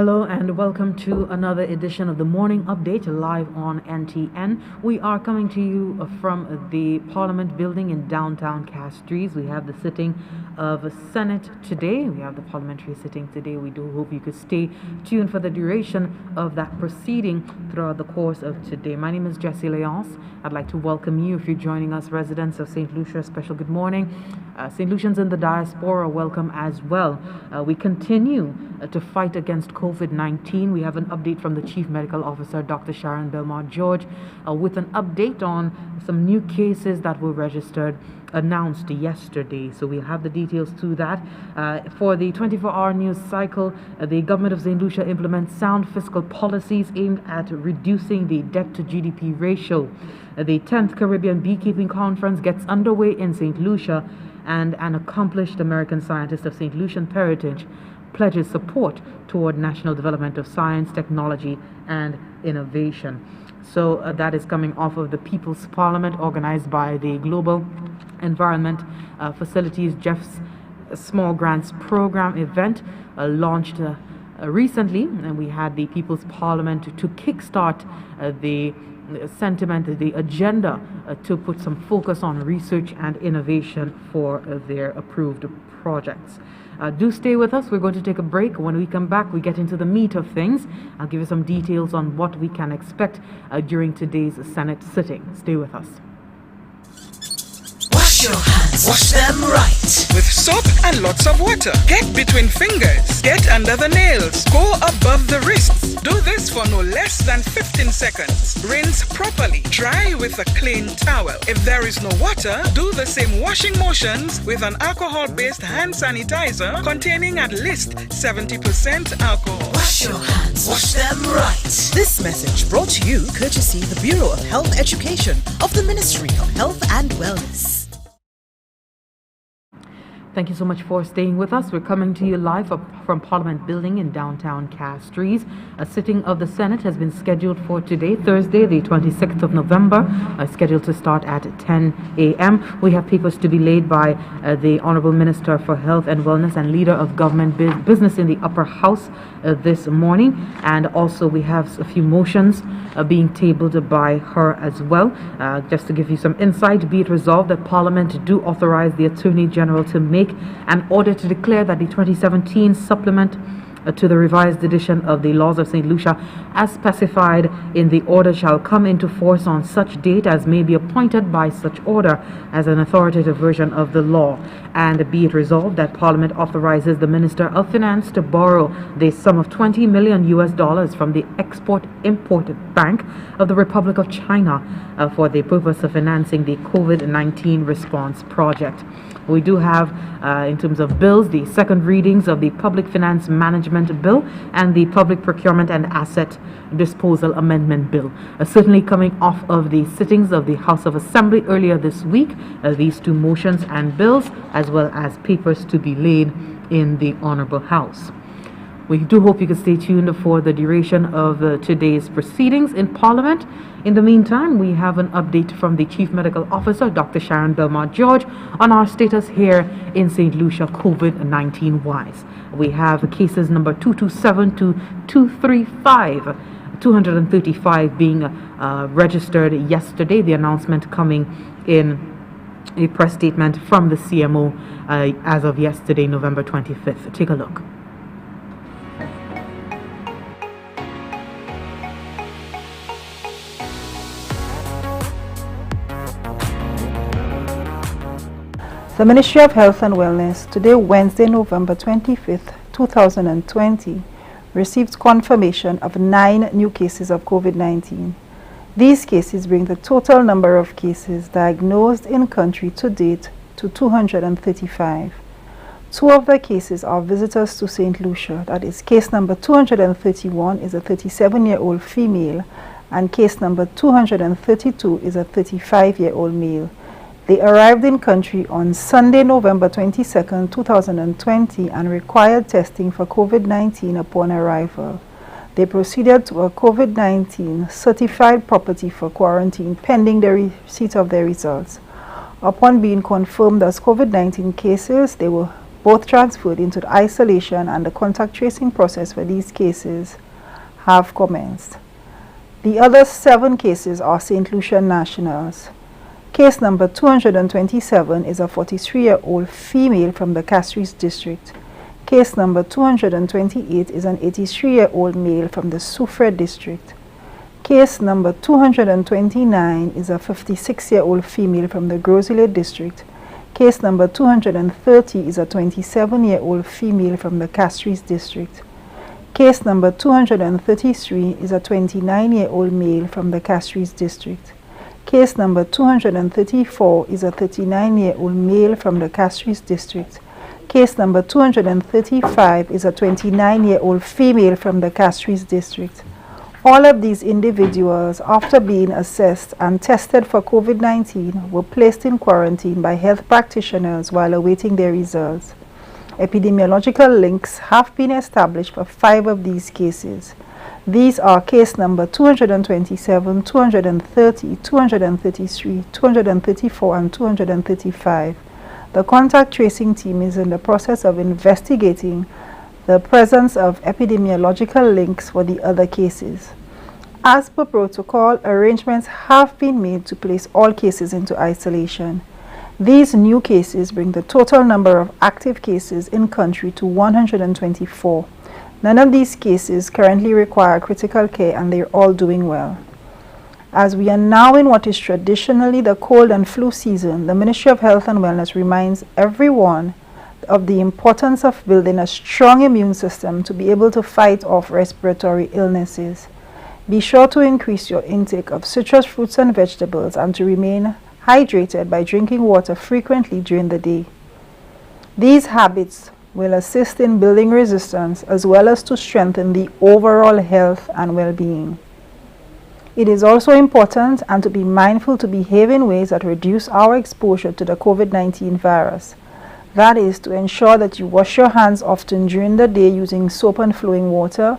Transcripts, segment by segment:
Hello and welcome to another edition of the Morning Update live on NTN. We are coming to you from the Parliament building in downtown Castries. We have the sitting of Senate today. We have the parliamentary sitting today. We do hope you could stay tuned for the duration of that proceeding throughout the course of today. My name is Jessie Leonce. I'd like to welcome you if you're joining us, residents of St. Lucia. Special good morning. St. Lucians in the diaspora, welcome as well. We continue to fight against COVID-19. We have an update from the Chief Medical Officer, Dr. Sharon Belmont-George, with an update on some new cases that were registered, announced yesterday. So we'll have the details to that. For the 24-hour news cycle, the government of St. Lucia implements sound fiscal policies aimed at reducing the debt to GDP ratio. The 10th Caribbean Beekeeping Conference gets underway in St. Lucia, and an accomplished American scientist of St. Lucian heritage pledges support toward national development of science, technology, and innovation. So that is coming off of the People's Parliament organized by the Global Environment Facilities Jeff's Small Grants Program event launched recently, and we had the People's Parliament to kickstart the sentiment, the agenda to put some focus on research and innovation for their approved projects. Do stay with us. We're going to take a break. When we come back, we get into the meat of things. I'll give you some details on what we can expect during today's Senate sitting. Stay with us. Wash your hands. Wash them right. With soap and lots of water. Get between fingers. Get under the nails. Go above the wrists. Do this for no less than 15 seconds. Rinse properly. Dry with a clean towel. If there is no water, do the same washing motions with an alcohol-based hand sanitizer containing at least 70% alcohol. Wash your hands. Wash them right. This message brought to you courtesy the Bureau of Health Education of the Ministry of Health and Wellness. Thank you so much for staying with us. We're coming to you live from Parliament Building in downtown Castries. A sitting of the Senate has been scheduled for today, Thursday, the 26th of November, scheduled to start at 10 a.m. We have papers to be laid by the Honorable Minister for Health and Wellness and Leader of Government Business in the Upper House this morning. And also we have a few motions being tabled by her as well. Just to give you some insight, be it resolved that Parliament do authorize the Attorney General to make an order to declare that the 2017 supplement to the revised edition of the Laws of St. Lucia, as specified in the order, shall come into force on such date as may be appointed by such order as an authoritative version of the law. And be it resolved that Parliament authorizes the Minister of Finance to borrow the sum of $20 million from the Export-Import Bank of the Republic of China for the purpose of financing the COVID-19 response project. We do have, in terms of bills, the second readings of the Public Finance Management Bill and the Public Procurement and Asset Disposal Amendment Bill. Certainly coming off of the sittings of the House of Assembly earlier this week, these two motions and bills, as well as papers to be laid in the Honorable House. We do hope you can stay tuned for the duration of today's proceedings in Parliament. In the meantime, we have an update from the Chief Medical Officer, Dr. Sharon Belmont-George, on our status here in St. Lucia COVID-19 wise. We have cases number 227 to 235. 235 being registered yesterday. The announcement coming in a press statement from the CMO as of yesterday, November 25th. Take a look. The Ministry of Health and Wellness, today Wednesday, November 25th, 2020, received confirmation of 9 new cases of COVID-19. These cases bring the total number of cases diagnosed in country to date to 235. 2 of the cases are visitors to St. Lucia. That is, case number 231 is a 37-year-old female, and case number 232 is a 35-year-old male. They arrived in country on Sunday, November 22, 2020, and required testing for COVID-19 upon arrival. They proceeded to a COVID-19 certified property for quarantine pending the receipt of their results. Upon being confirmed as COVID-19 cases, they were both transferred into the isolation, and the contact tracing process for these cases have commenced. The other 7 cases are St. Lucia nationals. Case number 227 is a 43-year-old female from the Castries district. Case number 228 is an 83-year-old male from the Soufrière district. Case number 229 is a 56-year-old female from the Gros-Islet district. Case number 230 is a 27-year-old female from the Castries district. Case number 233 is a 29-year-old male from the Castries district. Case number 234 is a 39-year-old male from the Castries district. Case number 235 is a 29-year-old female from the Castries district. All of these individuals, after being assessed and tested for COVID-19, were placed in quarantine by health practitioners while awaiting their results. Epidemiological links have been established for 5 of these cases. These are case number 227, 230, 233, 234, and 235. The contact tracing team is in the process of investigating the presence of epidemiological links for the other cases. As per protocol, arrangements have been made to place all cases into isolation. These new cases bring the total number of active cases in country to 124. None of these cases currently require critical care, and they're all doing well. As we are now in what is traditionally the cold and flu season, the Ministry of Health and Wellness reminds everyone of the importance of building a strong immune system to be able to fight off respiratory illnesses. Be sure to increase your intake of citrus fruits and vegetables and to remain hydrated by drinking water frequently during the day. These habits will assist in building resistance as well as to strengthen the overall health and well-being. It is also important and to be mindful to behave in ways that reduce our exposure to the COVID-19 virus. That is, to ensure that you wash your hands often during the day using soap and flowing water,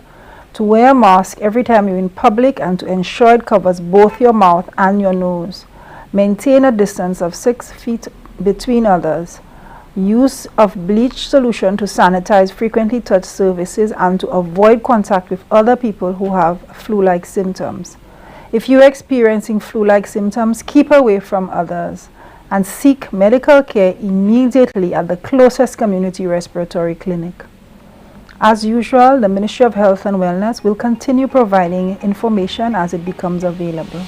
to wear a mask every time you're in public, and to ensure it covers both your mouth and your nose. Maintain a distance of 6 feet between others. Use of bleach solution to sanitize frequently touched surfaces and to avoid contact with other people who have flu-like symptoms. If you're experiencing flu-like symptoms, keep away from others and seek medical care immediately at the closest community respiratory clinic. As usual, the Ministry of Health and Wellness will continue providing information as it becomes available.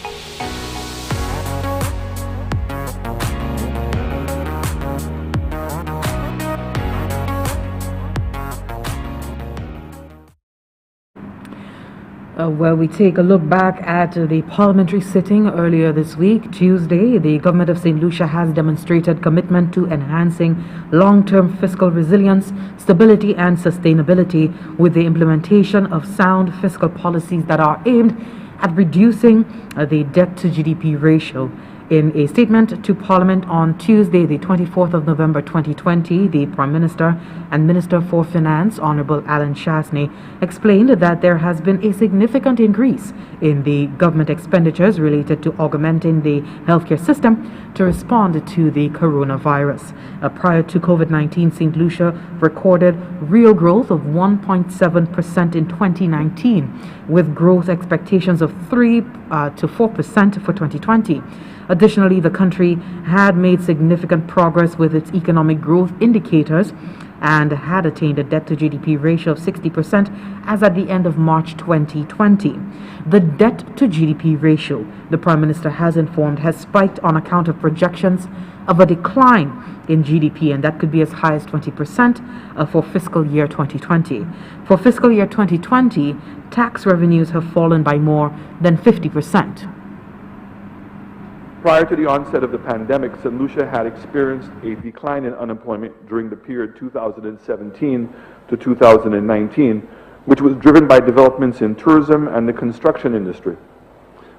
Well, we take a look back at the parliamentary sitting earlier this week. Tuesday, the government of St. Lucia has demonstrated commitment to enhancing long-term fiscal resilience, stability, and sustainability with the implementation of sound fiscal policies that are aimed at reducing the debt-to-GDP ratio. In a statement to Parliament on Tuesday, the 24th of November 2020, the Prime Minister and Minister for Finance, Honorable Alan Chasney, explained that there has been a significant increase in the government expenditures related to augmenting the healthcare system to respond to the coronavirus. Prior to COVID-19, St. Lucia recorded real growth of 1.7% in 2019, with growth expectations of 3 to 4% for 2020. Additionally, the country had made significant progress with its economic growth indicators and had attained a debt-to-GDP ratio of 60% as at the end of March 2020. The debt-to-GDP ratio, the Prime Minister has informed, has spiked on account of projections of a decline in GDP, and that could be as high as 20% for fiscal year 2020. For fiscal year 2020, tax revenues have fallen by more than 50%. Prior to the onset of the pandemic, St. Lucia had experienced a decline in unemployment during the period 2017 to 2019, which was driven by developments in tourism and the construction industry.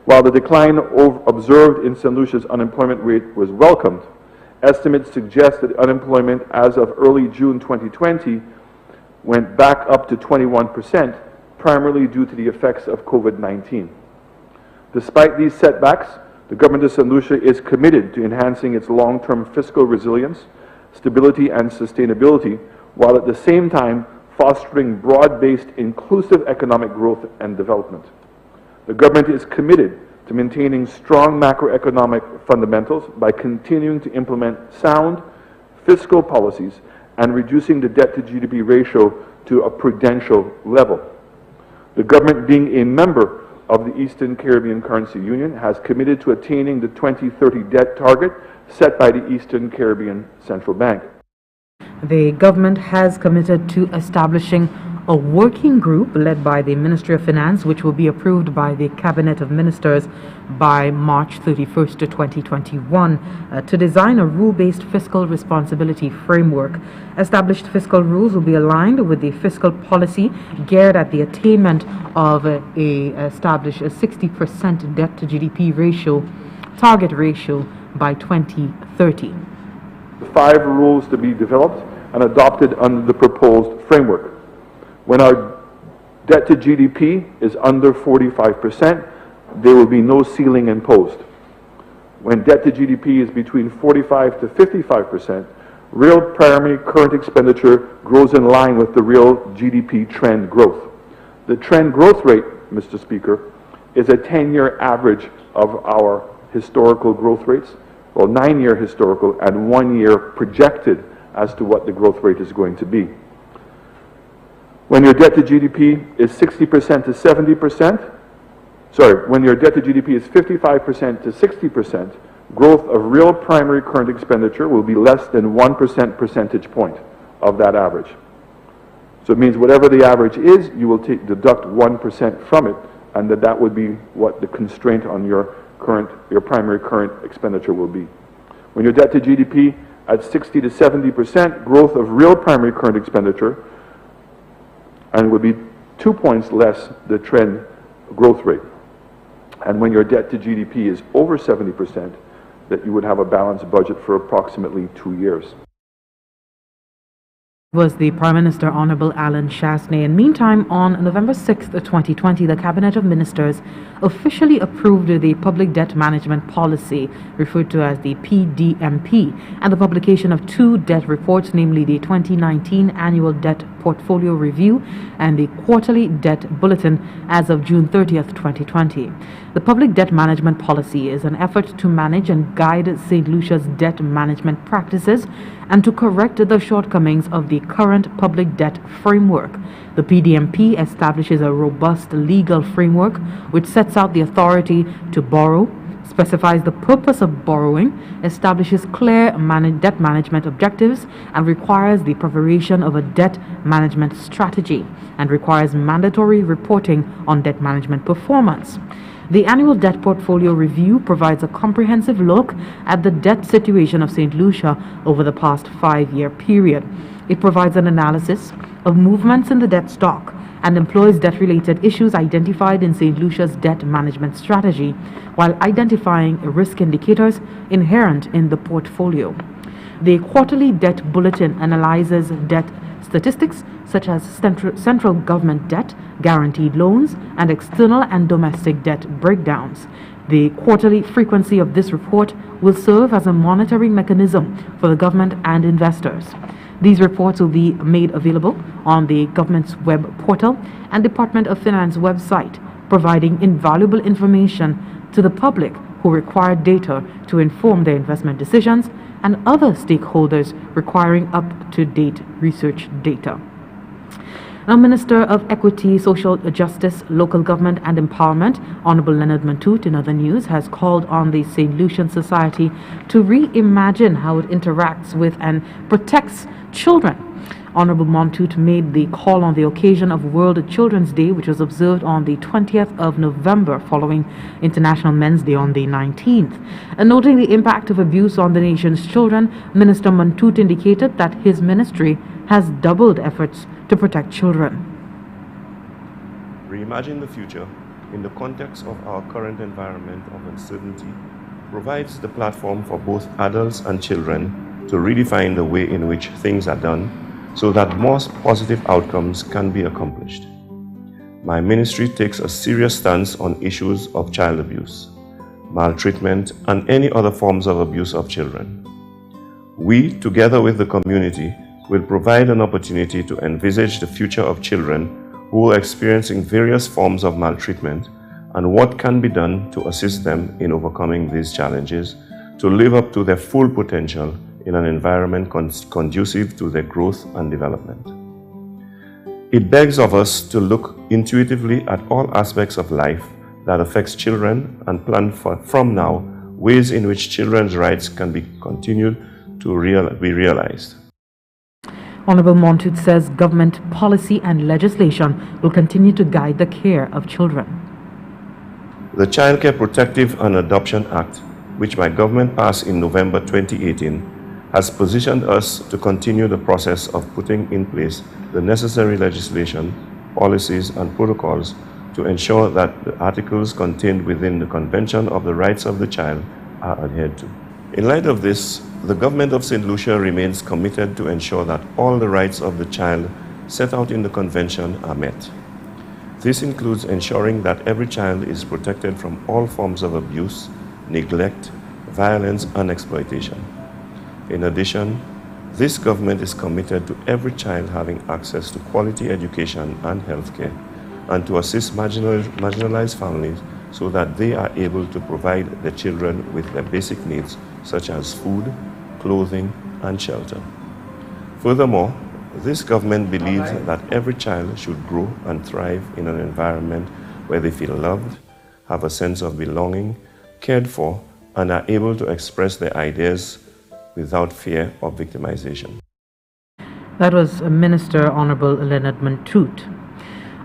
While the decline observed in St. Lucia's unemployment rate was welcomed, estimates suggest that unemployment as of early June 2020 went back up to 21%, primarily due to the effects of COVID-19. Despite these setbacks, the government of St. Lucia is committed to enhancing its long-term fiscal resilience, stability and sustainability, while at the same time fostering broad-based inclusive economic growth and development. The government is committed to maintaining strong macroeconomic fundamentals by continuing to implement sound fiscal policies and reducing the debt-to-GDP ratio to a prudential level. The government, being a member of the Eastern Caribbean Currency Union, has committed to attaining the 2030 debt target set by the Eastern Caribbean Central Bank. The government has committed to establishing a working group led by the Ministry of Finance, which will be approved by the Cabinet of Ministers by March 31st to 2021, to design a rule-based fiscal responsibility framework. Established fiscal rules will be aligned with the fiscal policy geared at the attainment of a 60% debt to GDP ratio, target ratio by 2030. 5 rules to be developed and adopted under the proposed framework. When our debt to GDP is under 45%, there will be no ceiling imposed. When debt to GDP is between 45 to 55%, real primary current expenditure grows in line with the real GDP trend growth. The trend growth rate, Mr. Speaker, is a 10-year average of our historical growth rates, well, 9-year historical and 1 year projected as to what the growth rate is going to be. When your debt to GDP is 60% to 70%, when your debt to GDP is 55% to 60%, growth of real primary current expenditure will be less than 1% percentage point of that average. So it means whatever the average is, you will deduct 1% from it, and that would be what the constraint on your primary current expenditure will be. When your debt to GDP at 60 to 70%, growth of real primary current expenditure and would be 2 points less the trend growth rate. And when your debt to GDP is over 70%, that you would have a balanced budget for approximately 2 years. Was the Prime Minister, Honorable Alan Chastanet. And meantime, on November 6th, 2020, the Cabinet of Ministers officially approved the Public Debt Management Policy, referred to as the PDMP, and the publication of 2 debt reports, namely the 2019 Annual Debt Portfolio Review and the Quarterly Debt Bulletin as of June 30th, 2020. The Public Debt Management Policy is an effort to manage and guide St. Lucia's debt management practices and to correct the shortcomings of the current public debt framework. The PDMP establishes a robust legal framework which sets out the authority to borrow, specifies the purpose of borrowing, establishes clear debt management objectives, and requires the preparation of a debt management strategy, and requires mandatory reporting on debt management performance. The Annual Debt Portfolio Review provides a comprehensive look at the debt situation of St. Lucia over the past 5-year period. It provides an analysis of movements in the debt stock and employs debt-related issues identified in St. Lucia's debt management strategy, while identifying risk indicators inherent in the portfolio. The Quarterly Debt Bulletin analyzes debt statistics such as central government debt, guaranteed loans, and external and domestic debt breakdowns. The quarterly frequency of this report will serve as a monitoring mechanism for the government and investors. These reports will be made available on the government's web portal and Department of Finance website, providing invaluable information to the public who require data to inform their investment decisions and other stakeholders requiring up-to-date research data. Now, Minister of Equity, Social Justice, Local Government and Empowerment, Honorable Leonard Mantut, in other news, has called on the St. Lucian Society to reimagine how it interacts with and protects children. Honorable Mantut made the call on the occasion of World Children's Day, which was observed on the 20th of November, following International Men's Day on the 19th. And noting the impact of abuse on the nation's children, Minister Mantut indicated that his ministry has doubled efforts to protect children. Reimagine the future in the context of our current environment of uncertainty provides the platform for both adults and children to redefine the way in which things are done so that more positive outcomes can be accomplished. My ministry takes a serious stance on issues of child abuse, maltreatment, and any other forms of abuse of children. We, together with the community, will provide an opportunity to envisage the future of children who are experiencing various forms of maltreatment and what can be done to assist them in overcoming these challenges to live up to their full potential in an environment conducive to their growth and development. It begs of us to look intuitively at all aspects of life that affects children and plan from now ways in which children's rights can be continued to be realized. Honorable Montoute says government policy and legislation will continue to guide the care of children. The Child Care Protective and Adoption Act, which my government passed in November 2018, has positioned us to continue the process of putting in place the necessary legislation, policies, and protocols to ensure that the articles contained within the Convention of the Rights of the Child are adhered to. In light of this, the government of St. Lucia remains committed to ensure that all the rights of the child set out in the Convention are met. This includes ensuring that every child is protected from all forms of abuse, neglect, violence, and exploitation. In addition, this government is committed to every child having access to quality education and healthcare, and to assist marginalized families so that they are able to provide their children with their basic needs such as food, clothing, and shelter. Furthermore, this government believes that every child should grow and thrive in an environment where they feel loved, have a sense of belonging, cared for, and are able to express their ideas without fear of victimization. That was Minister Honorable Leonard Montoute.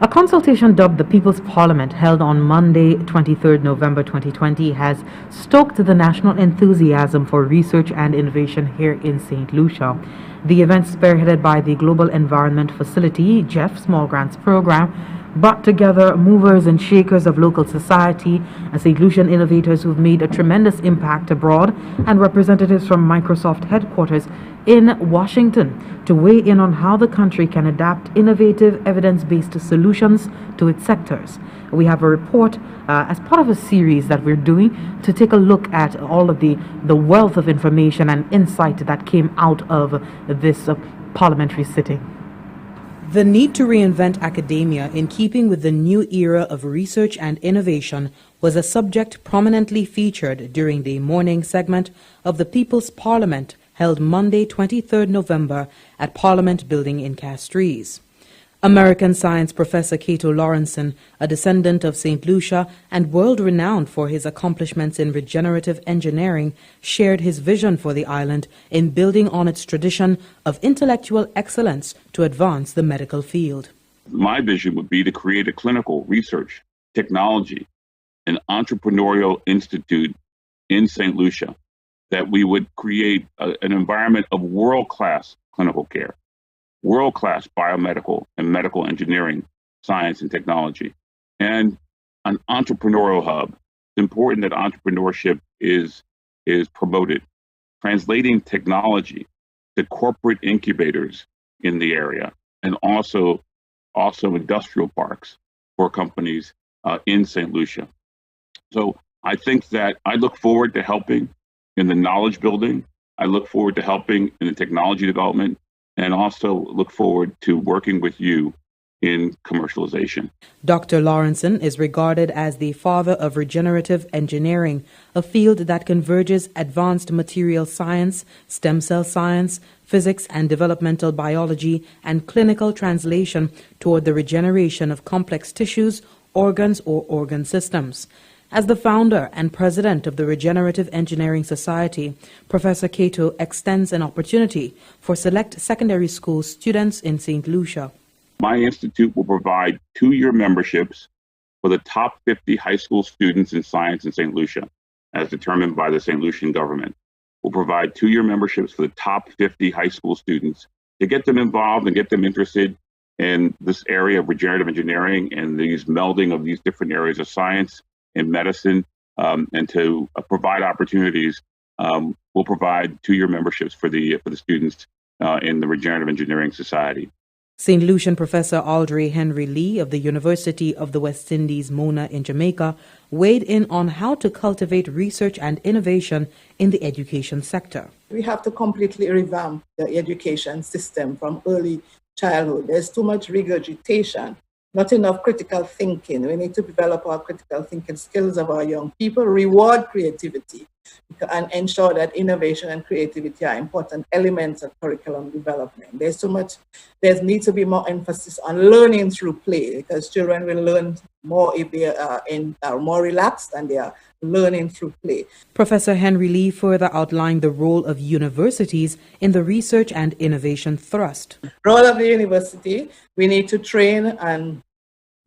A consultation dubbed the People's Parliament, held on Monday, 23rd November 2020, has stoked the national enthusiasm for research and innovation here in St. Lucia. The event, spearheaded by the Global Environment Facility, GEF Small Grants Program, brought together movers and shakers of local society and St. Lucian innovators who've made a tremendous impact abroad, and representatives from Microsoft headquarters in Washington to weigh in on how the country can adapt innovative, evidence-based solutions to its sectors. We have a report as part of a series that we're doing to take a look at all of the wealth of information and insight that came out of this parliamentary sitting. The need to reinvent academia in keeping with the new era of research and innovation was a subject prominently featured during the morning segment of the People's Parliament, held Monday, 23rd November at Parliament Building in Castries. American science professor Cato Lawrenson, a descendant of St. Lucia and world-renowned for his accomplishments in regenerative engineering, shared his vision for the island in building on its tradition of intellectual excellence to advance the medical field. My vision would be to create a clinical research, technology, and entrepreneurial institute in St. Lucia, that we would create an environment of world-class clinical care, world-class biomedical and medical engineering, science and technology, and an entrepreneurial hub. It's important that entrepreneurship is promoted, translating technology to corporate incubators in the area, and also industrial parks for companies in St. Lucia. So I think that I look forward to helping in the knowledge building. I look forward to helping in the technology development, and also look forward to working with you in commercialization. Dr. Lawrenson is regarded as the father of regenerative engineering, a field that converges advanced material science, stem cell science, physics and developmental biology, and clinical translation toward the regeneration of complex tissues, organs, or organ systems. As the founder and president of the Regenerative Engineering Society, Professor Cato extends an opportunity for select secondary school students in St. Lucia. My institute will provide 2-year memberships for the top 50 high school students in science in St. Lucia, as determined by the St. Lucian government. We'll provide 2-year memberships for the top 50 high school students to get them involved and get them interested in this area of regenerative engineering and these melding of these different areas of science in medicine, and to provide opportunities. We'll provide 2-year memberships for the students in the Regenerative Engineering Society. St. Lucian Professor Aldrey Henry Lee of the University of the West Indies, Mona in Jamaica, weighed in on how to cultivate research and innovation in the education sector. We have to completely revamp the education system from early childhood. There's too much regurgitation, not enough critical thinking. We need to develop our critical thinking skills of our young people, reward creativity, and ensure that innovation and creativity are important elements of curriculum development. There needs to be more emphasis on learning through play, because children will learn more if they are more relaxed and they are learning through play. Professor Henry Lee further outlined the role of universities in the research and innovation thrust. Role of the university, we need to train and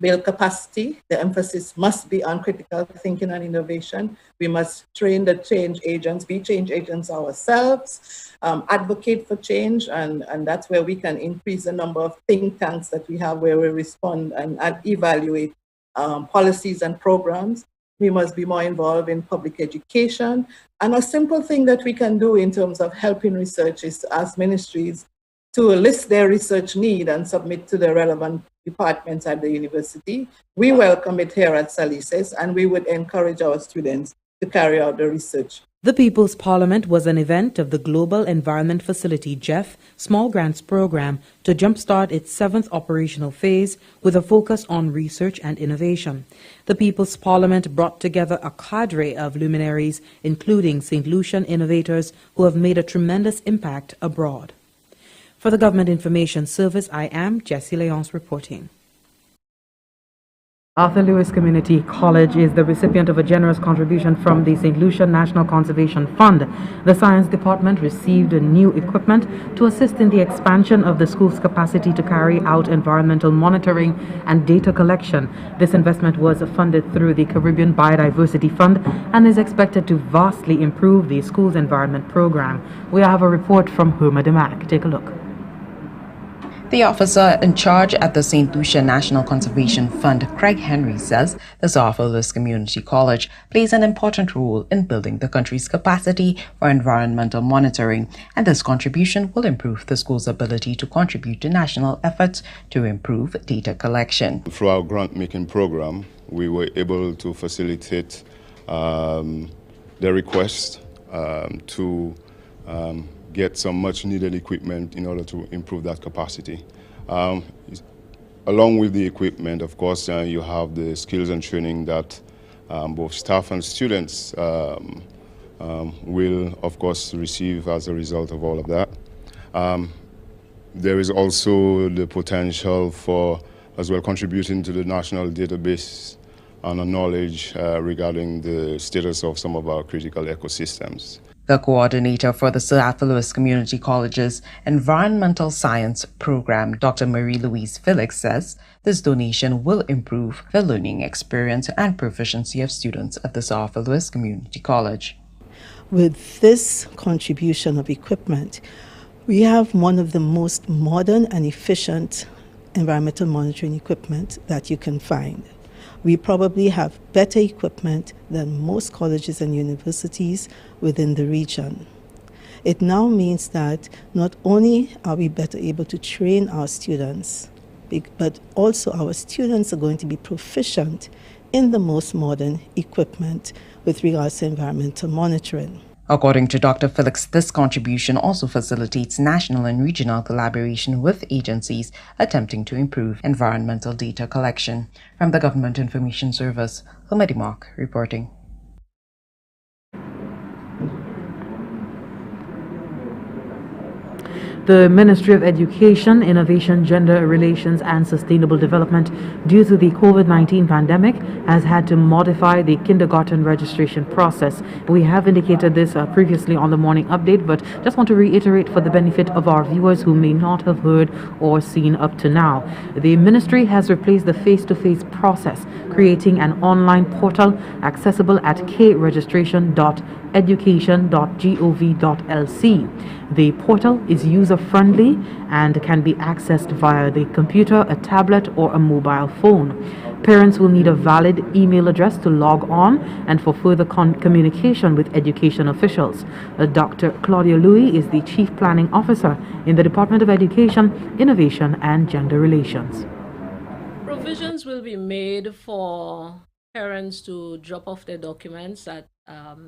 build capacity. The emphasis must be on critical thinking and innovation. We must train the change agents, be change agents ourselves, advocate for change, and that's where we can increase the number of think tanks that we have where we respond and evaluate policies and programs. We must be more involved in public education. And a simple thing that we can do in terms of helping research is to ask ministries to list their research need and submit to the relevant departments at the university. We welcome it here at Salises, and we would encourage our students to carry out the research. The People's Parliament was an event of the Global Environment Facility (GEF) Small Grants Program to jumpstart its 7th operational phase with a focus on research and innovation. The People's Parliament brought together a cadre of luminaries, including St. Lucian innovators who have made a tremendous impact abroad. For the Government Information Service, I am Jessie Leonce reporting. Arthur Lewis Community College is the recipient of a generous contribution from the St. Lucia National Conservation Fund. The Science Department received new equipment to assist in the expansion of the school's capacity to carry out environmental monitoring and data collection. This investment was funded through the Caribbean Biodiversity Fund and is expected to vastly improve the school's environment program. We have a report from Herma Demac. Take a look. The officer in charge at the St. Lucia National Conservation Fund, Craig Henry, says the Arthur Lewis Community College plays an important role in building the country's capacity for environmental monitoring, and this contribution will improve the school's ability to contribute to national efforts to improve data collection. Through our grant-making program, we were able to facilitate the request to get some much-needed equipment in order to improve that capacity. Along with the equipment, of course, you have the skills and training that both staff and students will, of course, receive as a result of all of that. There is also the potential for, as well, contributing to the national database and a knowledge regarding the status of some of our critical ecosystems. The coordinator for the Sir Arthur Lewis Community College's Environmental Science Program, Dr. Marie-Louise Felix, says this donation will improve the learning experience and proficiency of students at the Sir Arthur Lewis Community College. With this contribution of equipment, we have one of the most modern and efficient environmental monitoring equipment that you can find. We probably have better equipment than most colleges and universities within the region. It now means that not only are we better able to train our students, but also our students are going to be proficient in the most modern equipment with regards to environmental monitoring. According to Dr. Felix, this contribution also facilitates national and regional collaboration with agencies attempting to improve environmental data collection. From the Government Information Service, Herma Demac reporting. The Ministry of Education, Innovation, Gender Relations and Sustainable Development, due to the COVID-19 pandemic, has had to modify the kindergarten registration process. We have indicated this previously on the morning update, but just want to reiterate for the benefit of our viewers who may not have heard or seen up to now. The Ministry has replaced the face-to-face process, creating an online portal accessible at kregistration.education.gov.lc. The portal is user-friendly and can be accessed via the computer, a tablet, or a mobile phone. Parents will need a valid email address to log on and for further communication with education officials. Dr. Claudia Louis is the Chief Planning Officer in the Department of Education, Innovation and Gender Relations. Provisions will be made for parents to drop off their documents at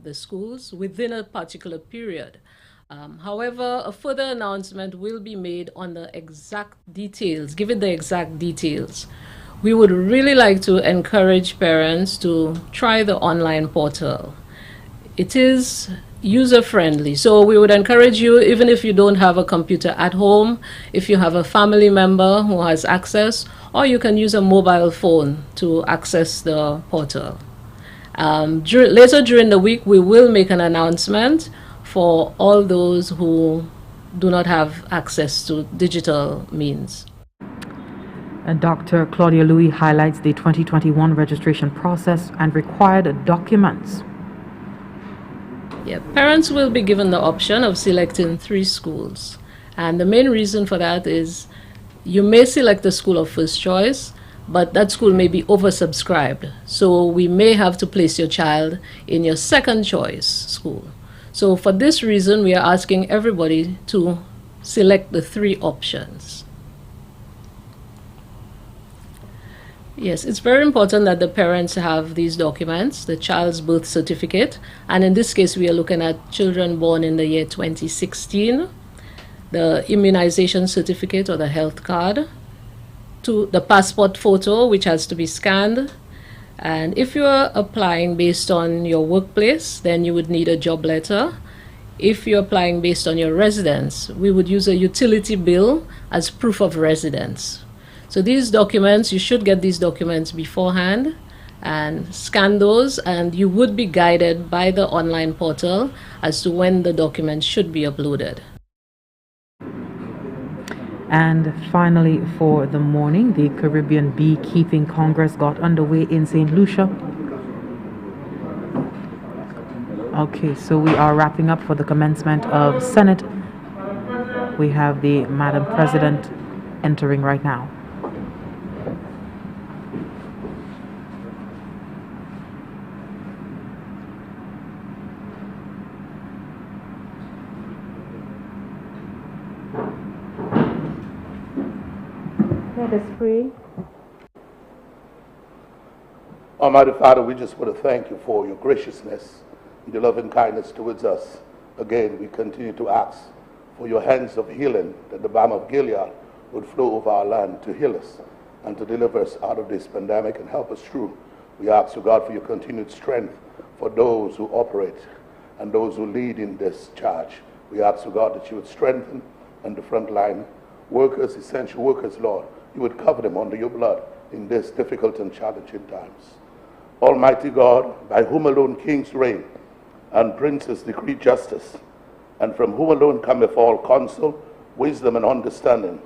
the schools within a particular period. However, a further announcement will be made on the exact details, given the exact details. We would really like to encourage parents to try the online portal. It is user-friendly, so we would encourage you, even if you don't have a computer at home, if you have a family member who has access, or you can use a mobile phone to access the portal. Later during the week, we will make an announcement for all those who do not have access to digital means. And Dr. Claudia Louis highlights the 2021 registration process and required documents. Yeah, parents will be given the option of selecting 3 schools. And the main reason for that is you may select the school of first choice, but that school may be oversubscribed. So we may have to place your child in your second choice school. So for this reason, we are asking everybody to select the 3 options. Yes, it's very important that the parents have these documents, the child's birth certificate, and in this case we are looking at children born in the year 2016, the immunization certificate or the health card, the passport photo which has to be scanned, and if you are applying based on your workplace, then you would need a job letter. If you're applying based on your residence, we would use a utility bill as proof of residence. So these documents, you should get these documents beforehand and scan those, and you would be guided by the online portal as to when the documents should be uploaded. And finally, for the morning, the Caribbean Beekeeping Congress got underway in St. Lucia. Okay, so we are wrapping up for the commencement of Senate. We have the Madam President entering right now. Let us pray. Almighty Father, we just want to thank you for your graciousness and your loving kindness towards us. Again, we continue to ask for your hands of healing, that the balm of Gilead would flow over our land to heal us and to deliver us out of this pandemic and help us through. We ask you, God, for your continued strength for those who operate and those who lead in this charge. We ask you, God, that you would strengthen and the frontline workers, essential workers, Lord. You would cover them under your blood in this difficult and challenging times. Almighty God, by whom alone kings reign and princes decree justice, and from whom alone cometh all counsel, wisdom, and understanding,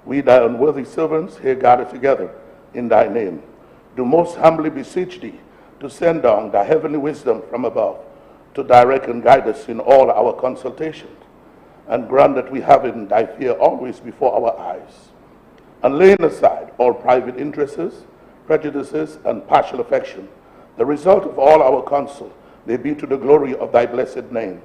we thy unworthy servants here gathered together in thy name, do most humbly beseech thee to send down thy heavenly wisdom from above, to direct and guide us in all our consultations, and grant that we have in thy fear always before our eyes, and laying aside all private interests, prejudices, and partial affection, the result of all our counsel may be to the glory of thy blessed name,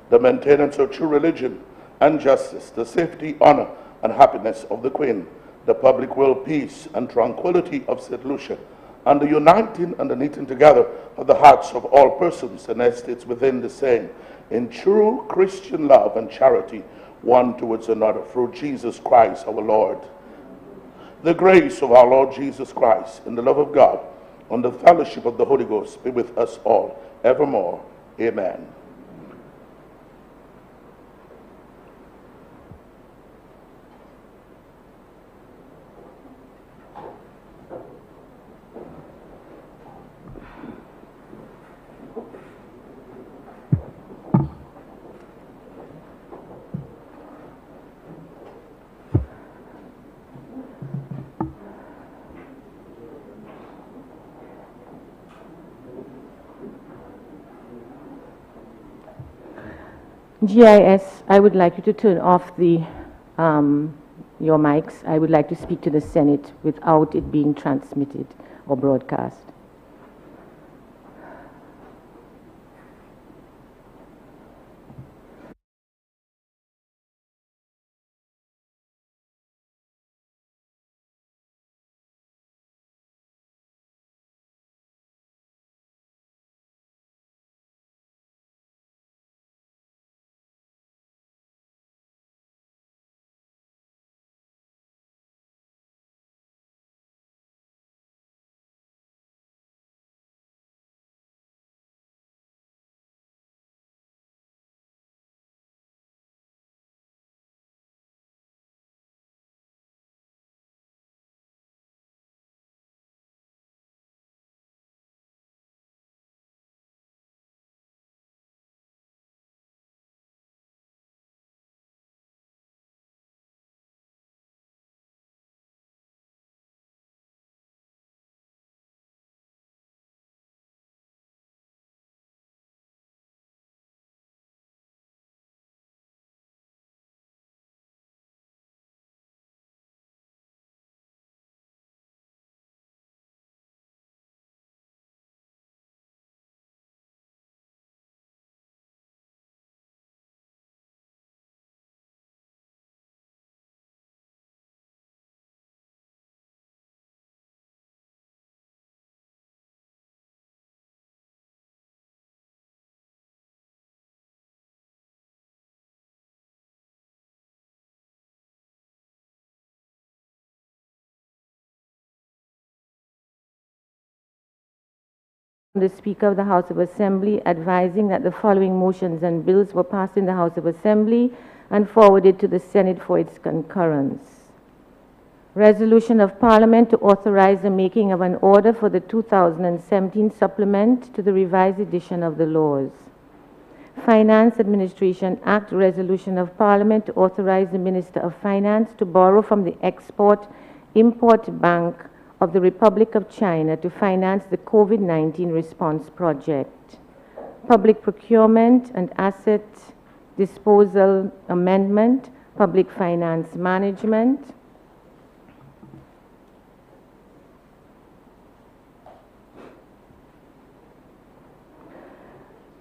the maintenance of true religion and justice, the safety, honor, and happiness of the Queen, the public will, peace, and tranquility of St. Lucia, and the uniting and the knitting together of the hearts of all persons and estates within the same, in true Christian love and charity, one towards another, through Jesus Christ our Lord. The grace of our Lord Jesus Christ, and the love of God, and the fellowship of the Holy Ghost be with us all, evermore. Amen. GIS, I would like you to turn off your mics. I would like to speak to the Senate without it being transmitted or broadcast. The Speaker of the House of Assembly advising that the following motions and bills were passed in the House of Assembly and forwarded to the Senate for its concurrence. Resolution of Parliament to authorize the making of an order for the 2017 supplement to the revised edition of the laws. Finance Administration Act resolution of Parliament to authorize the Minister of Finance to borrow from the Export-Import Bank of the Republic of China to finance the COVID-19 response project. Public Procurement and Asset Disposal Amendment, Public Finance Management.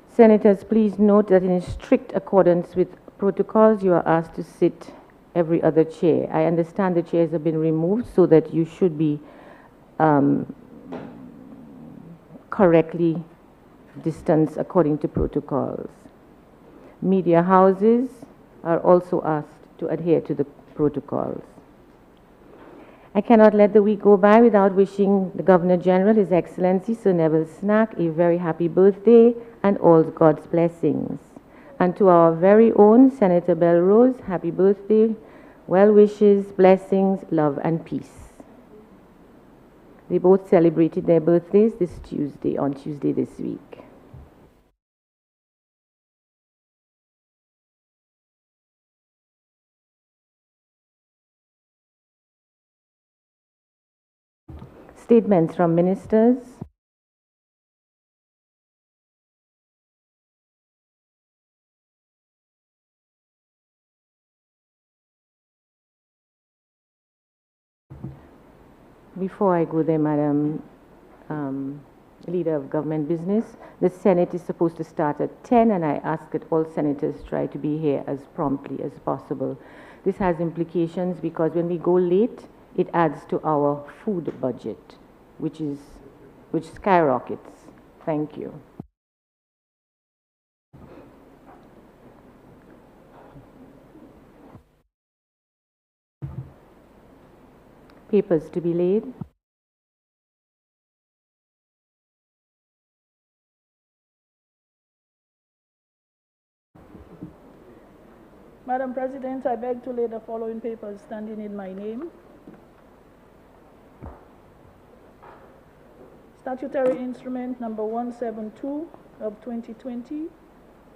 Senators, please note that in strict accordance with protocols, you are asked to sit every other chair. I understand the chairs have been removed so that you should be correctly distanced according to protocols. Media houses are also asked to adhere to the protocols. I cannot let the week go by without wishing the Governor General, His Excellency Sir Neville Snack, a very happy birthday and all God's blessings. And to our very own Senator Belrose, happy birthday, well wishes, blessings, love and peace. They both celebrated their birthdays on Tuesday this week. Statements from ministers. Before I go there, Madam Leader of Government Business, the Senate is supposed to start at 10, and I ask that all senators try to be here as promptly as possible. This has implications because when we go late, it adds to our food budget, which skyrockets. Thank you. Papers to be laid. Madam President, I beg to lay the following papers standing in my name. Statutory Instrument Number 172 of 2020,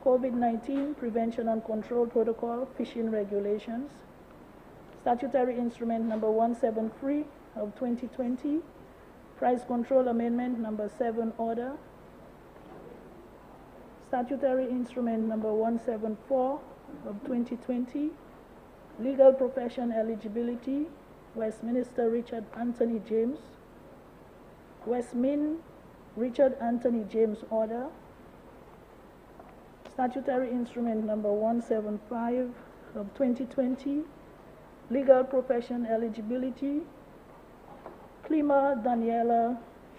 COVID-19 Prevention and Control Protocol, Fishing Regulations. Statutory Instrument Number 173 of 2020, Price Control Amendment Number 7 Order. Statutory Instrument Number 174 of 2020, Legal Profession Eligibility, Westminster Richard Anthony James. Westmin Richard Anthony James Order. Statutory Instrument Number 175 of 2020, Legal Profession Eligibility, Klima Daniela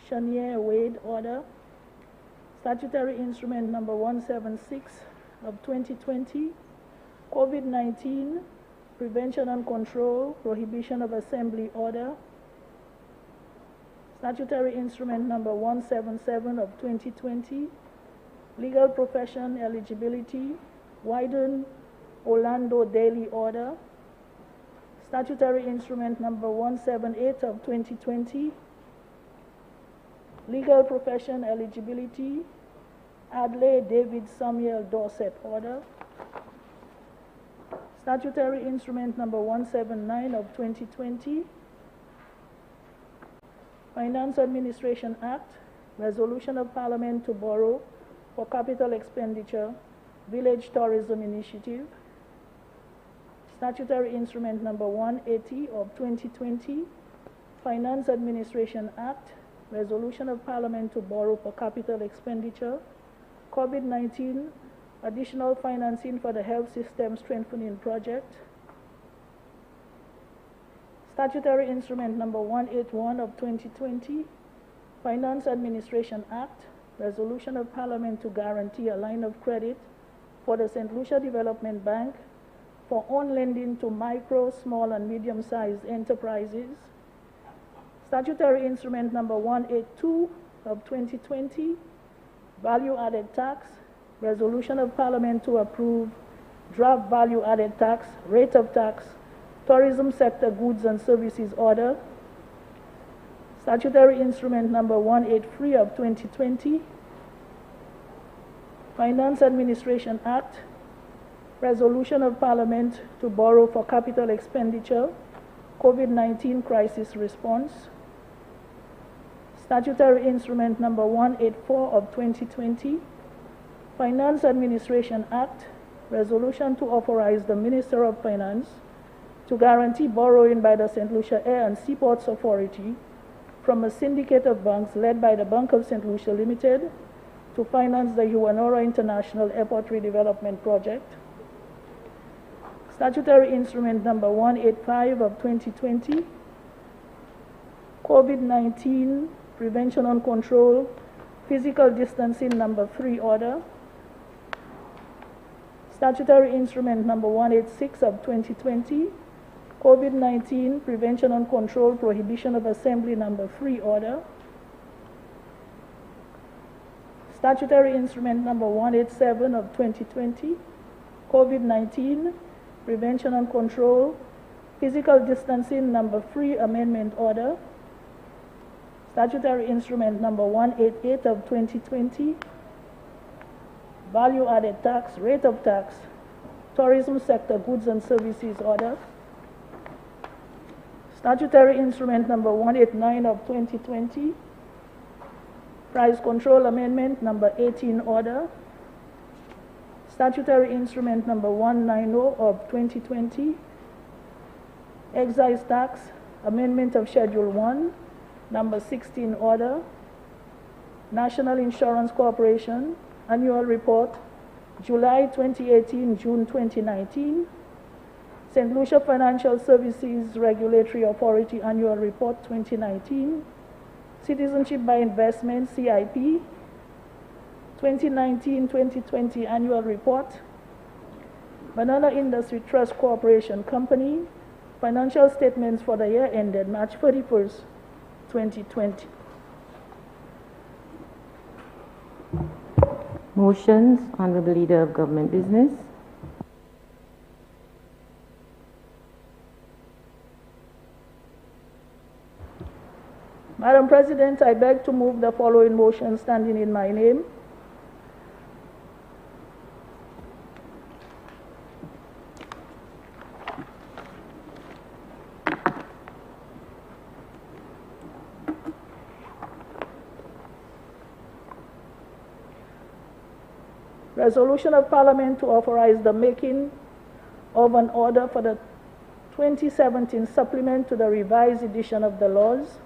Shanier Wade Order. Statutory Instrument Number 176 of 2020, COVID-19, Prevention and Control, Prohibition of Assembly Order. Statutory Instrument Number 177 of 2020, Legal Profession Eligibility, Wyden Orlando Daily Order. Statutory Instrument Number 178 of 2020, Legal Profession Eligibility, Adlai David Samuel Dorset Order. Statutory Instrument Number 179 of 2020, Finance Administration Act, Resolution of Parliament to borrow for capital expenditure, Village Tourism Initiative. Statutory Instrument Number 180 of 2020, Finance Administration Act, Resolution of Parliament to borrow for capital expenditure, COVID-19, additional financing for the health system strengthening project. Statutory Instrument Number 181 of 2020, Finance Administration Act, Resolution of Parliament to guarantee a line of credit for the St. Lucia Development Bank for own lending to micro, small, and medium-sized enterprises. Statutory Instrument Number 182 of 2020, Value-Added Tax, Resolution of Parliament to approve draft value-added tax, rate of tax, tourism sector goods and services order. Statutory Instrument Number 183 of 2020, Finance Administration Act, Resolution of Parliament to borrow for capital expenditure, COVID-19 crisis response. Statutory Instrument Number 184 of 2020, Finance Administration Act, Resolution to authorize the Minister of Finance to guarantee borrowing by the St. Lucia Air and Seaports Authority from a syndicate of banks led by the Bank of St. Lucia Limited to finance the Uwanora International Airport Redevelopment Project. Statutory Instrument Number 185 of 2020, COVID-19 Prevention and Control, Physical Distancing Number 3 Order. Statutory Instrument Number 186 of 2020, COVID-19 Prevention and Control, Prohibition of Assembly Number 3 Order. Statutory Instrument Number 187 of 2020, COVID-19 Prevention and Control, Physical Distancing Number 3 Amendment Order. Statutory Instrument Number 188 of 2020, Value-Added Tax, Rate of Tax, Tourism Sector Goods and Services Order. Statutory Instrument Number 189 of 2020, Price Control Amendment Number 18 Order. Statutory Instrument Number 190 of 2020, Excise Tax, Amendment of Schedule 1, Number 16 Order. National Insurance Corporation, Annual Report, July 2018, June 2019. St. Lucia Financial Services Regulatory Authority Annual Report 2019. Citizenship by Investment, CIP, 2019-2020 Annual Report. Banana Industry Trust Corporation Company, Financial Statements for the year ended March 31st, 2020. Motions, Honorable Leader of Government Business. Madam President, I beg to move the following motion standing in my name. Resolution of Parliament to authorize the making of an order for the 2017 supplement to the revised edition of the laws.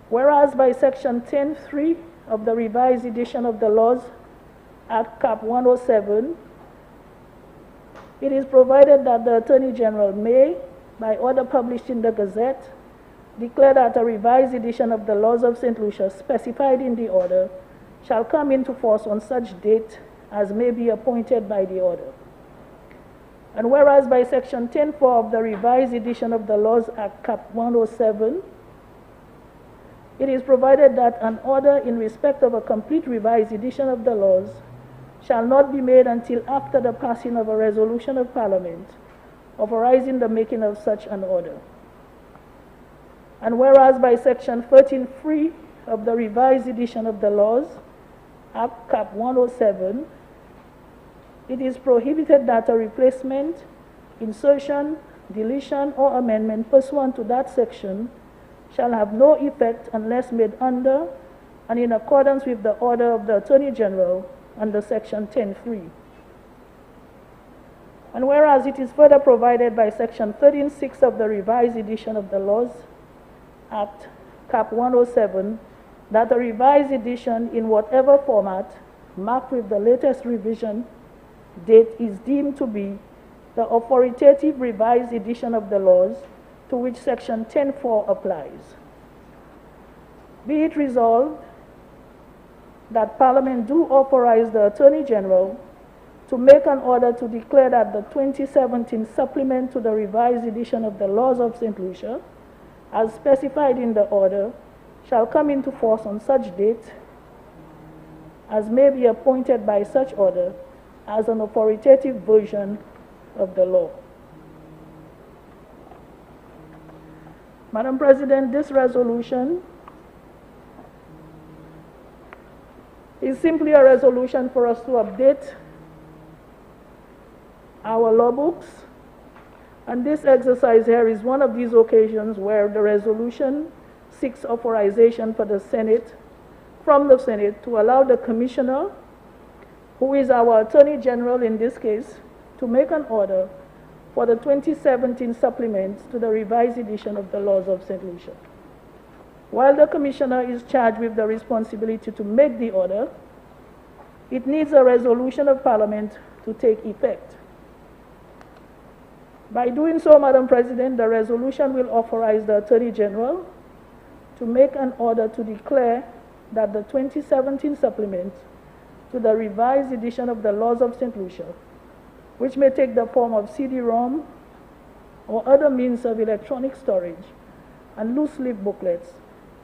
Whereas by Section 10.3 of the revised edition of the Laws Act Cap 107, it is provided that the Attorney General may, by order published in the Gazette, declare that a revised edition of the Laws of St. Lucia specified in the order shall come into force on such date as may be appointed by the order. And whereas by Section 10.4 of the revised edition of the Laws Act Cap 107, it is provided that an order in respect of a complete revised edition of the laws shall not be made until after the passing of a resolution of Parliament authorizing the making of such an order. And whereas by Section 13.3 of the revised edition of the laws, Act Cap 107, it is prohibited that a replacement, insertion, deletion, or amendment pursuant to that section shall have no effect unless made under and in accordance with the order of the Attorney General under Section 10.3. And whereas it is further provided by Section 13.6 of the revised edition of the Laws Act Cap 107 that a revised edition in whatever format marked with the latest revision date is deemed to be the authoritative revised edition of the laws to which Section 10.4 applies. Be it resolved that Parliament do authorize the Attorney General to make an order to declare that the 2017 supplement to the revised edition of the Laws of St. Lucia, as specified in the order, shall come into force on such date as may be appointed by such order as an authoritative version of the law. Madam President, this resolution is simply a resolution for us to update our law books, and this exercise here is one of these occasions where the resolution seeks authorization for the Senate, from the Senate, to allow the Commissioner, who is our Attorney General in this case, to make an order for the 2017 supplements to the revised edition of the Laws of St. Lucia. While the Commissioner is charged with the responsibility to make the order, it needs a resolution of Parliament to take effect. By doing so, Madam President, the resolution will authorize the Attorney General to make an order to declare that the 2017 supplement to the revised edition of the Laws of St. Lucia, which may take the form of CD-ROM or other means of electronic storage and loose-leaf booklets,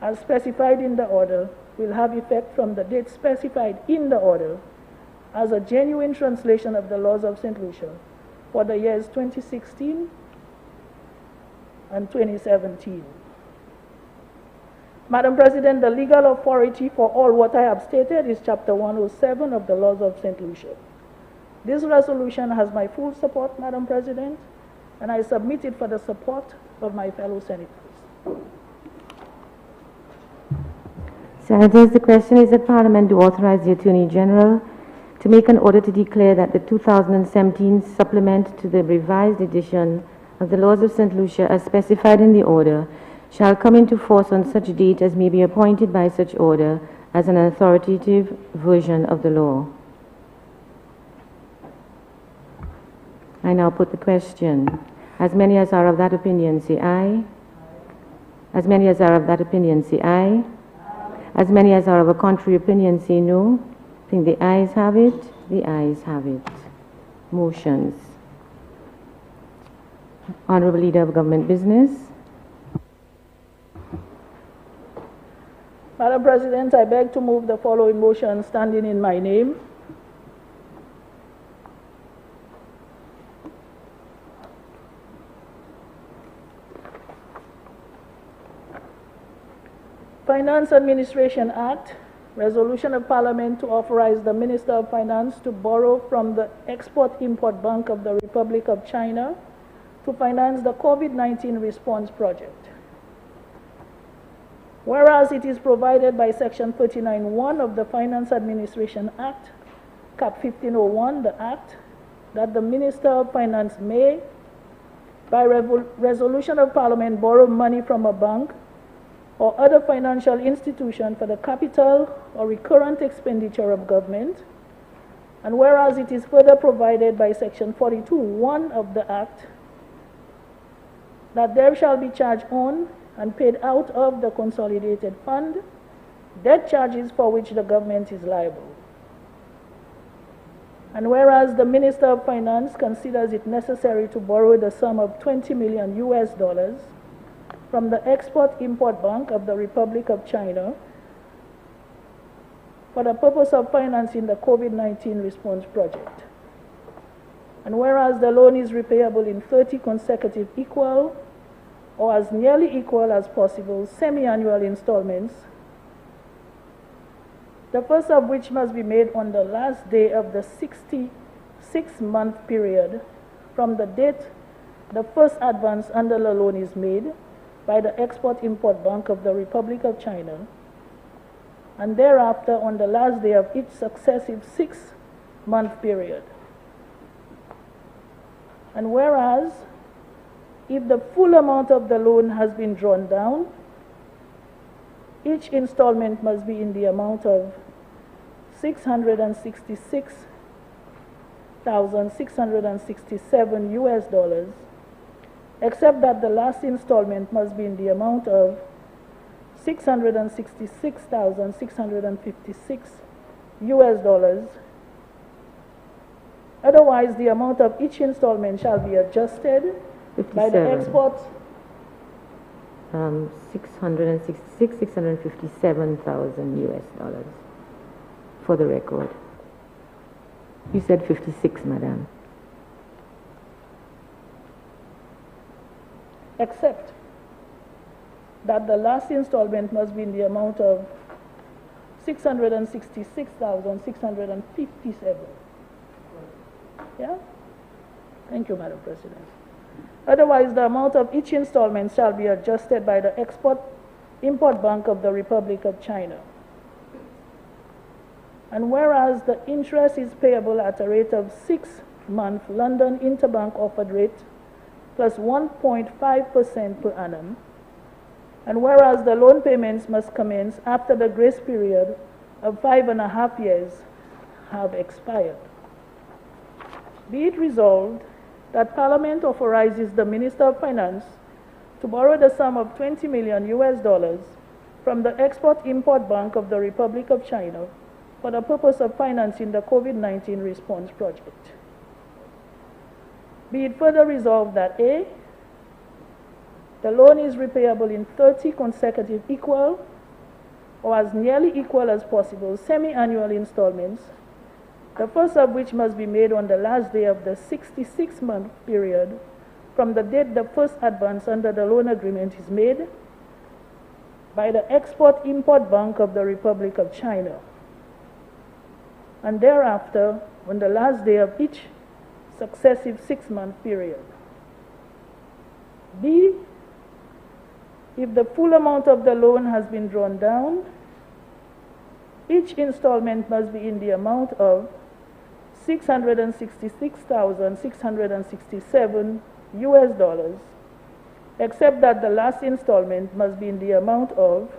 as specified in the order, will have effect from the date specified in the order as a genuine translation of the Laws of St. Lucia for the years 2016 and 2017. Madam President, the legal authority for all what I have stated is Chapter 107 of the Laws of St. Lucia. This resolution has my full support, Madam President, and I submit it for the support of my fellow senators. Senators, the question is that Parliament do authorize the Attorney General to make an order to declare that the 2017 supplement to the revised edition of the Laws of St. Lucia, as specified in the order, shall come into force on such date as may be appointed by such order as an authoritative version of the law. I now put the question. As many as are of that opinion, say aye. As many as are of that opinion, say aye. As many as are of a contrary opinion, say no. I think the ayes have it. The ayes have it. Motions. Honorable Leader of Government Business. Madam President, I beg to move the following motion standing in my name. Finance Administration Act, Resolution of Parliament to authorize the Minister of Finance to borrow from the Export-Import Bank of the Republic of China to finance the COVID-19 response project. Whereas it is provided by Section 39(1) of the Finance Administration Act, Cap 1501, the Act, that the Minister of Finance may, by resolution of Parliament, borrow money from a bank or other financial institution for the capital or recurrent expenditure of government. And whereas it is further provided by Section 42(1) of the Act that there shall be charged on and paid out of the consolidated fund debt charges for which the government is liable. And whereas the Minister of Finance considers it necessary to borrow the sum of $20 million from the Export-Import Bank of the Republic of China for the purpose of financing the COVID-19 response project. And whereas the loan is repayable in 30 consecutive equal or as nearly equal as possible semi-annual installments, the first of which must be made on the last day of the 66-month period from the date the first advance under the loan is made by the Export-Import Bank of the Republic of China, and thereafter on the last day of each successive 6-month period. And whereas, if the full amount of the loan has been drawn down, each installment must be in the amount of $666,667, except that the last installment must be in the amount of $666,656. Otherwise, the amount of each installment shall be adjusted 57. by the export. 657,000 for the record. You said 56, madam. Except that the last installment must be in the amount of 666,657. Yeah? Thank you, Madam President. Otherwise, the amount of each installment shall be adjusted by the Export-Import Bank of the Republic of China. And whereas the interest is payable at a rate of 6-month London interbank offered rate plus 1.5% per annum, and whereas the loan payments must commence after the grace period of 5.5 years have expired. Be it resolved that Parliament authorizes the Minister of Finance to borrow the sum of $20 million from the Export-Import Bank of the Republic of China for the purpose of financing the COVID-19 response project. Be it further resolved that A, the loan is repayable in 30 consecutive equal or as nearly equal as possible semi-annual installments, the first of which must be made on the last day of the 66-month period from the date the first advance under the loan agreement is made by the Export-Import Bank of the Republic of China, and thereafter on the last day of each successive 6-month period. B, if the full amount of the loan has been drawn down, each installment must be in the amount of $666,667, except that the last installment must be in the amount of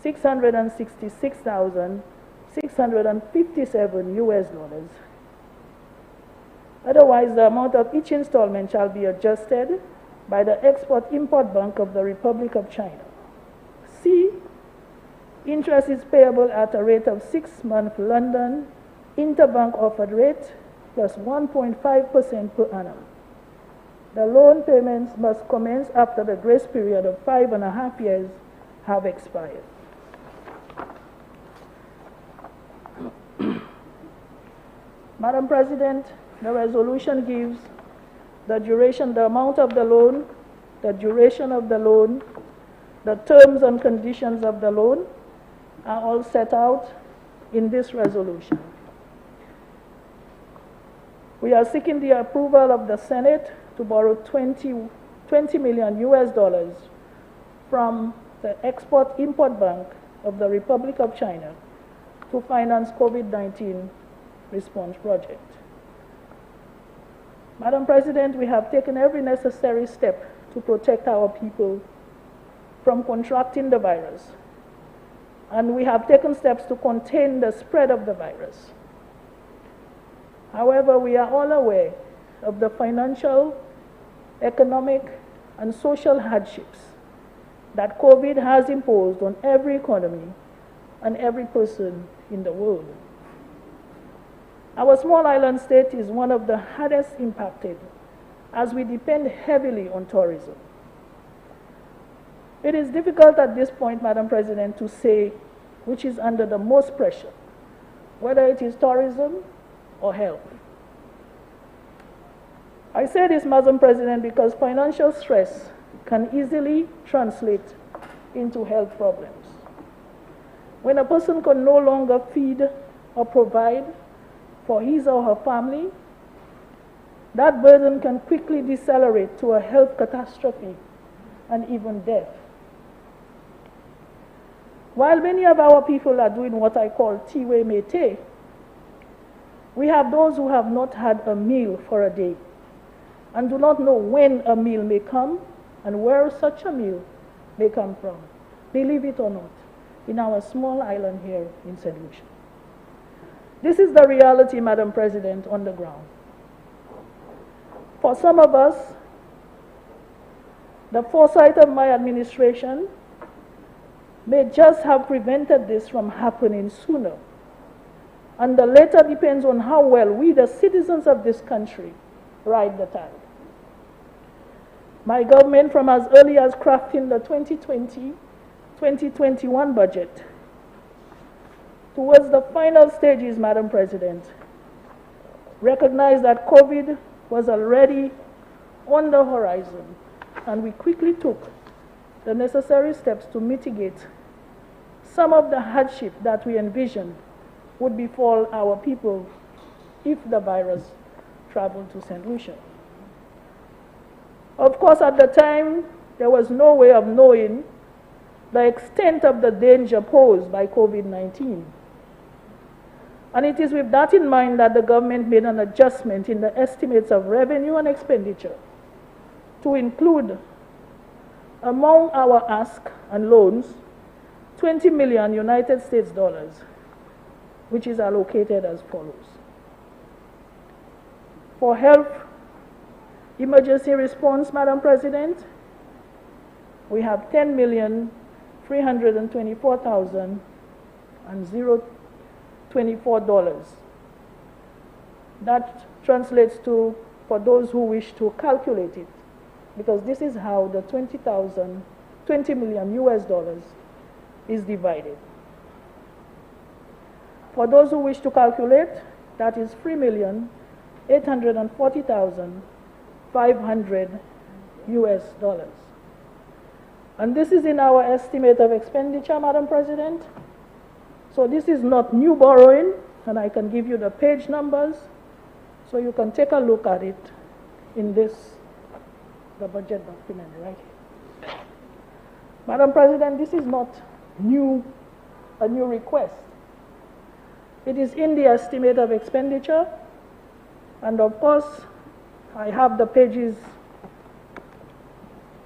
$666,657. Otherwise, the amount of each installment shall be adjusted by the Export-Import Bank of the Republic of China. C, interest is payable at a rate of 6-month London interbank offered rate plus 1.5% per annum. The loan payments must commence after the grace period of 5.5 years have expired. Madam President, the resolution gives the duration, the amount of the loan, the duration of the loan, the terms and conditions of the loan are all set out in this resolution. We are seeking the approval of the Senate to borrow $20 million from the Export-Import Bank of the Republic of China to finance COVID-19 response project. Madam President, we have taken every necessary step to protect our people from contracting the virus, and we have taken steps to contain the spread of the virus. However, we are all aware of the financial, economic, and social hardships that COVID has imposed on every economy and every person in the world. Our small island state is one of the hardest impacted, as we depend heavily on tourism. It is difficult at this point, Madam President, to say which is under the most pressure, whether it is tourism or health. I say this, Madam President, because financial stress can easily translate into health problems. When a person can no longer feed or provide for his or her family, that burden can quickly decelerate to a health catastrophe and even death. While many of our people are doing what I call tiwe mete, we have those who have not had a meal for a day and do not know when a meal may come and where such a meal may come from, believe it or not, in our small island here in St. Lucia. This is the reality, Madam President, on the ground. For some of us, the foresight of my administration may just have prevented this from happening sooner. And the later depends on how well we, the citizens of this country, ride the tide. My government, from as early as crafting the 2020-2021 budget, towards the final stages, Madam President, recognized that COVID was already on the horizon, and we quickly took the necessary steps to mitigate some of the hardship that we envisioned would befall our people if the virus traveled to St. Lucia. Of course, at the time, there was no way of knowing the extent of the danger posed by COVID-19. And it is with that in mind that the government made an adjustment in the estimates of revenue and expenditure to include, among our ask and loans, 20 million United States dollars, which is allocated as follows. For health emergency response, Madam President, we have $10,324,024. That translates to, for those who wish to calculate it, because this is how the 20 million US dollars is divided. For those who wish to calculate, that is 3,840,500 US dollars. And this is in our estimate of expenditure, Madam President. So this is not new borrowing, and I can give you the page numbers so you can take a look at it in this, the budget document right here. Madam President, this is not a new request. It is in the estimate of expenditure, and of course, I have the pages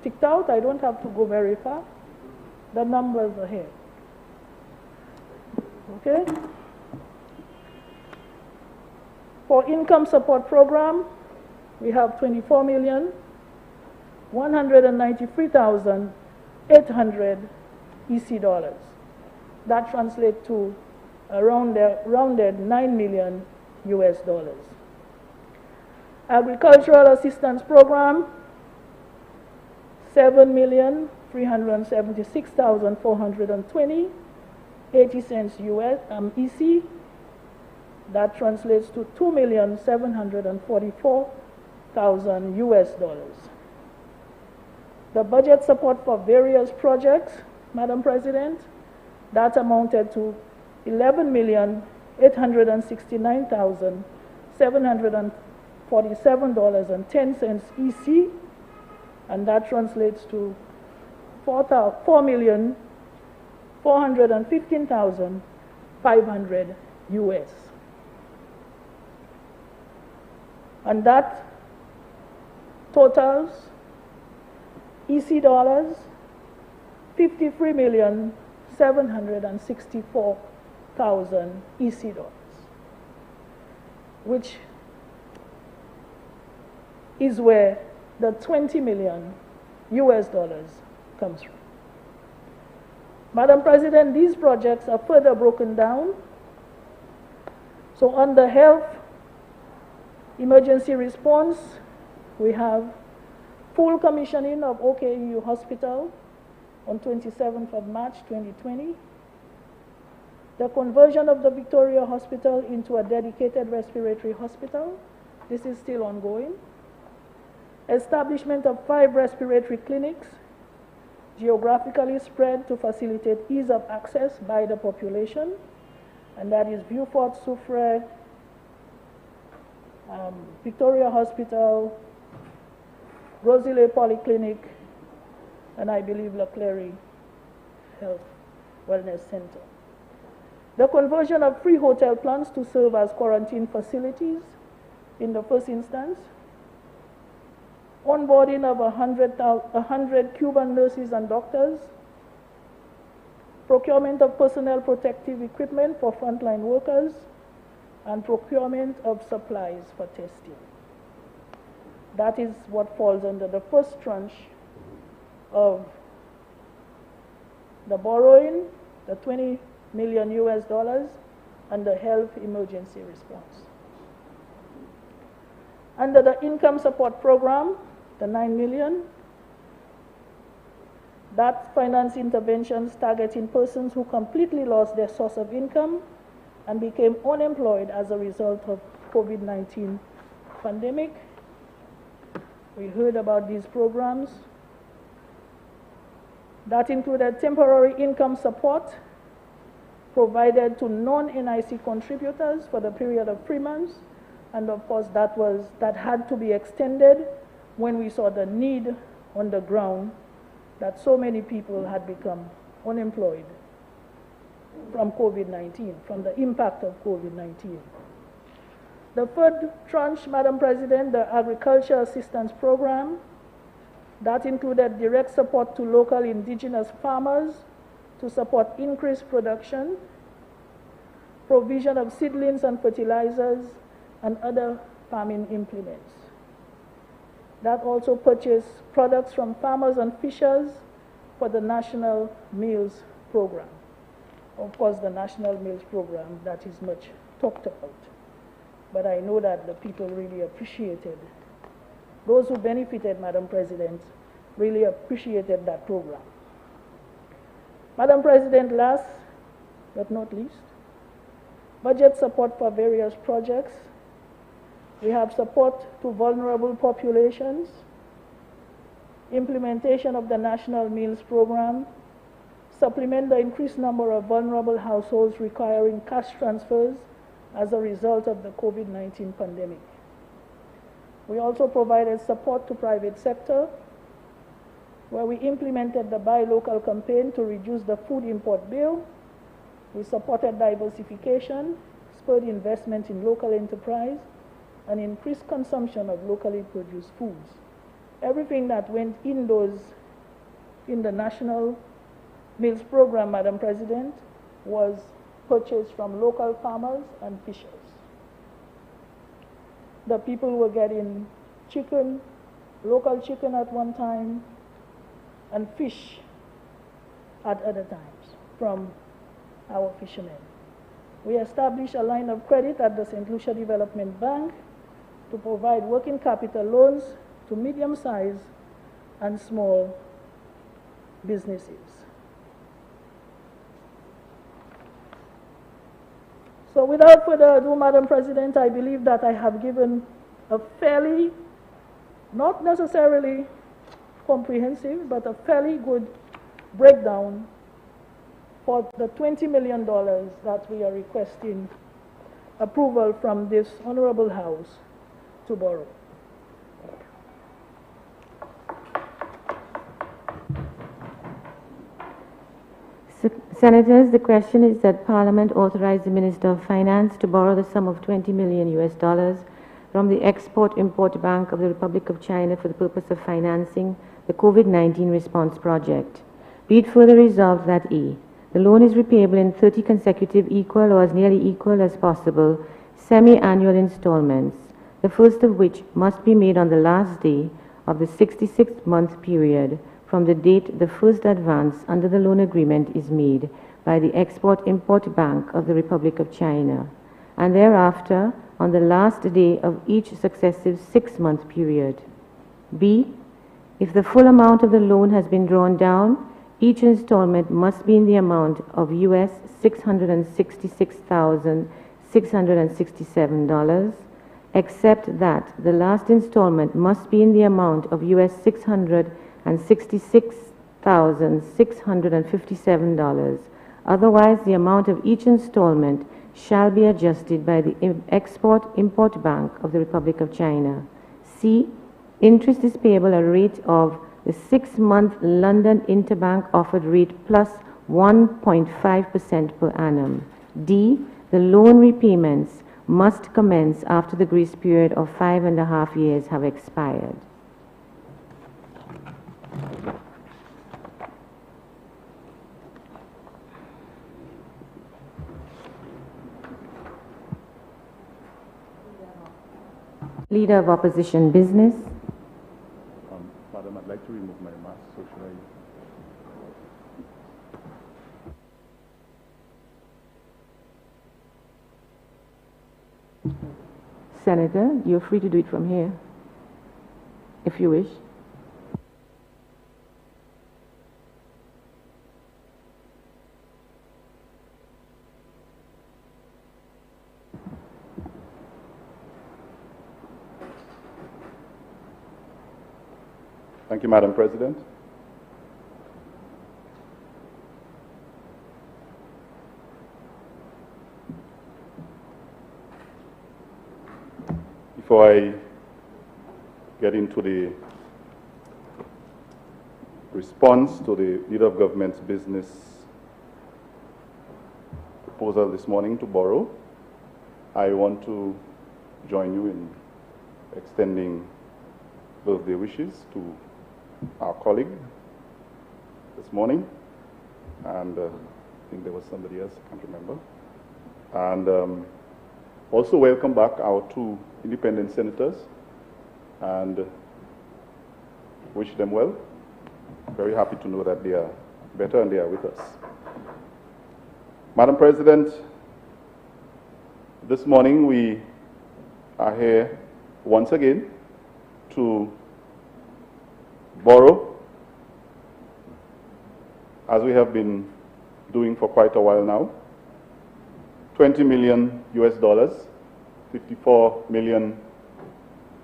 ticked out. I don't have to go very far. The numbers are here. Okay? For income support program, we have 24,193,800 EC dollars. That translates to around rounded 9 million US dollars. Agricultural assistance program, 7,376,420, 80 cents US EC. That translates to 2,744,000 US dollars. The budget support for various projects, Madam President, that amounted to $11,869,747.10 EC, and that translates to 4,415,500 US. And that totals EC dollars 53,764,000 EC dollars, which is where the 20 million US dollars comes from. Madam President, these projects are further broken down. So under health emergency response, we have full commissioning of OKU Hospital on 27th of March 2020. The conversion of the Victoria Hospital into a dedicated respiratory hospital. This is still ongoing. Establishment of 5 respiratory clinics, geographically spread to facilitate ease of access by the population, and that is Beaufort, Soufrière, Victoria Hospital, Rosillet Polyclinic, and I believe La Clery Health Wellness Center. The conversion of 3 hotel plants to serve as quarantine facilities in the first instance. Onboarding of 100 Cuban nurses and doctors. Procurement of personnel protective equipment for frontline workers, and procurement of supplies for testing. That is what falls under the first tranche of the borrowing, the 20 million US dollars, and the health emergency response. Under the income support program, the 9 million, that finance interventions targeting persons who completely lost their source of income and became unemployed as a result of COVID-19 pandemic. We heard about these programs. That included temporary income support provided to non-NIC contributors for the period of 3 months, and of course that had to be extended when we saw the need on the ground that so many people had become unemployed from COVID-19, from the impact of COVID-19. The third tranche, Madam President, the Agriculture Assistance Program, that included direct support to local indigenous farmers to support increased production, provision of seedlings and fertilizers, and other farming implements. That also purchased products from farmers and fishers for the National Meals Program. Of course, the National Meals Program, that is much talked about. But I know that the people really appreciated, those who benefited, Madam President, really appreciated that program. Madam President, last but not least, budget support for various projects. We have support to vulnerable populations, implementation of the National Meals Program, supplement the increased number of vulnerable households requiring cash transfers as a result of the COVID-19 pandemic. We also provided support to private sector, where we implemented the Buy Local campaign to reduce the food import bill. We supported diversification, spurred investment in local enterprise, and increased consumption of locally produced foods. Everything that went in the National Meals Program, Madam President, was purchased from local farmers and fishers. The people were getting chicken, local chicken at one time, and fish at other times from our fishermen. We established a line of credit at the St. Lucia Development Bank to provide working capital loans to medium-sized and small businesses. So without further ado, Madam President, I believe that I have given a fairly, not necessarily comprehensive, but a fairly good breakdown for the $20 million that we are requesting approval from this Honorable House to borrow. Senators, the question is that Parliament authorize the Minister of Finance to borrow the sum of $20 million from the Export-Import Bank of the Republic of China for the purpose of financing the COVID-19 response project. Be it further resolved that A, the loan is repayable in 30 consecutive equal or as nearly equal as possible semi-annual installments, the first of which must be made on the last day of the 66-month period from the date the first advance under the loan agreement is made by the Export-Import Bank of the Republic of China, and thereafter on the last day of each successive 6-month period. B, if the full amount of the loan has been drawn down, each installment must be in the amount of US $666,667, except that the last installment must be in the amount of US $666,657. Otherwise, the amount of each installment shall be adjusted by the Export-Import Bank of the Republic of China. C, interest is payable at a rate of the 6-month London Interbank offered rate plus 1.5% per annum. D, the loan repayments must commence after the grace period of 5.5 years have expired. Leader of Opposition Business. Madam, I'd like to remove my mask, so should I? Senator, you're free to do it from here, if you wish. Thank you, Madam President. Before I get into the response to the Leader of Government's business proposal this morning to borrow, I want to join you in extending birthday wishes to our colleague this morning, and I think there was somebody else, I can't remember. And also welcome back our 2 independent senators and wish them well. Very happy to know that they are better and they are with us. Madam President, this morning we are here once again to borrow, as we have been doing for quite a while now, 20 million US dollars, 54 million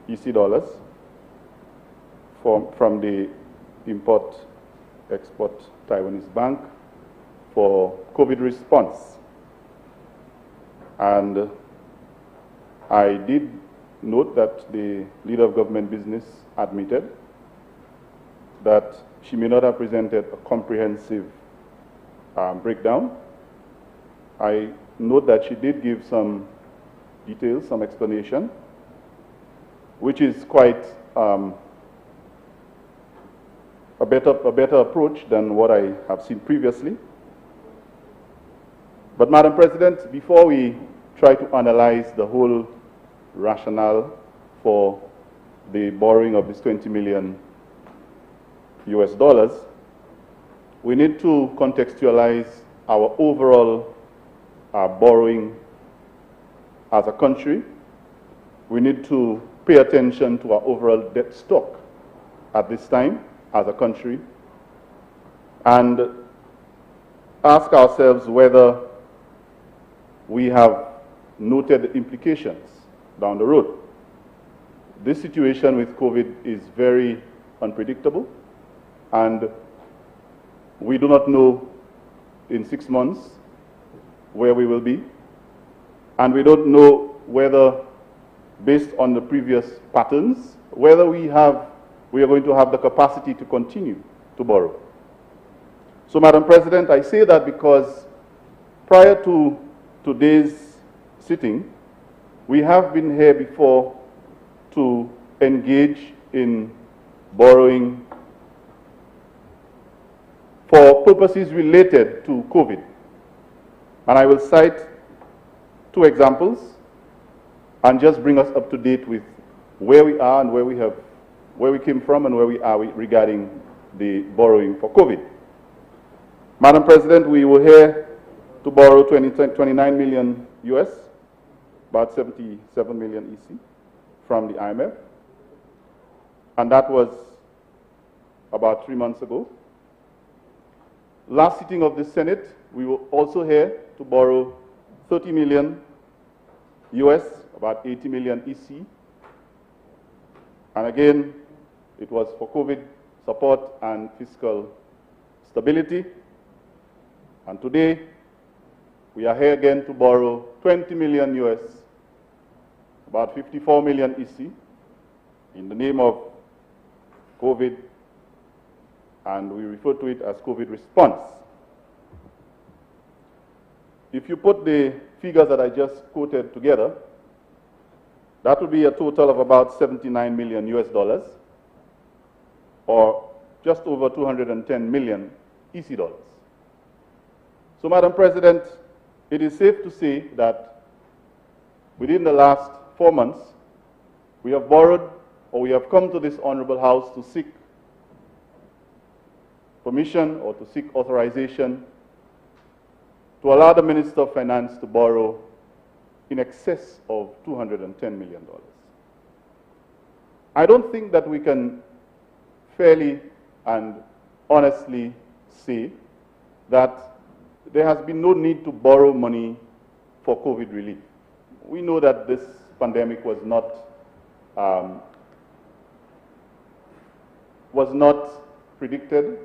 EC dollars from the Import-Export Taiwanese Bank for COVID response. And I did note that the Leader of Government Business admitted that she may not have presented a comprehensive breakdown. I note that she did give some details, some explanation, which is quite a better approach than what I have seen previously. But Madam President, before we try to analyze the whole rationale for the borrowing of this 20 million US dollars, we need to contextualize our overall borrowing as a country. We need to pay attention to our overall debt stock at this time as a country and ask ourselves whether we have noted the implications down the road. This situation with COVID is very unpredictable, and we do not know in 6 months where we will be, and we don't know whether, based on the previous patterns, whether we are going to have the capacity to continue to borrow. So, Madam President, I say that because prior to today's sitting, we have been here before to engage in borrowing for purposes related to COVID. And I will cite two examples and just bring us up to date with where we are and where we came from and where we are regarding the borrowing for COVID. Madam President, we were here to borrow 29 million US, about 77 million EC from the IMF. And that was about 3 months ago. Last sitting of the Senate, we were also here to borrow 30 million US, about 80 million EC. And again, it was for COVID support and fiscal stability. And today, we are here again to borrow 20 million US, about 54 million EC, in the name of COVID, and we refer to it as COVID response. If you put the figures that I just quoted together, that would be a total of about 79 million US dollars, or just over 210 million EC dollars. So, Madam President, it is safe to say that within the last 4 months, we have borrowed, or we have come to this Honorable House to seek permission or to seek authorization to allow the Minister of Finance to borrow in excess of $210 million. I don't think that we can fairly and honestly say that there has been no need to borrow money for COVID relief. We know that this pandemic was not predicted,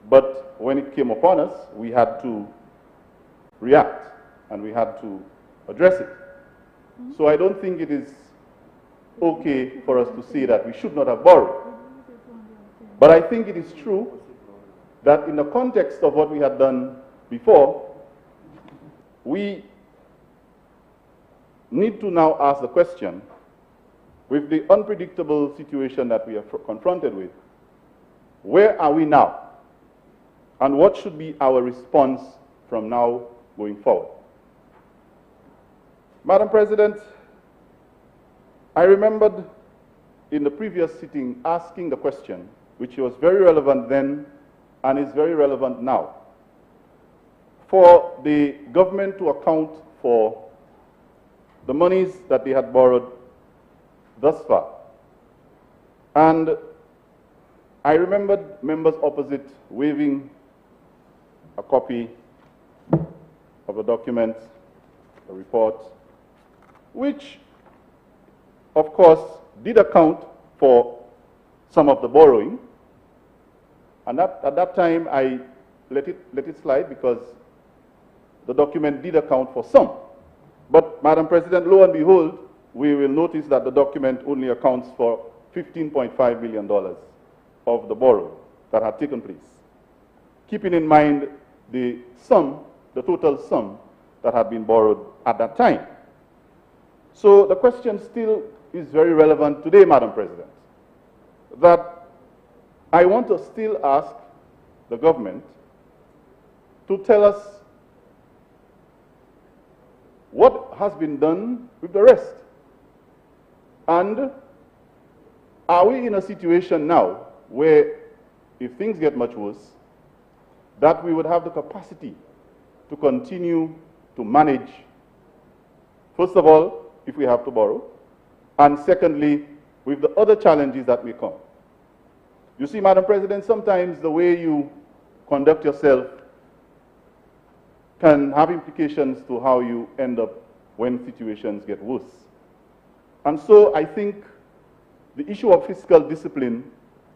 but when it came upon us, we had to react and we had to address it. So I don't think it is okay for us to say that we should not have borrowed. But I think it is true that in the context of what we had done before, we need to now ask the question, with the unpredictable situation that we are confronted with, where are we now? And what should be our response from now going forward? Madam President, I remembered in the previous sitting asking the question, which was very relevant then and is very relevant now, for the government to account for the monies that they had borrowed thus far. And I remembered members opposite waving a copy of the document, the report, which, of course, did account for some of the borrowing. And at that time, I let it slide because the document did account for some. But, Madam President, lo and behold, we will notice that the document only accounts for $15.5 billion of the borrowing that had taken place, keeping in mind the total sum that had been borrowed at that time. So the question still is very relevant today, Madam President, that I want to still ask the government to tell us what has been done with the rest. And are we in a situation now where, if things get much worse, that we would have the capacity to continue to manage, first of all, if we have to borrow, and secondly, with the other challenges that may come. You see, Madam President, sometimes the way you conduct yourself can have implications to how you end up when situations get worse. And so I think the issue of fiscal discipline,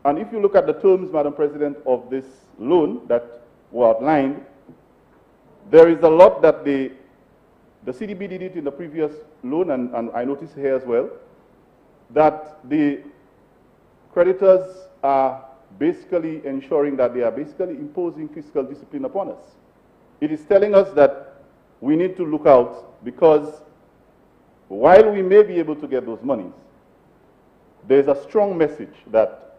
and if you look at the terms, Madam President, of this loan that were outlined, there is a lot that the CDB did it in the previous loan, and I notice here as well, that the creditors are basically ensuring that they are basically imposing fiscal discipline upon us. It is telling us that we need to look out, because while we may be able to get those monies, there's a strong message that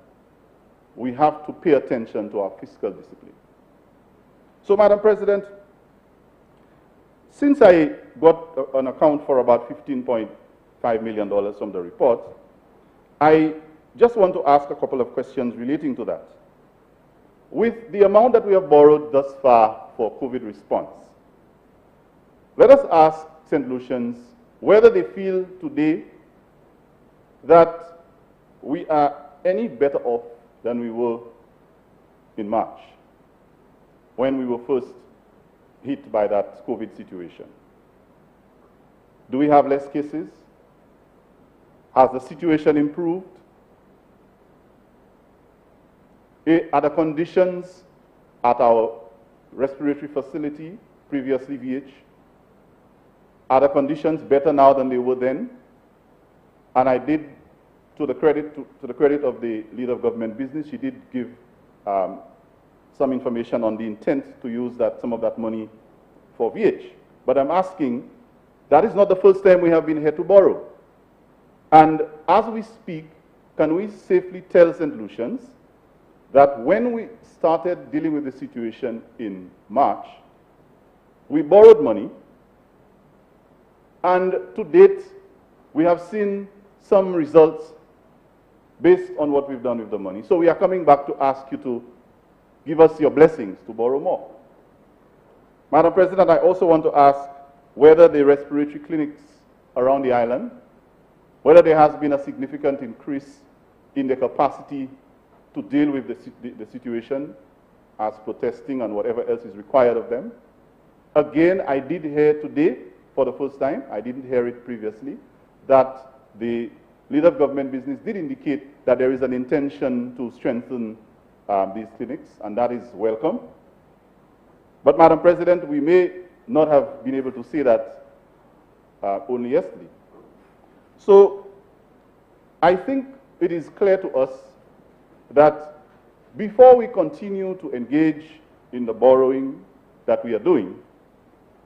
we have to pay attention to our fiscal discipline. So, Madam President, since I got an account for about $15.5 million from the report, I just want to ask a couple of questions relating to that. With the amount that we have borrowed thus far for COVID response, let us ask St. Lucians whether they feel today that we are any better off than we were in March, when we were first hit by that COVID situation. Do we have less cases? Has the situation improved? Are the conditions at our respiratory facility, previously VH, are the conditions better now than they were then? And I did, to the credit of the leader of government business, she did give some information on the intent to use some of that money for VH. But I'm asking, that is not the first time we have been here to borrow. And as we speak, can we safely tell St. Lucians that when we started dealing with the situation in March, we borrowed money, and to date, we have seen some results based on what we've done with the money. So we are coming back to ask you to give us your blessings to borrow more. Madam President, I also want to ask whether the respiratory clinics around the island, whether there has been a significant increase in the capacity to deal with the situation as protesting and whatever else is required of them. Again, I did hear today, for the first time, I didn't hear it previously, that the leader of government business did indicate that there is an intention to strengthen these clinics, and that is welcome. But, Madam President, we may not have been able to say that only yesterday. So, I think it is clear to us that before we continue to engage in the borrowing that we are doing,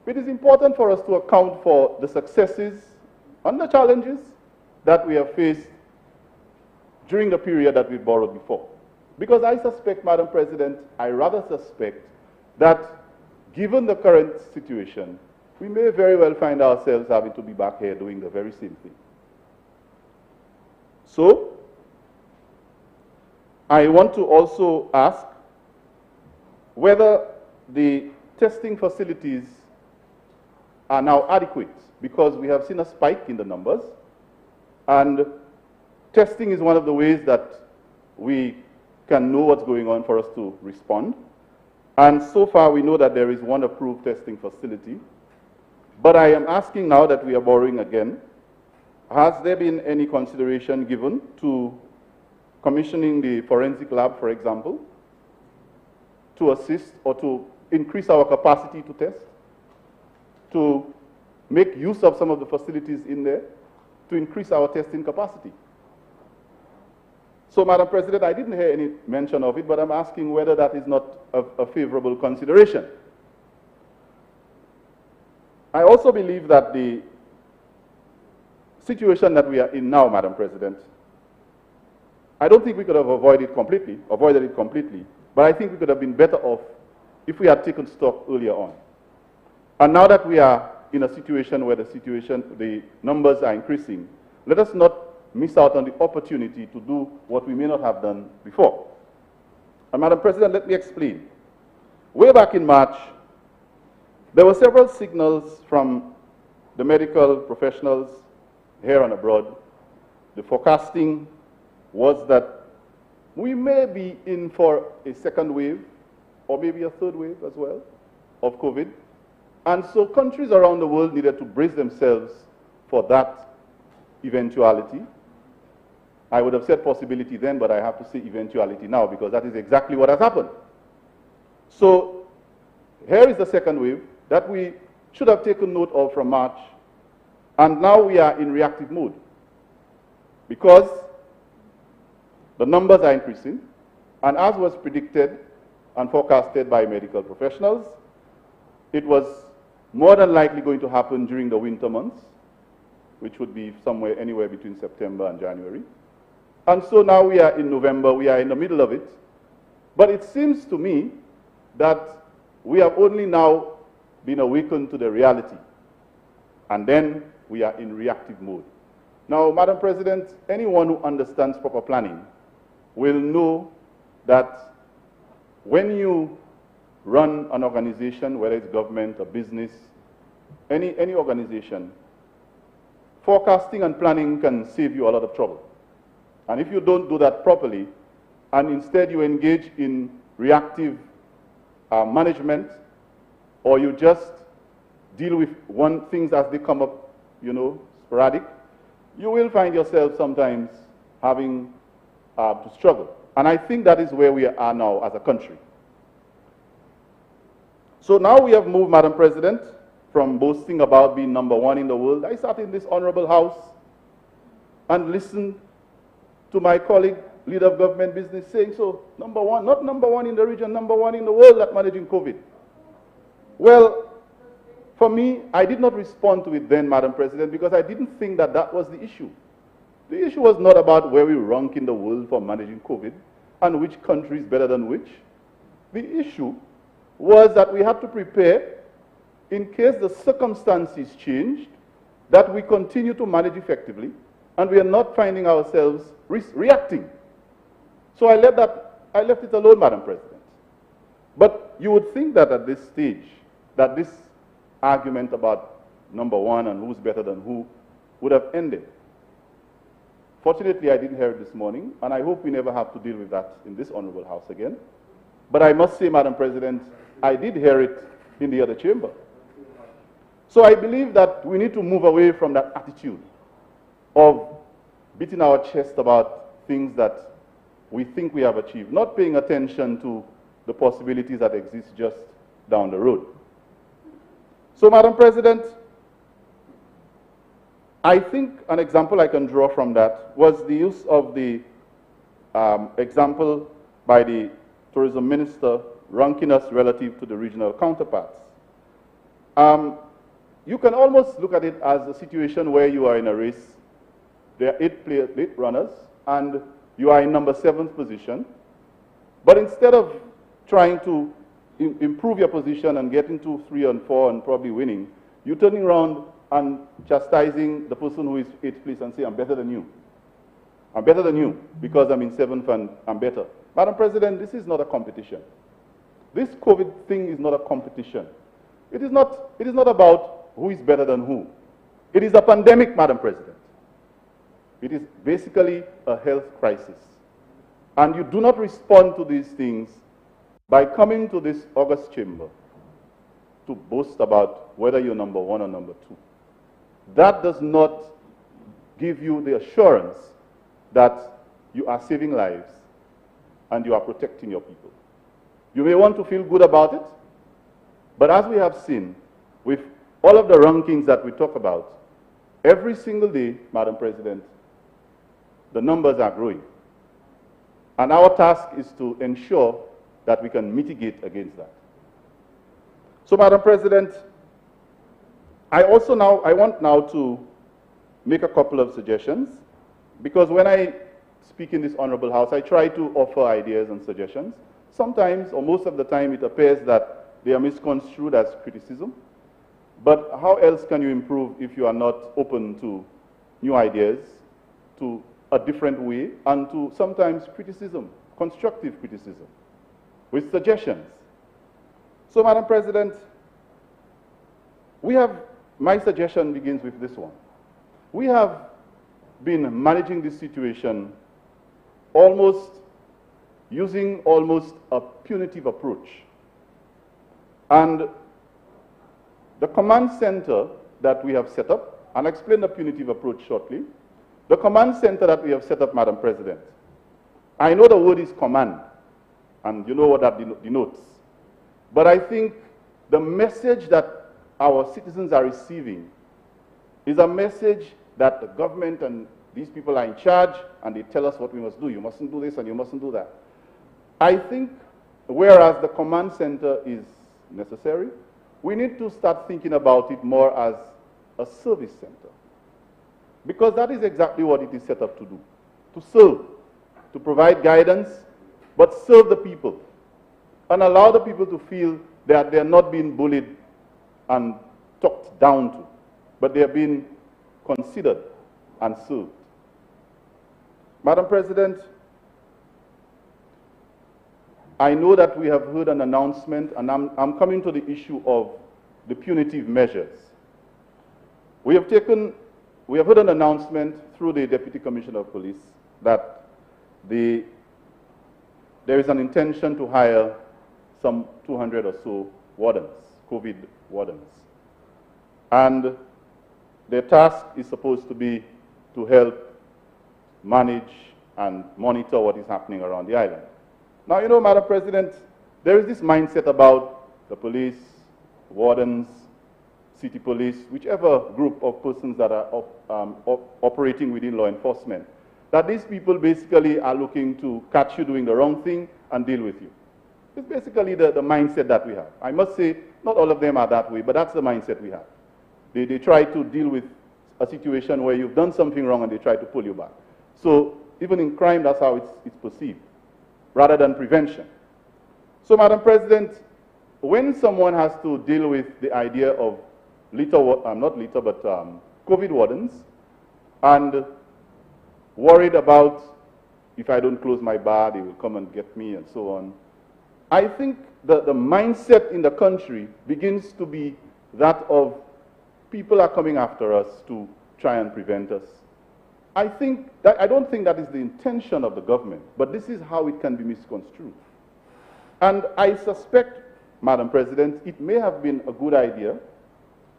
it is important for us to account for the successes and the challenges that we have faced during the period that we borrowed before. Because I suspect, Madam President, I rather suspect that given the current situation, we may very well find ourselves having to be back here doing the very same thing. So, I want to also ask whether the testing facilities are now adequate, because we have seen a spike in the numbers, and testing is one of the ways that we can know what's going on for us to respond. And so far we know that there is one approved testing facility. But I am asking now that we are borrowing again, has there been any consideration given to commissioning the forensic lab, for example, to assist or to increase our capacity to test, to make use of some of the facilities in there, to increase our testing capacity? So, Madam President, I didn't hear any mention of it, but I'm asking whether that is not a favorable consideration. I also believe that the situation that we are in now, Madam President, I don't think we could have avoided it completely, but I think we could have been better off if we had taken stock earlier on. And now that we are in a situation where the numbers are increasing, let us not miss out on the opportunity to do what we may not have done before. And Madam President, let me explain. Way back in March, there were several signals from the medical professionals here and abroad. The forecasting was that we may be in for a second wave, or maybe a third wave as well, of COVID. And so countries around the world needed to brace themselves for that eventuality. I would have said possibility then, but I have to say eventuality now, because that is exactly what has happened. So here is the second wave that we should have taken note of from March, and now we are in reactive mode, because the numbers are increasing, and as was predicted and forecasted by medical professionals, it was more than likely going to happen during the winter months, which would be anywhere between September and January. And so now we are in November, we are in the middle of it. But it seems to me that we have only now been awakened to the reality, and then we are in reactive mode. Now, Madam President, anyone who understands proper planning will know that when you run an organization, whether it's government or business, any organization, forecasting and planning can save you a lot of trouble. And if you don't do that properly, and instead you engage in reactive management, or you just deal with things as they come up, sporadic, you will find yourself sometimes having to struggle. And I think that is where we are now as a country. So now we have moved, Madam President, from boasting about being #1 in the world. I sat in this honorable house and listened to my colleague, leader of government business, saying, so #1, not #1 in the region, #1 in the world at managing COVID. Well, for me, I did not respond to it then, Madam President, because I didn't think that that was the issue. The issue was not about where we rank in the world for managing COVID and which country is better than which. The issue was that we had to prepare in case the circumstances changed, that we continue to manage effectively and we are not finding ourselves reacting. So I left it alone, Madam President. But you would think that at this stage, that this argument about #1 and who's better than who would have ended. Fortunately, I didn't hear it this morning, and I hope we never have to deal with that in this honorable house again. But I must say, Madam President, I did hear it in the other chamber. So I believe that we need to move away from that attitude of beating our chest about things that we think we have achieved, not paying attention to the possibilities that exist just down the road. So, Madam President, I think an example I can draw from that was the use of the example by the tourism minister ranking us relative to the regional counterparts. You can almost look at it as a situation where you are in a race. There are 8 runners, and you are in #7th position. But instead of trying to improve your position and get into 3 and 4 and probably winning, you're turning around and chastising the person who is 8th place and say, I'm better than you. I'm better than you because I'm in 7th and I'm better. Madam President, this is not a competition. This COVID thing is not a competition. It is not about who is better than who. It is a pandemic, Madam President. It is basically a health crisis. And you do not respond to these things by coming to this august chamber to boast about whether you're #1 or #2. That does not give you the assurance that you are saving lives and you are protecting your people. You may want to feel good about it, but as we have seen with all of the rankings that we talk about, every single day, Madam President, the numbers are growing. And our task is to ensure that we can mitigate against that. So, Madam President, I want now to make a couple of suggestions, because when I speak in this honorable house, I try to offer ideas and suggestions. Sometimes, or most of the time, it appears that they are misconstrued as criticism. But how else can you improve if you are not open to new ideas, to a different way, and to sometimes criticism, constructive criticism, with suggestions? So, Madam President, my suggestion begins with this one. We have been managing this situation using almost a punitive approach. And the command center that we have set up, and I'll explain the punitive approach shortly. The command center that we have set up, Madam President, I know the word is command, and you know what that denotes. But I think the message that our citizens are receiving is a message that the government and these people are in charge, and they tell us what we must do. You mustn't do this and you mustn't do that. I think, whereas the command center is necessary, we need to start thinking about it more as a service center. Because that is exactly what it is set up to do. To serve, to provide guidance, but serve the people. and allow the people to feel that they're not being bullied and talked down to, but they're being considered and served. Madam President, I know that we have heard an announcement, and I'm coming to the issue of the punitive measures. We have heard an announcement through the Deputy Commissioner of Police that there is an intention to hire some 200 or so wardens, COVID wardens. And their task is supposed to be to help manage and monitor what is happening around the island. Now, you know, Madam President, there is this mindset about the police, wardens, city police, whichever group of persons that are operating within law enforcement, that these people basically are looking to catch you doing the wrong thing and deal with you. It's basically the mindset that we have. I must say, not all of them are that way, but that's the mindset we have. They try to deal with a situation where you've done something wrong and they try to pull you back. So even in crime, that's how it's perceived, rather than prevention. So, Madam President, when someone has to deal with the idea of COVID wardens, and worried about if I don't close my bar, they will come and get me and so on, I think that the mindset in the country begins to be that of people are coming after us to try and prevent us. I don't think that is the intention of the government, but this is how it can be misconstrued. And I suspect, Madam President, it may have been a good idea,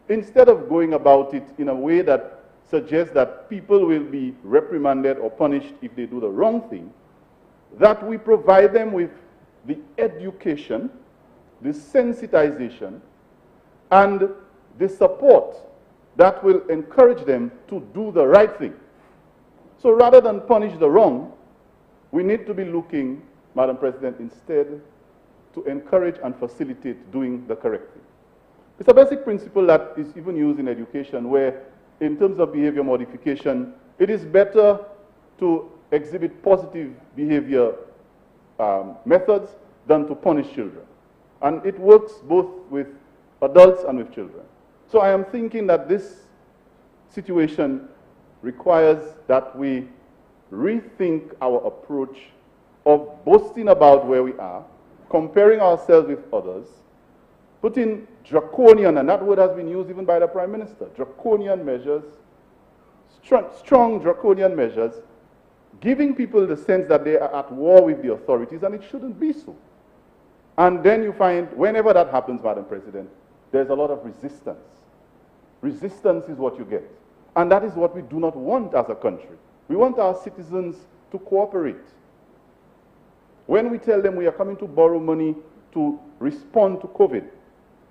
instead of going about it in a way that suggests that people will be reprimanded or punished if they do the wrong thing, that we provide them with the education, the sensitization, and the support that will encourage them to do the right thing. So rather than punish the wrong, we need to be looking, Madam President, instead to encourage and facilitate doing the correct thing. It's a basic principle that is even used in education where, in terms of behavior modification, it is better to exhibit positive behavior methods than to punish children. And it works both with adults and with children. So I am thinking that this situation requires that we rethink our approach of boasting about where we are, comparing ourselves with others, putting draconian, and that word has been used even by the Prime Minister, draconian measures, strong draconian measures, giving people the sense that they are at war with the authorities, and it shouldn't be so. And then you find, whenever that happens, Madam President, there's a lot of resistance. Resistance is what you get. And that is what we do not want as a country. We want our citizens to cooperate. When we tell them we are coming to borrow money to respond to COVID,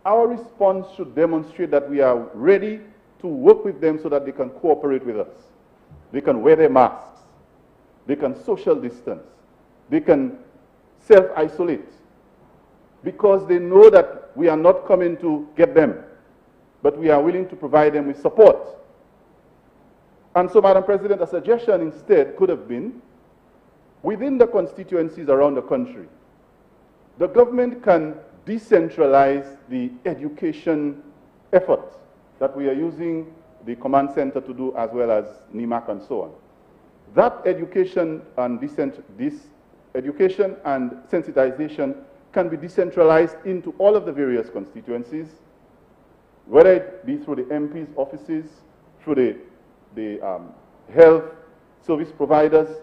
our response should demonstrate that we are ready to work with them so that they can cooperate with us. They can wear their masks. They can social distance. They can self-isolate. Because they know that we are not coming to get them, but we are willing to provide them with support. And so, Madam President, a suggestion instead could have been, within the constituencies around the country, the government can decentralize the education effort that we are using the command center to do, as well as NIMAC and so on. That education and sensitization can be decentralized into all of the various constituencies, whether it be through the MP's offices, through the health service providers,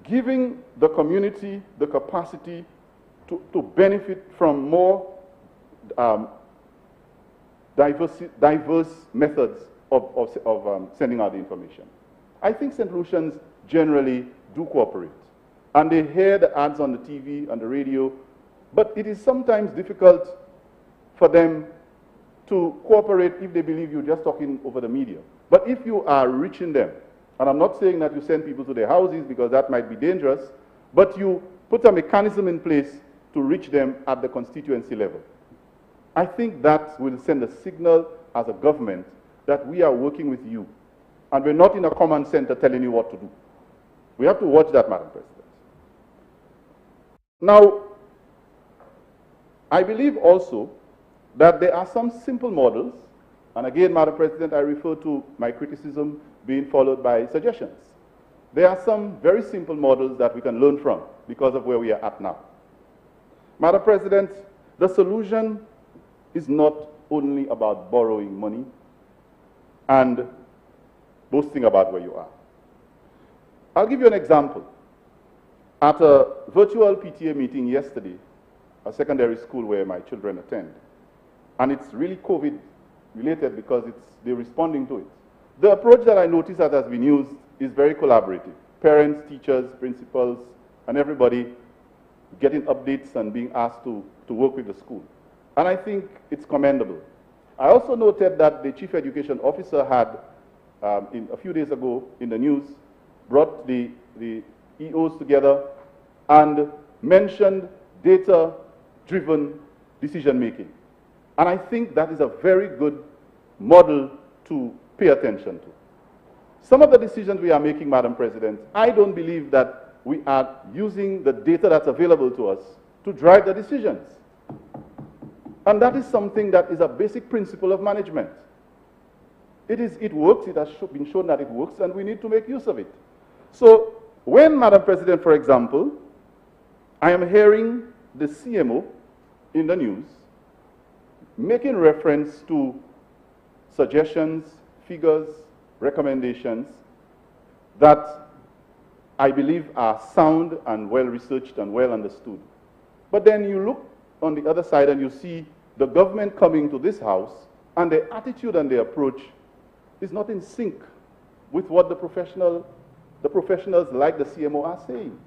giving the community the capacity to benefit from more diverse methods of sending out the information. I think St. Lucians generally do cooperate. And they hear the ads on the TV, on the radio, but it is sometimes difficult for them to cooperate if they believe you're just talking over the media. But if you are reaching them, and I'm not saying that you send people to their houses because that might be dangerous, but you put a mechanism in place to reach them at the constituency level, I think that will send a signal as a government that we are working with you, and we're not in a command center telling you what to do. We have to watch that, Madam President. Now, I believe also that there are some simple models, and again, Madam President, I refer to my criticism being followed by suggestions. There are some very simple models that we can learn from because of where we are at now. Madam President, the solution is not only about borrowing money and boasting about where you are. I'll give you an example. At a virtual PTA meeting yesterday, a secondary school where my children attend, and it's really COVID related because they're responding to it. The approach that I noticed that has been used is very collaborative. Parents, teachers, principals, and everybody getting updates and being asked to work with the school. And I think it's commendable. I also noted that the Chief Education Officer had, a few days ago in the news, brought the EOs together and mentioned data-driven decision-making. And I think that is a very good model to pay attention to. Some of the decisions we are making, Madam President, I don't believe that we are using the data that's available to us to drive the decisions. And that is something that is a basic principle of management. It works, it has been shown that it works, and we need to make use of it. So when, Madam President, for example, I am hearing the CMO in the news making reference to suggestions, figures, recommendations that I believe are sound and well researched and well understood. But then you look on the other side and you see the government coming to this house and their attitude and their approach is not in sync with what the professionals like the CMO are saying.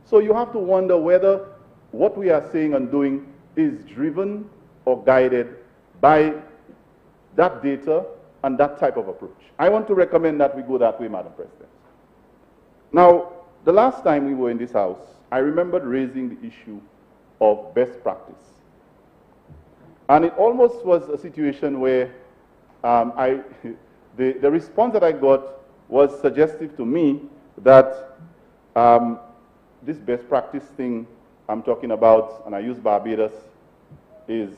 So you have to wonder whether what we are saying and doing is driven or guided by that data and that type of approach. I want to recommend that we go that way, Madam President. Now, the last time we were in this house, I remembered raising the issue of best practice. And it almost was a situation where the response that I got was suggestive to me that this best practice thing I'm talking about, and I use Barbados, is,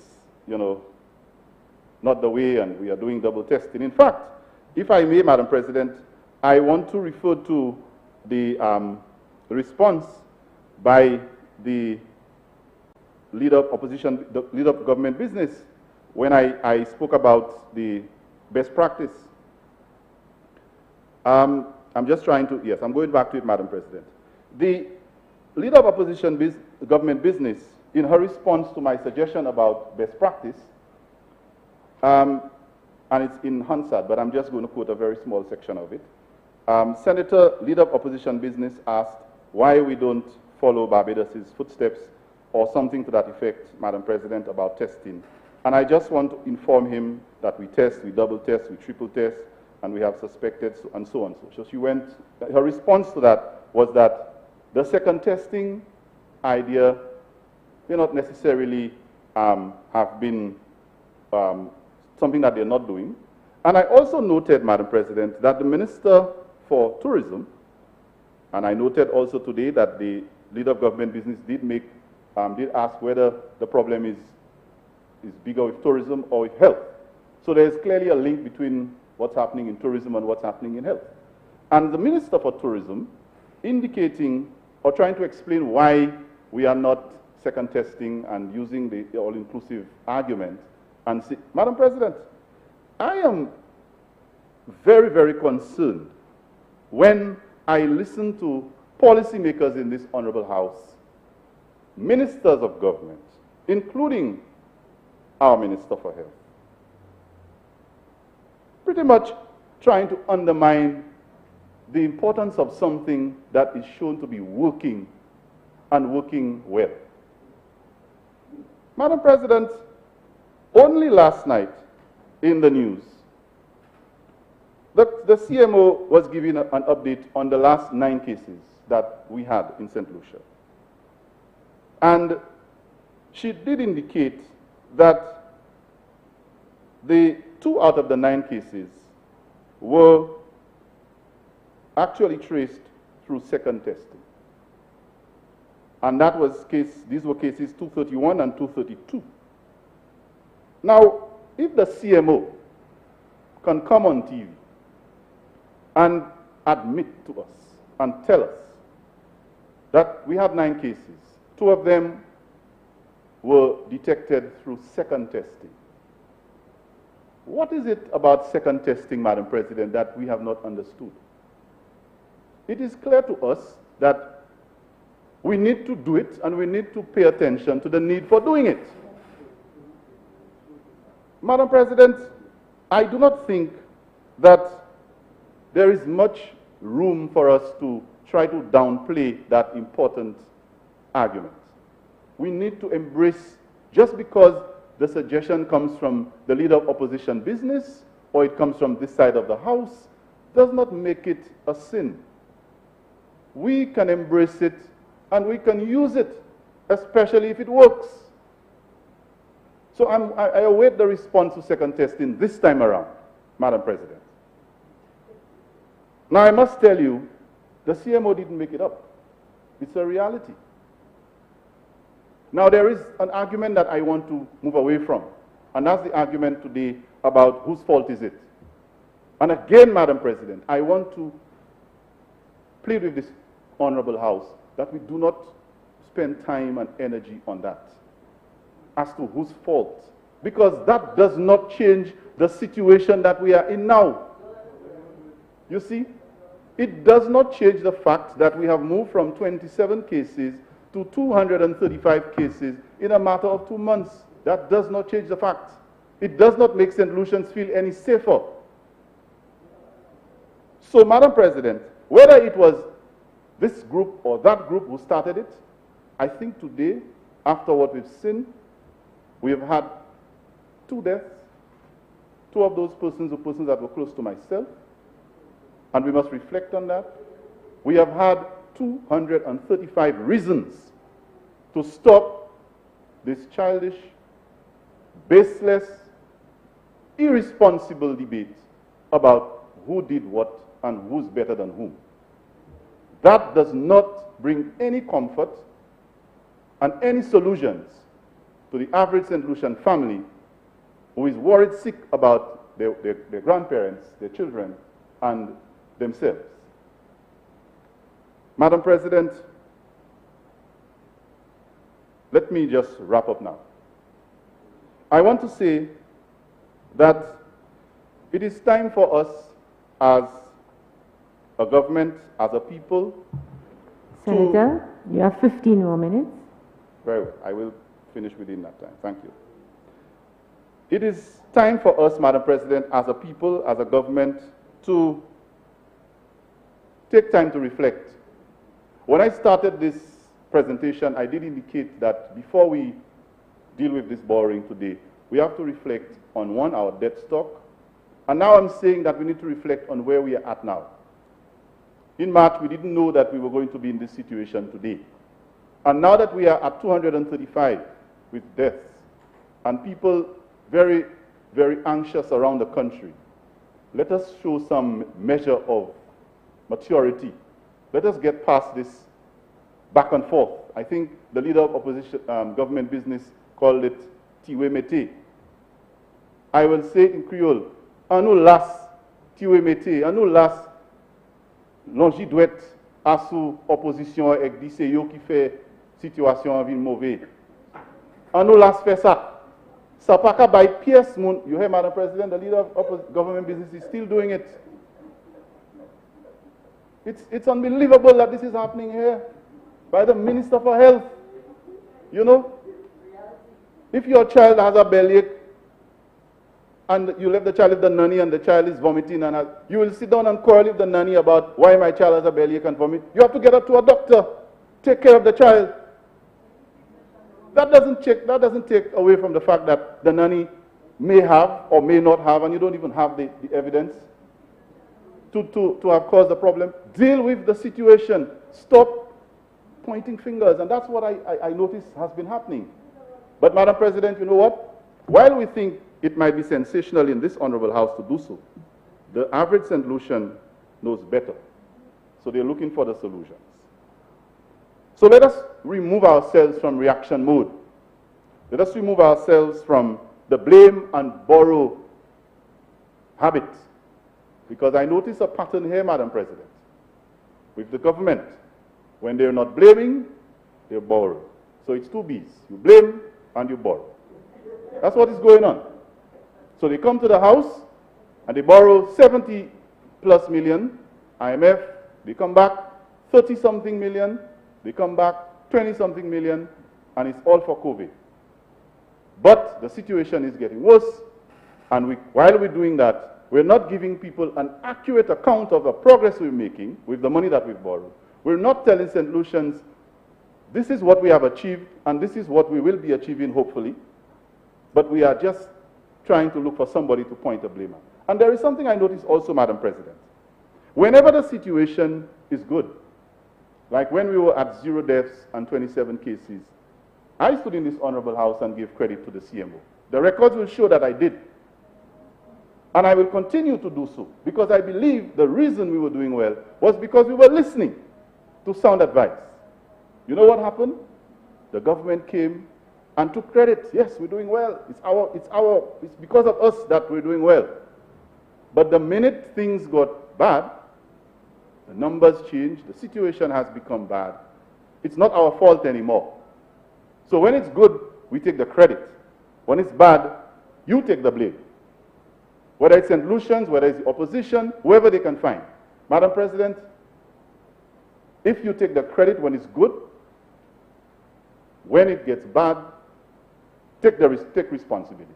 not the way, and we are doing double testing. In fact, if I may, Madam President, I want to refer to the response by the leader of opposition, the leader of government business, when I spoke about the best practice. I'm just trying to, yes, I'm going back to it, Madam President. The leader of opposition government business, in her response to my suggestion about best practice, and it's in Hansard, but I'm just going to quote a very small section of it. Senator, leader of opposition business, asked why we don't follow Barbados' footsteps or something to that effect, Madam President, about testing. And I just want to inform him that we test, we double test, we triple test, and we have suspected, and so on. So she went, her response to that was that the second testing idea may not necessarily have been something that they're not doing. And I also noted, Madam President, that the Minister for Tourism, and I noted also today that the leader of government business did ask whether the problem is bigger with tourism or with health. So there's clearly a link between what's happening in tourism and what's happening in health. And the Minister for Tourism indicating or trying to explain why we are not second testing and using the all-inclusive argument. And see, Madam President, I am very, very concerned when I listen to policymakers in this honorable house, ministers of government, including our Minister for Health, pretty much trying to undermine the importance of something that is shown to be working and working well. Madam President, only last night in the news, the CMO was giving an update on the last 9 cases that we had in St. Lucia. And she did indicate that the 2 out of the 9 cases were actually traced through second testing. And that was these were cases 231 and 232. Now, if the CMO can come on TV and admit to us and tell us that we have 9 cases, 2 of them were detected through second testing. What is it about second testing, Madam President, that we have not understood? It is clear to us that we need to do it and we need to pay attention to the need for doing it. Madam President, I do not think that there is much room for us to try to downplay that important argument. We need to embrace, just because the suggestion comes from the leader of opposition business or it comes from this side of the House, does not make it a sin. We can embrace it and we can use it, especially if it works. So I await the response to second testing this time around, Madam President. Now I must tell you, the CMO didn't make it up. It's a reality. Now there is an argument that I want to move away from, and that's the argument today about whose fault is it. And again, Madam President, I want to plead with this Honorable House that we do not spend time and energy on that as to whose fault, because that does not change the situation that we are in now. You see, it does not change the fact that we have moved from 27 cases to 235 cases in a matter of 2 months. That does not change the fact. It does not make St. Lucians feel any safer. So, Madam President, whether it was this group or that group who started it, I think today, after what we've seen, we have had 2 deaths. 2 of those persons were persons that were close to myself, and we must reflect on that. We have had 235 reasons to stop this childish, baseless, irresponsible debate about who did what and who's better than whom. That does not bring any comfort and any solutions to the average St. Lucian family who is worried sick about their grandparents, their children, and themselves. Madam President, let me just wrap up now. I want to say that it is time for us as a government, as a people, Senator, you have 15 more minutes. Very well. I will finish within that time. Thank you. It is time for us, Madam President, as a people, as a government, to take time to reflect. When I started this presentation, I did indicate that before we deal with this borrowing today, we have to reflect on, 1, our debt stock, and now I'm saying that we need to reflect on where we are at now. In March, we didn't know that we were going to be in this situation today. And now that we are at 235 with deaths, and people very, very anxious around the country, let us show some measure of maturity. Let us get past this back and forth. I think the leader of opposition government business called it tiwe mete. I will say in Creole, anou las tiwe mete, anou las longi douet asou opposition ek di se yo ki fait situation en ville mauvais. Anou las fait ça. Ça pas ka bay pièce moun. You hear, Madam President, the leader of government business is still doing it. It's unbelievable that this is happening here by the Minister for Health. You know, if your child has a bellyache and you left the child with the nanny and the child is vomiting, and you will sit down and quarrel with the nanny about why my child has a bellyache and vomit. You have to get her to a doctor, take care of the child. That doesn't take away from the fact that the nanny may have or may not have, and you don't even have the evidence to have caused the problem. Deal with the situation. Stop pointing fingers. And that's what I notice has been happening. But, Madam President, you know what? While we think it might be sensational in this Honorable House to do so, the average St. Lucian knows better. So they're looking for the solutions. So let us remove ourselves from reaction mode. Let us remove ourselves from the blame and borrow habit. Because I notice a pattern here, Madam President, with the government. When they're not blaming, they borrow. So it's two B's. You blame and you borrow. That's what is going on. So they come to the House and they borrow 70+ million, IMF, they come back 30-something million, they come back 20-something million, and it's all for COVID. But the situation is getting worse, and while we're doing that, we're not giving people an accurate account of the progress we're making with the money that we've borrowed. We're not telling St. Lucians, this is what we have achieved, and this is what we will be achieving, hopefully. But we are just trying to look for somebody to point the blame at. And there is something I noticed also, Madam President. Whenever the situation is good, like when we were at 0 deaths and 27 cases, I stood in this honorable house and gave credit to the CMO. The records will show that I did. And I will continue to do so, because I believe the reason we were doing well was because we were listening to sound advice. You know what happened? The government came and took credit. Yes, we're doing well. It's because of us that we're doing well. But the minute things got bad, the numbers changed, the situation has become bad. It's not our fault anymore. So when it's good, we take the credit. When it's bad, you take the blame. Whether it's St. Lucians, whether it's the opposition, whoever they can find. Madam President, if you take the credit when it's good, when it gets bad, take responsibility.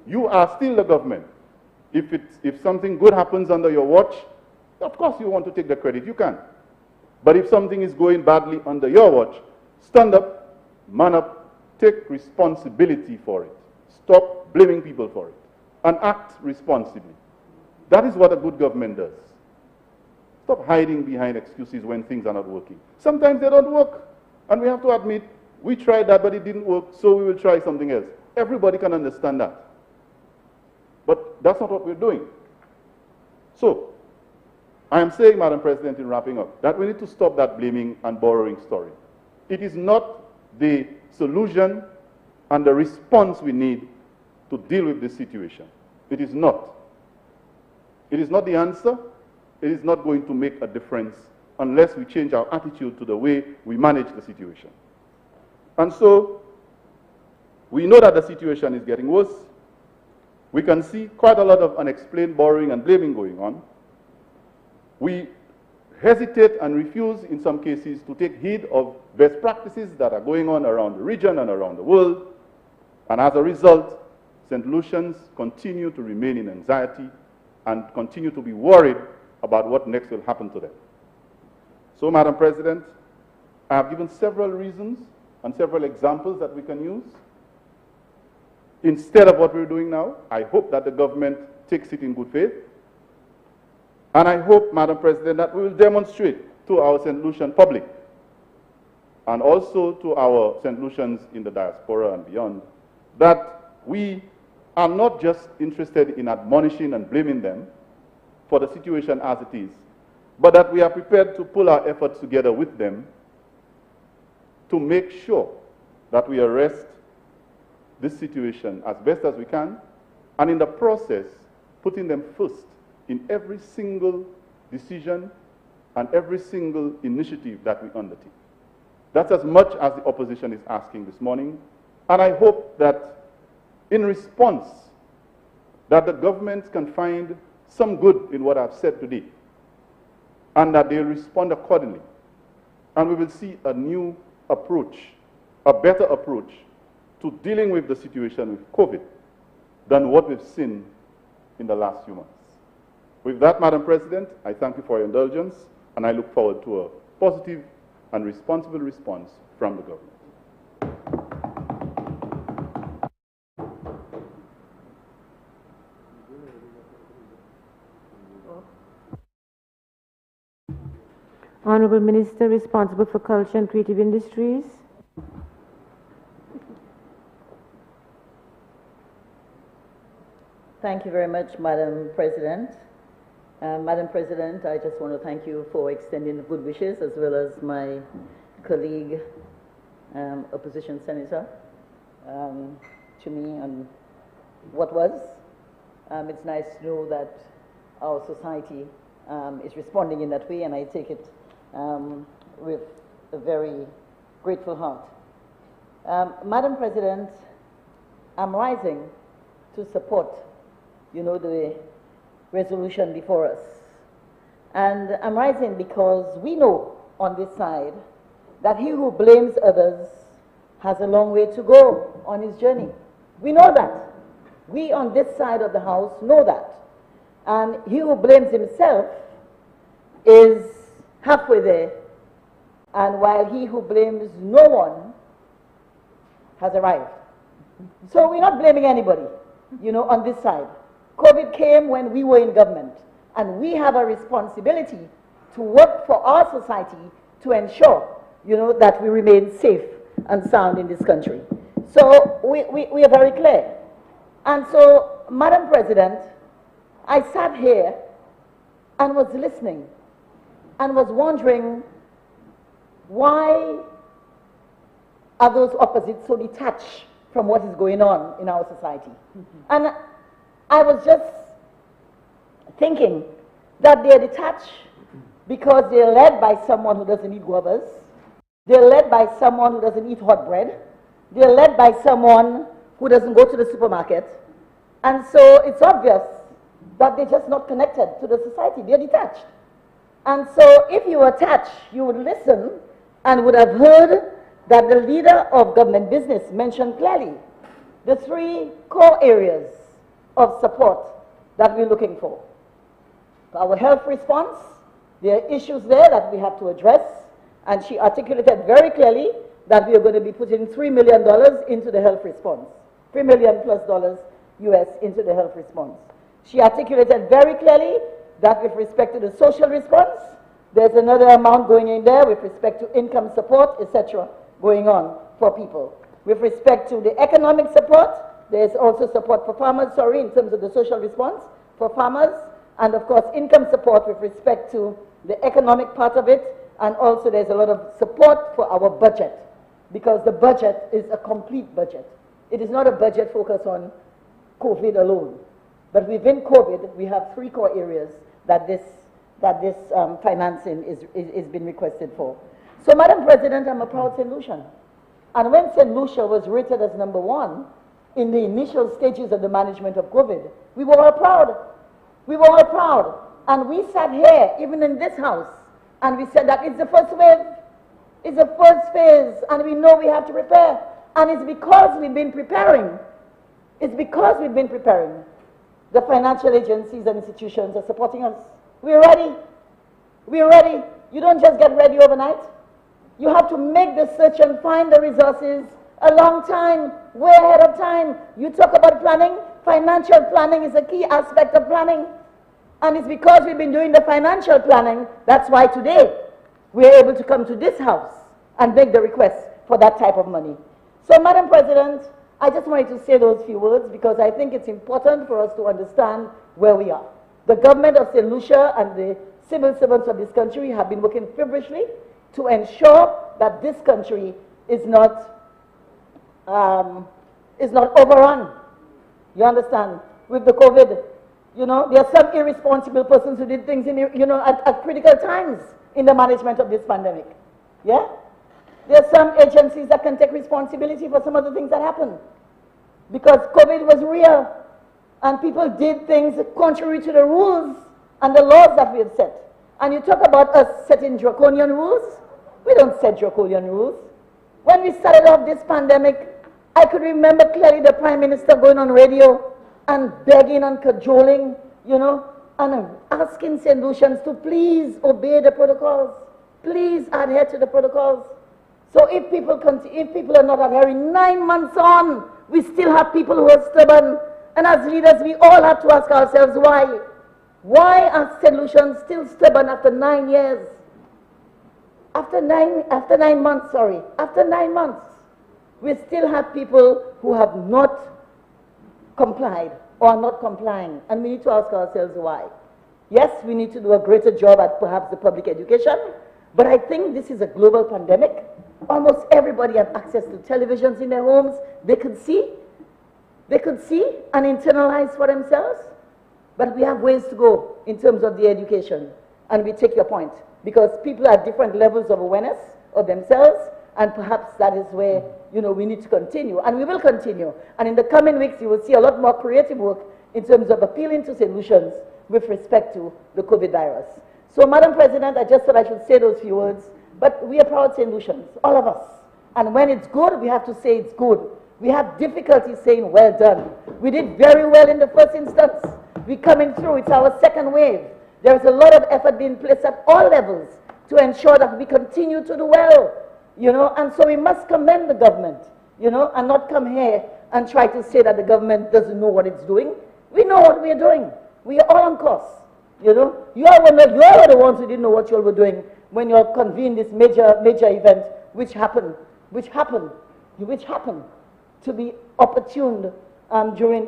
You are still the government. If something good happens under your watch, of course you want to take the credit, you can. But if something is going badly under your watch, stand up, man up, take responsibility for it. Stop blaming people for it, and act responsibly. That is what a good government does. Stop hiding behind excuses when things are not working. Sometimes they don't work, and we have to admit, we tried that, but it didn't work, so we will try something else. Everybody can understand that. But that's not what we're doing. So, I am saying, Madam President, in wrapping up, that we need to stop that blaming and borrowing story. It is not the solution and the response we need to deal with this situation. It is not. It is not the answer. It is not going to make a difference unless we change our attitude to the way we manage the situation. And so, we know that the situation is getting worse. We can see quite a lot of unexplained borrowing and blaming going on. We hesitate and refuse, in some cases, to take heed of best practices that are going on around the region and around the world. And as a result, St. Lucians continue to remain in anxiety and continue to be worried about what next will happen to them. So, Madam President, I have given several reasons and several examples that we can use. Instead of what we're doing now, I hope that the government takes it in good faith. And I hope, Madam President, that we will demonstrate to our St. Lucian public and also to our St. Lucians in the diaspora and beyond that we are not just interested in admonishing and blaming them for the situation as it is, but that we are prepared to pull our efforts together with them to make sure that we arrest this situation as best as we can, and in the process, putting them first in every single decision and every single initiative that we undertake. That's as much as the opposition is asking this morning, and I hope that in response, that the government can find some good in what I've said today, and that they'll respond accordingly. And we will see a new approach, a better approach to dealing with the situation with COVID than what we've seen in the last few months. With that, Madam President, I thank you for your indulgence, and I look forward to a positive and responsible response from the government. Honorable Minister responsible for Culture and Creative Industries. Thank you very much, Madam President. Madam President, I just want to thank you for extending the good wishes as well as my colleague, opposition senator, to me on what was. It's nice to know that our society is responding in that way, and I take it with a very grateful heart. Madam President, I'm rising to support, the resolution before us. And I'm rising because we know on this side that he who blames others has a long way to go on his journey. We know that. We on this side of the house know that. And he who blames himself is halfway there, and while he who blames no one has arrived. So we're not blaming anybody, on this side. COVID came when we were in government, and we have a responsibility to work for our society to ensure, that we remain safe and sound in this country. So we are very clear. And so, Madam President, I sat here and was listening and was wondering, why are those opposites so detached from what is going on in our society? And I was just thinking that they're detached because they're led by someone who doesn't eat guavas. They're led by someone who doesn't eat hot bread. They're led by someone who doesn't go to the supermarket. And so it's obvious that they're just not connected to the society. They're detached. And so if you were attached, you would listen and would have heard that the leader of government business mentioned clearly the 3 core areas of support that we're looking for. Our health response, there are issues there that we have to address, and she articulated very clearly that we are going to be putting $3 million into the health response, $3 million plus US into the health response. She articulated very clearly that with respect to the social response, there's another amount going in there with respect to income support, etc., going on for people. With respect to the economic support, there's also support for farmers, in terms of the social response for farmers, and of course income support with respect to the economic part of it, and also there's a lot of support for our budget, because the budget is a complete budget. It is not a budget focused on COVID alone, but within COVID we have 3 core areas that this financing is being requested for. So, Madam President, I'm a proud St. Lucian. And when St. Lucia was rated as #1 in the initial stages of the management of COVID, we were all proud. We were all proud. And we sat here, even in this house, and we said that it's the first wave, it's the first phase, and we know we have to prepare. And it's because we've been preparing. It's because we've been preparing. The financial agencies and institutions are supporting us. We're ready. We're ready. You don't just get ready overnight. You have to make the search and find the resources a long time, way ahead of time. You talk about planning. Financial planning is a key aspect of planning. And it's because we've been doing the financial planning, that's why today we're able to come to this house and make the request for that type of money. So, Madam President, I just wanted to say those few words because I think it's important for us to understand where we are. The government of St. Lucia and the civil servants of this country have been working feverishly to ensure that this country is not overrun. You understand? With the COVID, there are some irresponsible persons who did things at critical times in the management of this pandemic. Yeah? There are some agencies that can take responsibility for some of the things that happened. Because COVID was real, and people did things contrary to the rules and the laws that we had set. And you talk about us setting draconian rules. We don't set draconian rules. When we started off this pandemic, I could remember clearly the Prime Minister going on radio and begging and cajoling, and asking St. Lucians to please obey the protocols, please adhere to the protocols. So if people are not adhering, 9 months on, we still have people who are stubborn. And as leaders, we all have to ask ourselves why. Why are St. Lucians still stubborn after 9 years? After nine months, we still have people who have not complied or are not complying, and we need to ask ourselves why. Yes, we need to do a greater job at perhaps the public education, but I think this is a global pandemic. almost everybody had access to televisions in their homes. They could see and internalize for themselves. But we have ways to go in terms of the education. And we take your point, because people are at different levels of awareness of themselves, and perhaps that is where, you know, we need to continue. And we will continue. And in the coming weeks, you will see a lot more creative work in terms of appealing to solutions with respect to the COVID virus. So, Madam President, I just thought I should say those few words. But we are proud St. Lucians, all of us. And when it's good, we have to say it's good. We have difficulty saying well done. We did very well in the first instance. We're coming through. It's our second wave. There's a lot of effort being placed at all levels to ensure that we continue to do well, you know, and so we must commend the government, you know, and not come here and try to say that the government doesn't know what it's doing. We know what we're doing. We are all on course, you know. You all were the ones who didn't know what you all were doing when you all convened this major event, which happened to be opportune during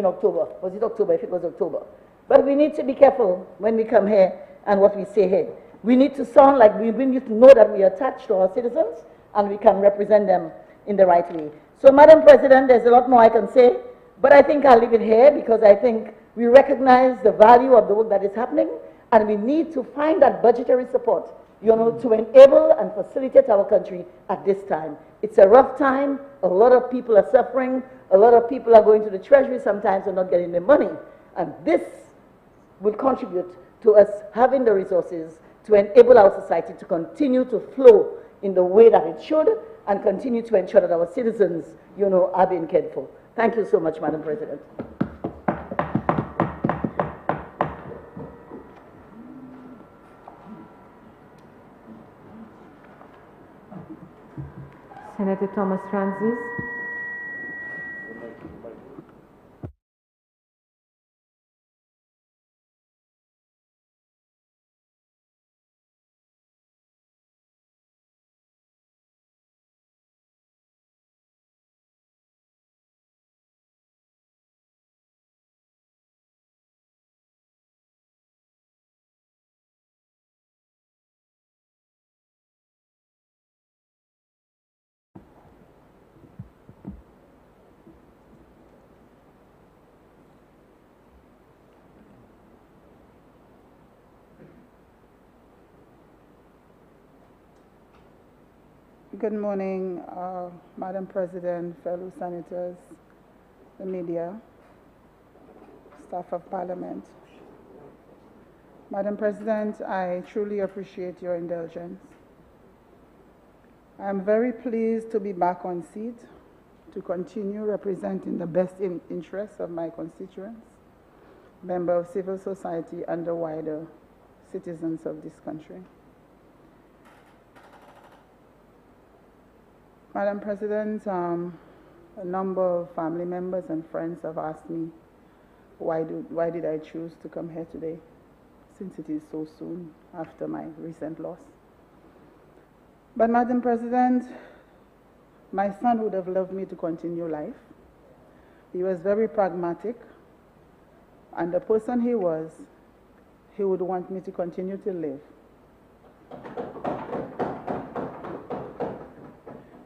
October. Was it October? If it was October. But we need to be careful when we come here and what we say here. We need to sound like we need to know that we are attached to our citizens and we can represent them in the right way. So, Madam President, there's a lot more I can say, but I think I'll leave it here because I think we recognize the value of the work that is happening, and we need to find that budgetary support, you know, to enable and facilitate our country at this time. It's a rough time. A lot of people are suffering. A lot of people are going to the Treasury sometimes and not getting their money. And this will contribute to us having the resources to enable our society to continue to flow in the way that it should and continue to ensure that our citizens, you know, are being cared for. Thank you so much, Madam President. Senator Thomas Francis. Good morning, Madam President, fellow senators, the media, staff of Parliament. Madam President, I truly appreciate your indulgence. I'm very pleased to be back on seat to continue representing the best interests of my constituents, member of civil society, and the wider citizens of this country. Madam President, a number of family members and friends have asked me why did I choose to come here today, since it is so soon after my recent loss. But Madam President, my son would have loved me to continue life. He was very pragmatic, and the person he was, he would want me to continue to live.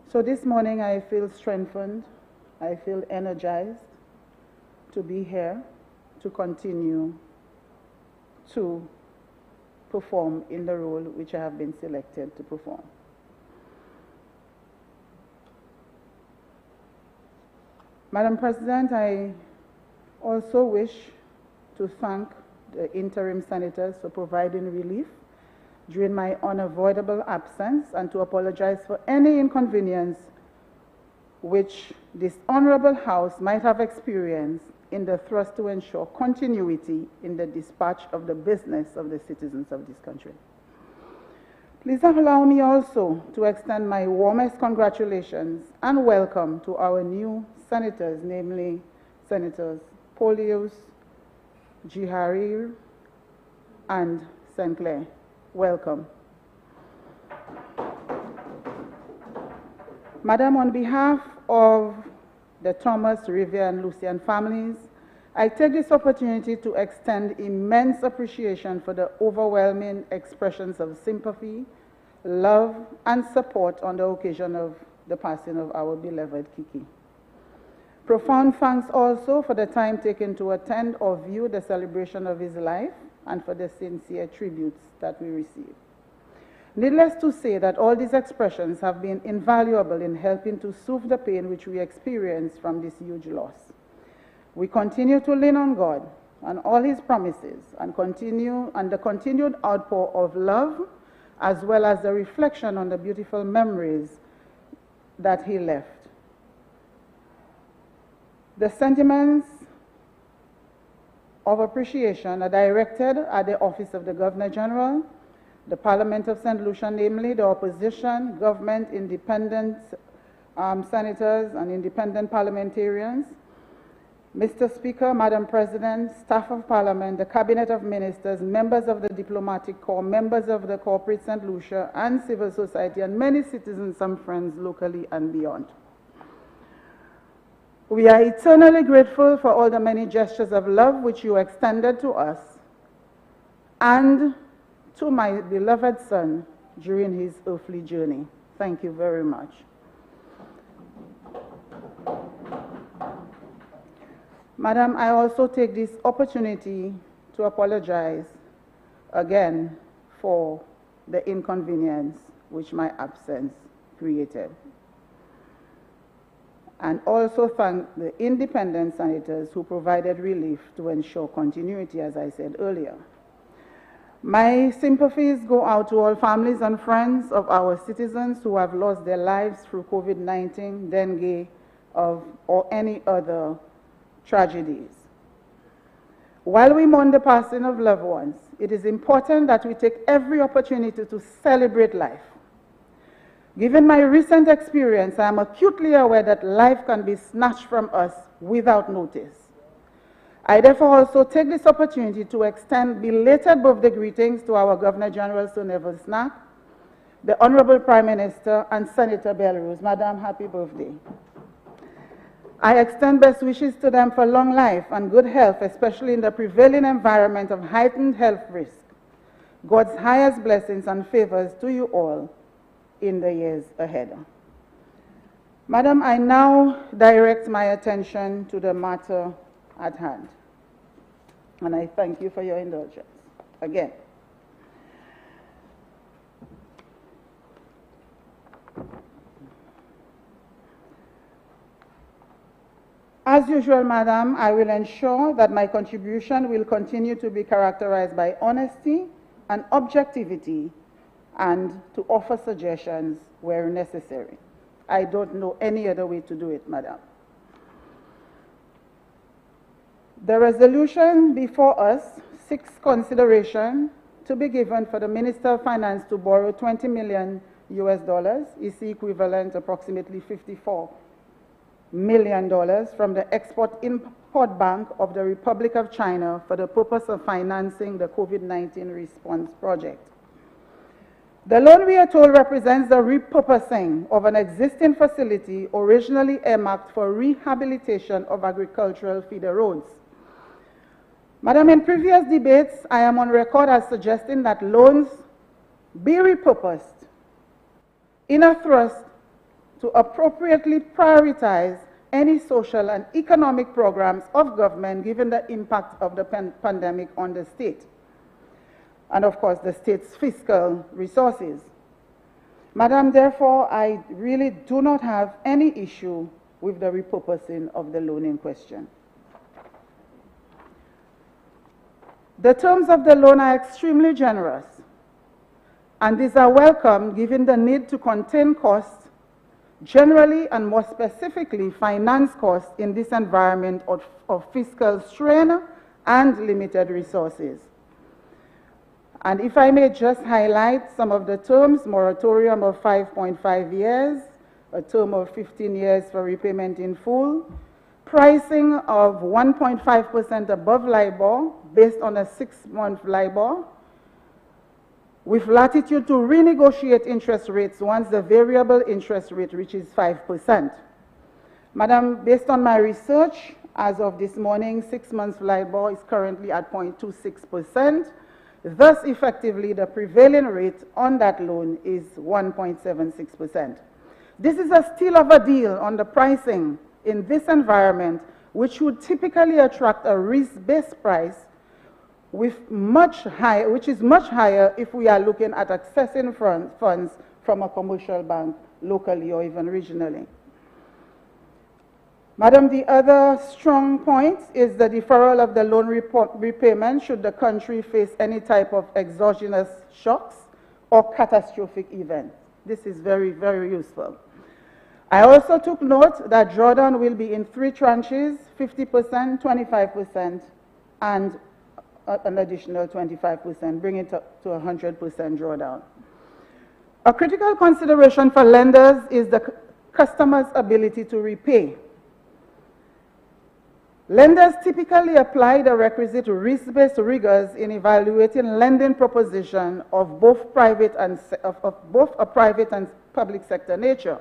So this morning I feel strengthened, I feel energized to be here, to continue to perform in the role which I have been selected to perform. Madam President, I also wish to thank the interim senators for providing relief during my unavoidable absence, and to apologize for any inconvenience which this honorable House might have experienced in the thrust to ensure continuity in the dispatch of the business of the citizens of this country. Please allow me also to extend my warmest congratulations and welcome to our new senators, namely Senators Polius, Jiharir, and St. Clair. Welcome. Madam, on behalf of the Thomas, Rivia, and Lucian families, I take this opportunity to extend immense appreciation for the overwhelming expressions of sympathy, love, and support on the occasion of the passing of our beloved Kiki. Profound thanks also for the time taken to attend or view the celebration of his life and for the sincere tributes that we received. Needless to say that all these expressions have been invaluable in helping to soothe the pain which we experience from this huge loss. We continue to lean on God and all his promises and the continued outpour of love, as well as the reflection on the beautiful memories that he left. The sentiments of appreciation are directed at the Office of the Governor General, the Parliament of St. Lucia, namely the opposition, government, independent senators and independent parliamentarians, Mr. Speaker, Madam President, staff of Parliament, the Cabinet of Ministers, members of the Diplomatic Corps, members of the Corporate St. Lucia, and civil society, and many citizens and friends locally and beyond. We are eternally grateful for all the many gestures of love which you extended to us and to my beloved son during his earthly journey. Thank you very much. Madam, I also take this opportunity to apologize again for the inconvenience which my absence created, and also thank the independent senators who provided relief to ensure continuity, as I said earlier. My sympathies go out to all families and friends of our citizens who have lost their lives through COVID-19, dengue, or any other tragedies. While we mourn the passing of loved ones, it is important that we take every opportunity to celebrate life. Given my recent experience, I am acutely aware that life can be snatched from us without notice. I therefore also take this opportunity to extend belated birthday greetings to our Governor General Sir Neville Snack, the Honorable Prime Minister, and Senator Belrose. Madam, happy birthday. I extend best wishes to them for long life and good health, especially in the prevailing environment of heightened health risk. God's highest blessings and favors to you all in the years ahead. Madam, I now direct my attention to the matter at hand, and I thank you for your indulgence again. As usual, Madam, I will ensure that my contribution will continue to be characterized by honesty and objectivity, and to offer suggestions where necessary. I don't know any other way to do it, Madam. The resolution before us seeks consideration to be given for the Minister of Finance to borrow $20 million is the equivalent approximately $54 million from the Export-Import Bank of the Republic of China for the purpose of financing the COVID-19 response project. The loan, we are told, represents the repurposing of an existing facility originally earmarked for rehabilitation of agricultural feeder roads. Madam, in previous debates, I am on record as suggesting that loans be repurposed in a thrust to appropriately prioritize any social and economic programs of government given the impact of the pandemic on the state, and of course the state's fiscal resources. Madam, therefore, I really do not have any issue with the repurposing of the loan in question. The terms of the loan are extremely generous, and these are welcome given the need to contain costs, generally and more specifically finance costs in this environment of fiscal strain and limited resources. And if I may just highlight some of the terms: moratorium of 5.5 years, a term of 15 years for repayment in full, pricing of 1.5% above LIBOR based on a 6-month LIBOR, with latitude to renegotiate interest rates once the variable interest rate reaches 5%. Madam, based on my research, as of this morning, 6 months LIBOR is currently at 0.26%. Thus, effectively, the prevailing rate on that loan is 1.76%. This is a steal of a deal on the pricing in this environment, which would typically attract a risk-based price which is much higher if we are looking at accessing funds from a commercial bank locally or even regionally. Madam, the other strong point is the deferral of the loan repayment should the country face any type of exogenous shocks or catastrophic events. This is very, very useful. I also took note that drawdown will be in 3 tranches, 50%, 25%, and an additional 25%, bringing it up to 100% drawdown. A critical consideration for lenders is the customer's ability to repay. Lenders typically apply the requisite risk-based rigors in evaluating lending proposition of both a private and public sector nature.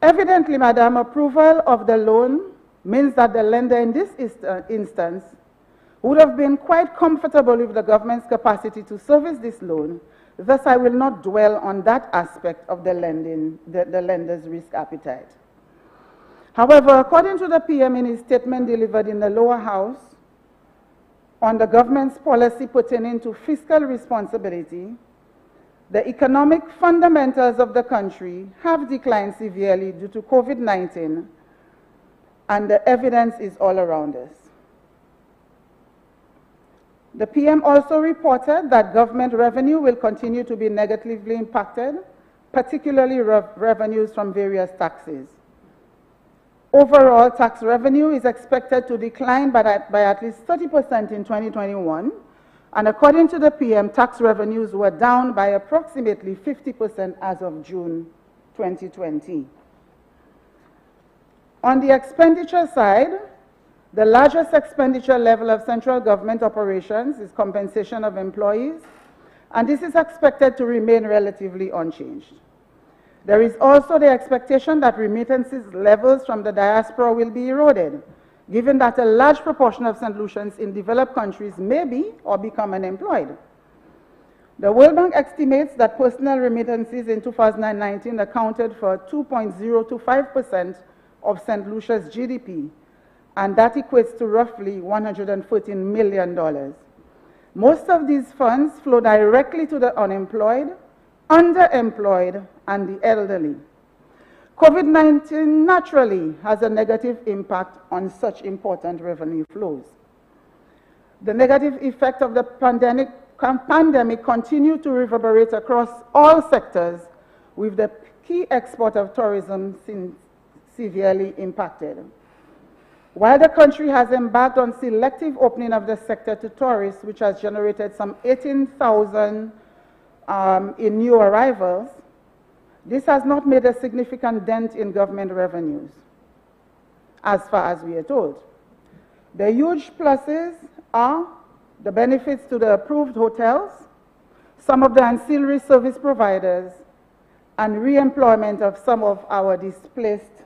Evidently, Madam, approval of the loan means that the lender in this instance would have been quite comfortable with the government's capacity to service this loan. Thus, I will not dwell on that aspect of the lender's risk appetite. However, according to the PM in his statement delivered in the lower house on the government's policy pertaining to fiscal responsibility, the economic fundamentals of the country have declined severely due to COVID-19, and the evidence is all around us. The PM also reported that government revenue will continue to be negatively impacted, particularly revenues from various taxes. Overall, tax revenue is expected to decline by at least 30% in 2021, and according to the PM, tax revenues were down by approximately 50% as of June 2020. On the expenditure side, the largest expenditure level of central government operations is compensation of employees, and this is expected to remain relatively unchanged. There is also the expectation that remittances levels from the diaspora will be eroded, given that a large proportion of St. Lucians in developed countries may be or become unemployed. The World Bank estimates that personal remittances in 2019 accounted for 2.025% of St. Lucia's GDP, and that equates to roughly $114 million. Most of these funds flow directly to the unemployed, underemployed, and the elderly. COVID-19 naturally has a negative impact on such important revenue flows. The negative effect of the pandemic continued to reverberate across all sectors, with the key export of tourism severely impacted. While the country has embarked on selective opening of the sector to tourists, which has generated some 18,000 in new arrivals, this has not made a significant dent in government revenues, as far as we are told. The huge pluses are the benefits to the approved hotels, some of the ancillary service providers, and re-employment of some of our displaced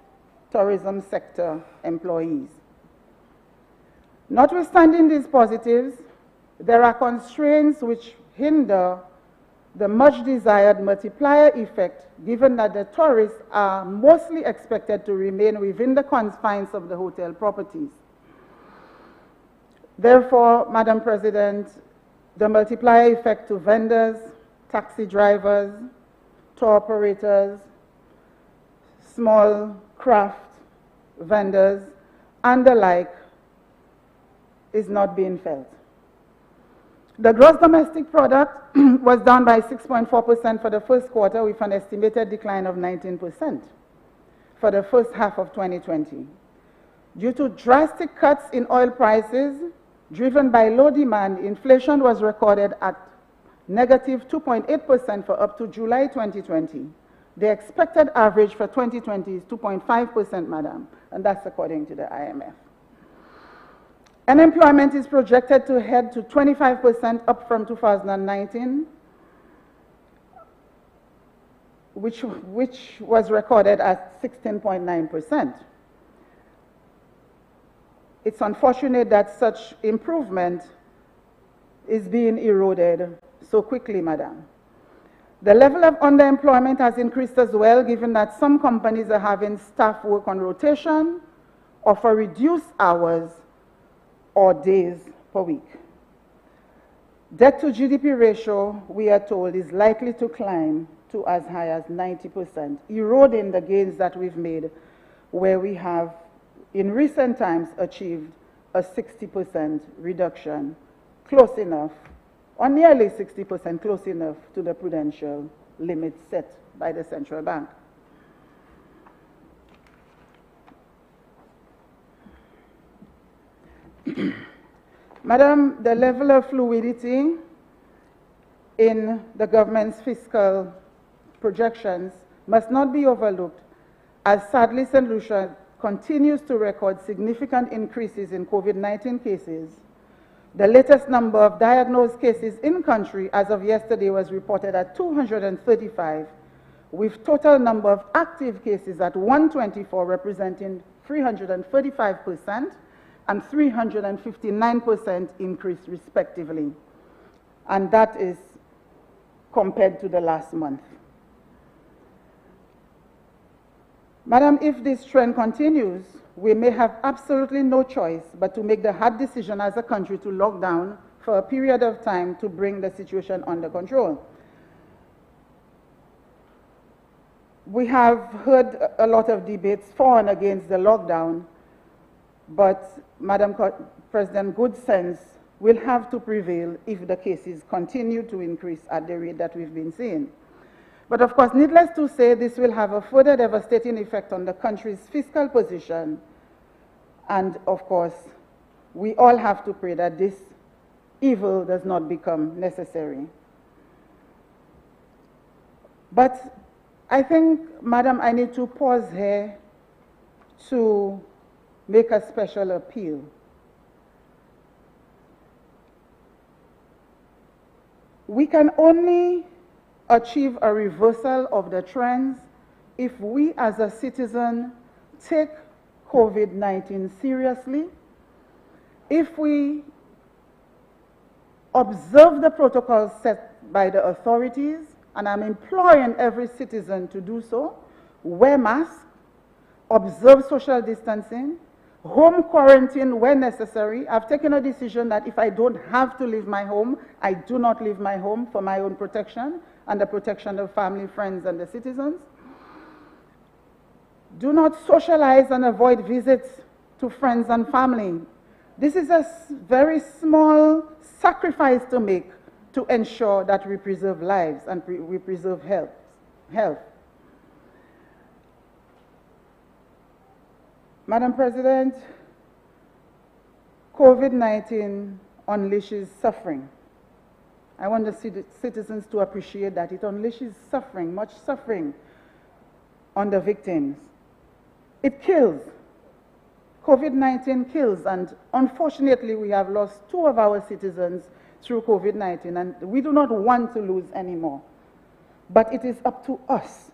tourism sector employees. Notwithstanding these positives, there are constraints which hinder the much desired multiplier effect, given that the tourists are mostly expected to remain within the confines of the hotel properties. Therefore, Madam President, the multiplier effect to vendors, taxi drivers, tour operators, small craft vendors, and the like is not being felt. The gross domestic product was down by 6.4% for the first quarter, with an estimated decline of 19% for the first half of 2020. Due to drastic cuts in oil prices, driven by low demand, inflation was recorded at negative 2.8% for up to July 2020. The expected average for 2020 is 2.5%, Madam, and that's according to the IMF. Unemployment is projected to head to 25% up from 2019, which was recorded at 16.9%. It's unfortunate that such improvement is being eroded so quickly, Madam. The level of underemployment has increased as well, given that some companies are having staff work on rotation or for reduced hours or days per week. Debt to GDP ratio, we are told, is likely to climb to as high as 90%, eroding the gains that we've made, where we have, in recent times, achieved a 60% reduction, close enough, or nearly 60%, close enough to the prudential limit set by the central bank. Madam, the level of fluidity in the government's fiscal projections must not be overlooked, as sadly St. Lucia continues to record significant increases in COVID-19 cases. The latest number of diagnosed cases in country as of yesterday was reported at 235, with total number of active cases at 124, representing 335% and 359% increase respectively. And that is compared to the last month. Madam, if this trend continues, we may have absolutely no choice but to make the hard decision as a country to lock down for a period of time to bring the situation under control. We have heard a lot of debates for and against the lockdown, but Madam President, good sense will have to prevail if the cases continue to increase at the rate that we've been seeing. But of course, needless to say, this will have a further devastating effect on the country's fiscal position. And of course, we all have to pray that this evil does not become necessary. But I think, Madam, I need to pause here to make a special appeal. We can only achieve a reversal of the trends if we as a citizen take COVID-19 seriously, if we observe the protocols set by the authorities, and I'm imploring every citizen to do so, wear masks, observe social distancing, home quarantine when necessary. I've taken a decision that if I don't have to leave my home, I do not leave my home for my own protection and the protection of family, friends, and the citizens. Do not socialize and avoid visits to friends and family. This is a very small sacrifice to make to ensure that we preserve lives and we preserve health. Madam President, COVID-19 unleashes suffering. I want the citizens to appreciate that it unleashes suffering, much suffering on the victims. It kills. COVID-19 kills, and unfortunately we have lost 2 of our citizens through COVID-19, and we do not want to lose any more. But it is up to us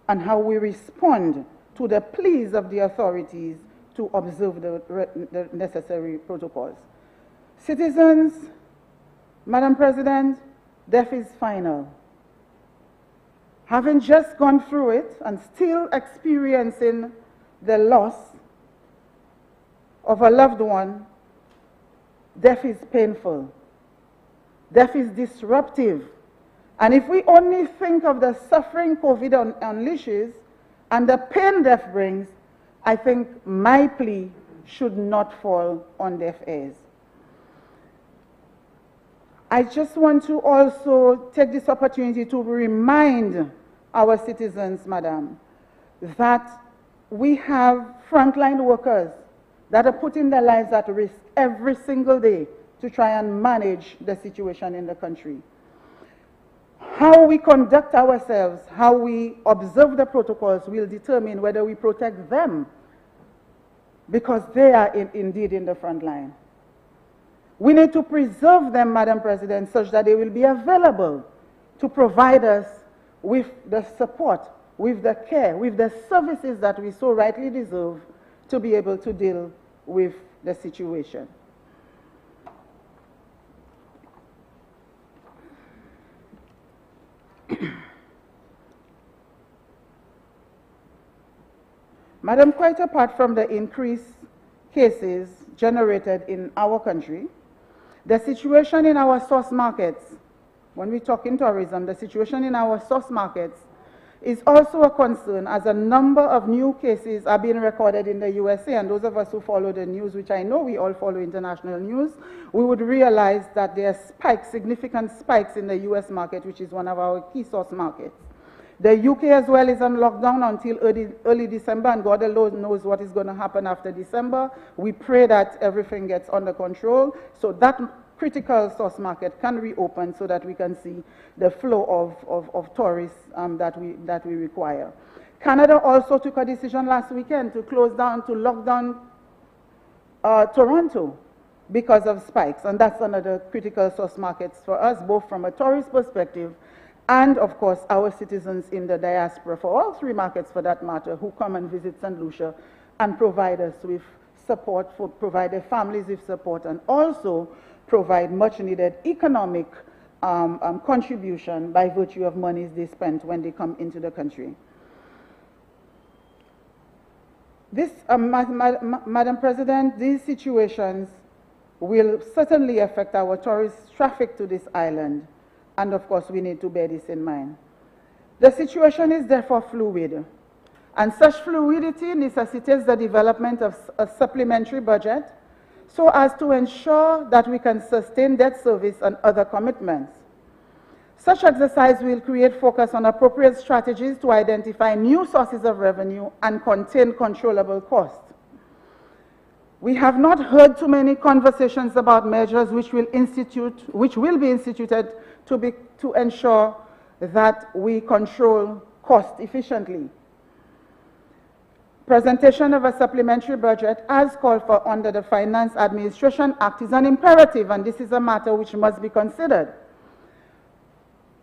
and how we respond to the pleas of the authorities to observe the necessary protocols. Citizens, Madam President, death is final. Having just gone through it and still experiencing the loss of a loved one, death is painful. Death is disruptive. And if we only think of the suffering COVID unleashes and the pain death brings, I think my plea should not fall on deaf ears. I just want to also take this opportunity to remind our citizens, Madam, that we have frontline workers that are putting their lives at risk every single day to try and manage the situation in the country. How we conduct ourselves, how we observe the protocols will determine whether we protect them, because they are indeed in the front line. We need to preserve them, Madam President, such that they will be available to provide us with the support, with the care, with the services that we so rightly deserve to be able to deal with the situation. Madam, quite apart from the increased cases generated in our country, the situation in our source markets, when we talk in tourism, the situation in our source markets is also a concern, as a number of new cases are being recorded in the USA. And those of us who follow the news, which I know we all follow international news, we would realize that there are spikes, significant spikes in the US market, which is one of our key source markets. The UK as well is on lockdown until early December, and God alone knows what is going to happen after December. We pray that everything gets under control, so that critical source market can reopen so that we can see the flow of tourists that we require. Canada also took a decision last weekend to lock down Toronto because of spikes, and that's another critical source markets for us, both from a tourist perspective and, of course, our citizens in the diaspora, for all three markets for that matter, who come and visit St. Lucia and provide us with support, provide their families with support, and also provide much needed economic contribution by virtue of monies they spent when they come into the country. This, Madam President, these situations will certainly affect our tourist traffic to this island, and of course we need to bear this in mind. The situation is therefore fluid, and such fluidity necessitates the development of a supplementary budget so as to ensure that we can sustain debt service and other commitments. Such exercise will create focus on appropriate strategies to identify new sources of revenue and contain controllable costs. We have not heard too many conversations about measures which will be instituted to ensure that we control cost efficiently. Presentation of a supplementary budget as called for under the Finance Administration Act is an imperative, and this is a matter which must be considered.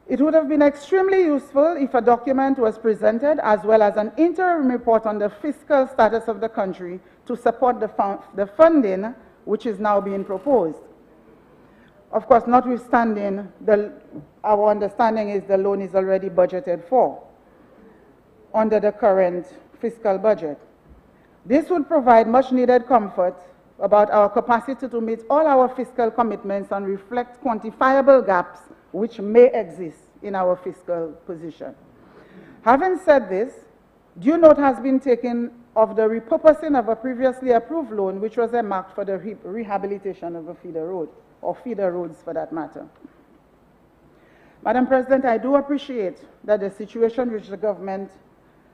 It would have been extremely useful if a document was presented as well as an interim report on the fiscal status of the country to support the funding which is now being proposed. Of course, notwithstanding, our understanding is the loan is already budgeted for under the current fiscal budget. This would provide much needed comfort about our capacity to meet all our fiscal commitments and reflect quantifiable gaps which may exist in our fiscal position. Having said this, due note has been taken of the repurposing of a previously approved loan which was earmarked for the rehabilitation of a feeder road, or feeder roads for that matter. Madam President, I do appreciate that the situation which the government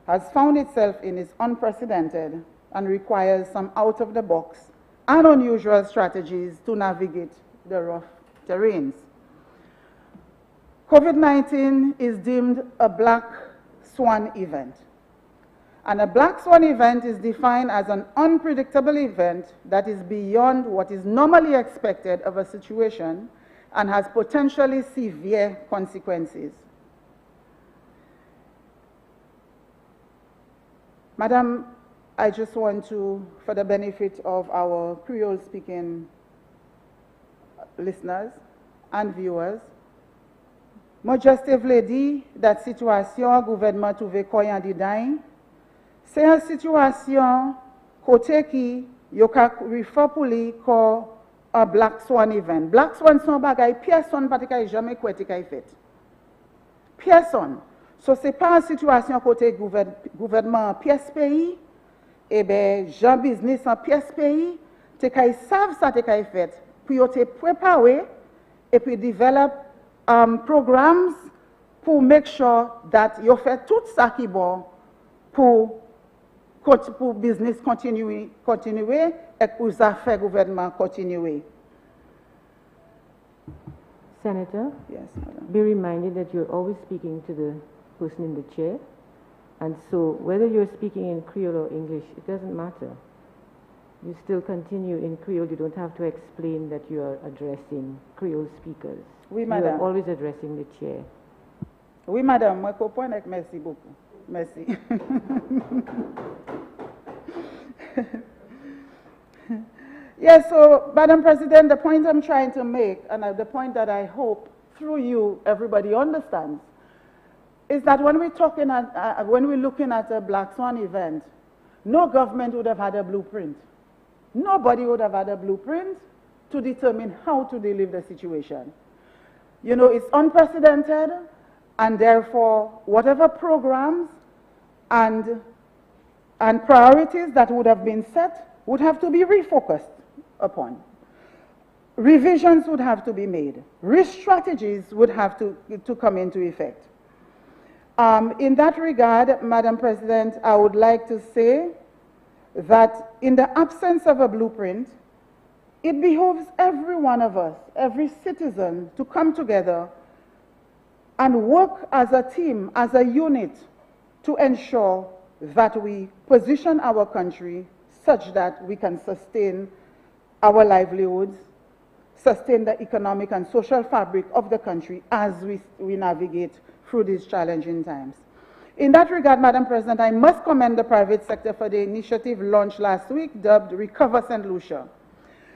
has found itself in is unprecedented and requires some out-of-the-box and unusual strategies to navigate the rough terrains. COVID-19 is deemed a black swan event. And a black swan event is defined as an unpredictable event that is beyond what is normally expected of a situation and has potentially severe consequences. Madam, I just want to, for the benefit of our Creole-speaking listeners and viewers, moi juste vle di that situation gouvernement trouvé koyan di dain, c'est une situation côté qui yo ka refer pour li ko a black swan event. Black swan son bagay personne pas te jamais kwete kay fait. Personne. So c'est pas une situation côté gouvernement pièce pays, et ben Jean business en pièce pays, te kay savent ça te kay fait, puis yo te préparer et puis develop programs pour make sure that you fait tout ça qui bon pour business continuer et pour affaires gouvernement continuer. Senator, yes, madam. Be reminded that you're always speaking to the person in the chair, and so whether you're speaking in Creole or English, it doesn't matter. You still continue in Creole. You don't have to explain that you are addressing Creole speakers. Oui, you madame. are always addressing the chair. Oui, madame. Moi, comprends. Merci beaucoup. Merci. Yes, so, Madam President, the point I'm trying to make, and the point that I hope through you everybody understands, is that when we're looking at a black swan event, no government would have had a blueprint. Nobody would have had a blueprint to determine how to deal with the situation. You know, it's unprecedented, and therefore, whatever programs and priorities that would have been set would have to be refocused upon. Revisions would have to be made. Risk strategies would have to come into effect. In that regard, Madam President, I would like to say that in the absence of a blueprint, it behooves every one of us, every citizen, to come together and work as a team, as a unit, to ensure that we position our country such that we can sustain our livelihoods, sustain the economic and social fabric of the country as we navigate through these challenging times. In that regard, Madam President, I must commend the private sector for the initiative launched last week dubbed Recover St. Lucia.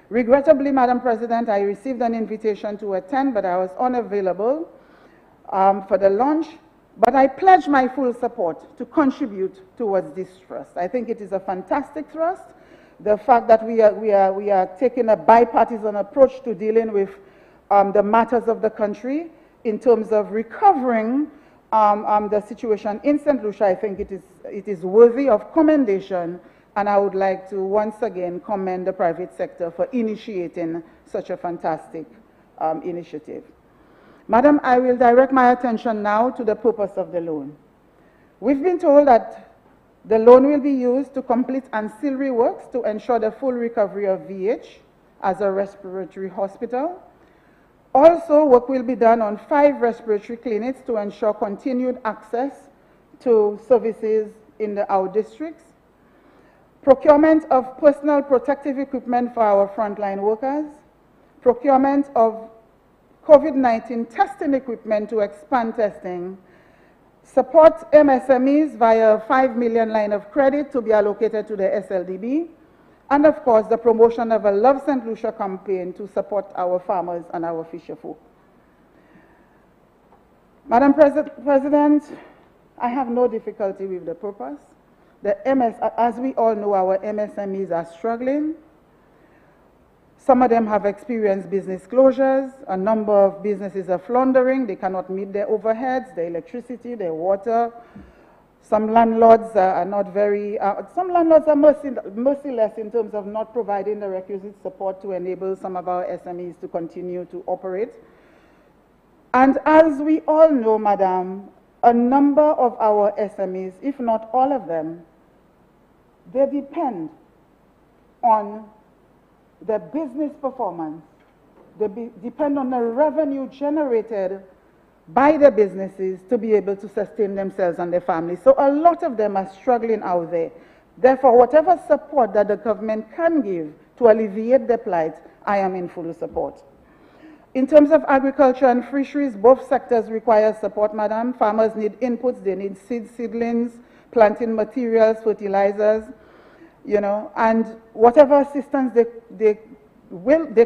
Regrettably, Madam President, I received an invitation to attend, but I was unavailable for the launch. But I pledge my full support to contribute towards this thrust. I think it is a fantastic thrust. The fact that we are taking a bipartisan approach to dealing with the matters of the country in terms of recovering the situation in St. Lucia, I think it is worthy of commendation, and I would like to once again commend the private sector for initiating such a fantastic initiative. Madam, I will direct my attention now to the purpose of the loan. We've been told that the loan will be used to complete ancillary works to ensure the full recovery of VH as a respiratory hospital. Also, work will be done on 5 respiratory clinics to ensure continued access to services in our districts. Procurement of personal protective equipment for our frontline workers. Procurement of COVID-19 testing equipment to expand testing, support MSMEs via a 5 million line of credit to be allocated to the SLDB, and of course the promotion of a Love St. Lucia campaign to support our farmers and our fisherfolk. Madam President, I have no difficulty with the purpose. As we all know, our MSMEs are struggling. Some of them have experienced business closures. A number of businesses are floundering. They cannot meet their overheads, their electricity, their water. Some landlords are not very, some landlords are merciless in terms of not providing the requisite support to enable some of our SMEs to continue to operate. And as we all know, Madam, a number of our SMEs, if not all of them, they depend on the business performance. They depend on the revenue generated by the businesses to be able to sustain themselves and their families. So a lot of them are struggling out there. Therefore, whatever support that the government can give to alleviate their plight, I am in full support. In terms of agriculture and fisheries, both sectors require support, Madam. Farmers need inputs, they need seedlings, planting materials, fertilizers, you know, and whatever assistance they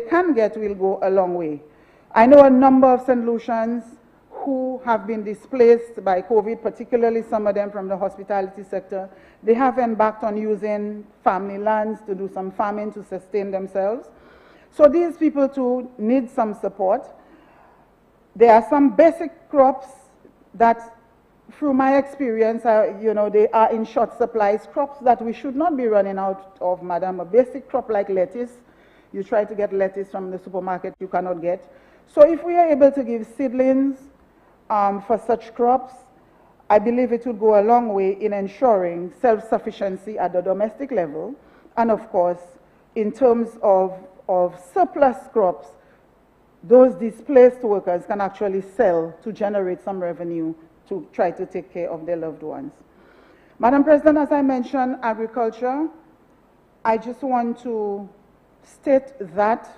can get will go a long way. I know a number of St. Lucians who have been displaced by COVID, particularly some of them from the hospitality sector. They have embarked on using family lands to do some farming to sustain themselves. So these people too need some support. There are some basic crops that, through my experience, you know, they are in short supplies, crops that we should not be running out of, Madam. A basic crop like lettuce, you try to get lettuce from the supermarket, you cannot get. So if we are able to give seedlings for such crops, I believe it would go a long way in ensuring self-sufficiency at the domestic level, and of course, in terms of surplus crops, those displaced workers can actually sell to generate some revenue to try to take care of their loved ones. Madam President, as I mentioned, agriculture, I just want to state that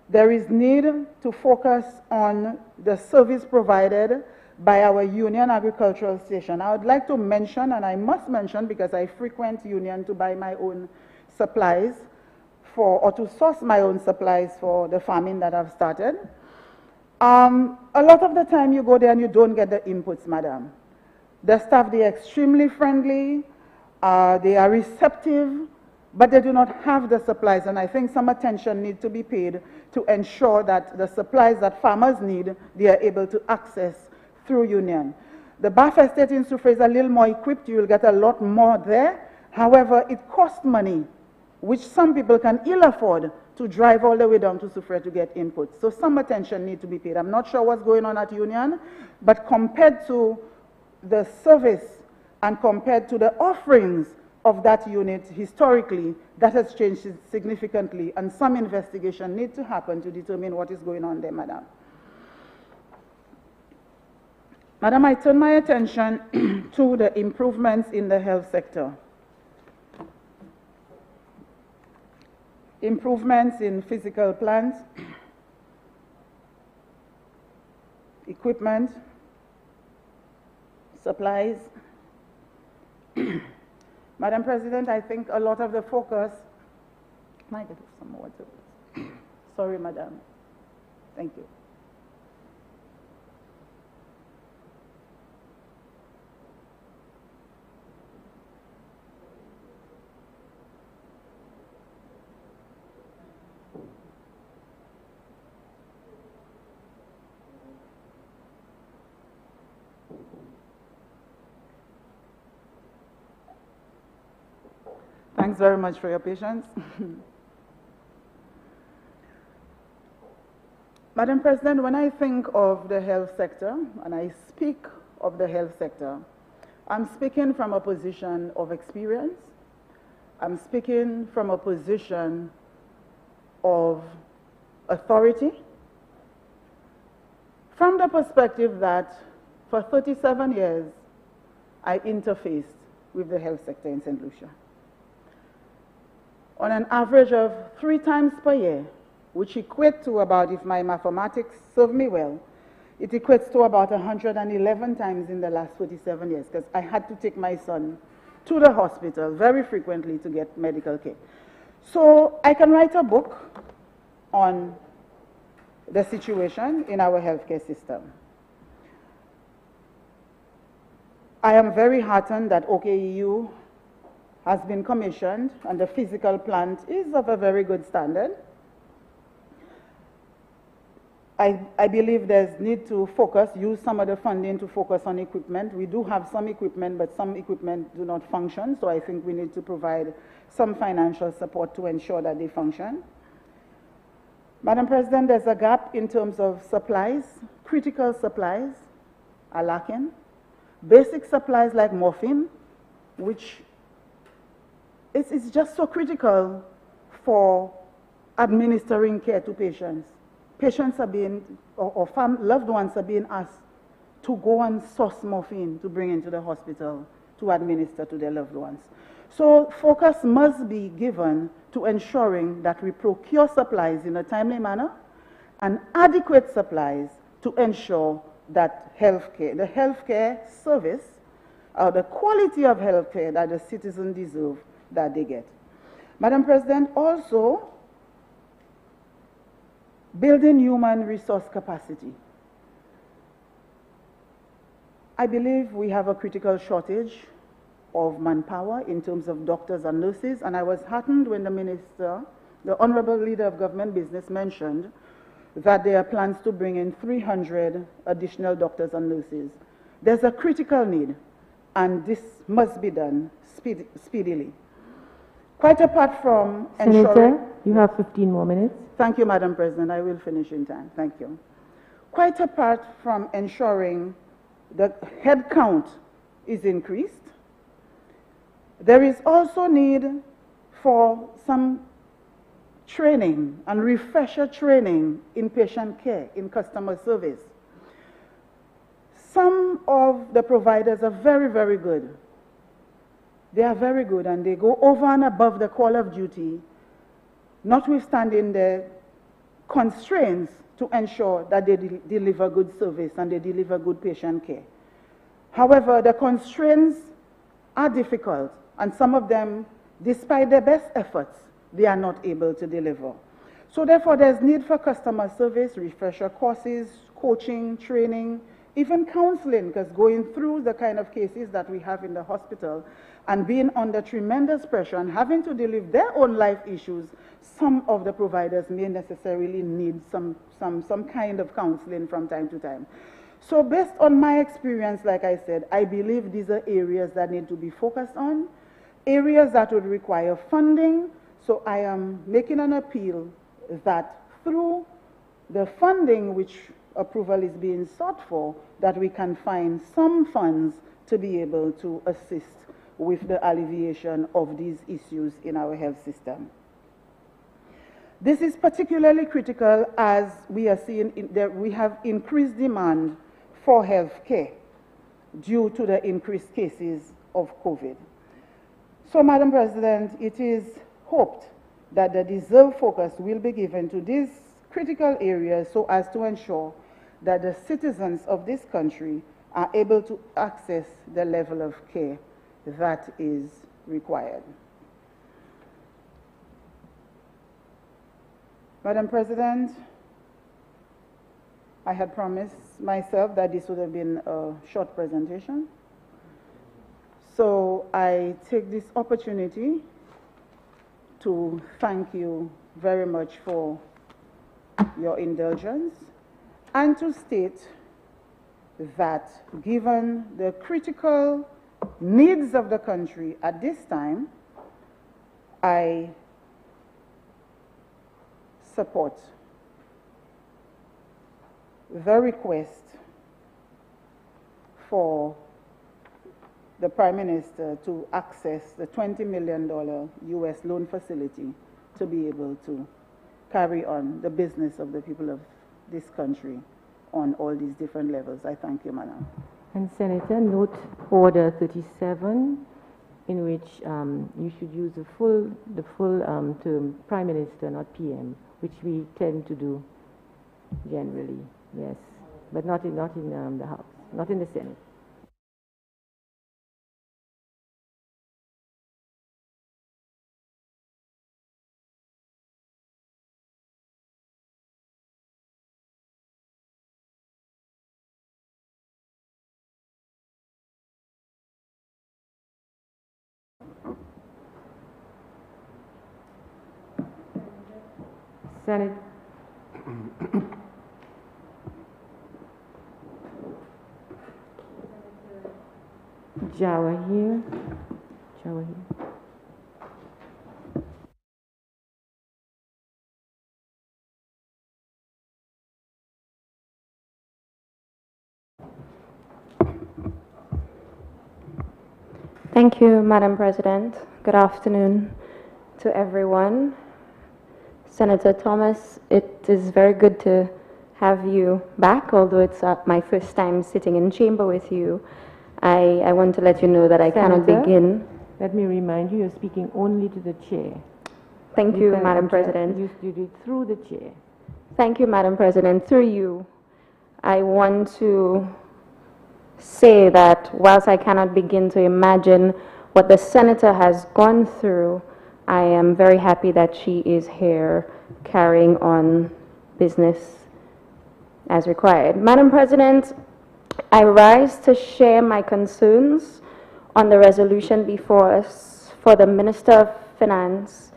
there is need to focus on the service provided by our union agricultural station. I would like to mention, and I must mention because I frequent union to buy my own supplies or to source my own supplies for the farming that I've started. A lot of the time you go there and you don't get the inputs, Madam. The staff, they're extremely friendly. They are receptive, but they do not have the supplies, and I think some attention needs to be paid to ensure that the supplies that farmers need, they are able to access through union. The Bath Estate in Soufrière is a little more equipped. You will get a lot more there. However, it costs money, which some people can ill afford to drive all the way down to Soufrière to get input. So some attention needs to be paid. I'm not sure what's going on at Union, but compared to the service and compared to the offerings of that unit historically, that has changed significantly, and some investigation needs to happen to determine what is going on there, Madam. Madam, I turn my attention to the improvements in the health sector. Improvements in physical plants, equipment, supplies. Madam President, I think a lot of the focus, might have some more water. Sorry, Madam. Thank you. Thanks very much for your patience. Madam President, when I think of the health sector, and I speak of the health sector, I'm speaking from a position of experience. I'm speaking from a position of authority, from the perspective that for 37 years, I interfaced with the health sector in St. Lucia. On an average of 3 times per year, which equates to about, if my mathematics serve me well, it equates to about 111 times in the last 47 years, because I had to take my son to the hospital very frequently to get medical care. So I can write a book on the situation in our healthcare system. I am very heartened that OKEU has been commissioned, and the physical plant is of a very good standard. I believe there's need to focus, use some of the funding to focus on equipment. We do have some equipment, but some equipment do not function, so I think we need to provide some financial support to ensure that they function. Madam President, there's a gap in terms of supplies. Critical supplies are lacking. Basic supplies like morphine, which it's just so critical for administering care to patients. Patients are being, or loved ones are being asked to go and source morphine to bring into the hospital to administer to their loved ones. So focus must be given to ensuring that we procure supplies in a timely manner and adequate supplies to ensure that the healthcare service, or the quality of healthcare that the citizens deserve, that they get. Madam President, also building human resource capacity. I believe we have a critical shortage of manpower in terms of doctors and nurses, and I was heartened when the Minister, the Honorable Leader of Government Business, mentioned that there are plans to bring in 300 additional doctors and nurses. There's a critical need, and this must be done speedily. Quite apart from ensuring... Senator, you have 15 more minutes. Thank you, Madam President. I will finish in time. Thank you. Quite apart from ensuring the head count is increased, there is also need for some training and refresher training in patient care, in customer service. Some of the providers are very, very good. They are very good, and they go over and above the call of duty, notwithstanding the constraints, to ensure that they deliver good service and they deliver good patient care. However, the constraints are difficult, and some of them, despite their best efforts, they are not able to deliver. So therefore, there's need for customer service, refresher courses, coaching, training even counseling, because going through the kind of cases that we have in the hospital and being under tremendous pressure and having to deal with their own life issues, some of the providers may necessarily need some kind of counseling from time to time. So based on my experience, like I said, I believe these are areas that need to be focused on, areas that would require funding. So I am making an appeal that through the funding which approval is being sought for, that we can find some funds to be able to assist with the alleviation of these issues in our health system. This is particularly critical as we are seeing that we have increased demand for health care due to the increased cases of COVID. So, Madam President, it is hoped that the deserved focus will be given to these critical areas so as to ensure that the citizens of this country are able to access the level of care that is required. Madam President, I had promised myself that this would have been a short presentation. So I take this opportunity to thank you very much for your indulgence and to state that given the critical needs of the country at this time, I support the request for the Prime Minister to access the $20 million US loan facility to be able to carry on the business of the people of this country on all these different levels. I thank you, Madam. And Senator, note Order 37, in which you should use the full term Prime Minister, not PM, which we tend to do generally, yes, but not in the House, not in the Senate. Senate. Jawa here. Jawa here. Thank you, Madam President. Good afternoon to everyone. Senator Thomas, it is very good to have you back, although it's my first time sitting in chamber with you. I want to let you know that I cannot begin. Let me remind you, you're speaking only to the chair. Thank you, Madam President. You do it through the chair. Thank you, Madam President. Through you, I want to say that whilst I cannot begin to imagine what the Senator has gone through, I am very happy that she is here carrying on business as required. Madam President, I rise to share my concerns on the resolution before us for the Minister of Finance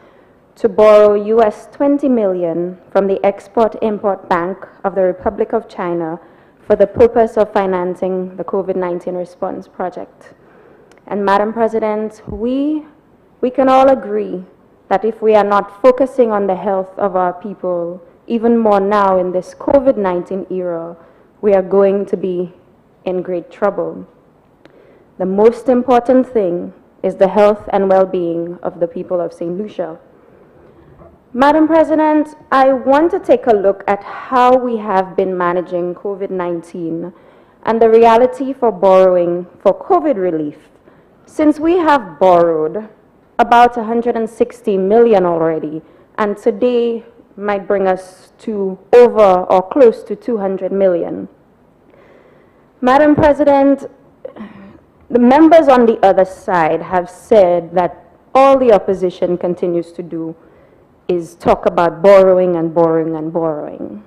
to borrow US $20 million from the Export-Import Bank of the Republic of China for the purpose of financing the COVID-19 response project. And Madam President, we can all agree that if we are not focusing on the health of our people, even more now in this COVID-19 era, we are going to be in great trouble. The most important thing is the health and well-being of the people of St. Lucia. Madam President, I want to take a look at how we have been managing COVID-19 and the reality for borrowing for COVID relief. Since we have borrowed about $160 million already, and today might bring us to over or close to $200 million. Madam President, the members on the other side have said that all the opposition continues to do is talk about borrowing and borrowing and borrowing.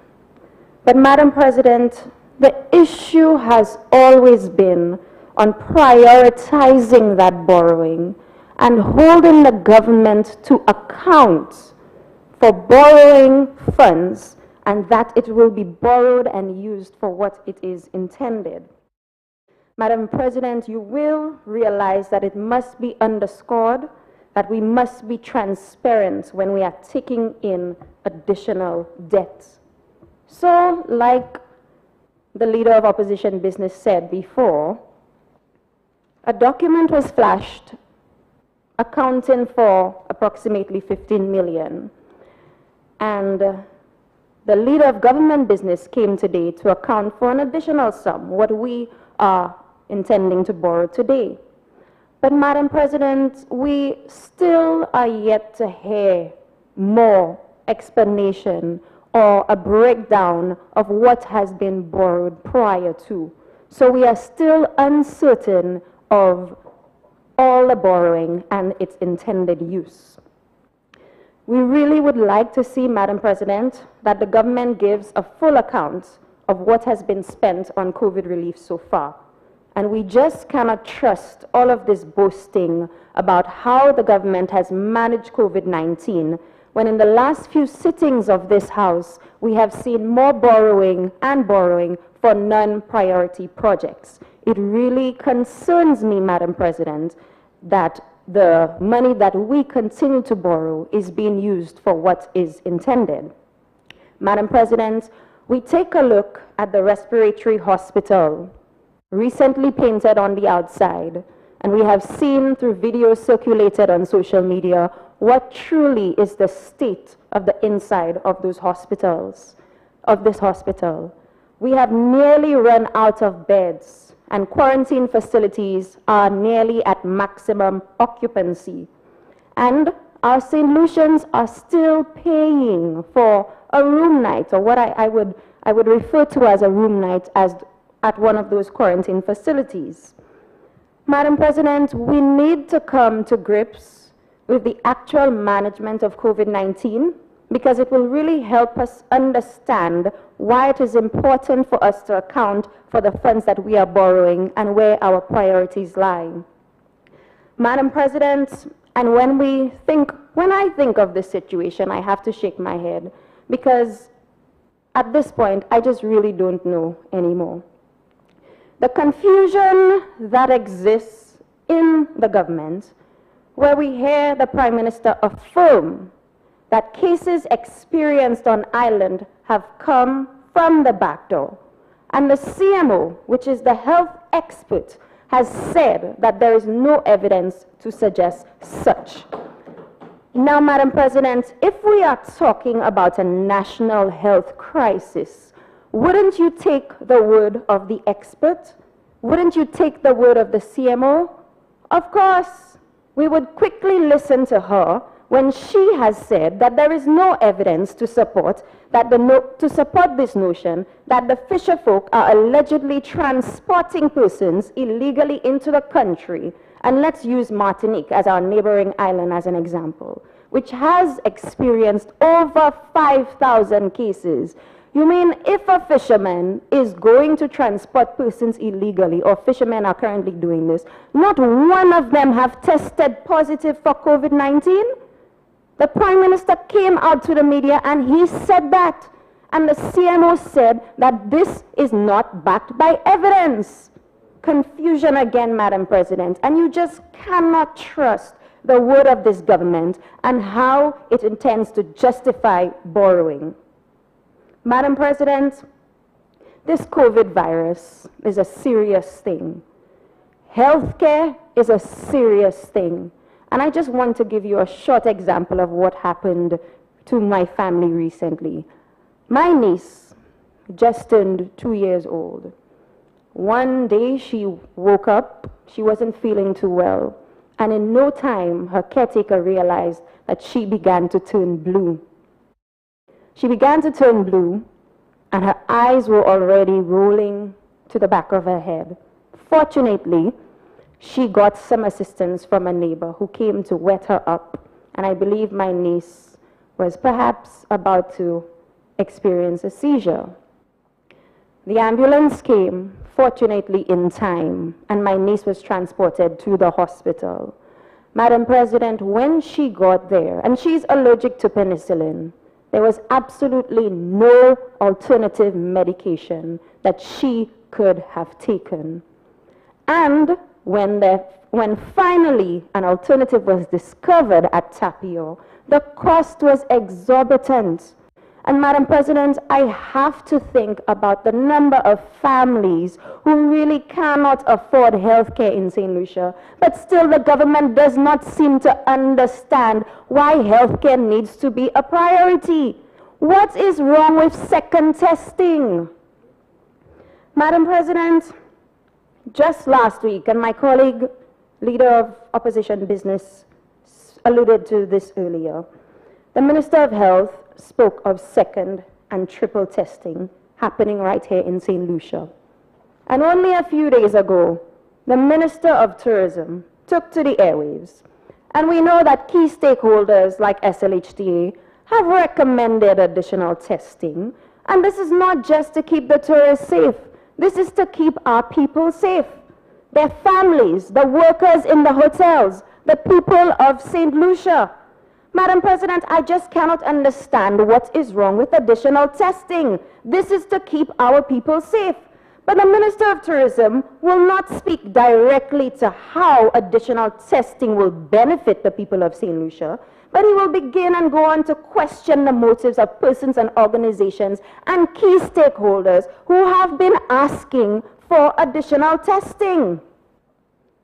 But Madam President, The issue has always been on prioritizing that borrowing and holding the government to account for borrowing funds and that it will be borrowed and used for what it is intended. Madam President, you will realize that it must be underscored that we must be transparent when we are taking in additional debt. So, like the leader of opposition business said before, a document was flashed accounting for approximately 15 million. And the leader of government business came today to account for an additional sum, what we are intending to borrow today. But Madam President, we still are yet to hear more explanation or a breakdown of what has been borrowed prior to. So we are still uncertain of all the borrowing and its intended use. We really would like to see, Madam President, that the government gives a full account of what has been spent on COVID relief so far. And we just cannot trust all of this boasting about how the government has managed COVID-19, when in the last few sittings of this House, we have seen more borrowing and borrowing for non-priority projects. It really concerns me, Madam President, that the money that we continue to borrow is being used for what is intended. Madam President, we take a look at the respiratory hospital, recently painted on the outside, and we have seen through videos circulated on social media what truly is the state of the inside of those hospitals, of this hospital. We have nearly run out of beds, and quarantine facilities are nearly at maximum occupancy. And our St. Lucians are still paying for a room night, or what I would refer to as a room night, as at one of those quarantine facilities. Madam President, we need to come to grips with the actual management of COVID-19, because it will really help us understand why it is important for us to account for the funds that we are borrowing and where our priorities lie. Madam President, and when I think of this situation, I have to shake my head, because at this point, I just really don't know anymore. The confusion that exists in the government, where we hear the Prime Minister affirm that cases experienced on island have come from the back door, and the CMO, which is the health expert, has said that there is no evidence to suggest such. Now, Madam President, if we are talking about a national health crisis, wouldn't you take the word of the expert? Wouldn't you take the word of the CMO? Of course, we would quickly listen to her when she has said that there is no evidence to support this notion that the fisher folk are allegedly transporting persons illegally into the country. And let's use Martinique as our neighboring island as an example, which has experienced over 5,000 cases. You mean if a fisherman is going to transport persons illegally, or fishermen are currently doing this, not one of them have tested positive for COVID-19? The Prime Minister came out to the media and he said that. And the CMO said that this is not backed by evidence. Confusion again, Madam President. And you just cannot trust the word of this government and how it intends to justify borrowing. Madam President, this COVID virus is a serious thing. Healthcare is a serious thing. And I just want to give you a short example of what happened to my family recently. My niece just turned 2 years old. One day she woke up, she wasn't feeling too well, and in no time her caretaker realized that she began to turn blue. She began to turn blue, and her eyes were already rolling to the back of her head. Fortunately, she got some assistance from a neighbor who came to wet her up, and I believe my niece was perhaps about to experience a seizure. The ambulance came, fortunately in time, and my niece was transported to the hospital. Madam President, when she got there, and she's allergic to penicillin, there was absolutely no alternative medication that she could have taken. And when finally an alternative was discovered at Tapio, the cost was exorbitant. And Madam President, I have to think about the number of families who really cannot afford health care in St. Lucia, but still the government does not seem to understand why health care needs to be a priority. What is wrong with second testing? Madam President, just last week, and my colleague, leader of opposition business, alluded to this earlier, the Minister of Health spoke of second and triple testing happening right here in St. Lucia. And only a few days ago, the Minister of Tourism took to the airwaves. And we know that key stakeholders like SLHTA have recommended additional testing. And this is not just to keep the tourists safe. This is to keep our people safe. Their families, the workers in the hotels, the people of St. Lucia. Madam President, I just cannot understand what is wrong with additional testing. This is to keep our people safe. But the Minister of Tourism will not speak directly to how additional testing will benefit the people of St. Lucia, but he will begin and go on to question the motives of persons and organizations and key stakeholders who have been asking for additional testing.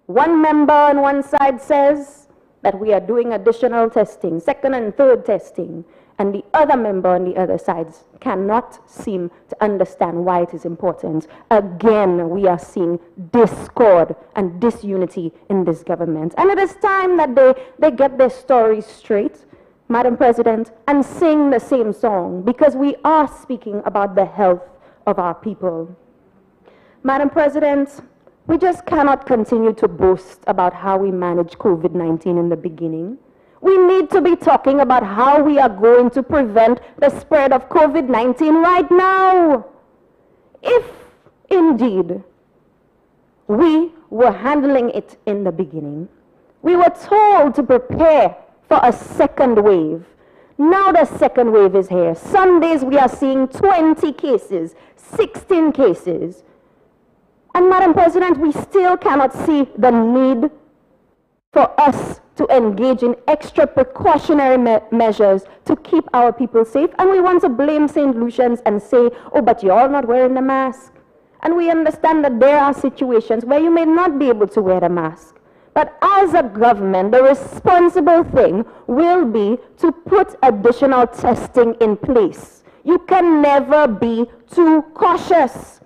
One member on one side says that we are doing additional testing, second and third testing, and the other member on the other side cannot seem to understand why it is important. Again, we are seeing discord and disunity in this government. And it is time that they get their stories straight, Madam President, and sing the same song, because we are speaking about the health of our people. Madam President, we just cannot continue to boast about how we managed COVID-19 in the beginning. We need to be talking about how we are going to prevent the spread of COVID-19 right now. If indeed we were handling it in the beginning, we were told to prepare for a second wave. Now the second wave is here. Some days we are seeing 20 cases, 16 cases. And Madam President, we still cannot see the need for us to engage in extra precautionary measures to keep our people safe. And we want to blame St. Lucians and say, oh, but you're all not wearing the mask. And we understand that there are situations where you may not be able to wear the mask. But as a government, the responsible thing will be to put additional testing in place. You can never be too cautious.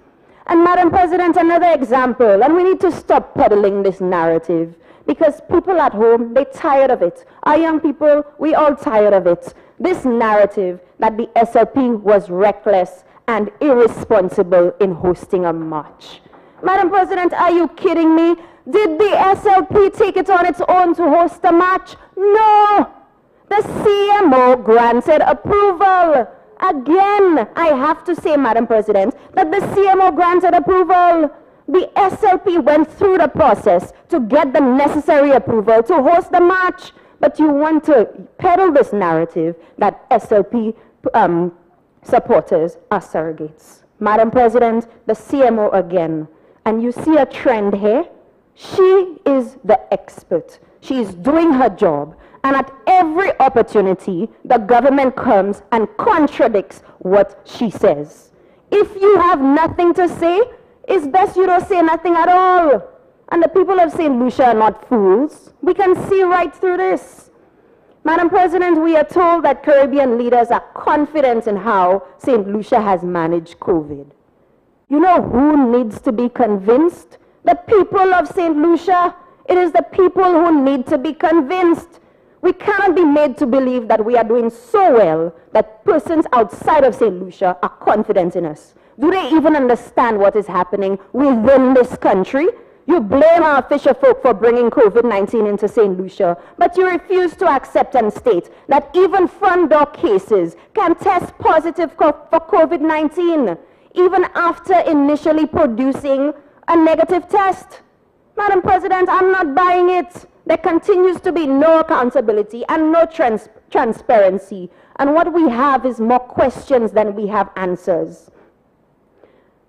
And Madam President, another example, and we need to stop peddling this narrative, because people at home, they're tired of it. Our young people, we all tired of it. This narrative that the SLP was reckless and irresponsible in hosting a march. Madam President, are you kidding me? Did the SLP take it on its own to host a march? No! The CMO granted approval. Again, I have to say, Madam President, that the CMO granted approval. The SLP went through the process to get the necessary approval to host the march. But you want to peddle this narrative that SLP supporters are surrogates. Madam President, the CMO again. And you see a trend here. She is the expert. She is doing her job. And at every opportunity, the government comes and contradicts what she says. If you have nothing to say, it's best you don't say nothing at all. And the people of St. Lucia are not fools. We can see right through this. Madam President, we are told that Caribbean leaders are confident in how St. Lucia has managed COVID. You know who needs to be convinced? The people of St. Lucia. It is the people who need to be convinced. We cannot be made to believe that we are doing so well that persons outside of St. Lucia are confident in us. Do they even understand what is happening within this country? You blame our fisher folk for bringing COVID-19 into St. Lucia, but you refuse to accept and state that even front door cases can test positive for COVID-19. even after initially producing a negative test. Madam President, I'm not buying it. There continues to be no accountability and no transparency. And what we have is more questions than we have answers.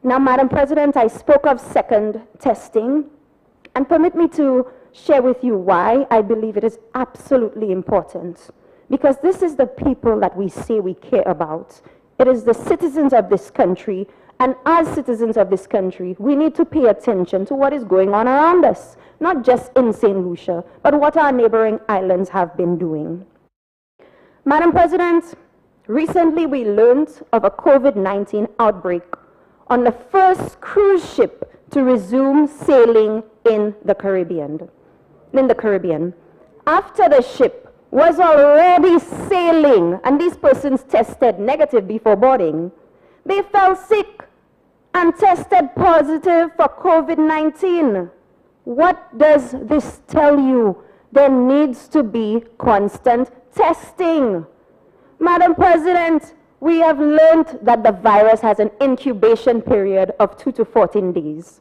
Now, Madam President, I spoke of second testing, and permit me to share with you why I believe it is absolutely important. Because this is the people that we say we care about. It is the citizens of this country, and as citizens of this country, we need to pay attention to what is going on around us, not just in St. Lucia, but what our neighboring islands have been doing. Madam President, recently we learned of a COVID-19 outbreak on the first cruise ship to resume sailing in the Caribbean. After the ship was already sailing and these persons tested negative before boarding, they fell sick and tested positive for COVID-19. What does this tell you? There needs to be constant testing. Madam President, we have learned that the virus has an incubation period of 2 to 14 days.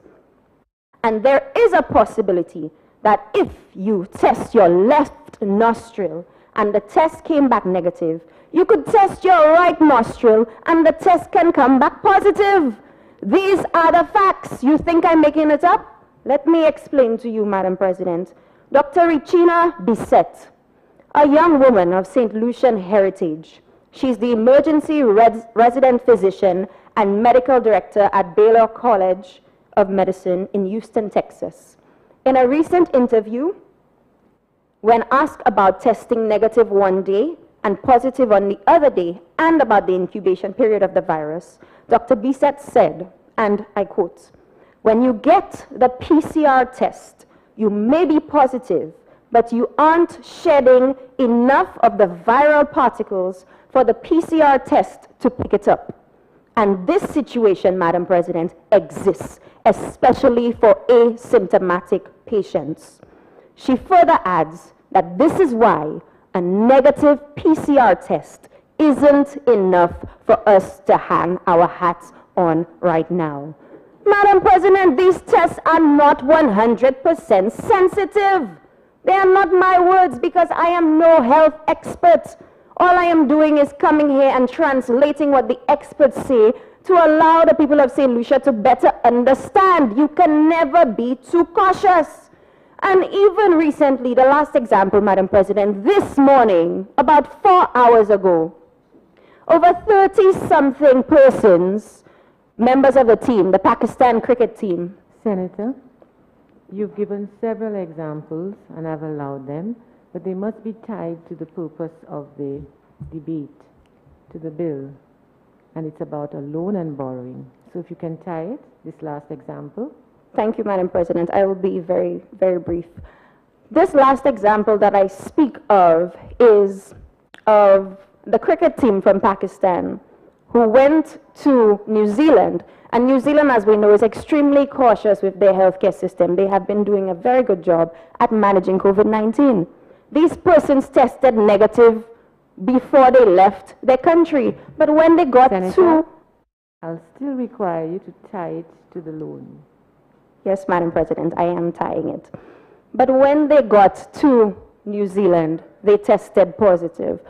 And there is a possibility that if you test your left nostril and the test came back negative, you could test your right nostril and the test can come back positive. These are the facts. You think I'm making it up? Let me explain to you, Madam President. Dr. Regina Bissett, a young woman of St. Lucian heritage. She's the emergency resident physician and medical director at Baylor College of Medicine in Houston, Texas. In a recent interview, when asked about testing negative one day and positive on the other day and about the incubation period of the virus, Dr. Bissett said, and I quote, "When you get the PCR test, you may be positive, but you aren't shedding enough of the viral particles for the PCR test to pick it up." And this situation, Madam President, exists, especially for asymptomatic patients. She further adds that this is why a negative PCR test isn't enough for us to hang our hats on right now. Madam President, these tests are not 100% sensitive. They are not my words because I am no health expert. All I am doing is coming here and translating what the experts say to allow the people of St. Lucia to better understand. You can never be too cautious. And even recently, the last example, Madam President, this morning, about 4 hours ago, over 30-something persons, members of the team, the Pakistan cricket team. Senator, you've given several examples, and I've allowed them, but they must be tied to the purpose of the debate, to the bill, and it's about a loan and borrowing. So if you can tie it, this last example. Thank you, Madam President. I will be very, very brief. This last example that I speak of is of the cricket team from Pakistan who went to New Zealand. And New Zealand, as we know, is extremely cautious with their healthcare system. They have been doing a very good job at managing COVID-19. These persons tested negative before they left their country. But when they got to... I'll still require you to tie it to the loan. Yes, Madam President, I am tying it. But when they got to New Zealand, they tested positive.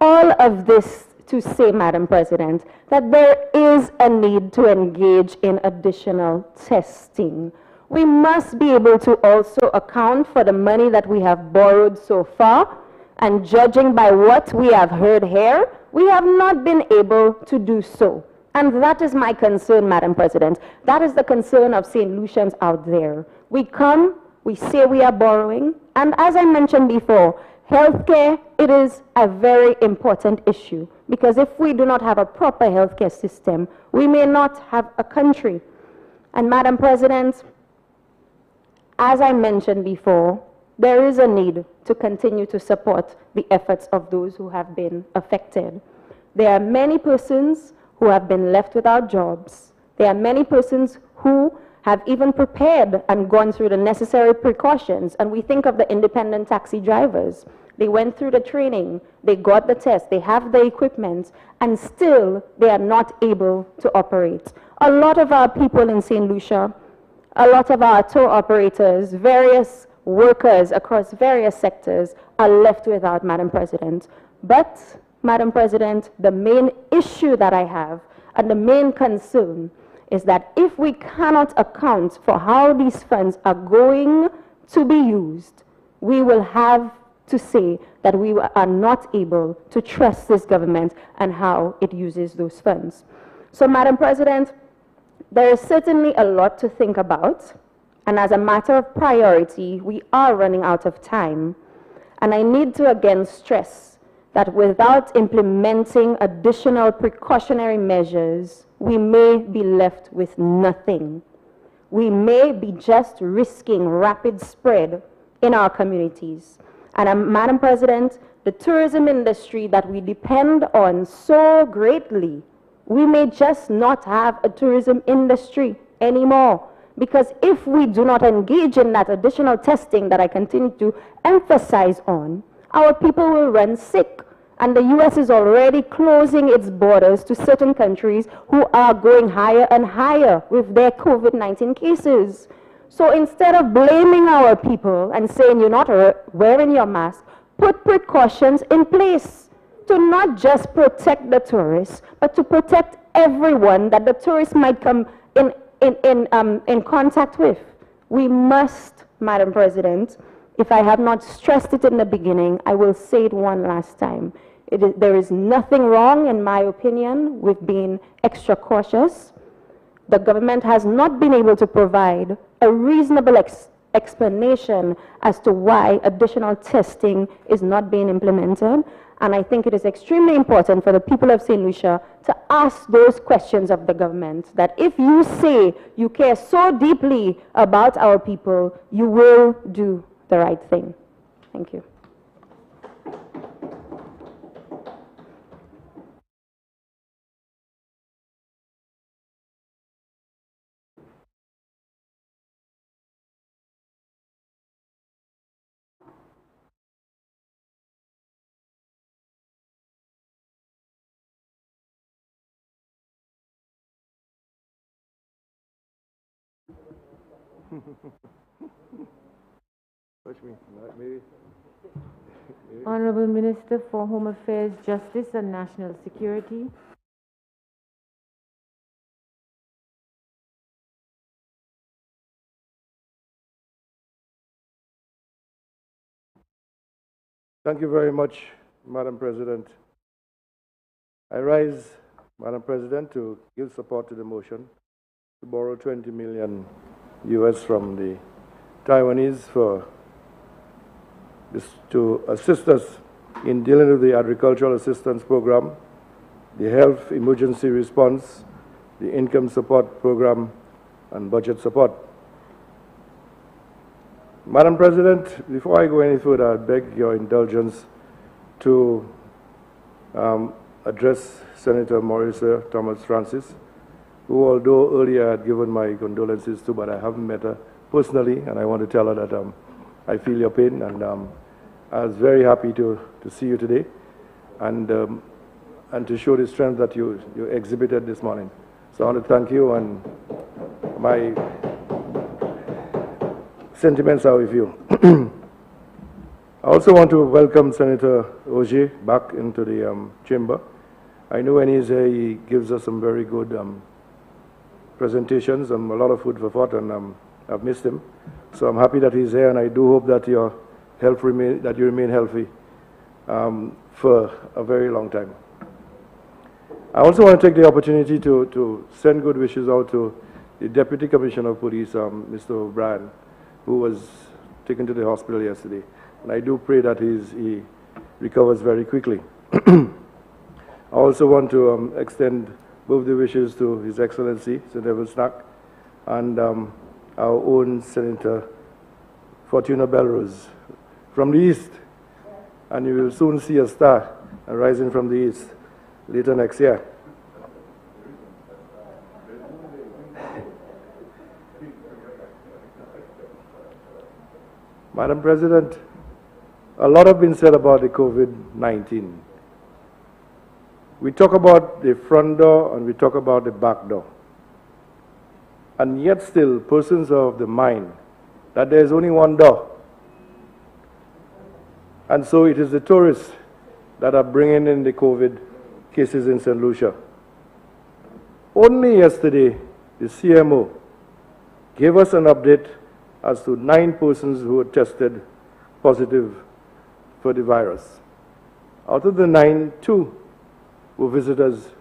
All of this to say, Madam President, that there is a need to engage in additional testing. We must be able to also account for the money that we have borrowed so far, and judging by what we have heard here, we have not been able to do so. And that is my concern, Madam President. That is the concern of St. Lucians out there. We come, we say we are borrowing, and as I mentioned before, healthcare, it is a very important issue, because if we do not have a proper healthcare system, we may not have a country. And Madam President, as I mentioned before, there is a need to continue to support the efforts of those who have been affected. There are many persons who have been left without jobs. There are many persons who have even prepared and gone through the necessary precautions. And we think of the independent taxi drivers. They went through the training, they got the test, they have the equipment, and still they are not able to operate. a lot of our people in St. Lucia, a lot of our tour operators, various workers across various sectors are left without, Madam President. But, Madam President, the main issue that I have and the main concern is that if we cannot account for how these funds are going to be used, we will have to say that we are not able to trust this government and how it uses those funds. So, Madam President, there is certainly a lot to think about, and as a matter of priority, we are running out of time. And I need to again stress that without implementing additional precautionary measures, we may be left with nothing. We may be just risking rapid spread in our communities. And Madam President, the tourism industry that we depend on so greatly, we may just not have a tourism industry anymore. Because if we do not engage in that additional testing that I continue to emphasize on, our people will run sick. And the U.S. is already closing its borders to certain countries who are going higher and higher with their COVID-19 cases. So instead of blaming our people and saying you're not wearing your mask, put precautions in place to not just protect the tourists, but to protect everyone that the tourists might come in contact with. We must, Madam President, if I have not stressed it in the beginning, I will say it one last time. There is nothing wrong, in my opinion, with being extra cautious. The government has not been able to provide a reasonable explanation as to why additional testing is not being implemented. And I think it is extremely important for the people of St. Lucia to ask those questions of the government, that if you say you care so deeply about our people, you will do the right thing. Thank you. Honorable Minister for Home Affairs, Justice and National Security. Thank you very much, Madam President. I rise, Madam President, to give support to the motion to borrow $20 million US from the Taiwanese for this, to assist us in dealing with the agricultural assistance program, the health emergency response, the income support program, and budget support. Madam President, before I go any further, I beg your indulgence to address Senator Maurice Thomas Francis, who, although earlier I had given my condolences to, but I haven't met her personally, and I want to tell her that I feel your pain, and I was very happy to see you today, and to show the strength that you exhibited this morning. So I want to thank you, and my sentiments are with you. I also want to welcome Senator Auger back into the chamber. I know when he's here, he gives us some very good presentations and a lot of food for thought, and I've missed him. So I'm happy that he's here, and I do hope that your health that you remain healthy for a very long time. I also want to take the opportunity to send good wishes out to the Deputy Commissioner of Police, Mr. O'Brien, who was taken to the hospital yesterday. And I do pray that he recovers very quickly. I also want to extend birthday wishes to His Excellency, Sir Neville Snack, and our own Senator Fortuna Belrose from the East. And you will soon see a star rising from the East later next year. Madam President, a lot has been said about the COVID-19. We talk about the front door and we talk about the back door. and yet still persons are of the mind that there is only one door. And so it is the tourists that are bringing in the COVID cases in St. Lucia. Only yesterday, the CMO gave us an update as to 9 persons who were tested positive for the virus. Out of the 9, 2 were visitors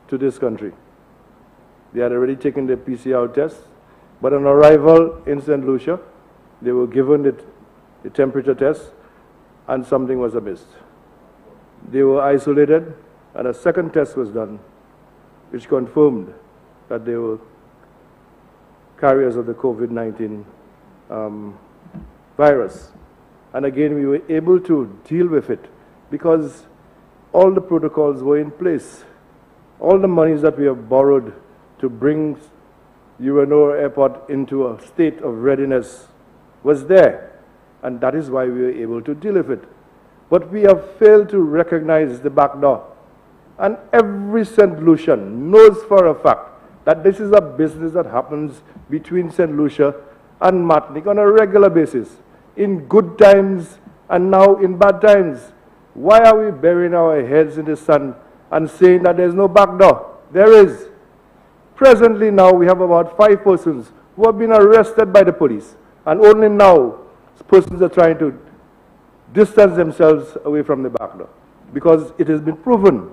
to this country. They had already taken their PCR test, but on arrival in St. Lucia, they were given the temperature test, and something was amiss. They were isolated, and a second test was done, which confirmed that they were carriers of the COVID-19 virus. And again, we were able to deal with it because all the protocols were in place. All the monies that we have borrowed to bring Uranor Airport into a state of readiness was there. And that is why we were able to deal with it. But we have failed to recognize the back door. And every St. Lucian knows for a fact that this is a business that happens between St. Lucia and Martinique on a regular basis, in good times and now in bad times. Why are we burying our heads in the sand and saying that there's no back door? There is. Presently now we have about 5 persons who have been arrested by the police, and only now persons are trying to distance themselves away from the back door because it has been proven.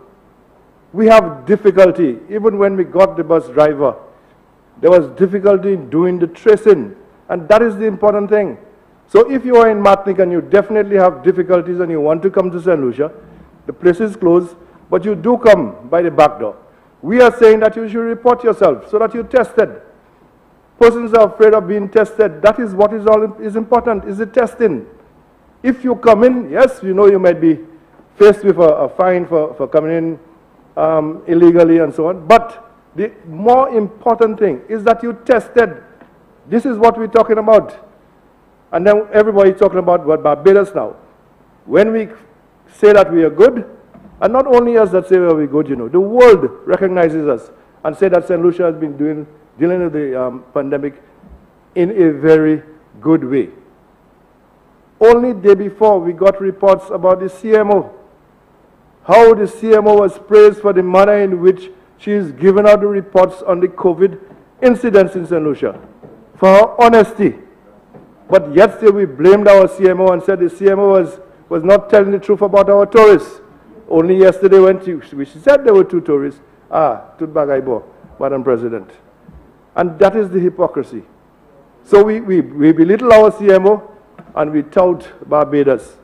We have difficulty, even when we got the bus driver, there was difficulty in doing the tracing, and that is the important thing. So if you are in Martinique and you definitely have difficulties and you want to come to St. Lucia, the place is closed, but you do come by the back door. We are saying that you should report yourself so that you're tested. Persons are afraid of being tested. That is what is important, is the testing. If you come in, yes, you know you might be faced with a fine for coming in illegally and so on. But the more important thing is that you tested. This is what we're talking about. And then everybody's talking about what Barbados now. When we say that we are good, and not only us that say we are good, you know, the world recognizes us and say that St. Lucia has been dealing with the pandemic in a very good way. Only day before we got reports about the CMO, how the CMO was praised for the manner in which she is giving out the reports on the COVID incidents in St. Lucia, for her honesty. But yesterday we blamed our CMO and said the CMO was not telling the truth about our tourists. Only yesterday when she said there were 2 tourists, Tutbagaibo, Madam President. And that is the hypocrisy. So we belittle our CMO and we tout Barbados,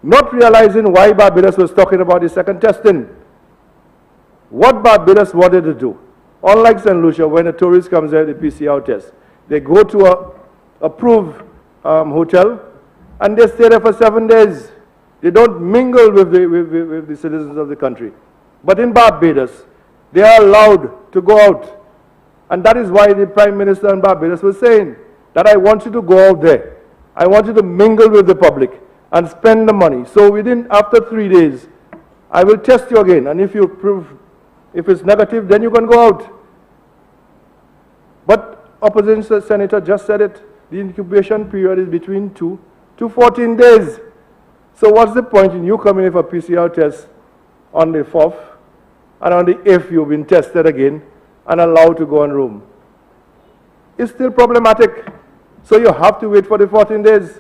not realizing why Barbados was talking about the second testing. What Barbados wanted to do, unlike St. Lucia, when a tourist comes there, the PCR test, they go to a approved hotel and they stay there for 7 days. They don't mingle with the citizens of the country. But in Barbados, they are allowed to go out. And that is why the Prime Minister in Barbados was saying that I want you to go out there. I want you to mingle with the public and spend the money. So after 3 days, I will test you again. And if it's negative, then you can go out. But opposition senator just said it. The incubation period is between 2 to 14 days. So what's the point in you coming in for a PCR test on the 4th, and on the 8th you've been tested again and allowed to go on room? It's still problematic. So you have to wait for the 14 days.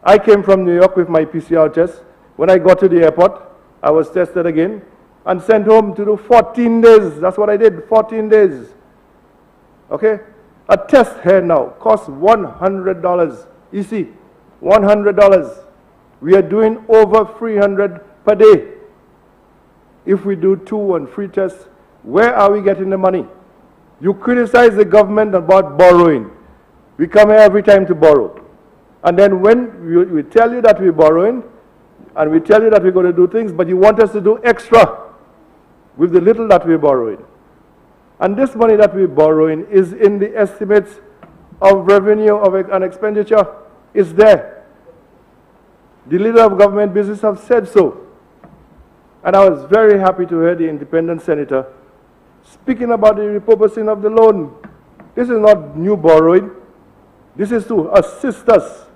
I came from New York with my PCR test. When I got to the airport, I was tested again and sent home to do 14 days. That's what I did, 14 days. Okay? A test here now costs $100. You see, $100. We are doing over $300 per day. If we do 2 and 3 tests, where are we getting the money? You criticize the government about borrowing. We come here every time to borrow. And then when we tell you that we're borrowing, and we tell you that we're going to do things, but you want us to do extra with the little that we're borrowing. And this money that we're borrowing is in the estimates of revenue and expenditure. It's there. The leader of government business have said so. And I was very happy to hear the independent senator speaking about the repurposing of the loan. This is not new borrowing. This is to assist us.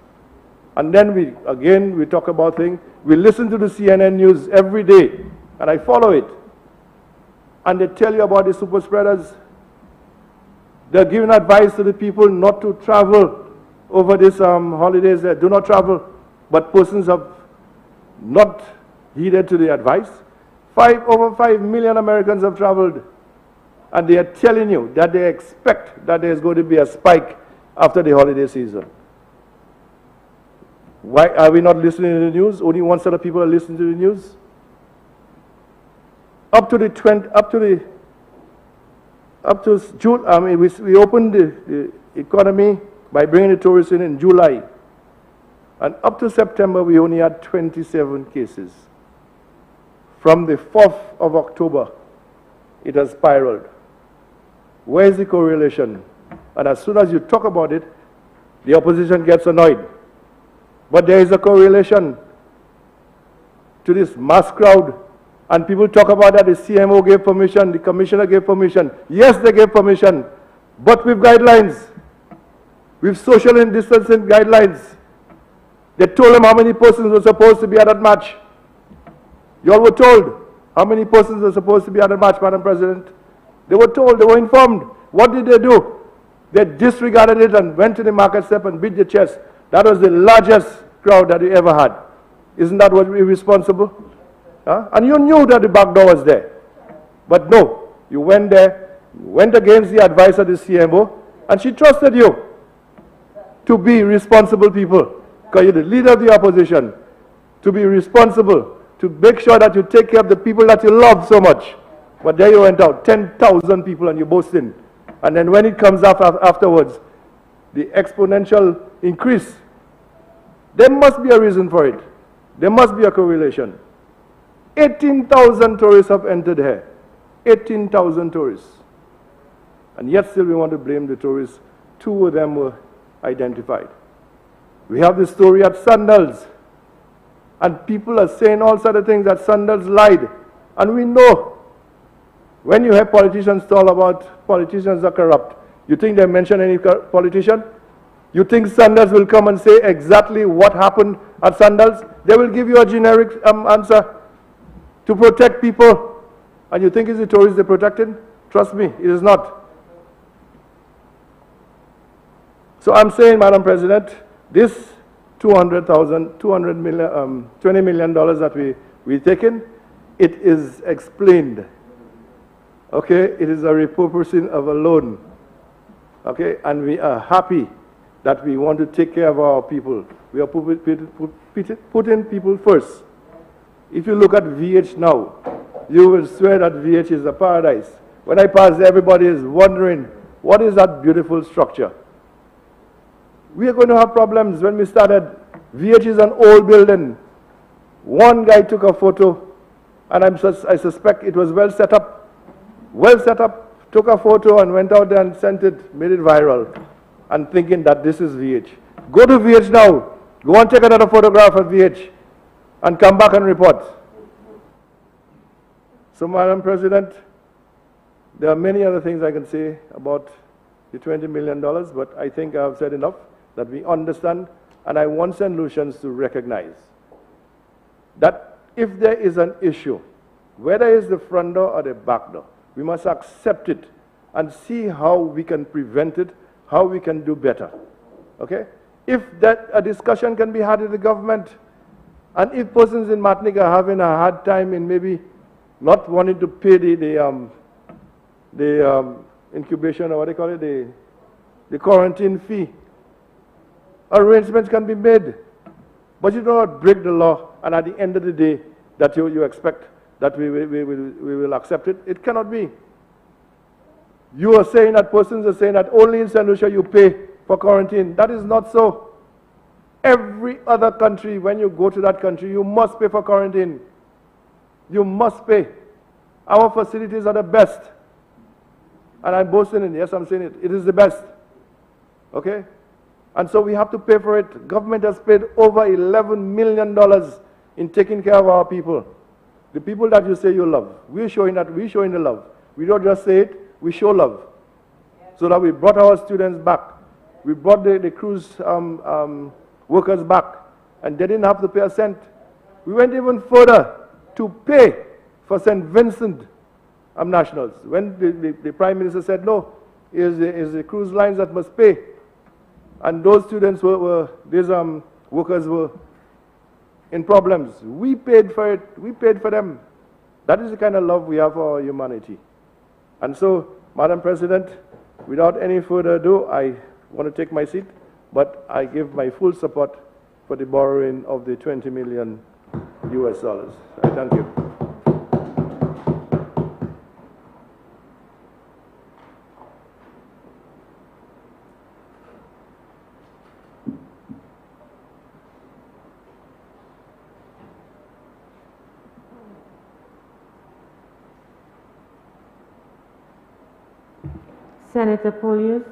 And then we talk about things. We listen to the CNN news every day, and I follow it. And they tell you about the super spreaders. They're giving advice to the people not to travel over these holidays. Do not travel. But persons have not heeded to the advice. Over 5 million Americans have traveled. And they are telling you that they expect that there's going to be a spike after the holiday season. Why are we not listening to the news? Only one set of people are listening to the news. Up to June, we opened the economy by bringing the tourists in July. And up to September, we only had 27 cases. From the 4th of October, it has spiraled. Where is the correlation? And as soon as you talk about it, the opposition gets annoyed. But there is a correlation to this mass crowd. And people talk about that the CMO gave permission, the commissioner gave permission. Yes, they gave permission, but with guidelines, with social distancing guidelines. They told them how many persons were supposed to be at that match. You all were told how many persons were supposed to be at the match, Madam President. They were told, they were informed. What did they do? They disregarded it and went to the market step and beat their chest. That was the largest crowd that we ever had. Isn't that what we're responsible? Huh? And you knew that the back door was there. But no, you went there, you went against the advice of the CMO, and she trusted you to be responsible people. Because you're the leader of the opposition. To be responsible, to make sure that you take care of the people that you love so much. But there you went out, 10,000 people, and you're boasting. And then when it comes afterwards, the exponential increase, there must be a reason for it. There must be a correlation. 18,000 tourists have entered here. 18,000 tourists. And yet still we want to blame the tourists. 2 of them were identified. We have the story at Sandals. And people are saying all sorts of things that Sandals lied. And we know when you have politicians talk about politicians are corrupt, you think they mention any politician? You think Sandals will come and say exactly what happened at Sandals? They will give you a generic answer to protect people. And you think it's the tourists they're protecting? Trust me, it is not. So I'm saying, Madam President, this $20 million that we've taken, it is explained. Okay, it is a repurposing of a loan. Okay, and we are happy that we want to take care of our people. We are putting people first. If you look at VH now, you will swear that VH is a paradise. When I pass, everybody is wondering, what is that beautiful structure? We are going to have problems. When we started, VH is an old building. One guy took a photo, and I suspect it was well set up, took a photo and went out there and sent it, made it viral, and thinking that this is VH. Go to VH now. Go and take another photograph of VH and come back and report. So, Madam President, there are many other things I can say about the $20 million, but I think I have said enough that we understand, and I want St. Lucians to recognize that if there is an issue, whether it's the front door or the back door, we must accept it and see how we can prevent it, how we can do better. Okay? If a discussion can be had with the government, and if persons in Martinique are having a hard time in maybe not wanting to pay the incubation, or what they call it, the quarantine fee, arrangements can be made. But you do not break the law, and at the end of the day, that you expect that we will accept it. It cannot be. You are saying that persons are saying that only in St. Lucia you pay for quarantine. That is not so. Every other country, when you go to that country, you must pay for quarantine. You must pay. Our facilities are the best. And I'm boasting in it. Yes, I'm saying it. It is the best. Okay? And so we have to pay for it. Government has paid over $11 million in taking care of our people. The people that you say you love. We're showing the love. We don't just say it, we show love. So that we brought our students back. We brought the cruise workers back, and they didn't have to pay a cent. We went even further to pay for St. Vincent nationals. When the Prime Minister said, no, it's the cruise lines that must pay. And those students these workers were in problems. We paid for it, we paid for them. That is the kind of love we have for our humanity. And so, Madam President, without any further ado, I want to take my seat, but I give my full support for the borrowing of the $20 million US. I thank you. Senator Polius.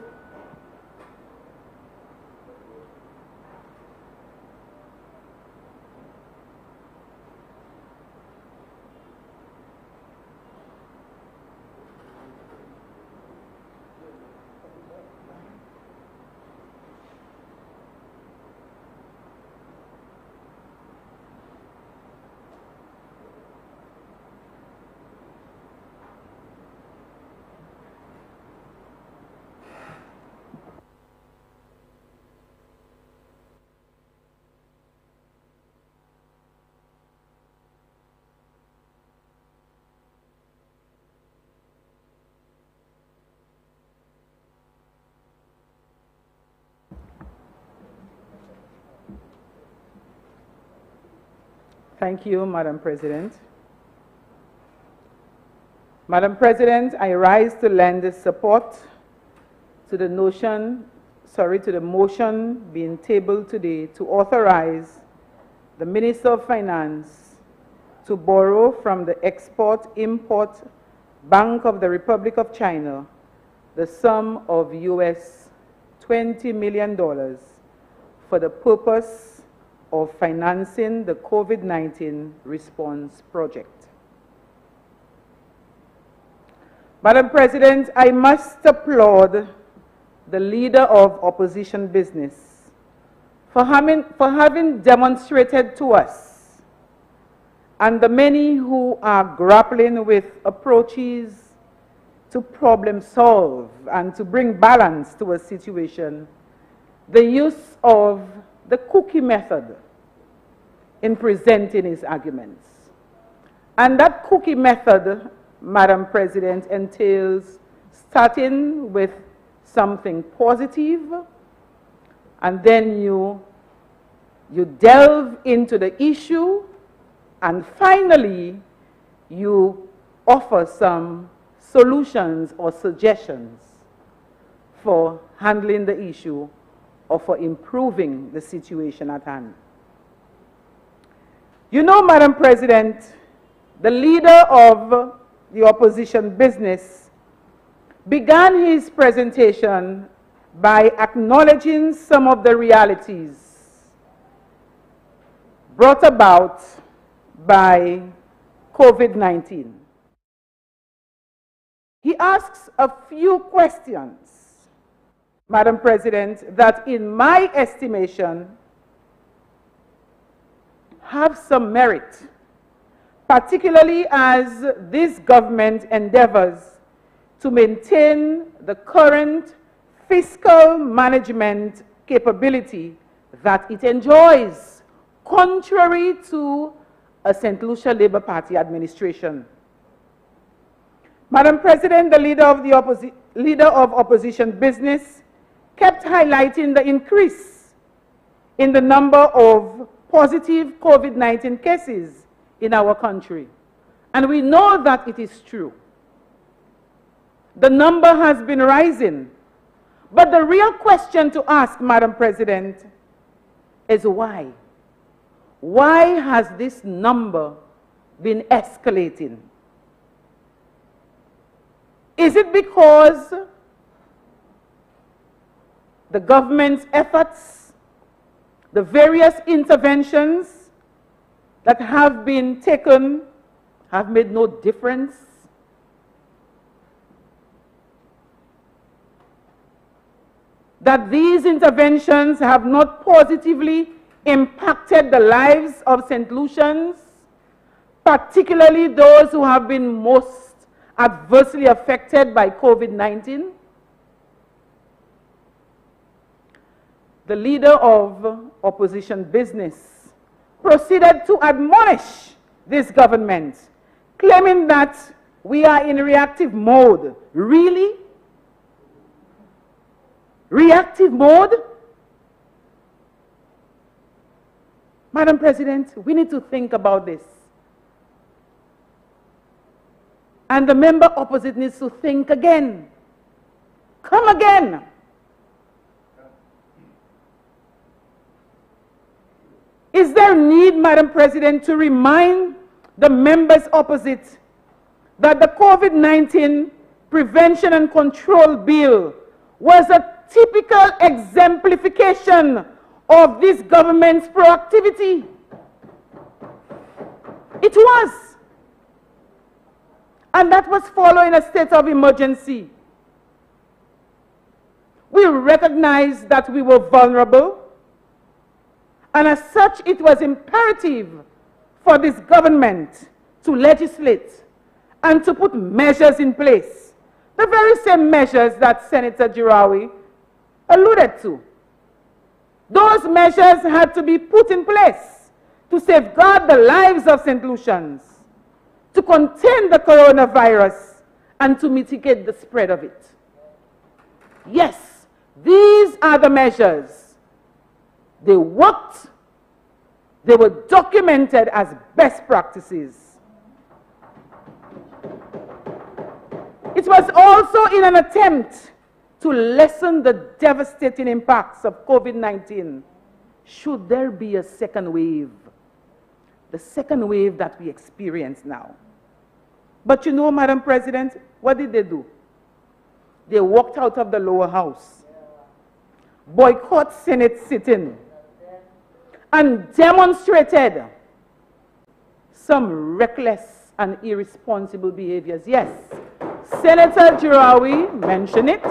Thank you, Madam President. Madam President, I rise to lend support to the motion being tabled today to authorize the Minister of Finance to borrow from the Export-Import Bank of the Republic of China the sum of US $20 million for the purpose of financing the COVID-19 response project. Madam President, I must applaud the leader of opposition business for having demonstrated to us and the many who are grappling with approaches to problem solve and to bring balance to a situation, the use of the cookie method in presenting his arguments. And that cookie method, Madam President, entails starting with something positive, and then you delve into the issue, and finally you offer some solutions or suggestions for handling the issue or for improving the situation at hand. You know, Madam President, the leader of the opposition business began his presentation by acknowledging some of the realities brought about by COVID-19. He asks a few questions, Madam President, that in my estimation have some merit, particularly as this government endeavors to maintain the current fiscal management capability that it enjoys, contrary to a St. Lucia Labour Party administration. Madam President, the leader of opposition business kept highlighting the increase in the number of positive COVID-19 cases in our country. And we know that it is true. The number has been rising. But the real question to ask, Madam President, is why? Why has this number been escalating? Is it because the government's efforts, the various interventions that have been taken have made no difference? that these interventions have not positively impacted the lives of St. Lucians, particularly those who have been most adversely affected by COVID-19? The leader of opposition business proceeded to admonish this government, claiming that we are in reactive mode. Really? Reactive mode? Madam President, we need to think about this. And the member opposite needs to think again. Come again. Is there need, Madam President, to remind the members opposite that the COVID-19 Prevention and Control Bill was a typical exemplification of this government's proactivity? It was. And that was following a state of emergency. We recognized that we were vulnerable, and as such, it was imperative for this government to legislate and to put measures in place. The very same measures that Senator Jirawi alluded to. Those measures had to be put in place to safeguard the lives of St. Lucians, to contain the coronavirus, and to mitigate the spread of it. Yes, these are the measures. They worked. They were documented as best practices. It was also in an attempt to lessen the devastating impacts of COVID-19 should there be a second wave, the second wave that we experience now. But you know, Madam President, what did they do? They walked out of the lower house, boycott Senate sitting, and demonstrated some reckless and irresponsible behaviors. Yes, Senator Jirawi mentioned it,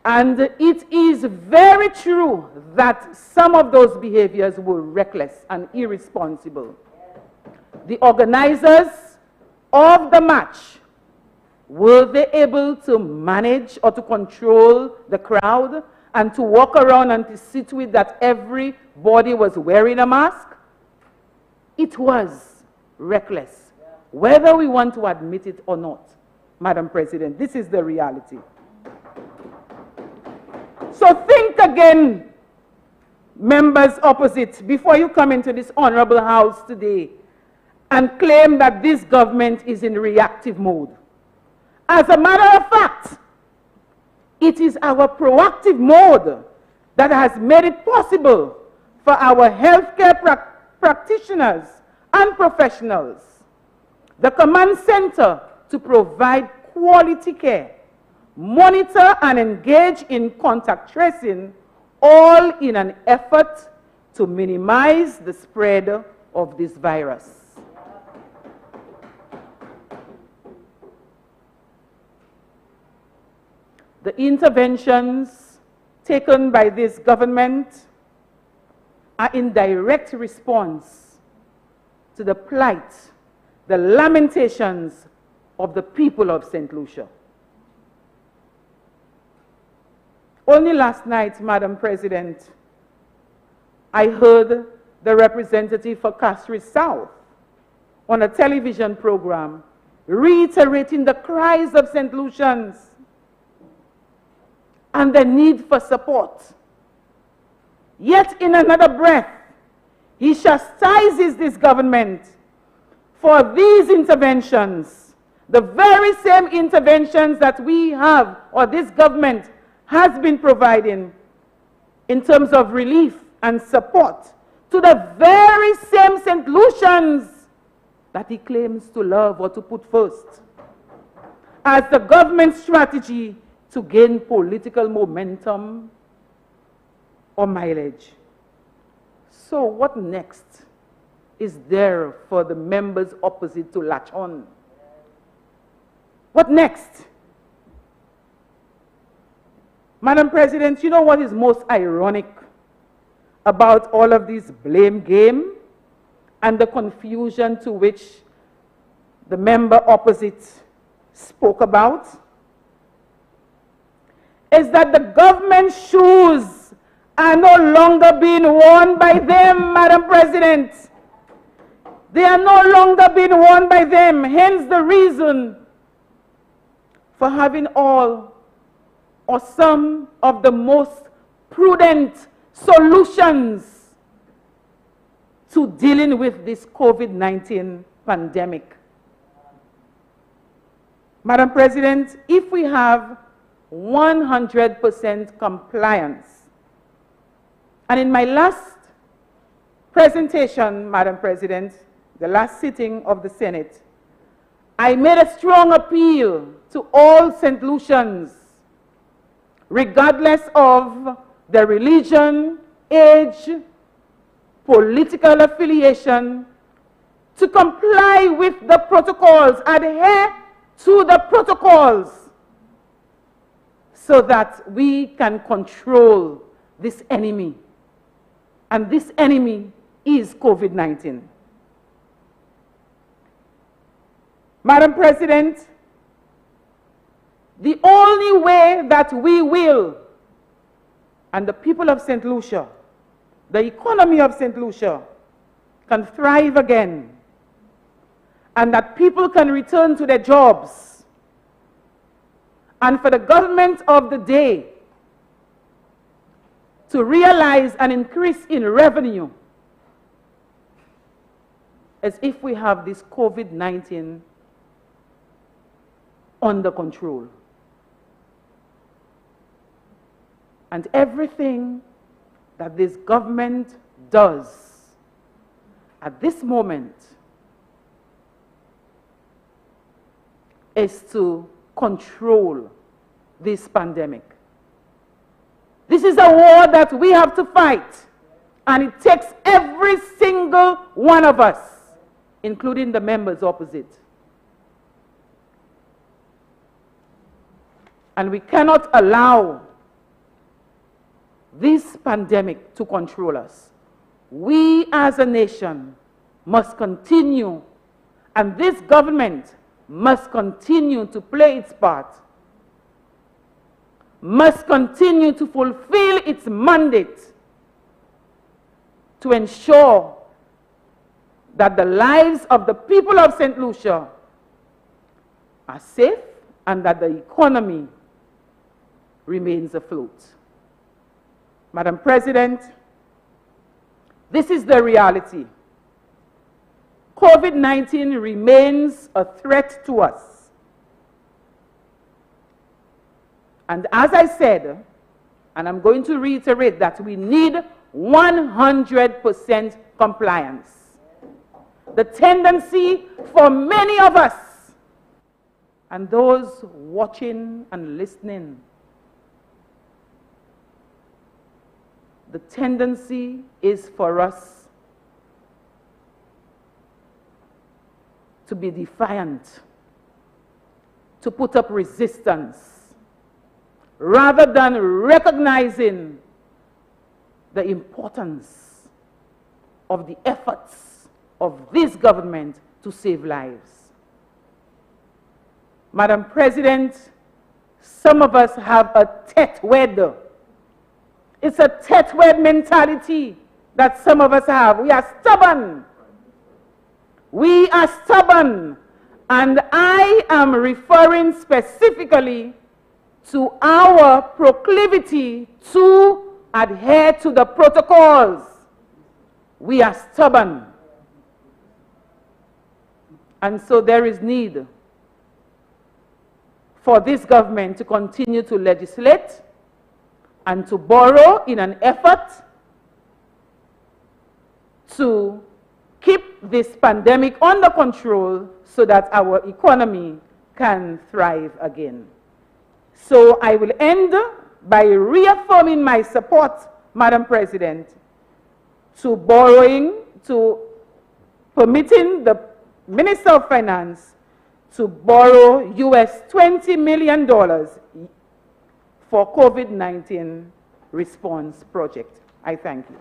and it is very true that some of those behaviors were reckless and irresponsible. The organizers of the march, were they able to manage or to control the crowd and to walk around and to see to it that everybody was wearing a mask? It was reckless, whether we want to admit it or not, Madam President. This is the reality. So think again, members opposite, before you come into this honorable house today and claim that this government is in reactive mode. As a matter of fact, it is our proactive mode that has made it possible for our healthcare practitioners and professionals, the command center, to provide quality care, monitor and engage in contact tracing, all in an effort to minimize the spread of this virus. The interventions taken by this government are in direct response to the plight, the lamentations of the people of St. Lucia. Only last night, Madam President, I heard the representative for Castries South on a television program reiterating the cries of St. Lucians and the need for support. Yet in another breath, he chastises this government for these interventions, the very same interventions that we have, or this government has been providing in terms of relief and support to the very same St. Lucians that he claims to love or to put first, as the government strategy to gain political momentum or mileage. So what next is there for the members opposite to latch on? What next? Madam President, you know what is most ironic about all of this blame game and the confusion to which the member opposite spoke about? Is that the government shoes are no longer being worn by them, Madam President. They are no longer being worn by them, hence the reason for having all or some of the most prudent solutions to dealing with this COVID-19 pandemic. Madam President, if we have 100% compliance, and in my last presentation, Madam President, the last sitting of the Senate, I made a strong appeal to all St. Lucians, regardless of their religion, age, political affiliation, to comply with the protocols, adhere to the protocols, so that we can control this enemy. And this enemy is COVID-19. Madam President, the only way that we will, and the people of St. Lucia, the economy of St. Lucia, can thrive again, and that people can return to their jobs, and for the government of the day to realize an increase in revenue, as if we have this COVID-19 under control. And everything that this government does at this moment is to control this pandemic. This is a war that we have to fight, and it takes every single one of us, including the members opposite. And we cannot allow this pandemic to control us. We as a nation must continue, and this government must continue to play its part, must continue to fulfill its mandate to ensure that the lives of the people of St. Lucia are safe and that the economy remains afloat. Madam President, this is the reality. COVID-19 remains a threat to us. And as I said, and I'm going to reiterate that we need 100% compliance. The tendency for many of us and those watching and listening, the tendency is for us to be defiant, to put up resistance, rather than recognizing the importance of the efforts of this government to save lives. Madam President, some of us have a tete-wed. It's a tete-wed mentality that some of us have. We are stubborn. We are stubborn. And I am referring specifically to our proclivity to adhere to the protocols. We are stubborn. And so there is need for this government to continue to legislate and to borrow in an effort to keep this pandemic under control so that our economy can thrive again. So I will end by reaffirming my support, Madam President, to borrowing, to permitting the Minister of Finance to borrow US $20 million for COVID-19 response project. I thank you.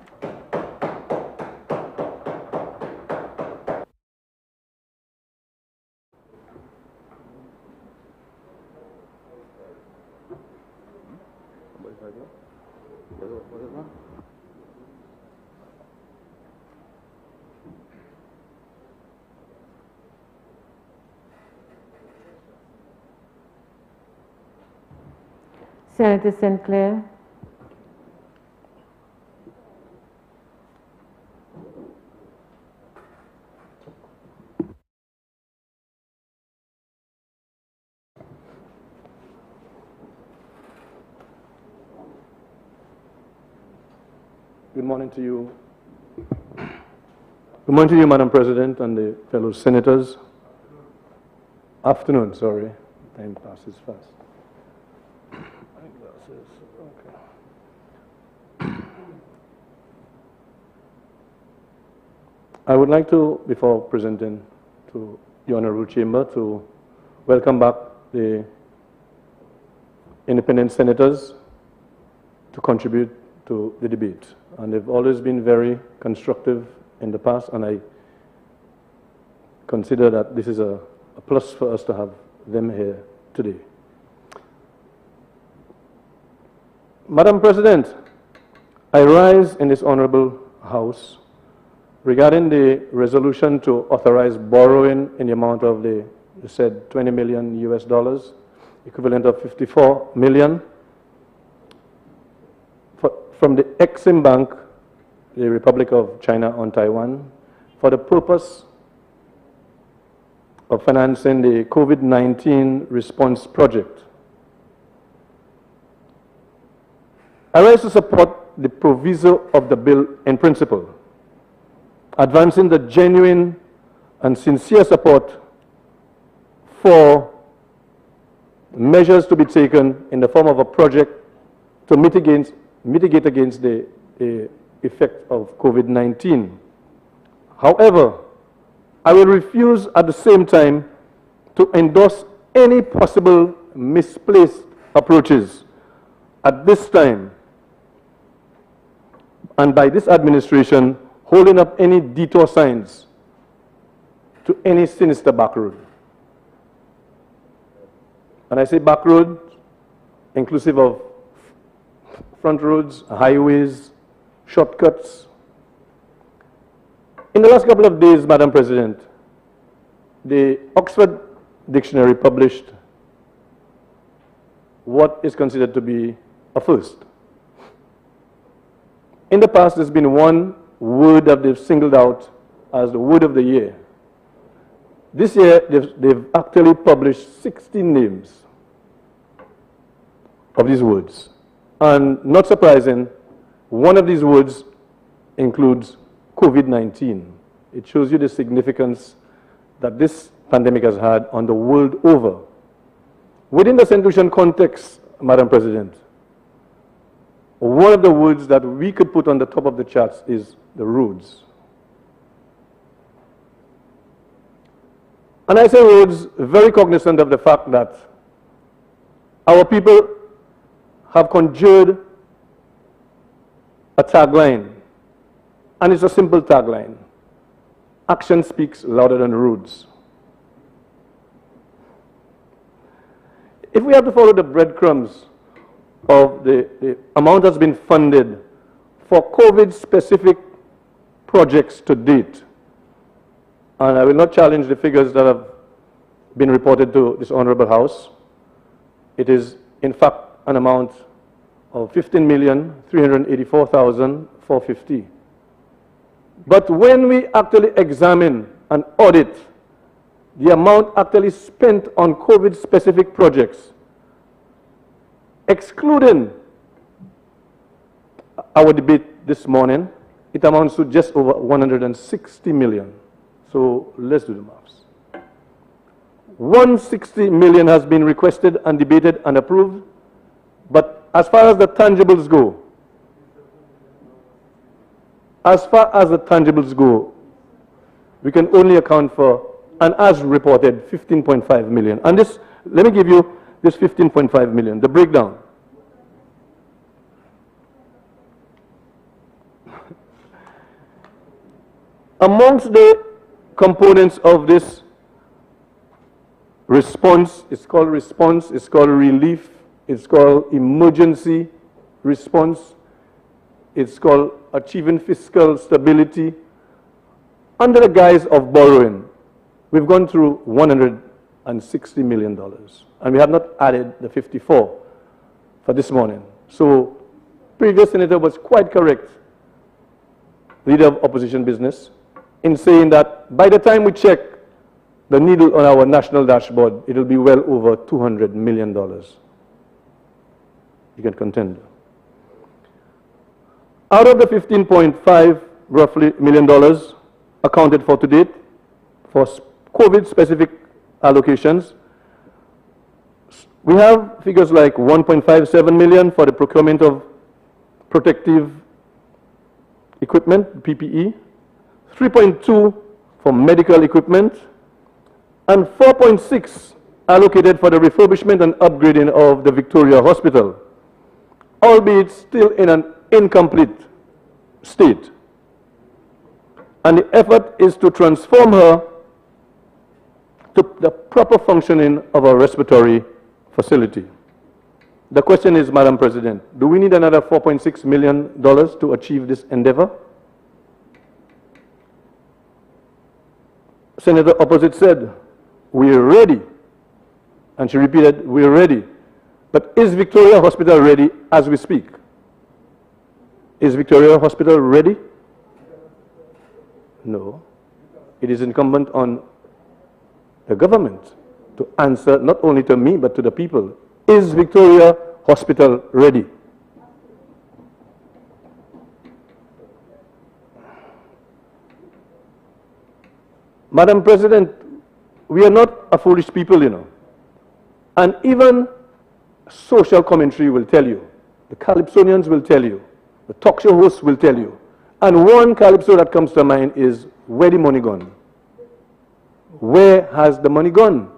Senator Sinclair. Good morning to you. Good morning to you, Madam President, and the fellow senators. Afternoon, sorry. Time passes fast. I would like to, before presenting to the Honorable Chamber, to welcome back the independent senators to contribute to the debate. And they've always been very constructive in the past, and I consider that this is a plus for us to have them here today. Madam President, I rise in this honorable House regarding the resolution to authorize borrowing in the amount of the said $20 million US, equivalent of 54 million, from the Exim Bank, the Republic of China on Taiwan, for the purpose of financing the COVID-19 response project. I rise to support the proviso of the bill in principle, advancing the genuine and sincere support for measures to be taken in the form of a project to mitigate against the effect of COVID-19. However, I will refuse at the same time to endorse any possible misplaced approaches at this time and by this administration holding up any detour signs to any sinister back road. And I say back road, inclusive of front roads, highways, shortcuts. In the last couple of days, Madam President, the Oxford Dictionary published what is considered to be a first. In the past, there's been one word that they've singled out as the word of the year. This year, they've actually published 16 names of these words. And not surprising, one of these words includes COVID-19. It shows you the significance that this pandemic has had on the world over. Within the St. Lucian context, Madam President, one of the words that we could put on the top of the charts is the roads. And I say roads very cognizant of the fact that our people have conjured a tagline, and it's a simple tagline: action speaks louder than words. If we have to follow the breadcrumbs of the amount that's been funded for COVID-specific projects to date, and I will not challenge the figures that have been reported to this Honorable House, it is in fact an amount of 15,384,450. But when we actually examine and audit the amount actually spent on COVID-specific projects, excluding our debate this morning, it amounts to just over 160 million. So let's do the maths. 160 million has been requested and debated and approved, but as far as the tangibles go, we can only account for, and as reported, 15.5 million. And this, let me give you this 15.5 million, the breakdown. Amongst the components of this response, it's called relief, it's called emergency response, it's called achieving fiscal stability. Under the guise of borrowing, we've gone through $160 million, and we have not added the 54 for this morning. So, previous senator was quite correct, leader of opposition business, in saying that by the time we check the needle on our national dashboard, it will be well over $200 million. You can contend. Out of the $15.5 roughly million accounted for to date for COVID-specific allocations, we have figures like 1.57 million for the procurement of protective equipment, PPE, 3.2 for medical equipment, and 4.6 allocated for the refurbishment and upgrading of the Victoria Hospital, albeit still in an incomplete state. And the effort is to transform her to the proper functioning of a respiratory facility. The question is, Madam President, do we need another $4.6 million to achieve this endeavor? Senator opposite said, we're ready. And she repeated, we're ready. But is Victoria Hospital ready as we speak? Is Victoria Hospital ready? No. It is incumbent on the government to answer not only to me but to the people. Is Victoria Hospital ready? Madam President, we are not a foolish people, you know. And even social commentary will tell you, the Calypsonians will tell you, the talk show hosts will tell you. And one calypso that comes to mind is, where the money gone? Where has the money gone?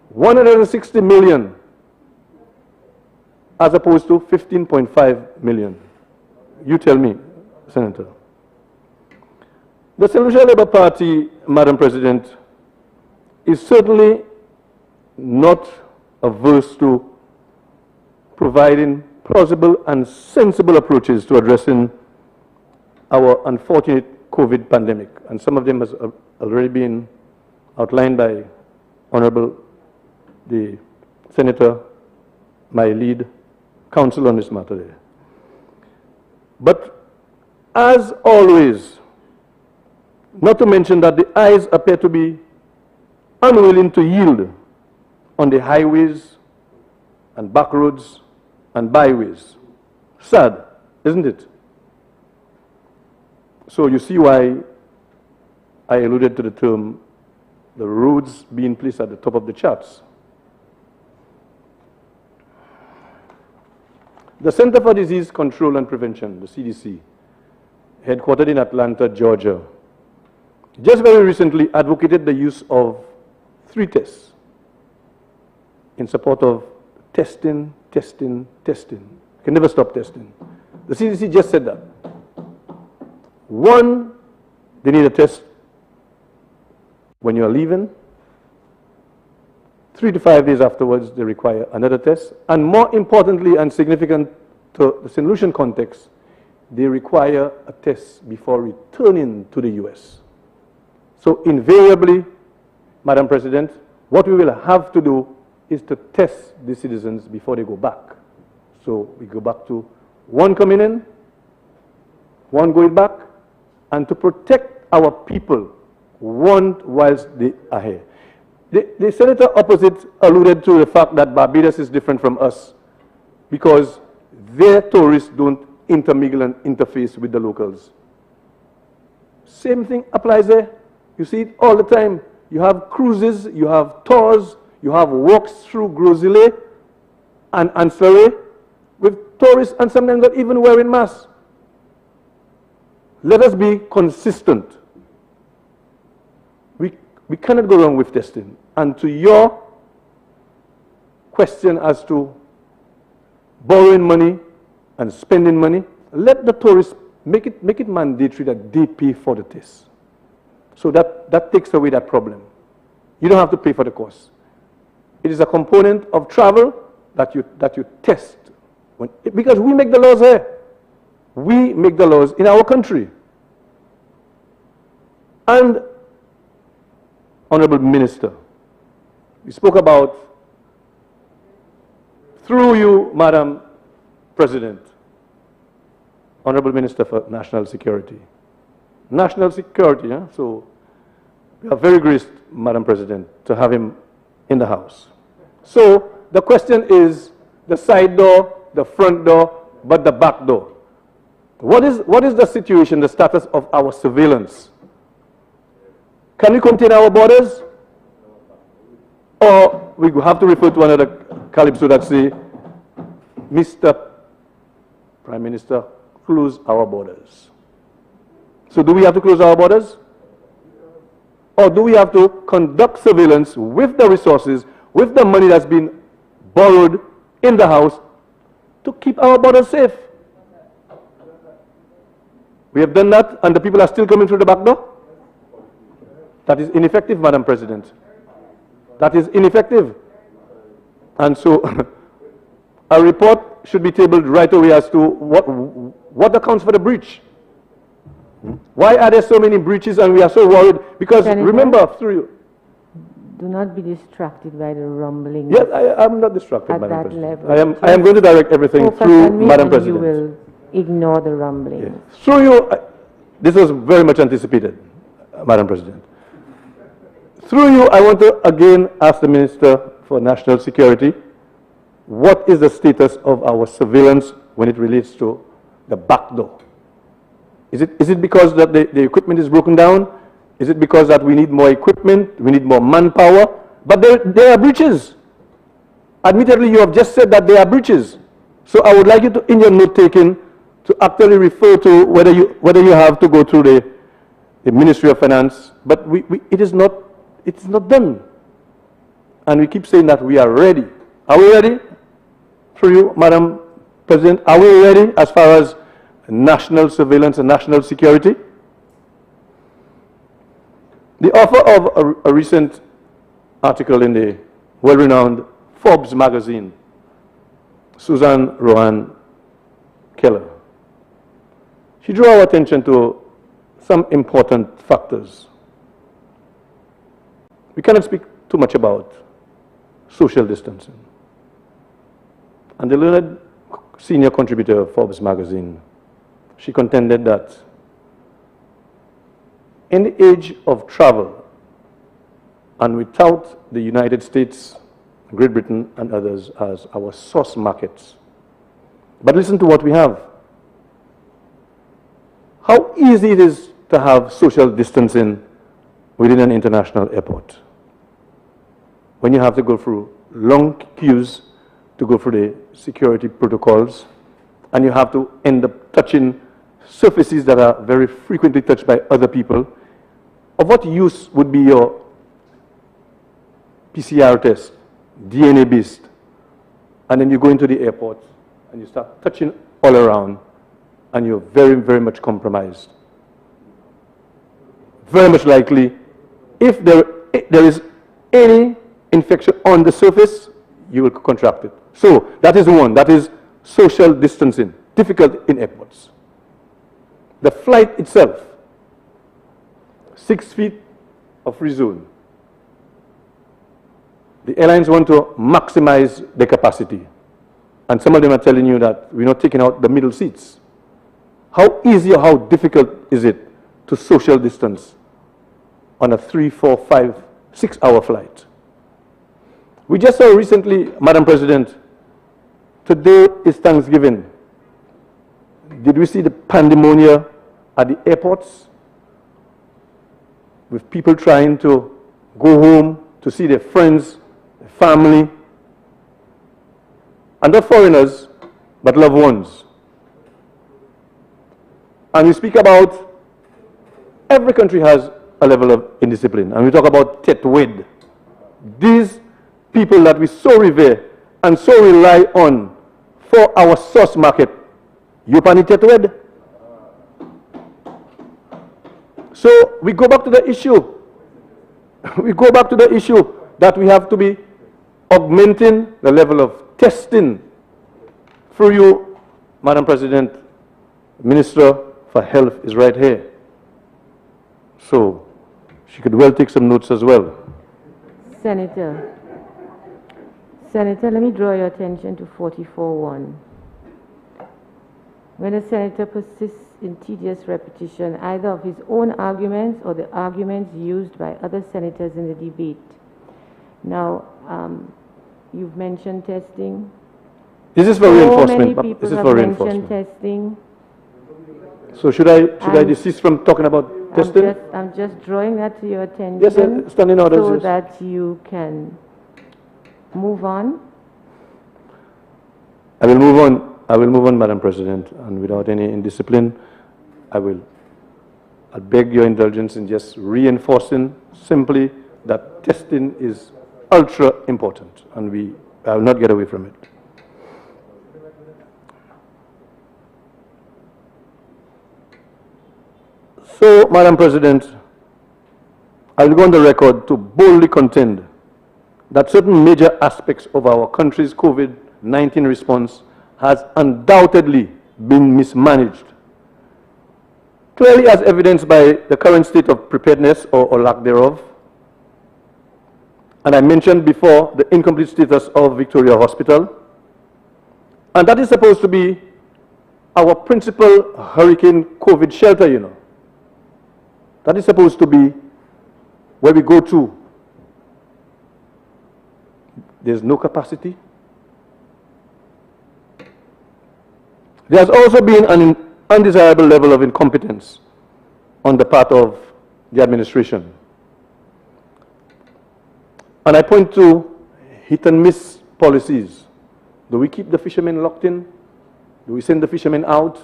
160 million as opposed to 15.5 million. You tell me, Senator. The St. Lucia Labour Party, Madam President, is certainly not averse to providing plausible and sensible approaches to addressing our unfortunate COVID pandemic. And some of them has already been outlined by Honorable the Senator, my lead counsel on this matter there. But as always, not to mention that the eyes appear to be unwilling to yield on the highways and back roads and byways. Sad, isn't it? So you see why I alluded to the term, the roads being placed at the top of the charts. The Center for Disease Control and Prevention, the CDC, headquartered in Atlanta, Georgia, just very recently advocated the use of 3 tests in support of testing, testing, testing. You can never stop testing. The CDC just said that. 1, they need a test when you are leaving. 3 to 5 days afterwards, they require another test. And more importantly and significant to the St. Lucian context, they require a test before returning to the US. So invariably, Madam President, what we will have to do is to test the citizens before they go back. So we go back to 1 coming in, 1 going back, and to protect our people, 1 whilst they are here. The senator opposite alluded to the fact that Barbados is different from us because their tourists don't intermingle and interface with the locals. Same thing applies there. You see it all the time. You have cruises, you have tours, you have walks through Grosile and ancillary with tourists and sometimes not even wearing masks. Let us be consistent. We cannot go wrong with testing. And to your question as to borrowing money and spending money, let the tourists make it mandatory that they pay for the test. So that takes away that problem. You don't have to pay for the course. It is a component of travel that you test. Because we make the laws here. We make the laws in our country. And, Honorable Minister, we spoke about, through you, Madam President, Honorable Minister for National Security. National Security, so we are very graced, Madam President, to have him in the House. So the question is the side door, the front door, but the back door. What is the situation, the status of our surveillance? Can we contain our borders? Or we have to refer to another calypso that say, Mr. Prime Minister, close our borders. So do we have to close our borders? Or do we have to conduct surveillance with the resources, with the money that's been borrowed in the house to keep our borders safe? We have done that and the people are still coming through the back door? That is ineffective, Madam President. That is ineffective. And so a report should be tabled right away as to what accounts for the breach. Why are there so many breaches and we are so worried? Because Senator, remember, through... Do not be distracted by the rumbling. Yes, I am not distracted, at Madam that President. level. I am going to direct everything Focus through on me Madam and President. You will ignore the rumbling. Yes. Through you, this was very much anticipated, Madam President. Through you, I want to again ask the Minister for National Security, what is the status of our surveillance when it relates to the back door? Is it because that the equipment is broken down? Is it because that we need more equipment, we need more manpower? But there are breaches. Admittedly, you have just said that there are breaches. So I would like you to, in your note-taking, to actually refer to whether you have to go through the Ministry of Finance. But it is not done. And we keep saying that we are ready. Are we ready? Through you, Madam President, are we ready as far as national surveillance and national security? The author of a recent article in the well-renowned Forbes magazine, Susan Rohan Keller, she drew our attention to some important factors. We cannot speak too much about social distancing. And the learned senior contributor of Forbes magazine, she contended that in the age of travel and without the United States, Great Britain and others as our source markets. But listen to what we have. How easy it is to have social distancing within an international airport when you have to go through long queues to go through the security protocols, and you have to end up touching surfaces that are very frequently touched by other people. Of what use would be your PCR test, DNA based, and then you go into the airport and you start touching all around and you're very, very much compromised. Very much likely, if there is any infection on the surface, you will contract it. So that is one, that is social distancing, difficult in airports. The flight itself, 6 feet of free zone. The airlines want to maximize their capacity. And some of them are telling you that we're not taking out the middle seats. How easy or how difficult is it to social distance on a 3, 4, 5, 6-hour flight? We just saw recently, Madam President, today is Thanksgiving. Did we see the pandemonium at the airports with people trying to go home to see their friends, their family, and not foreigners, but loved ones? And we speak about every country has a level of indiscipline, and we talk about tetwed. These people that we so revere and so rely on for our source market, you pani tetwed. So we go back to the issue. We go back to the issue that we have to be augmenting the level of testing. Through you, Madam President, Minister for Health is right here. So she could well take some notes as well. Senator, let me draw your attention to 44.1. When a senator persists in tedious repetition either of his own arguments or the arguments used by other senators in the debate. Now, you've mentioned testing. This is for reinforcement. Many people This is have for mentioned reinforcement. testing. So should I desist from talking about testing? I'm just drawing that to your attention. Yes, standing orders. So Yes. that you can move on. I will move on. I will move on, Madam President, and without any indiscipline, I'll beg your indulgence in just reinforcing simply that testing is ultra important, and I will not get away from it. So, Madam President, I will go on the record to boldly contend that certain major aspects of our country's COVID-19 response has undoubtedly been mismanaged, clearly as evidenced by the current state of preparedness or lack thereof. And I mentioned before the incomplete status of Victoria Hospital, and that is supposed to be our principal hurricane COVID shelter, you know. That is supposed to be where we go to. There's no capacity. There has also been an undesirable level of incompetence on the part of the administration. And I point to hit and miss policies. Do we keep the fishermen locked in? Do we send the fishermen out?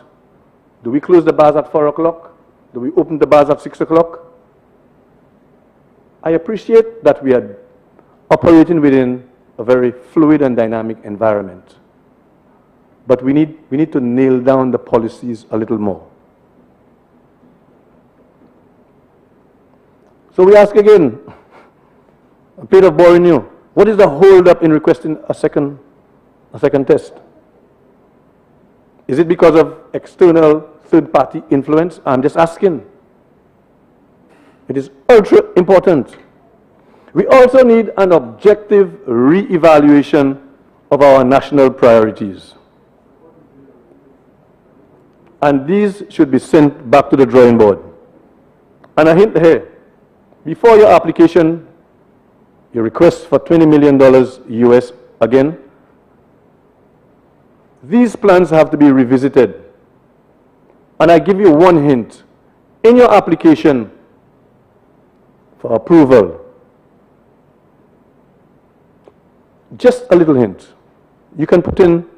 Do we close the bars at 4 o'clock? Do we open the bars at 6 o'clock? I appreciate that we are operating within a very fluid and dynamic environment. But we need to nail down the policies a little more. So we ask again, a bit of boring you, what is the hold up in requesting a second test? Is it because of external third-party influence? I'm just asking. It is ultra important. We also need an objective re-evaluation of our national priorities. And these should be sent back to the drawing board. And a hint here, before your application, your request for $20 million US again, these plans have to be revisited. And I give you one hint. In your application for approval, just a little hint, you can put in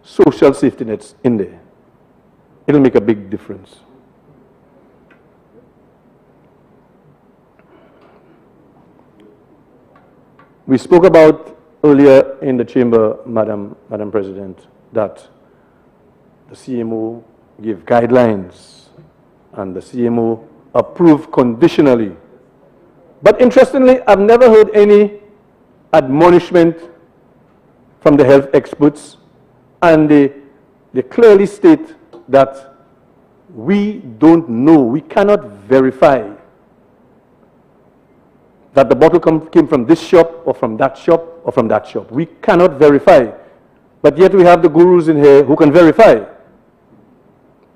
social safety nets in there. It'll make a big difference. We spoke about earlier in the chamber, Madam President, that the CMO gave guidelines and the CMO approved conditionally. But interestingly, I've never heard any admonishment from the health experts, and they clearly state that we don't know, we cannot verify that the bottle came from this shop or from that shop or from that shop. We cannot verify. But yet we have the gurus in here who can verify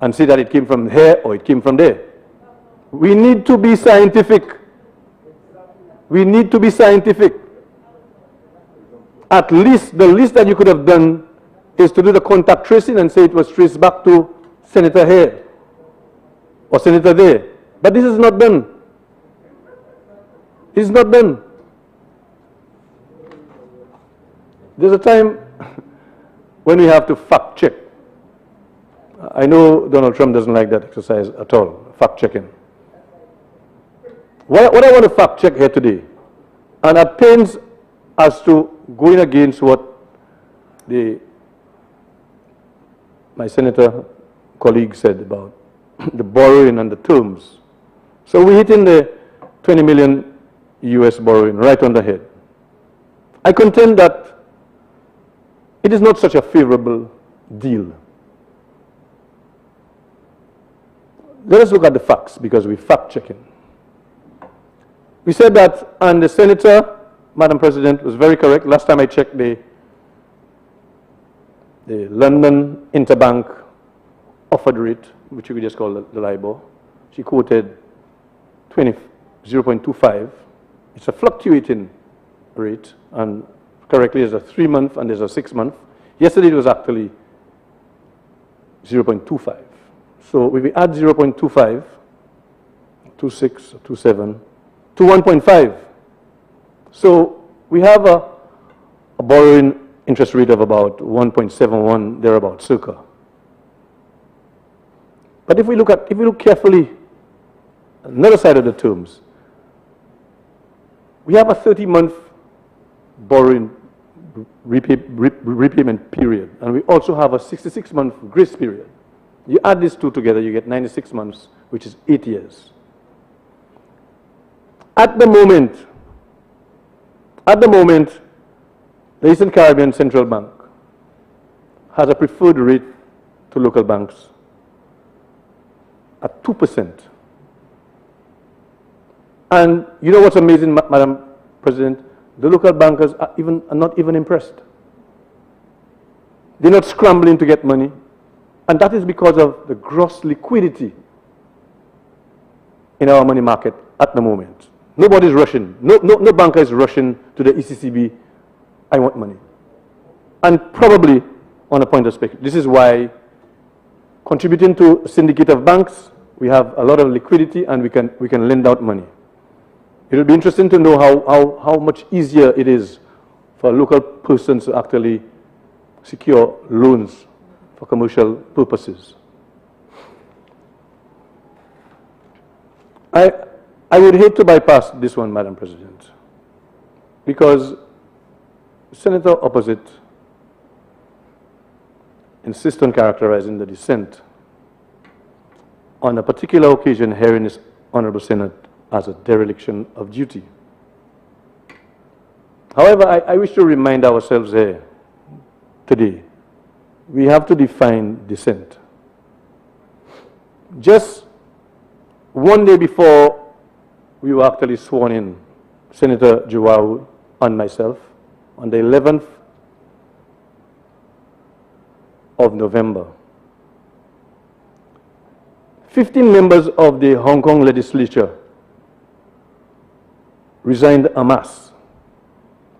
and say that it came from here or it came from there. We need to be scientific. We need to be scientific. At least, the least that you could have done is to do the contact tracing and say it was traced back to Senator here or Senator there. But this is not done. It's not done. There's a time when we have to fact check. I know Donald Trump doesn't like that exercise at all, fact checking. What I want to fact check here today, and at pains as to going against what my senator colleague said about the borrowing and the terms. So we're hitting the 20 million US borrowing right on the head. I contend that it is not such a favorable deal. Let us look at the facts because we're fact checking. We said that, and the senator, Madam President, was very correct. Last time I checked the London Interbank offered rate, which we just call the LIBOR, she quoted 0.25. It's a fluctuating rate, and correctly there's a 3-month and there's a 6-month. Yesterday it was actually 0.25. So if we add 0.25, 26, 27, to 1.5. So we have a borrowing interest rate of about 1.71, thereabout, circa. But if we look carefully, another side of the terms, we have a 30-month borrowing repayment period, and we also have a 66-month grace period. You add these two together, you get 96 months, which is 8 years. At the moment, the Eastern Caribbean Central Bank has a preferred rate to local banks at 2%. And you know what's amazing, Madam President? The local bankers are not even impressed. They're not scrambling to get money. And that is because of the gross liquidity in our money market at the moment. Nobody's rushing. No banker is rushing to the ECCB, I want money. And probably, on a point of spec, this is why contributing to a syndicate of banks, we have a lot of liquidity and we can lend out money. It will be interesting to know how much easier it is for local persons to actually secure loans for commercial purposes. I would hate to bypass this one, Madam President, because Senator opposite insists on characterizing the dissent on a particular occasion here in this Honorable Senate as a dereliction of duty. However, I wish to remind ourselves here today, we have to define dissent. Just one day before we were actually sworn in, Senator Joao and myself, on the 11th of November, 15 members of the Hong Kong legislature resigned en masse.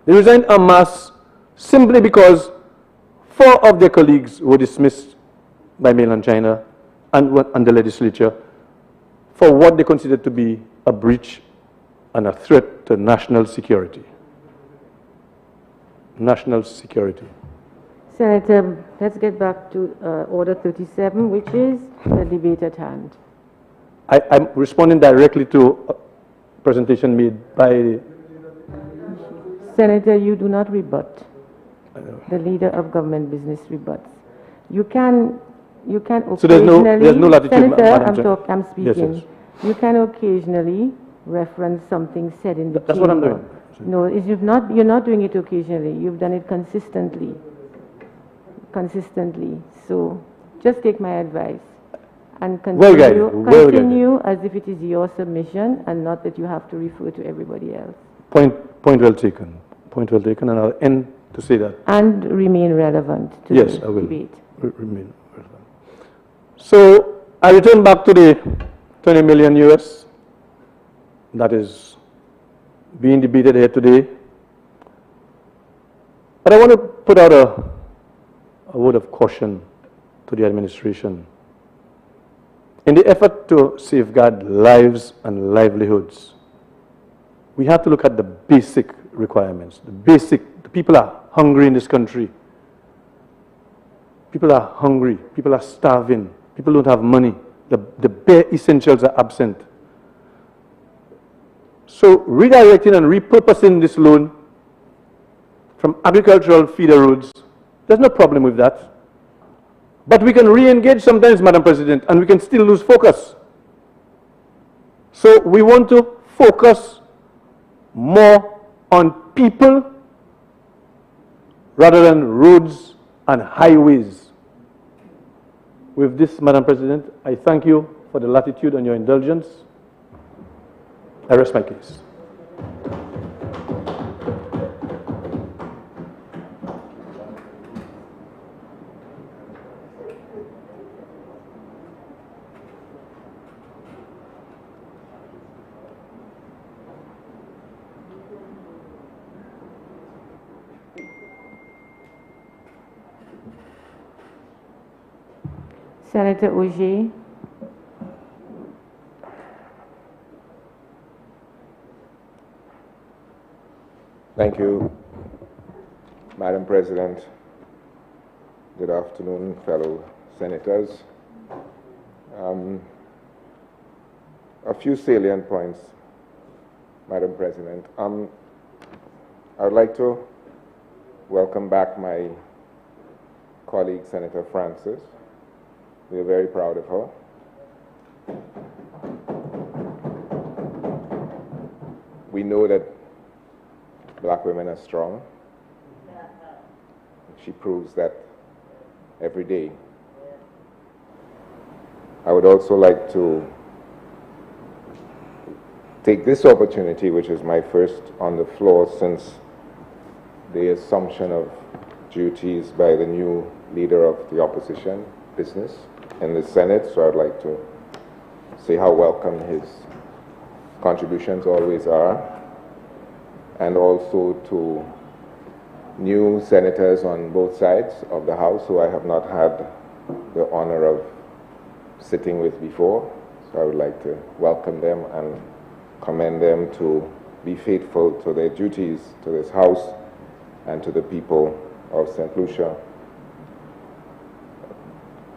They resigned en masse simply because 4 of their colleagues were dismissed by mainland China and the legislature for what they considered to be a breach and a threat to national security. National security. Senator, let's get back to Order 37, which is the debate at hand. I'm responding directly to a presentation made by... Senator, you do not rebut. The leader of government business rebuts. You can occasionally... So there's no latitude, Senator, I'm speaking. Yes. You can occasionally reference something said in the That's what I'm doing. No, you're not doing it occasionally. You've done it consistently. So just take my advice and continue as if it is your submission and not that you have to refer to everybody else. Point well taken. Point well taken, and I'll end to say that. And remain relevant to the I will. debate. Remain relevant. So I return back to the 20 million US that is being debated here today. But I want to put out a word of caution to the administration. In the effort to safeguard lives and livelihoods, we have to look at the basic requirements. The people are hungry in this country. People are hungry. People are starving. People don't have money. The bare essentials are absent. So redirecting and repurposing this loan from agricultural feeder roads, there's no problem with that. But we can re-engage sometimes, Madam President, and we can still lose focus. So we want to focus more on people rather than roads and highways. With this, Madam President, I thank you for the latitude and your indulgence. I rest my case. Senator Auger. Thank you, Madam President. Good afternoon, fellow senators. A few salient points, Madam President. I would like to welcome back my colleague, Senator Francis. We are very proud of her. We know that black women are strong. She proves that every day. I would also like to take this opportunity, which is my first on the floor since the assumption of duties by the new leader of the opposition business in the Senate, so I'd like to say how welcome his contributions always are, and also to new senators on both sides of the House who I have not had the honor of sitting with before. So I would like to welcome them and commend them to be faithful to their duties to this House and to the people of St. Lucia.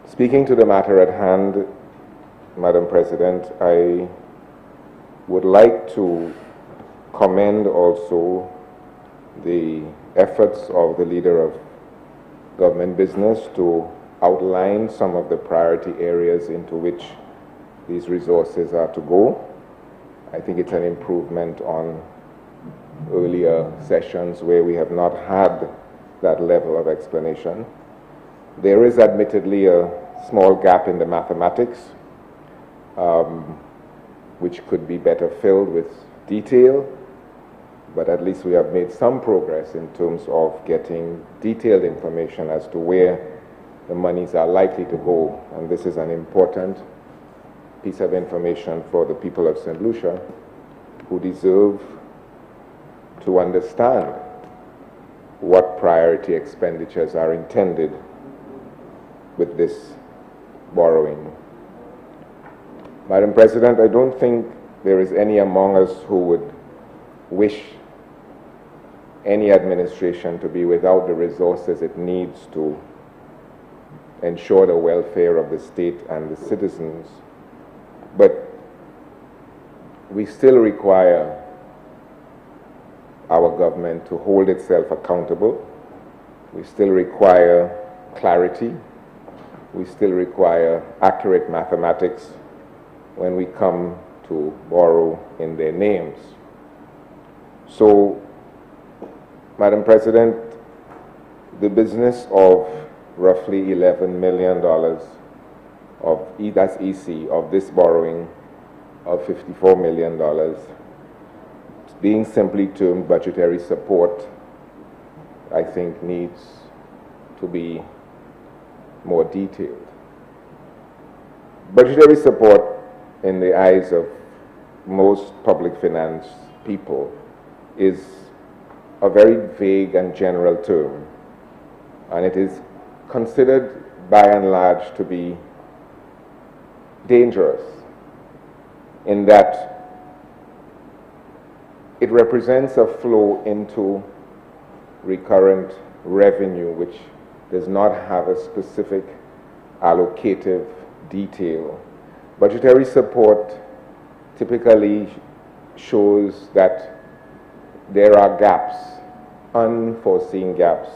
Speaking to the matter at hand, Madam President, I would like to commend also the efforts of the leader of government business to outline some of the priority areas into which these resources are to go. I think it's an improvement on earlier sessions where we have not had that level of explanation. There is admittedly a small gap in the mathematics, which could be better filled with detail, but at least we have made some progress in terms of getting detailed information as to where the monies are likely to go. And this is an important piece of information for the people of St. Lucia, who deserve to understand what priority expenditures are intended with this borrowing. Madam President, I don't think there is any among us who would wish any administration to be without the resources it needs to ensure the welfare of the state and the citizens. But we still require our government to hold itself accountable. We still require clarity. We still require accurate mathematics when we come to borrow in their names. So, Madam President, the business of roughly $11 million of, that's EC, of this borrowing of $54 million, being simply termed budgetary support, I think needs to be more detailed. Budgetary support, in the eyes of most public finance people, is a very vague and general term, and it is considered by and large to be dangerous in that it represents a flow into recurrent revenue which does not have a specific allocative detail. Budgetary support typically shows that there are gaps, unforeseen gaps,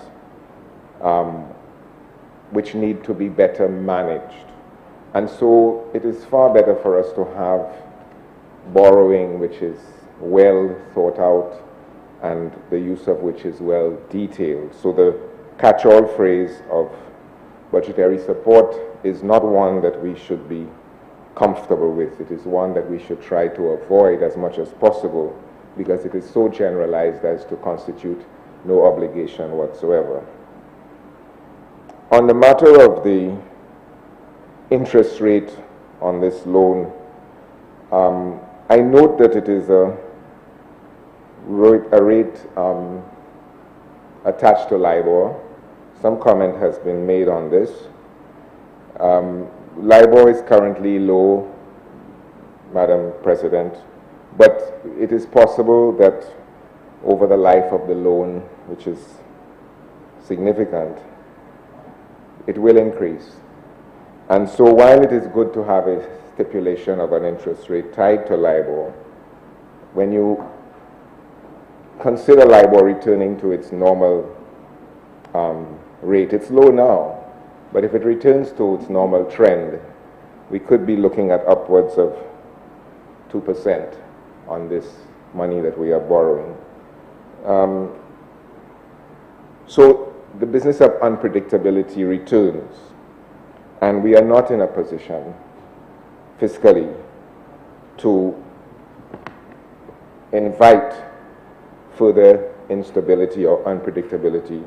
which need to be better managed. And so it is far better for us to have borrowing which is well thought out and the use of which is well detailed. So the catch-all phrase of budgetary support is not one that we should be comfortable with. It is one that we should try to avoid as much as possible because it is so generalized as to constitute no obligation whatsoever. On the matter of the interest rate on this loan, I note that it is a rate attached to LIBOR. Some comment has been made on this. LIBOR is currently low, Madam President, but it is possible that over the life of the loan, which is significant, it will increase. And so while it is good to have a stipulation of an interest rate tied to LIBOR, when you consider LIBOR returning to its normal rate, it's low now, but if it returns to its normal trend, we could be looking at upwards of 2% on this money that we are borrowing. So the business of unpredictability returns, and we are not in a position fiscally to invite further instability or unpredictability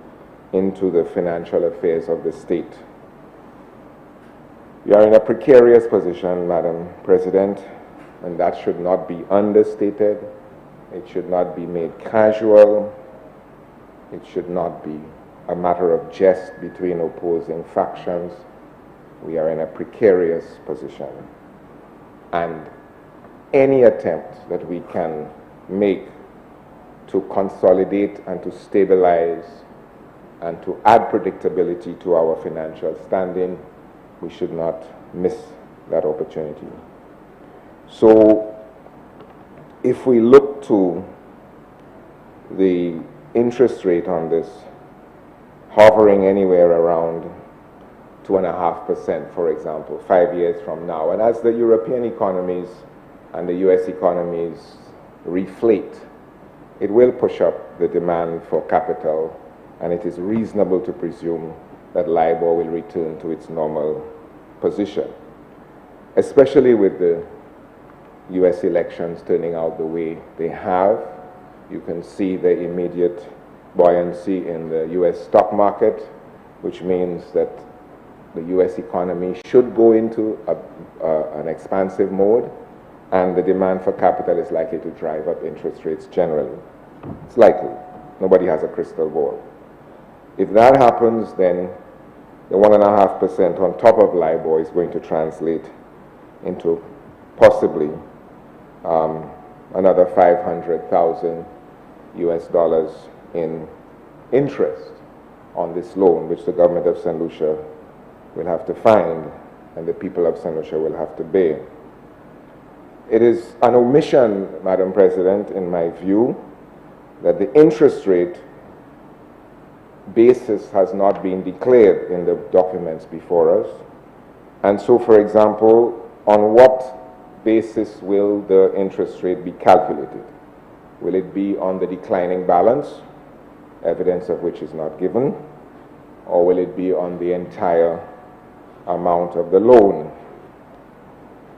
into the financial affairs of the state. We are in a precarious position, Madam President, and that should not be understated. It should not be made casual. It should not be a matter of jest between opposing factions. We are in a precarious position. And any attempt that we can make to consolidate and to stabilize and to add predictability to our financial standing, we should not miss that opportunity. So if we look to the interest rate on this hovering anywhere around 2.5%, for example, 5 years from now, and as the European economies and the US economies reflate, it will push up the demand for capital, and it is reasonable to presume that LIBOR will return to its normal position, especially with the US elections turning out the way they have. You can see the immediate buoyancy in the US stock market, which means that the US economy should go into an expansive mode, and the demand for capital is likely to drive up interest rates generally. It's likely. Nobody has a crystal ball. If that happens, then the 1.5% on top of LIBOR is going to translate into possibly another $500,000 US in interest on this loan, which the government of St. Lucia will have to find and the people of St. Lucia will have to bear. It is an omission, Madam President, in my view, that the interest rate basis has not been declared in the documents before us. And so, for example, on what basis will the interest rate be calculated? Will it be on the declining balance, evidence of which is not given, or will it be on the entire amount of the loan?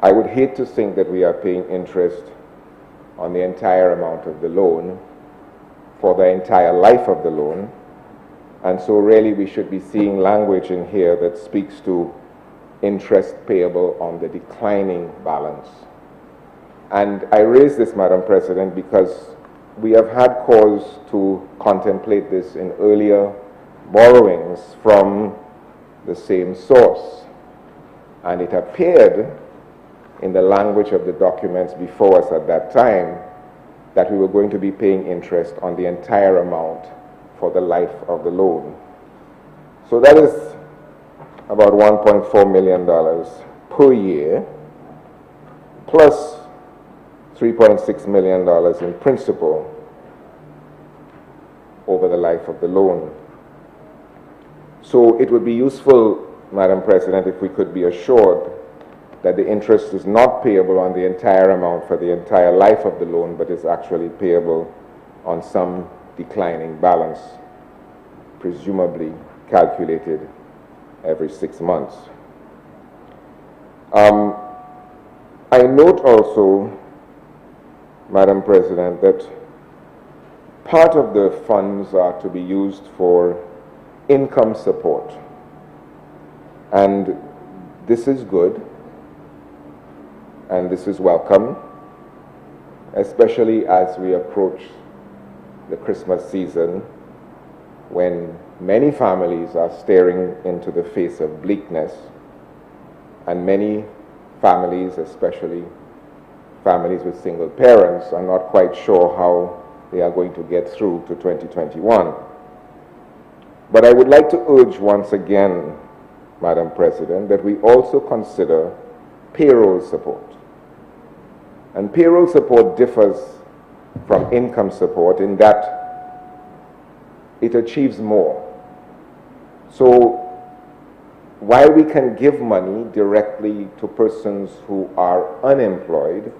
I would hate to think that we are paying interest on the entire amount of the loan for the entire life of the loan, and so really we should be seeing language in here that speaks to interest payable on the declining balance. And I raise this, Madam President, because we have had cause to contemplate this in earlier borrowings from the same source. And it appeared in the language of the documents before us at that time that we were going to be paying interest on the entire amount for the life of the loan. So that is about $1.4 million per year, plus $3.6 million in principal over the life of the loan. So it would be useful, Madam President, if we could be assured that the interest is not payable on the entire amount for the entire life of the loan, but is actually payable on some declining balance, presumably calculated every 6 months. I note also, Madam President, that part of the funds are to be used for income support. And this is good, and this is welcome, especially as we approach the Christmas season, when many families are staring into the face of bleakness, and many families, especially families with single parents, are not quite sure how they are going to get through to 2021. But I would like to urge once again, Madam President, that we also consider payroll support. And payroll support differs from income support in that it achieves more. So while we can give money directly to persons who are unemployed,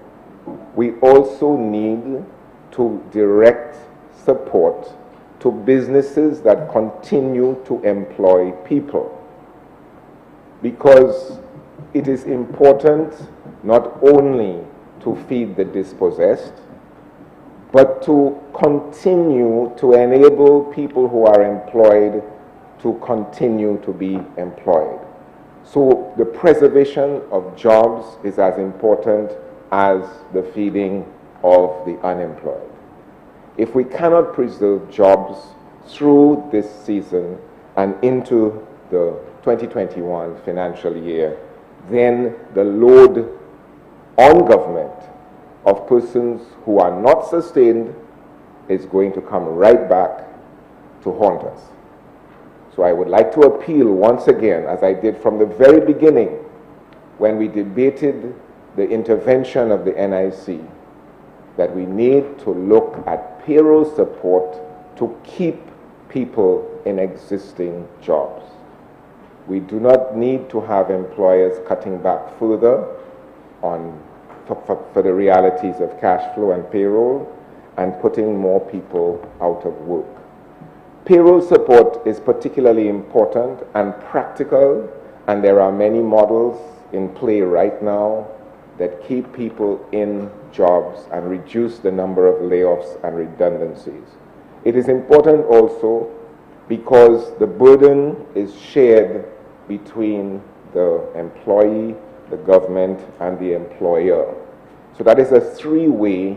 we also need to direct support to businesses that continue to employ people. Because it is important not only to feed the dispossessed, but to continue to enable people who are employed to continue to be employed. So the preservation of jobs is as important as the feeding of the unemployed. If we cannot preserve jobs through this season and into the 2021 financial year, then the load on government of persons who are not sustained is going to come right back to haunt us. So I would like to appeal once again, as I did from the very beginning when we debated the intervention of the NIC, that we need to look at payroll support to keep people in existing jobs. We do not need to have employers cutting back further on for the realities of cash flow and payroll and putting more people out of work. Payroll support is particularly important and practical, and there are many models in play right now that keep people in jobs and reduce the number of layoffs and redundancies. It is important also because the burden is shared between the employee, the government, and the employer. So that is a three-way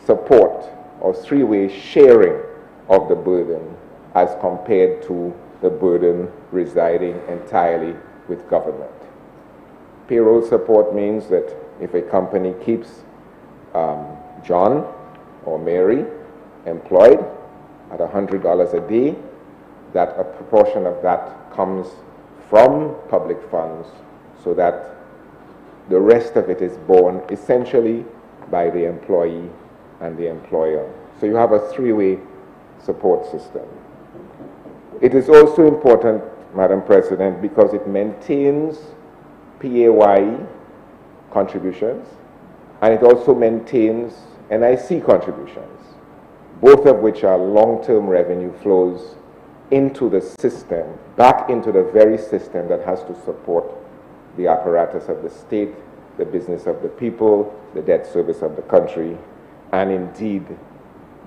support or three-way sharing of the burden as compared to the burden residing entirely with government. Payroll support means that if a company keeps John or Mary employed at $100 a day, that a proportion of that comes from public funds so that the rest of it is borne essentially by the employee and the employer. So you have a three-way support system. It is also important, Madam President, because it maintains PAYE contributions and it also maintains NIC contributions, both of which are long-term revenue flows into the system, back into the very system that has to support the apparatus of the state, the business of the people, the debt service of the country, and indeed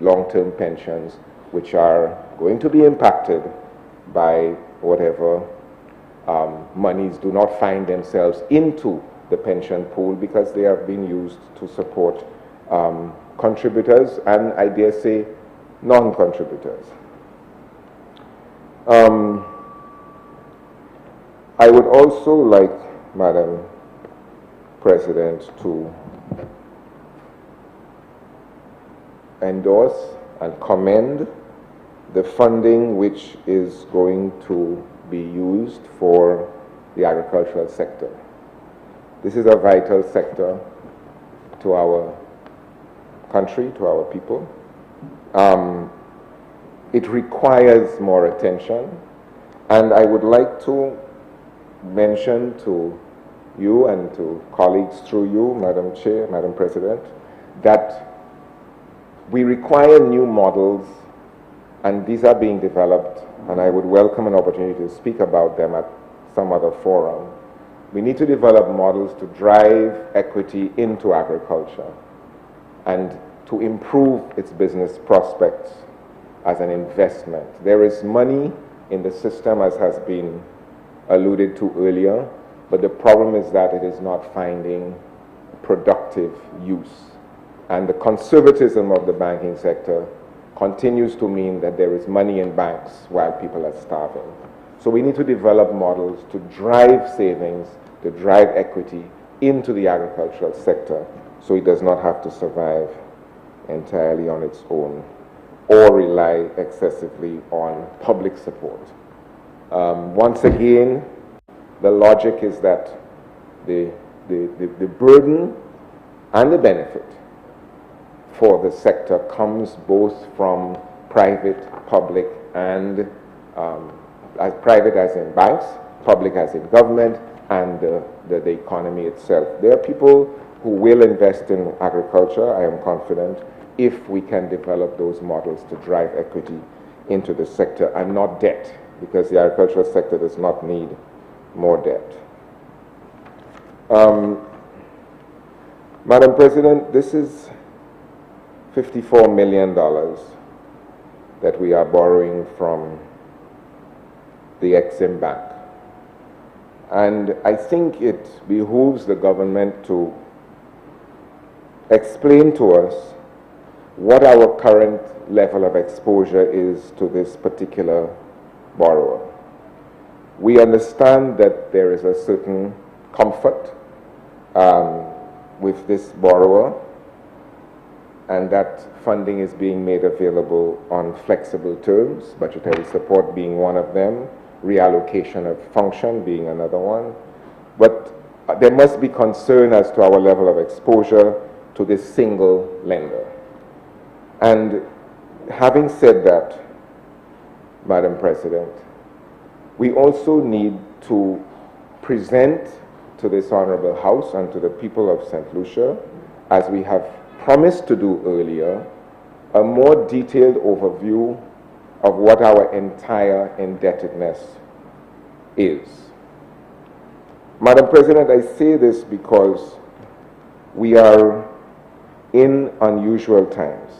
long-term pensions, which are going to be impacted by whatever monies do not find themselves into the pension pool because they have been used to support contributors and, I dare say, non-contributors. I would also like, Madam President, to endorse and commend the funding which is going to be used for the agricultural sector. This is a vital sector to our country, to our people. It requires more attention, and I would like to mention to you and to colleagues through you, Madam Chair, Madam President, that we require new models, and these are being developed, and I would welcome an opportunity to speak about them at some other forum. We need to develop models to drive equity into agriculture and to improve its business prospects as an investment. There is money in the system, as has been alluded to earlier, but the problem is that it is not finding productive use. And the conservatism of the banking sector continues to mean that there is money in banks while people are starving. So we need to develop models to drive savings, to drive equity into the agricultural sector so it does not have to survive entirely on its own or rely excessively on public support. Once again, the logic is that the burden and the benefit for the sector comes both from private, public, and private as in banks, public as in government, and the economy itself. There are people who will invest in agriculture, I am confident, if we can develop those models to drive equity into the sector and not debt, because the agricultural sector does not need more debt. Madam President, this is $54 million that we are borrowing from the Exim Bank. And I think it behooves the government to explain to us what our current level of exposure is to this particular borrower. We understand that there is a certain comfort with this borrower, and that funding is being made available on flexible terms, budgetary support being one of them, reallocation of function being another one. But there must be concern as to our level of exposure to this single lender. And having said that, Madam President, we also need to present to this Honorable House and to the people of St. Lucia, as we have promised to do earlier, a more detailed overview of what our entire indebtedness is. Madam President, I say this because we are in unusual times.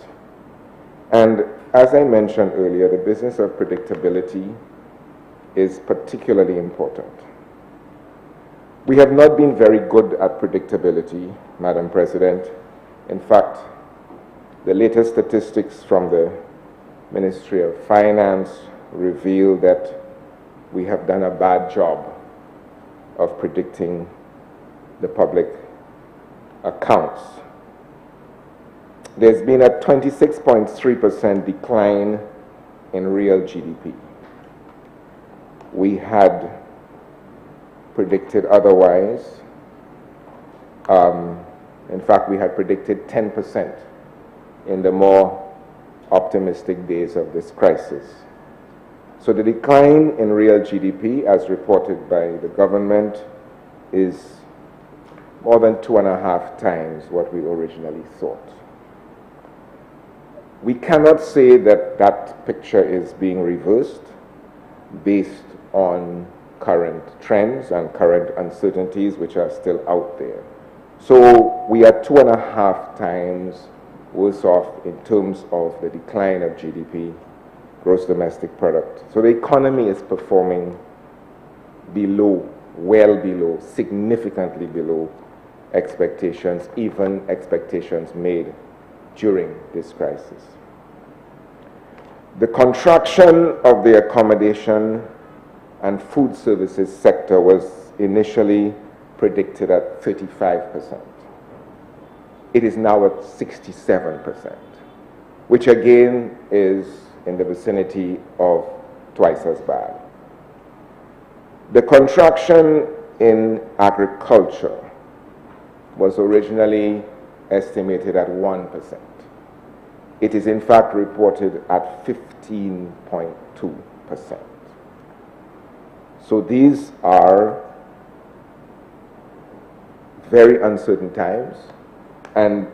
And as I mentioned earlier, the business of predictability is particularly important. We have not been very good at predictability, Madam President. In fact, the latest statistics from the Ministry of Finance reveal that we have done a bad job of predicting the public accounts. There's been a 26.3% decline in real GDP. We had predicted otherwise. In fact, we had predicted 10% in the more optimistic days of this crisis. So the decline in real GDP, as reported by the government, is more than 2.5 times what we originally thought. We cannot say that that picture is being reversed based on current trends and current uncertainties which are still out there. So we are 2.5 times worse off in terms of the decline of GDP, gross domestic product. So the economy is performing below, well below, significantly below expectations, even expectations made during this crisis. The contraction of the accommodation and food services sector was initially predicted at 35%. It is now at 67%, which again is in the vicinity of twice as bad. The contraction in agriculture was originally estimated at 1%. It is in fact reported at 15.2%. So these are very uncertain times, and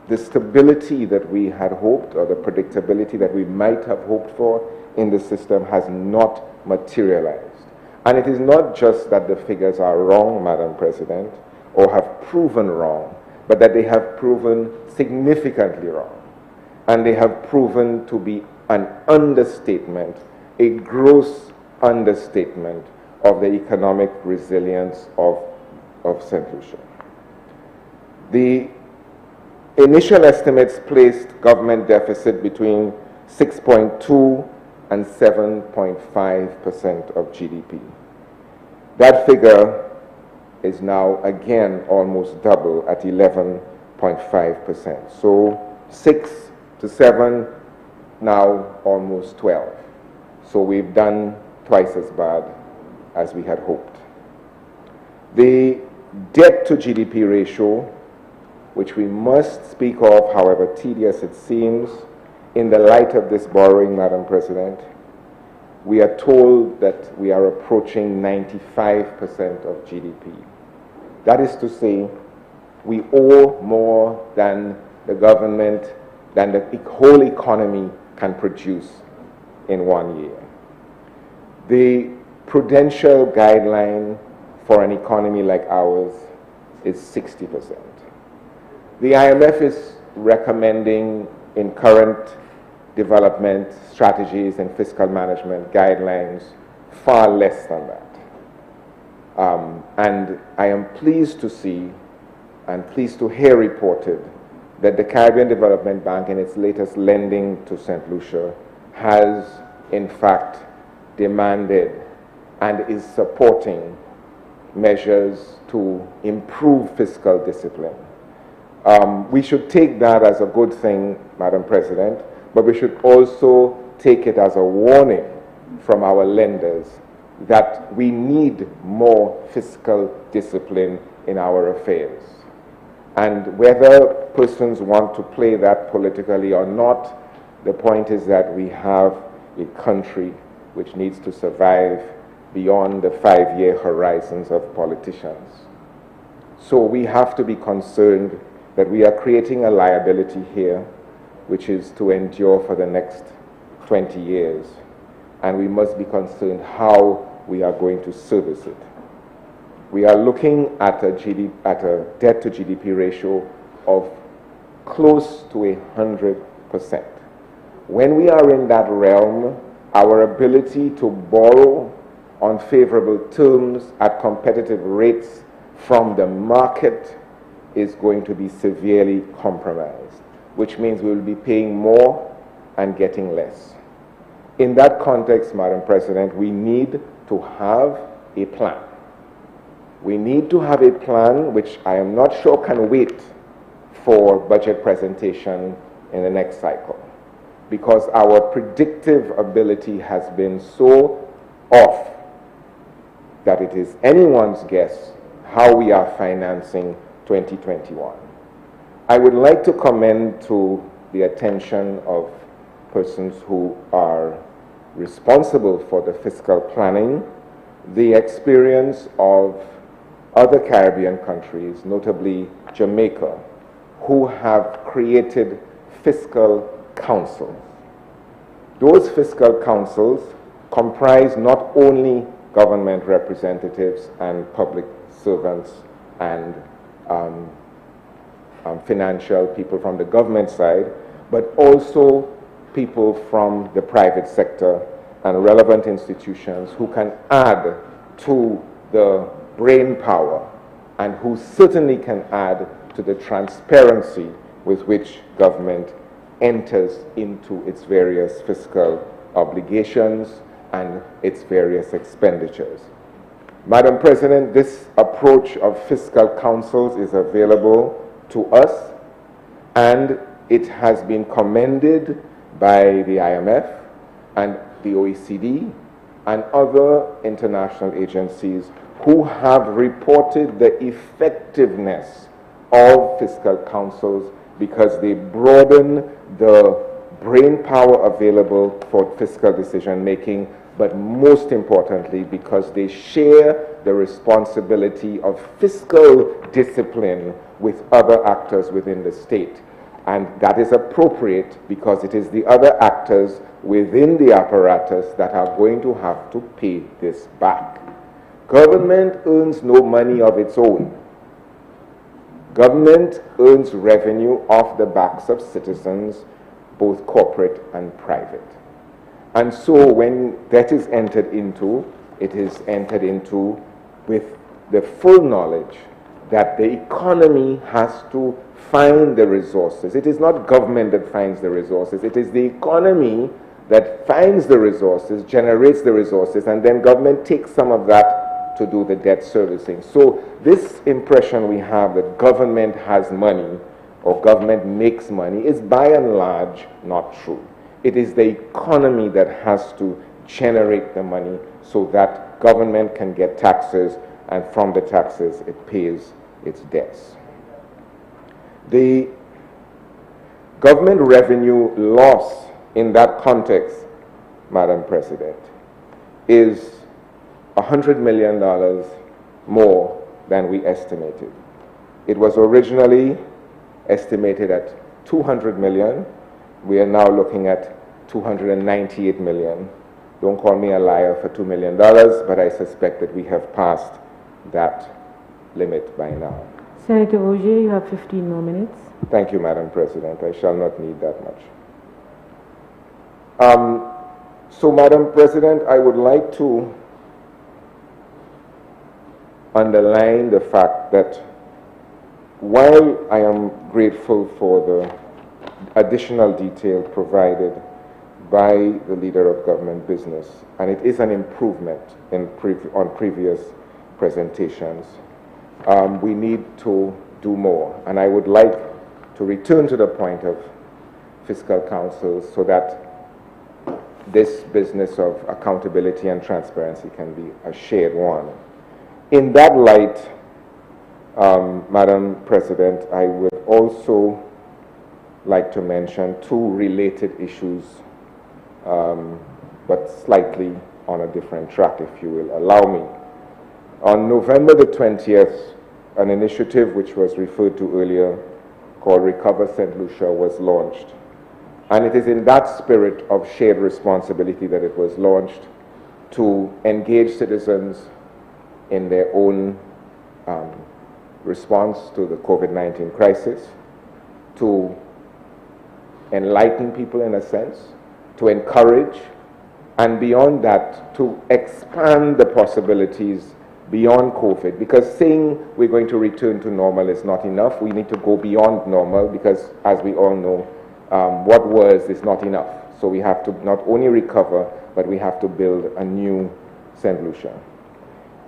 the stability that we had hoped, or the predictability that we might have hoped for in the system, has not materialized. And it is not just that the figures are wrong, Madam President, or have proven wrong, but that they have proven significantly wrong. And they have proven to be an understatement, a gross understatement of the economic resilience of St. Lucia. The initial estimates placed government deficit between 6.2 and 7.5% of GDP. That figure is now again almost double at 11.5%. So 6 to 7, now almost 12. So we've done twice as bad as we had hoped. The debt to GDP ratio, which we must speak of, however tedious it seems, in the light of this borrowing, Madam President, we are told that we are approaching 95% of GDP. That is to say, we owe more than the government, than the whole economy can produce in 1 year. The prudential guideline for an economy like ours is 60%. The IMF is recommending in current development strategies and fiscal management guidelines far less than that. And I am pleased to see and pleased to hear reported that the Caribbean Development Bank in its latest lending to St. Lucia has in fact demanded and is supporting measures to improve fiscal discipline. We should take that as a good thing, Madam President, but we should also take it as a warning from our lenders that we need more fiscal discipline in our affairs. And whether persons want to play that politically or not, the point is that we have a country which needs to survive beyond the 5-year horizons of politicians. So we have to be concerned that we are creating a liability here which is to endure for the next 20 years. And we must be concerned how we are going to service it. We are looking at a debt to GDP ratio of close to 100%. When we are in that realm, our ability to borrow on favorable terms at competitive rates from the market is going to be severely compromised, which means we will be paying more and getting less. In that context, Madam President, we need to have a plan. We need to have a plan which I am not sure can wait for budget presentation in the next cycle, because our predictive ability has been so off that it is anyone's guess how we are financing 2021. I would like to commend to the attention of persons who are responsible for the fiscal planning the experience of other Caribbean countries, notably Jamaica, who have created fiscal councils. Those fiscal councils comprise not only government representatives and public servants and financial people from the government side, but also people from the private sector and relevant institutions who can add to the brain power and who certainly can add to the transparency with which government enters into its various fiscal obligations and its various expenditures. Madam President, this approach of fiscal councils is available to us, and it has been commended by the IMF and the OECD and other international agencies who have reported the effectiveness of fiscal councils because they broaden the brain power available for fiscal decision making, but most importantly because they share the responsibility of fiscal discipline with other actors within the state. And that is appropriate because it is the other actors within the apparatus that are going to have to pay this back. Government earns no money of its own. Government earns revenue off the backs of citizens, both corporate and private. And so when debt is entered into, it is entered into with the full knowledge that the economy has to find the resources. It is not government that finds the resources. It is the economy that finds the resources, generates the resources, and then government takes some of that to do the debt servicing. So this impression we have that government has money or government makes money is by and large not true. It is the economy that has to generate the money so that government can get taxes, and from the taxes it pays its debts. The government revenue loss in that context, Madam President, is $100 million more than we estimated. It was originally estimated at $200 million. We are now looking at $298 million. Don't call me a liar for $2 million, but I suspect that we have passed that limit by now. Senator Roger, you have 15 more minutes. Thank you, Madam President. I shall not need that much. So, Madam President, I would like to underline the fact that while I am grateful for the additional detail provided by the leader of government business, and it is an improvement on previous presentations, we need to do more. And I would like to return to the point of fiscal counsel so that this business of accountability and transparency can be a shared one. In that light, Madam President, I would also like to mention two related issues, but slightly on a different track, if you will allow me. On November the 20th, an initiative which was referred to earlier called Recover St. Lucia was launched. And it is in that spirit of shared responsibility that it was launched to engage citizens in their own response to the COVID-19 crisis, to enlighten people in a sense, to encourage, and beyond that, to expand the possibilities beyond COVID, because saying we're going to return to normal is not enough. We need to go beyond normal because, as we all know, what was is not enough. So we have to not only recover, but we have to build a new St. Lucia.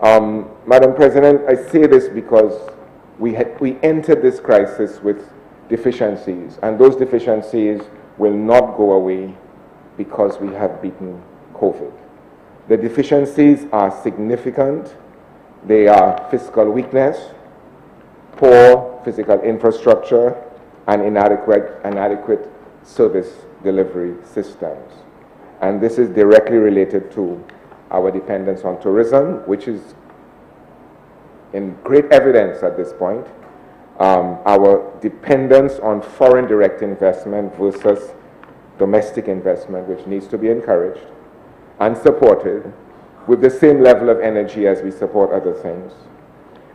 Madam President, I say this because we entered this crisis with deficiencies, and those deficiencies will not go away because we have beaten COVID. The deficiencies are significant. They are fiscal weakness, poor physical infrastructure, and inadequate service delivery systems. And this is directly related to our dependence on tourism, which is in great evidence at this point. Our dependence on foreign direct investment versus domestic investment, which needs to be encouraged and supported with the same level of energy as we support other things.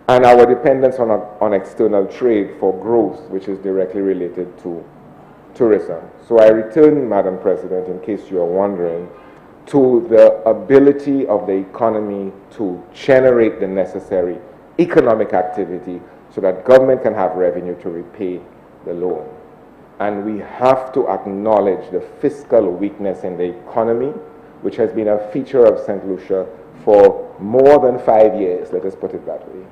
And our dependence on external trade for growth, which is directly related to tourism. So I return, Madam President, in case you are wondering, to the ability of the economy to generate the necessary economic activity so that government can have revenue to repay the loan. And we have to acknowledge the fiscal weakness in the economy, which has been a feature of St. Lucia for more than 5 years, let us put it that way.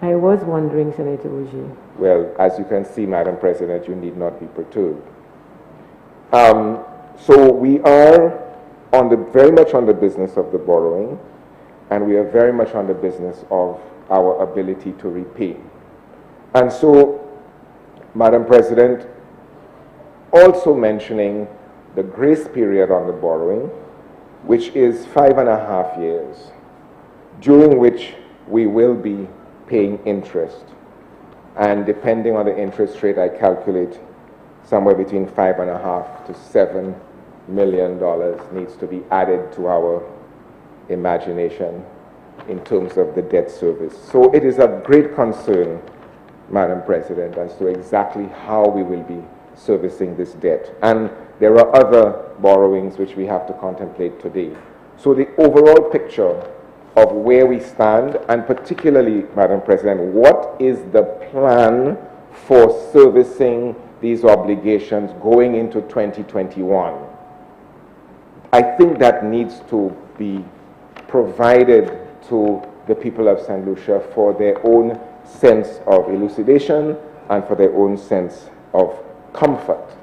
I was wondering, Senator Roger. Well, as you can see, Madam President, you need not be perturbed. So we are very much on the business of the borrowing, and we are very much on the business of our ability to repay. And so, Madam President, also mentioning the grace period on the borrowing, which is 5.5 years, during which we will be paying interest. And depending on the interest rate, I calculate somewhere between $5.5 to $7 million needs to be added to our imagination in terms of the debt service. So it is of great concern, Madam President, as to exactly how we will be servicing this debt. And there are other borrowings which we have to contemplate today. So the overall picture of where we stand, and particularly, Madam President, what is the plan for servicing these obligations going into 2021? I think that needs to be provided to the people of St. Lucia for their own sense of elucidation and for their own sense of comfort.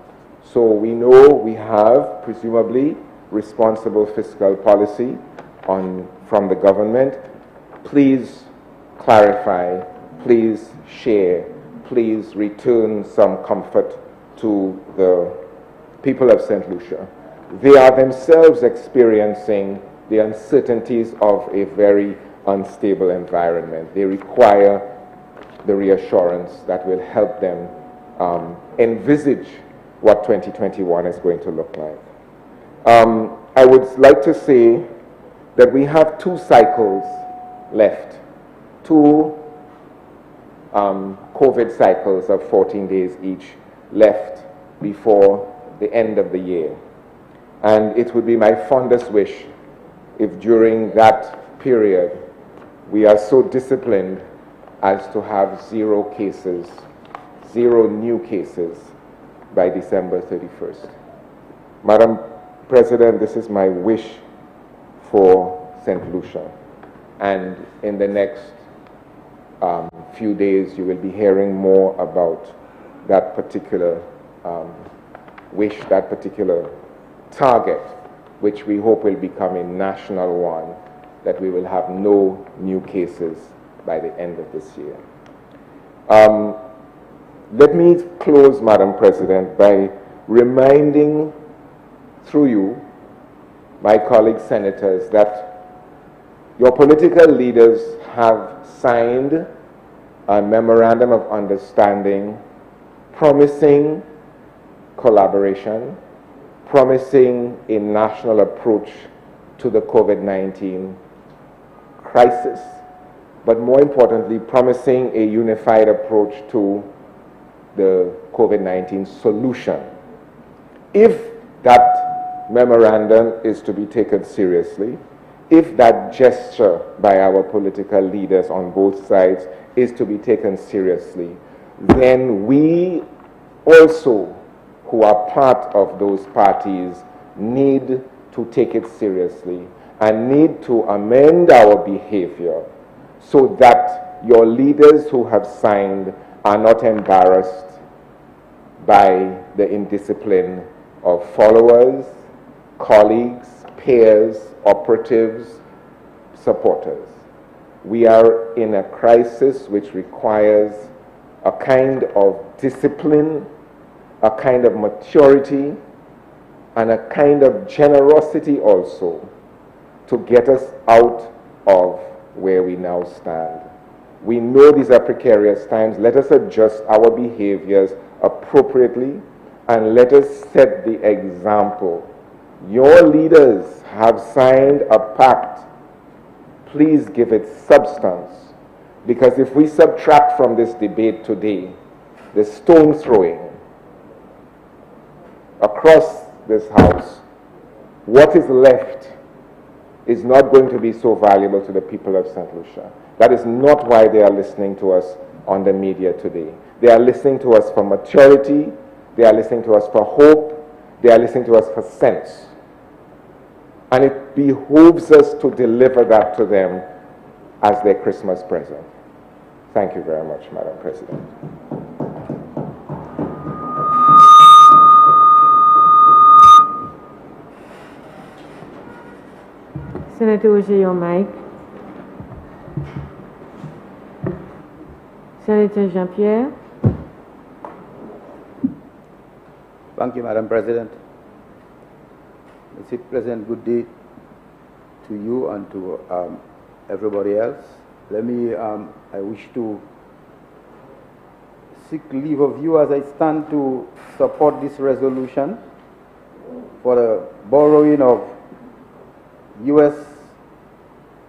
So we know we have, presumably, responsible fiscal policy from the government. Please clarify, please share, please return some comfort to the people of St. Lucia. They are themselves experiencing the uncertainties of a very unstable environment. They require the reassurance that will help them envisage what 2021 is going to look like. I would like to say that we have 2 cycles left, 2 COVID cycles of 14 days each left before the end of the year. And it would be my fondest wish if during that period we are so disciplined as to have 0 cases, 0 new cases by December 31st. Madam President, this is my wish for St. Lucia. And in the next few days, you will be hearing more about that particular wish, that particular target, which we hope will become a national one, that we will have no new cases by the end of this year. Let me close, Madam President, by reminding, through you, my colleague senators, that your political leaders have signed a memorandum of understanding promising collaboration, promising a national approach to the COVID-19 crisis, but more importantly, promising a unified approach to the COVID-19 solution. If that memorandum is to be taken seriously, if that gesture by our political leaders on both sides is to be taken seriously, then we also, who are part of those parties, need to take it seriously and need to amend our behavior so that your leaders who have signed are not embarrassed by the indiscipline of followers, colleagues, peers, operatives, supporters. We are in a crisis which requires a kind of discipline, a kind of maturity, and a kind of generosity also to get us out of where we now stand. We know these are precarious times. Let us adjust our behaviors appropriately and let us set the example. Your leaders have signed a pact. Please give it substance, because if we subtract from this debate today the stone throwing across this house, what is left is not going to be so valuable to the people of St. Lucia. That is not why they are listening to us on the media today. They are listening to us for maturity, they are listening to us for hope, they are listening to us for sense. And it behooves us to deliver that to them as their Christmas present. Thank you very much, Madam President. Senator Lucia, your mic. Senator Jean-Pierre. Thank you, Madam President. Mr. President, good day to you and to everybody else. I wish to seek leave of you as I stand to support this resolution for the borrowing of US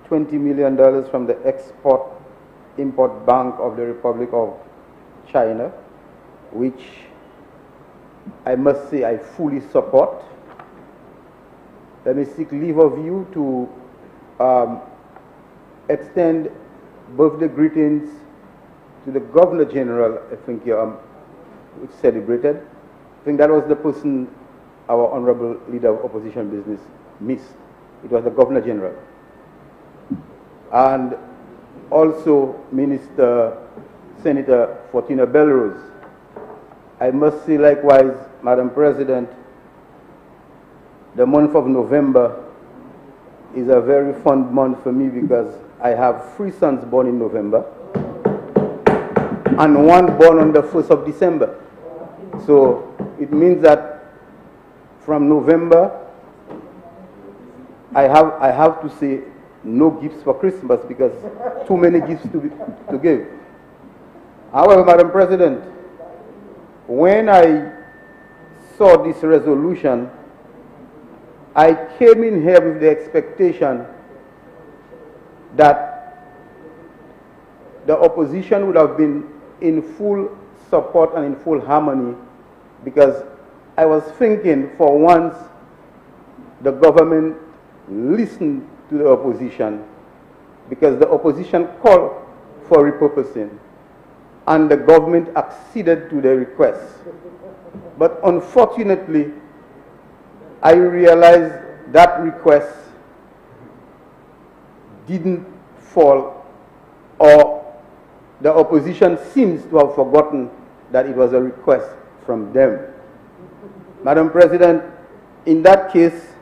$20 million from the Export-Import Bank of the Republic of China, which I must say I fully support. Let me seek leave of you to extend birthday greetings to the Governor General, I think, which celebrated. I think that was the person our Honorable Leader of Opposition Business missed. It was the Governor General. And also Minister Senator Fortuna Belrose. I must say likewise, Madam President, the month of November is a very fond month for me because I have 3 sons born in November and 1 born on the 1st of December. So it means that from November, I have to say no gifts for Christmas because too many gifts to give. However, Madam President, when I saw this resolution, I came in here with the expectation that the opposition would have been in full support and in full harmony, because I was thinking for once the government listened to the opposition, because the opposition called for repurposing and the government acceded to their request. But unfortunately, I realized that request didn't fall, or the opposition seems to have forgotten that it was a request from them. Madam President, in that case,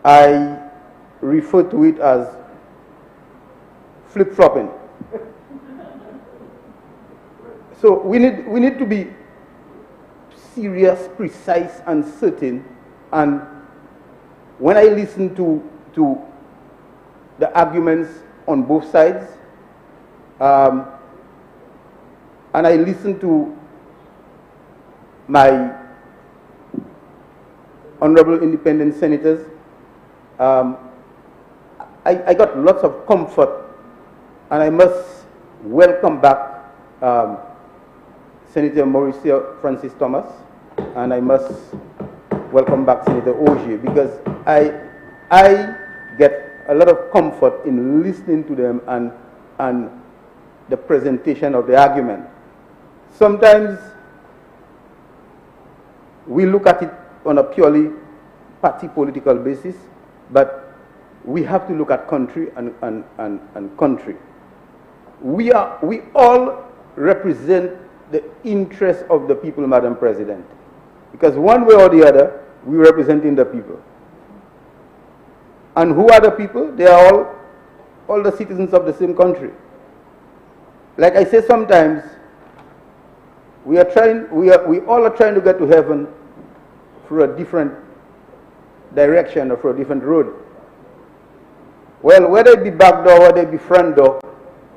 I refer to it as flip-flopping. So we need to be serious, precise, and certain. And when I listen to the arguments on both sides, and I listen to my honorable independent senators, I got lots of comfort, and I must welcome back Senator Mauricio Francis Thomas, and I must welcome back Senator Ogier, because I get a lot of comfort in listening to them and the presentation of the argument. Sometimes we look at it on a purely party political basis, but we have to look at country and country. We all represent the interests of the people, Madam President, because one way or the other, we are representing the people. And who are the people? They are all the citizens of the same country. Like I say sometimes, we all are trying to get to heaven through a different direction or through a different road. Well, whether it be back door, whether it be front door,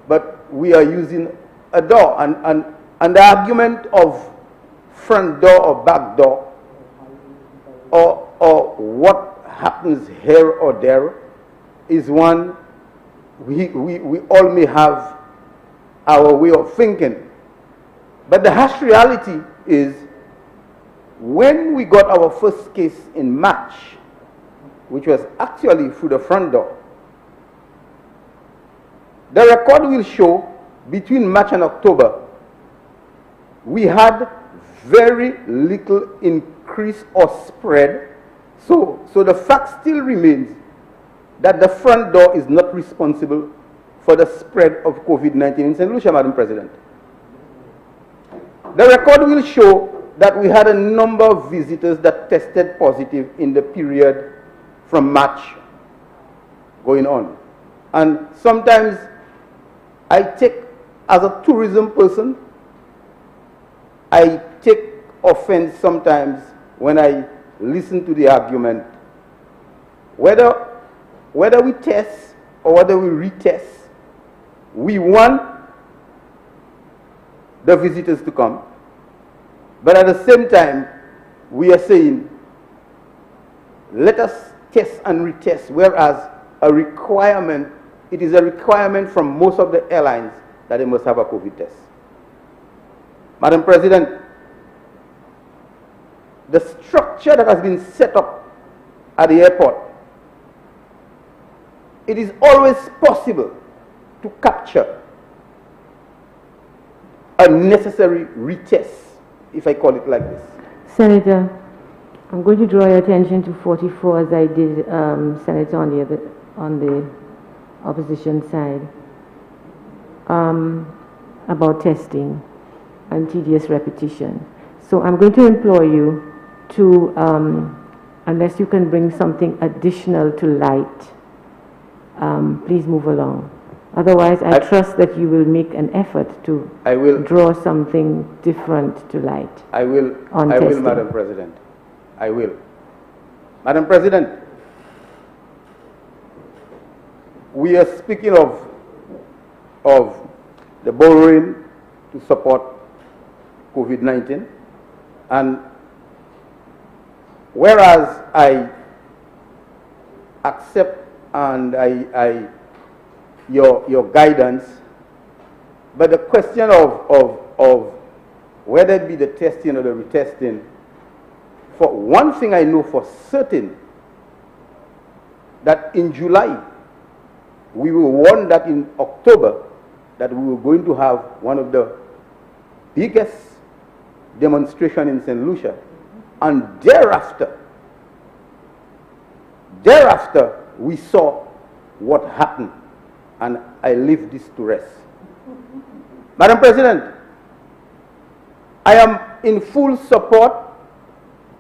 but we are using a door. And the argument of front door or back door, or what happens here or there, is one we all may have our way of thinking. But the harsh reality is, when we got our first case in March, which was actually through the front door, the record will show between March and October, we had very little increase or spread. So the fact still remains that the front door is not responsible for the spread of COVID-19 in St. Lucia, Madam President. The record will show that we had a number of visitors that tested positive in the period from March going on. And sometimes I take, as a tourism person, I take offense sometimes when I listen to the argument. Whether we test or whether we retest, we want the visitors to come, but at the same time, we are saying, let us test and retest, whereas it is a requirement from most of the airlines that they must have a COVID test. Madam President, the structure that has been set up at the airport, it is always possible to capture a necessary retest, if I call it like this. Senator, I'm going to draw your attention to 44 as I did Senator on the opposition side about testing and tedious repetition. So I'm going to implore you to, unless you can bring something additional to light, please move along. Otherwise, I trust that you will make an effort to draw something different to light. I will, Madam President. I will. Madam President, we are speaking of the borrowing to support COVID-19, and whereas I accept and your guidance, but the question of whether it be the testing or the retesting, for one thing I know for certain, that in July, we were warned that in October, that we were going to have one of the biggest demonstrations in St. Lucia, and thereafter, we saw what happened, and I leave this to rest. Madam President, I am in full support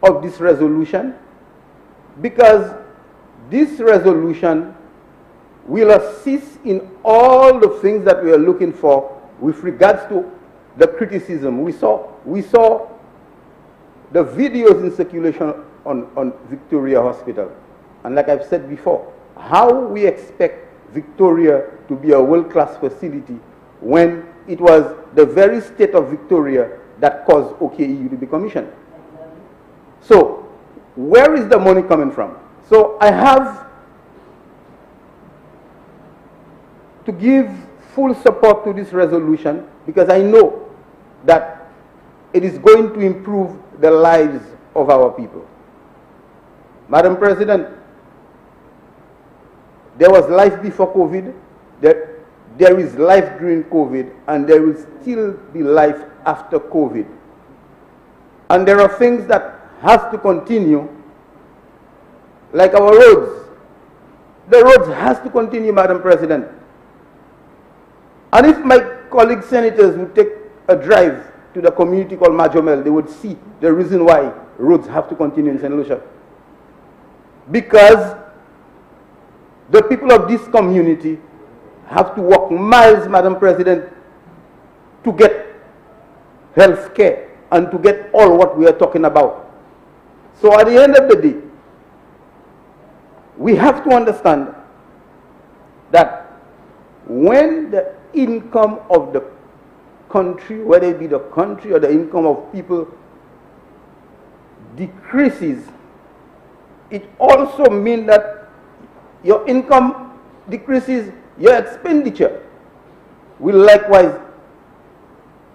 of this resolution, because this resolution will assist in all the things that we are looking for with regards to the criticism. We saw the videos in circulation on Victoria Hospital, and like I've said before, how we expect Victoria to be a world-class facility when it was the very state of Victoria that caused OKEU to be commissioned. So, where is the money coming from? So, I have to give full support to this resolution, because I know that it is going to improve the lives of our people. Madam President, there was life before COVID, there is life during COVID, and there will still be life after COVID. And there are things that have to continue, like our roads. The roads has to continue, Madam President. And if my colleague senators would take a drive to the community called Majomel, they would see the reason why roads have to continue in St. Lucia. Because the people of this community have to walk miles, Madam President, to get health care and to get all what we are talking about. So at the end of the day, we have to understand that when the income of the country, whether it be the country or the income of people, decreases, it also means that your income decreases, your expenditure will likewise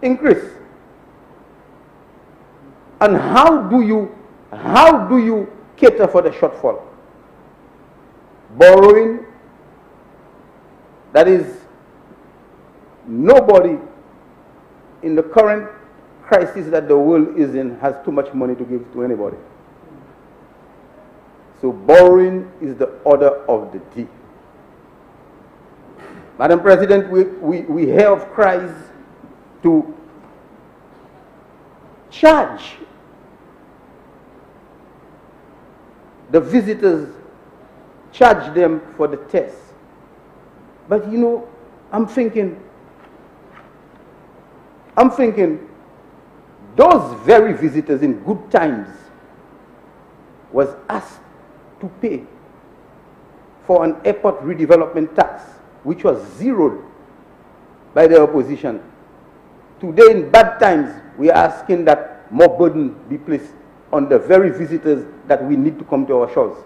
increase. And how do you cater for the shortfall? Borrowing, that is, nobody in the current crisis that the world is in has too much money to give to anybody. So borrowing is the order of the day. Madam President, we hear of cries to charge the visitors, charge them for the test. But you know, I'm thinking, those very visitors in good times was asked to pay for an airport redevelopment tax, which was zeroed by the opposition. Today, in bad times, we are asking that more burden be placed on the very visitors that we need to come to our shores.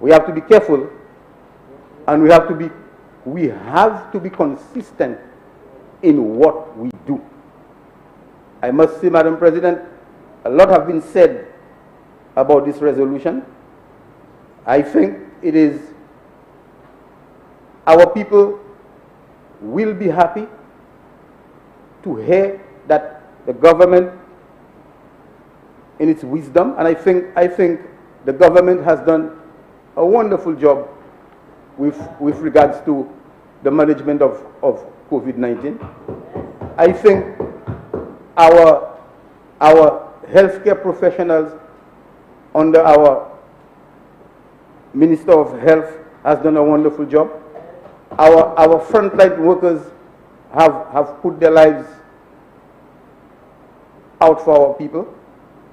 We have to be careful, and we have to be consistent in what we do. I must say, Madam President, a lot have been said about this resolution. I think it is, our people will be happy to hear that the government, in its wisdom, and I think the government has done a wonderful job with regards to the management of COVID-19. I think our healthcare professionals under our Minister of Health has done a wonderful job. Our frontline workers have put their lives out for our people,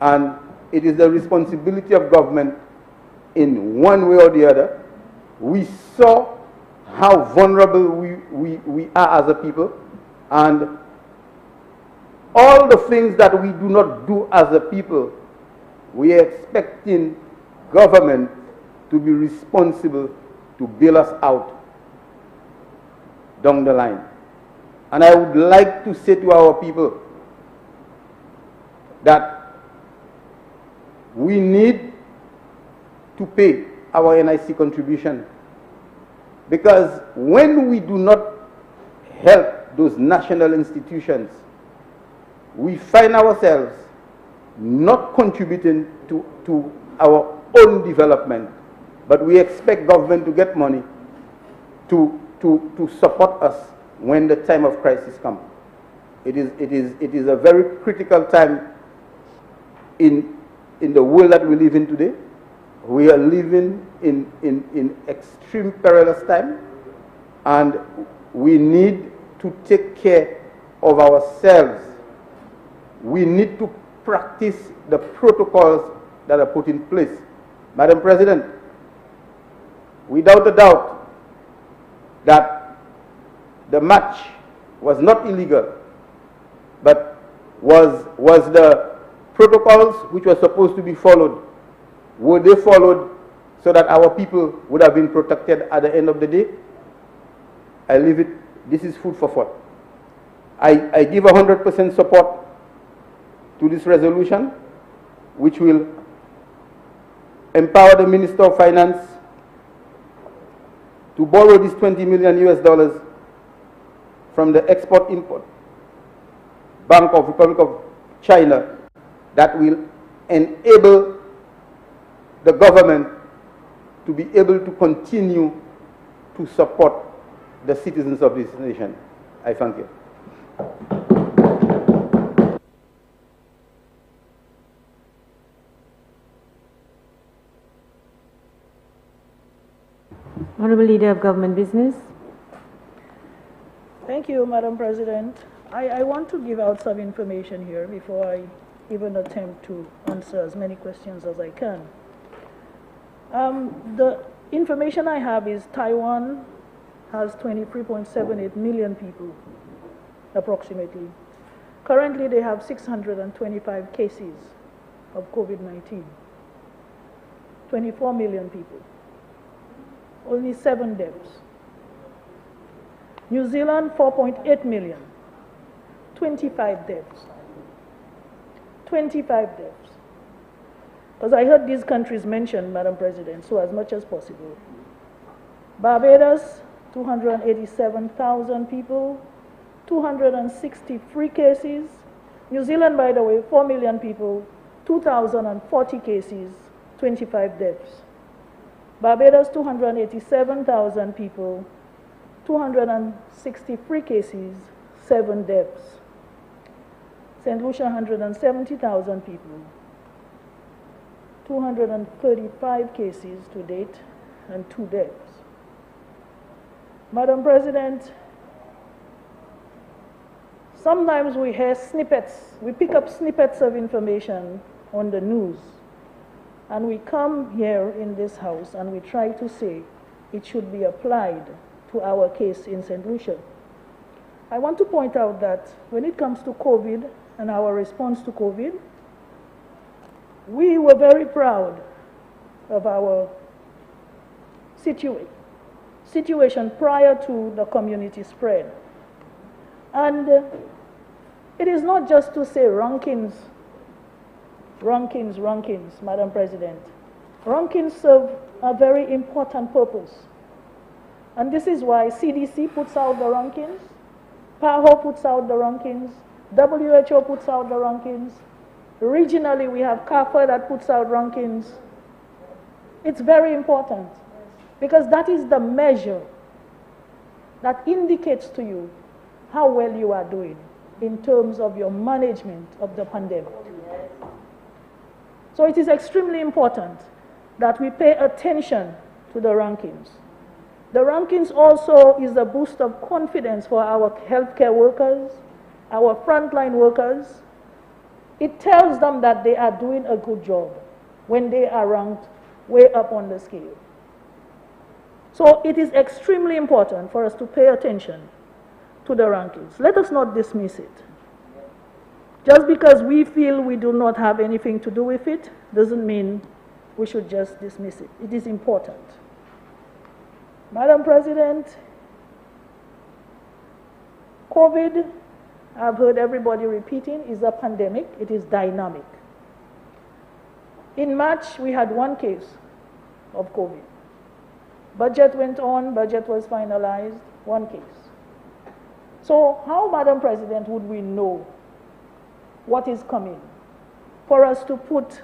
and it is the responsibility of government in one way or the other. We saw how vulnerable we are as a people, and all the things that we do not do as a people, we are expecting government to be responsible to bail us out down the line. And I would like to say to our people that we need to pay our NIC contribution, because when we do not help those national institutions, we find ourselves not contributing to our own development, but we expect government to get money to support us when the time of crisis comes. It is a very critical time in the world that we live in today. We are living in extreme perilous time, and we need to take care of ourselves. We need to practice the protocols that are put in place. Madam President, without a doubt that the match was not illegal, but was the protocols which were supposed to be followed, were they followed so that our people would have been protected at the end of the day? I leave it, this is food for thought. I give 100% support to this resolution, which will empower the Minister of Finance to borrow these $20 million from the Export-Import Bank of Republic of China, that will enable the government to be able to continue to support the citizens of this nation. I thank you. Honorable Leader of Government Business. Thank you, Madam President. I want to give out some information here before I even attempt to answer as many questions as I can. The information I have is Taiwan has 23.78 million people, approximately. Currently, they have 625 cases of COVID-19. 24 million people. Only 7 deaths. New Zealand, 4.8 million. 25 deaths. 25 deaths. Because I heard these countries mentioned, Madam President, so as much as possible. Barbados, 287,000 people, 263 cases. New Zealand, by the way, 4 million people, 2,040 cases, 25 deaths. Barbados, 287,000 people, 263 cases, 7 deaths. St. Lucia, 170,000 people, 235 cases to date, and 2 deaths. Madam President, sometimes we hear snippets, we pick up snippets of information on the news, and we come here in this house and we try to say it should be applied to our case in St. Lucia. I want to point out that when it comes to COVID and our response to COVID, we were very proud of our situation prior to the community spread. And it is not just to say rankings, Madam President. Rankings serve a very important purpose. And this is why CDC puts out the rankings, PAHO puts out the rankings, WHO puts out the rankings. Regionally, we have CAFA that puts out rankings. It's very important because that is the measure that indicates to you how well you are doing in terms of your management of the pandemic. So it is extremely important that we pay attention to the rankings. The rankings also is a boost of confidence for our healthcare workers, our frontline workers. It tells them that they are doing a good job when they are ranked way up on the scale. So it is extremely important for us to pay attention to the rankings. Let us not dismiss it. Just because we feel we do not have anything to do with it doesn't mean we should just dismiss it. It is important. Madam President, COVID, I've heard everybody repeating, is a pandemic. It is dynamic. In March, we had one case of COVID. Budget went on, budget was finalized, one case. So how, Madam President, would we know what is coming for us to put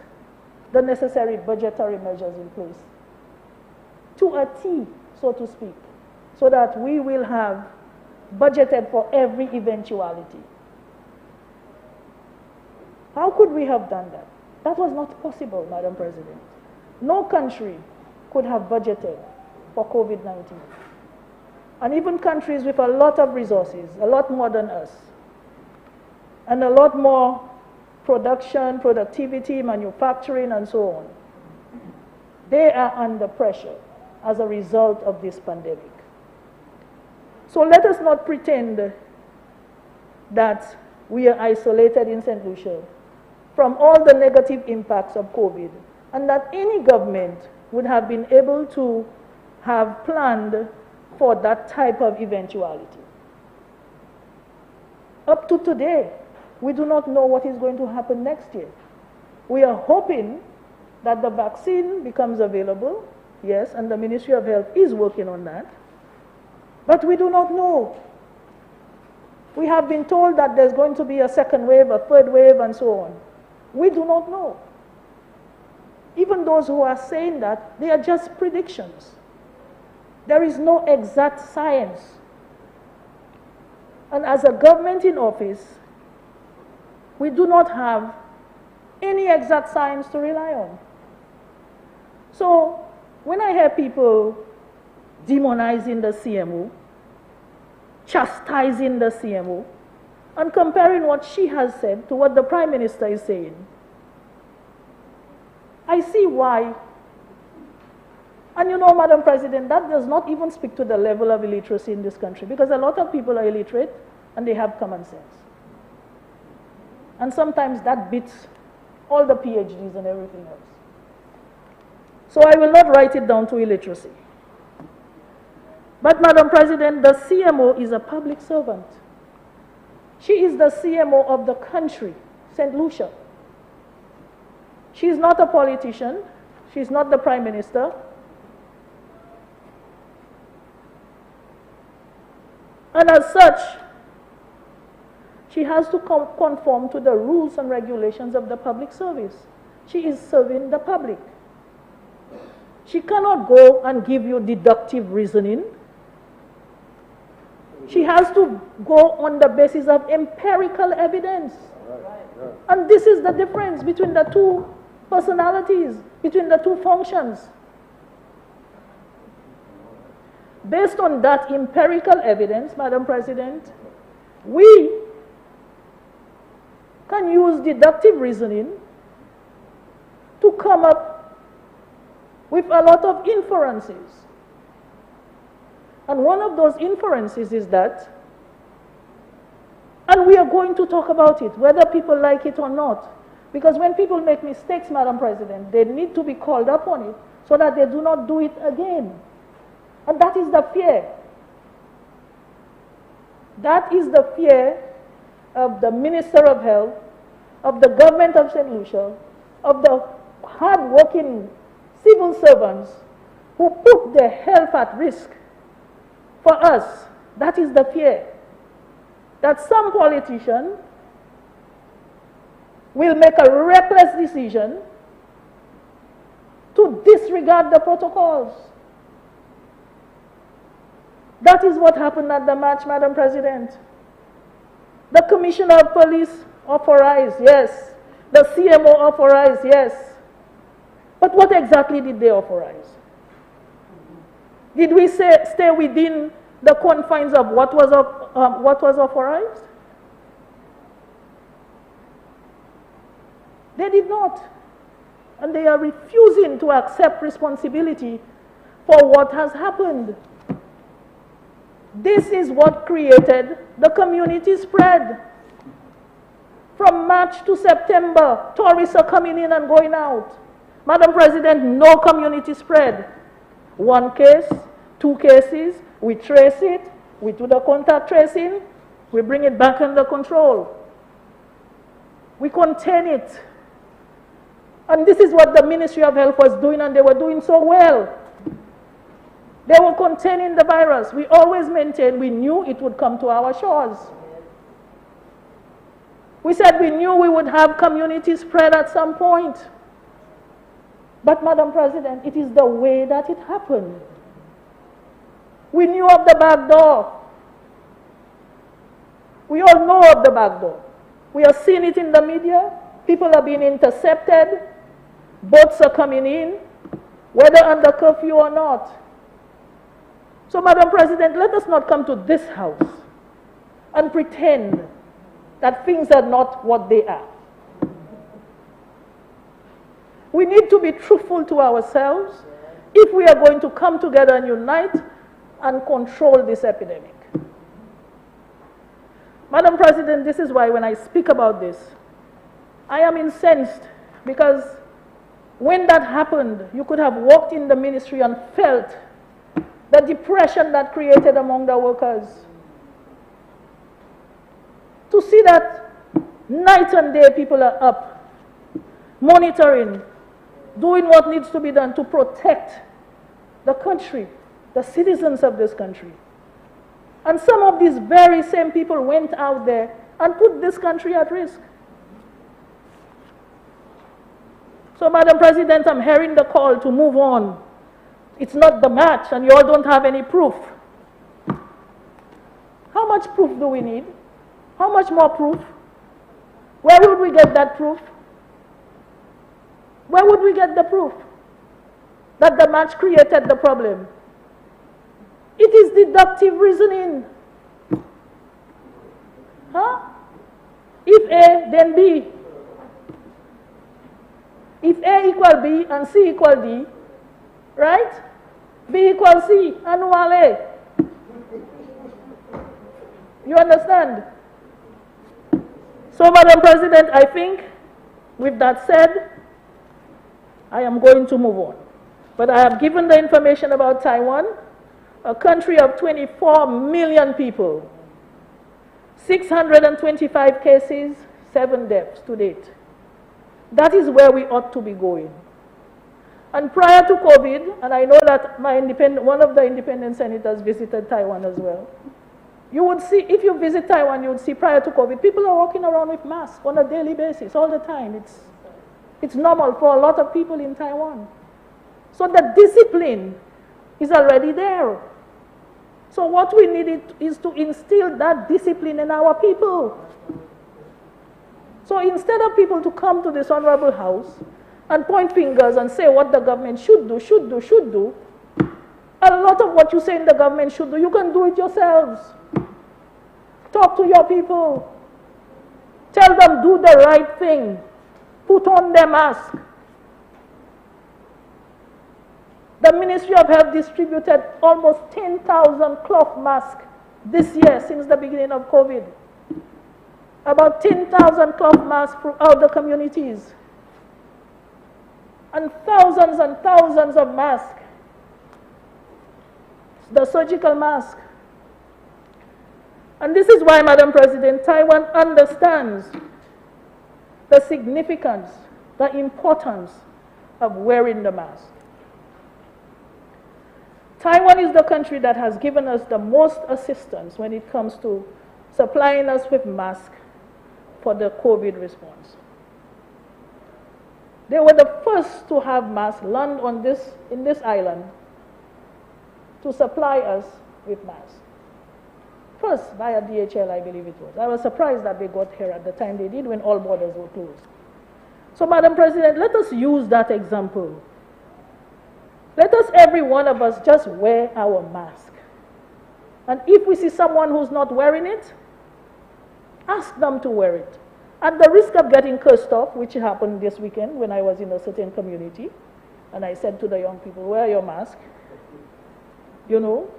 the necessary budgetary measures in place to a T, so to speak, so that we will have budgeted for every eventuality? How could we have done that? That was not possible, Madam President. No country could have budgeted for COVID-19. And even countries with a lot of resources, a lot more than us, and a lot more production, productivity, manufacturing, and so on, they are under pressure as a result of this pandemic. So let us not pretend that we are isolated in St. Lucia from all the negative impacts of COVID, and that any government would have been able to have planned for that type of eventuality. Up to today, we do not know what is going to happen next year. We are hoping that the vaccine becomes available, yes, and the Ministry of Health is working on that, but we do not know. We have been told that there's going to be a second wave, a third wave, and so on. We do not know. Even those who are saying that, they are just predictions. There is no exact science. And as a government in office, we do not have any exact science to rely on. So when I hear people demonizing the CMO, chastising the CMO, and comparing what she has said to what the Prime Minister is saying, I see why. And you know, Madam President, that does not even speak to the level of illiteracy in this country, because a lot of people are illiterate and they have common sense. And sometimes that beats all the PhDs and everything else. So I will not write it down to illiteracy. But Madam President, the CMO is a public servant. She is the CMO of the country, St. Lucia. She is not a politician. She is not the Prime Minister. And as such, she has to conform to the rules and regulations of the public service. She is serving the public. She cannot go and give you deductive reasoning. She has to go on the basis of empirical evidence. And this is the difference between the two personalities, between the two functions. Based on that empirical evidence, Madam President, we can use deductive reasoning to come up with a lot of inferences. And one of those inferences is that, and we are going to talk about it, whether people like it or not, because when people make mistakes, Madam President, they need to be called up on it so that they do not do it again. And that is the fear. That is the fear of the Minister of Health, of the government of St. Lucia, of the hard-working civil servants who put their health at risk for us. That is the fear. That some politician will make a reckless decision to disregard the protocols. That is what happened at the march, Madam President. The Commissioner of Police authorized, yes. The CMO authorized, yes. But what exactly did they authorize? Did we stay within the confines of what was authorized? They did not. And they are refusing to accept responsibility for what has happened. This is what created the community spread. From March to September, tourists are coming in and going out. Madam President, no community spread. One case, 2 cases, we trace it, we do the contact tracing, we bring it back under control. We contain it. And this is what the Ministry of Health was doing, and they were doing so well. They were containing the virus. We always maintained we knew it would come to our shores. We said we knew we would have community spread at some point. But, Madam President, it is the way that it happened. We knew of the back door. We all know of the back door. We are seeing it in the media. People are being intercepted. Boats are coming in, whether under curfew or not. So, Madam President, let us not come to this house and pretend that things are not what they are. We need to be truthful to ourselves if we are going to come together and unite and control this epidemic. Madam President, this is why when I speak about this, I am incensed, because when that happened, you could have walked in the ministry and felt the depression that created among the workers. To see that night and day people are up, monitoring, doing what needs to be done to protect the country, the citizens of this country. And some of these very same people went out there and put this country at risk. So, Madam President, I'm hearing the call to move on. It's not the match, and you all don't have any proof. How much proof do we need? How much more proof? Where would we get that proof? Where would we get the proof that the match created the problem? It is deductive reasoning. Huh? If A, then B. If A equal B and C equal D, right? B equals C, annual A. You understand? So, Madam President, I think with that said, I am going to move on. But I have given the information about Taiwan, a country of 24 million people, 625 cases, 7 deaths to date. That is where we ought to be going. And prior to COVID, and I know that one of the independent senators visited Taiwan as well, you would see, if you visit Taiwan, you would see prior to COVID, people are walking around with masks on a daily basis, all the time. It's normal for a lot of people in Taiwan. So the discipline is already there. So what we need is to instill that discipline in our people. So instead of people to come to this honorable house and point fingers and say what the government should do, a lot of what you say in the government should do, you can do it yourselves. Talk to your people. Tell them do the right thing. Put on their mask. The Ministry of Health distributed almost 10,000 cloth masks this year since the beginning of COVID. About 10,000 cloth masks throughout the communities. And thousands of masks. The surgical mask. And this is why, Madam President, Taiwan understands the significance, the importance of wearing the mask. Taiwan is the country that has given us the most assistance when it comes to supplying us with masks for the COVID response. They were the first to have masks land on in this island to supply us with masks. First, via DHL, I believe it was. I was surprised that they got here at the time they did when all borders were closed. So, Madam President, let us use that example. Let us, every one of us, just wear our mask. And if we see someone who's not wearing it, ask them to wear it. At the risk of getting cursed off, which happened this weekend when I was in a certain community, and I said to the young people, wear your mask, you know.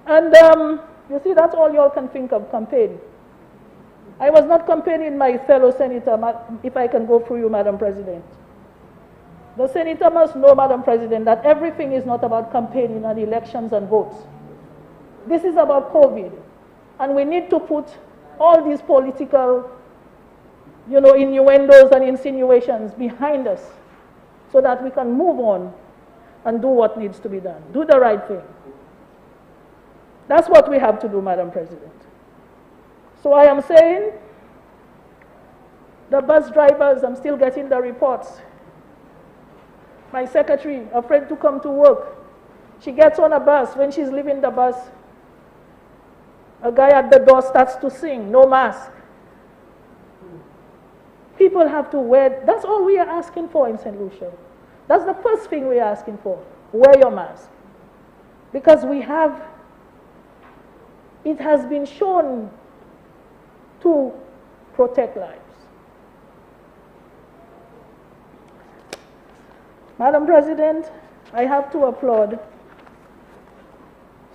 And you see, that's all you all can think of, campaign. I was not campaigning my fellow senator, if I can go through you, Madam President. The senator must know, Madam President, that everything is not about campaigning and elections and votes. This is about COVID. And we need to put all these political, you know, innuendos and insinuations behind us so that we can move on and do what needs to be done. Do the right thing. That's what we have to do, Madam President. So I am saying, the bus drivers, I'm still getting the reports. My secretary, afraid to come to work. She gets on a bus. When she's leaving the bus, a guy at the door starts to sing, no mask. People have to wear, that's all we are asking for in St. Lucia. That's the first thing we are asking for, wear your mask. Because we have, it has been shown to protect lives. Madam President, I have to applaud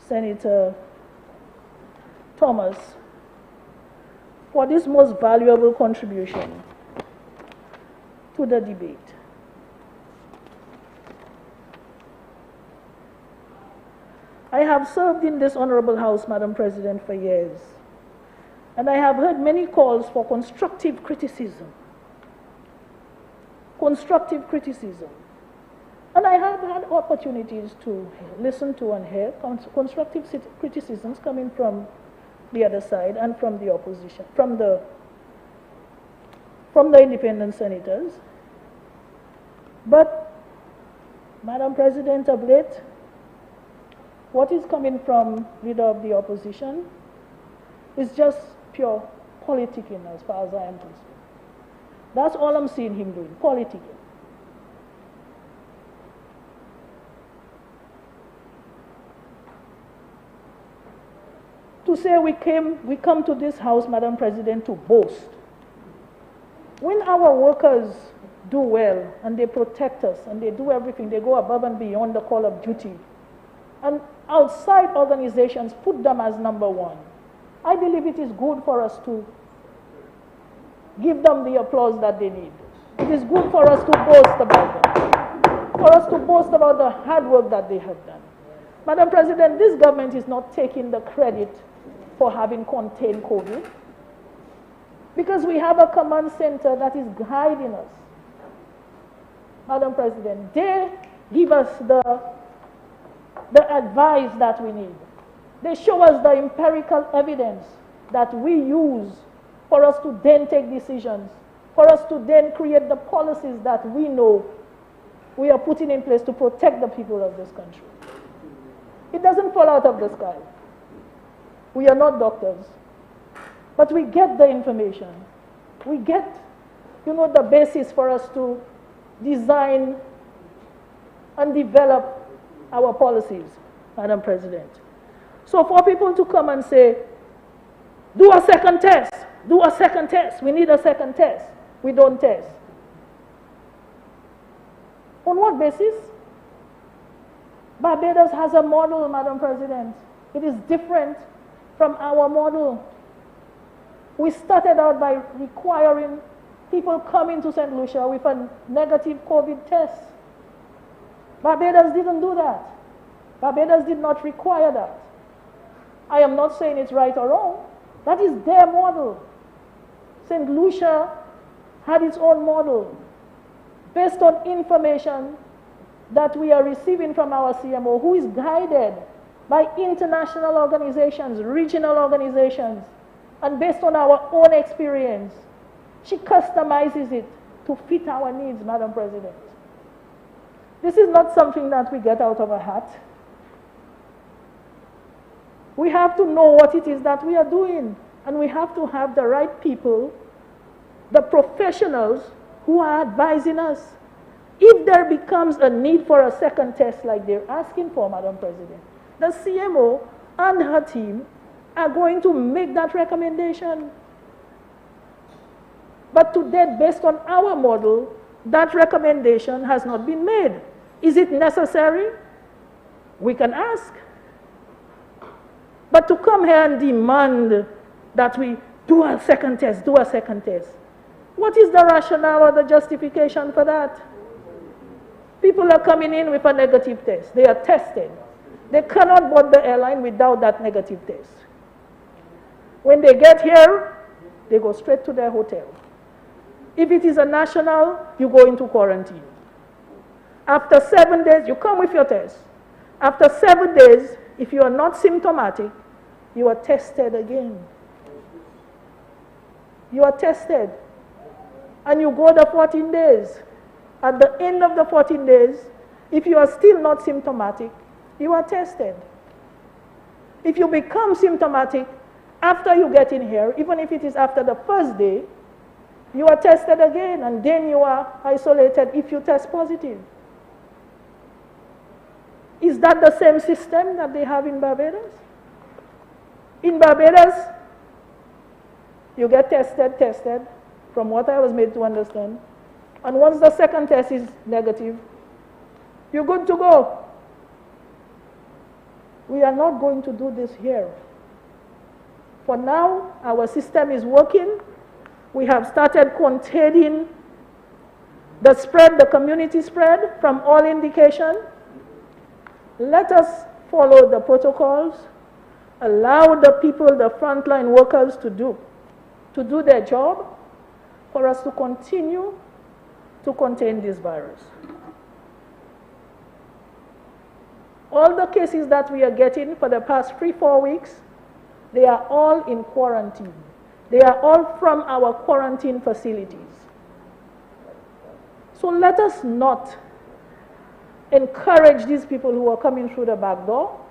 Senator Thomas for this most valuable contribution to the debate. I have served in this honorable house, Madam President, for years, and I have heard many calls for constructive criticism. Constructive criticism. And I have had opportunities to listen to and hear constructive criticisms coming from the other side and from the opposition, from the independent senators. But, Madam President, of late, what is coming from leader of the opposition is just pure politicking as far as I am concerned. That's all I'm seeing him doing, politicking. To say we come to this house, Madam President, to boast. When our workers do well and they protect us and they do everything, they go above and beyond the call of duty, and outside organizations put them as number one, I believe it is good for us to give them the applause that they need. It is good for us to boast about them, for us to boast about the hard work that they have done. Madam President, this government is not taking the credit for having contained COVID, because we have a command center that is guiding us. Madam President, they give us the advice that we need. They show us the empirical evidence that we use for us to then take decisions, for us to then create the policies that we know we are putting in place to protect the people of this country. It doesn't fall out of the sky. We are not doctors, but we get the information. We get, you know, the basis for us to design and develop our policies, Madam President. So for people to come and say, do a second test, do a second test, we need a second test, we don't test. On what basis? Barbados has a model, Madam President. It is different from our model. We started out by requiring people coming to St. Lucia with a negative COVID test. Barbados didn't do that. Barbados did not require that. I am not saying it's right or wrong. That is their model. St. Lucia had its own model based on information that we are receiving from our CMO, who is guided by international organizations, regional organizations, and based on our own experience. She customizes it to fit our needs, Madam President. This is not something that we get out of a hat. We have to know what it is that we are doing, and we have to have the right people, the professionals who are advising us. If there becomes a need for a second test like they're asking for, Madam President, the CMO and her team are going to make that recommendation. But to date, based on our model, that recommendation has not been made. Is it necessary? We can ask. But to come here and demand that we do a second test, do a second test, what is the rationale or the justification for that? People are coming in with a negative test. They are tested. They cannot board the airline without that negative test. When they get here, they go straight to their hotel. If it is a national, you go into quarantine. After 7 days, you come with your test. After 7 days, if you are not symptomatic, you are tested again. You are tested. And you go the 14 days. At the end of the 14 days, if you are still not symptomatic, you are tested. If you become symptomatic after you get in here, even if it is after the first day, you are tested again, and then you are isolated if you test positive. Is that the same system that they have in Barbados? In Barbados, you get tested, from what I was made to understand. And once the second test is negative, you're good to go. We are not going to do this here. For now, our system is working. We have started containing the spread, the community spread, from all indication. Let us follow the protocols, allow the people, the frontline workers to do their job for us to continue to contain this virus. All the cases that we are getting for the past 3-4 weeks, they are all in quarantine. They are all from our quarantine facilities. So let us not encourage these people who are coming through the back door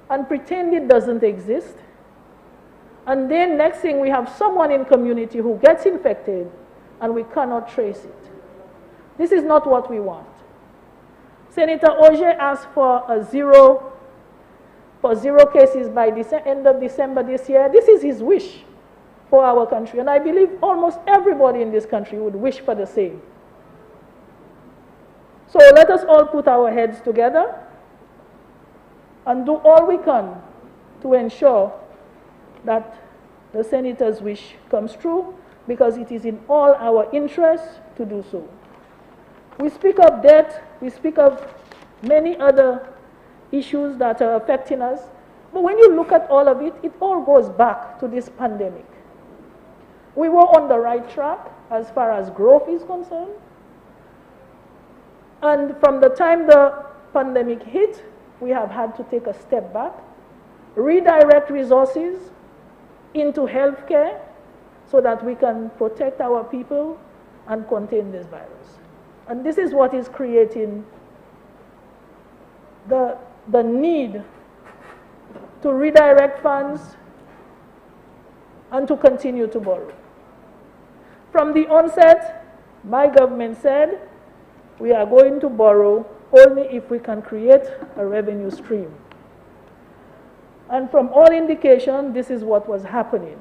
and pretend it doesn't exist. And then next thing, we have someone in community who gets infected and we cannot trace it. This is not what we want. Senator Auger asked for zero cases by the end of December this year. This is his wish for our country, and I believe almost everybody in this country would wish for the same. So let us all put our heads together and do all we can to ensure that the senator's wish comes true, because it is in all our interests to do so. We speak of debt, we speak of many other issues that are affecting us, but when you look at all of it, it all goes back to this pandemic. We were on the right track as far as growth is concerned, and from the time the pandemic hit, we have had to take a step back, redirect resources into healthcare so that we can protect our people and contain this virus. And this is what is creating the need to redirect funds and to continue to borrow. From the onset, my government said we are going to borrow only if we can create a revenue stream. And from all indication, this is what was happening.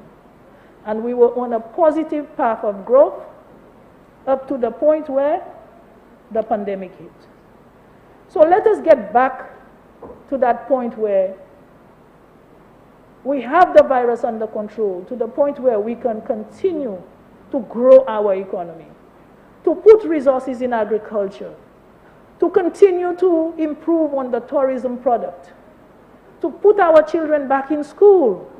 And we were on a positive path of growth up to the point where the pandemic hit. So let us get back to that point where we have the virus under control, to the point where we can continue to grow our economy, to put resources in agriculture, to continue to improve on the tourism product, to put our children back in school.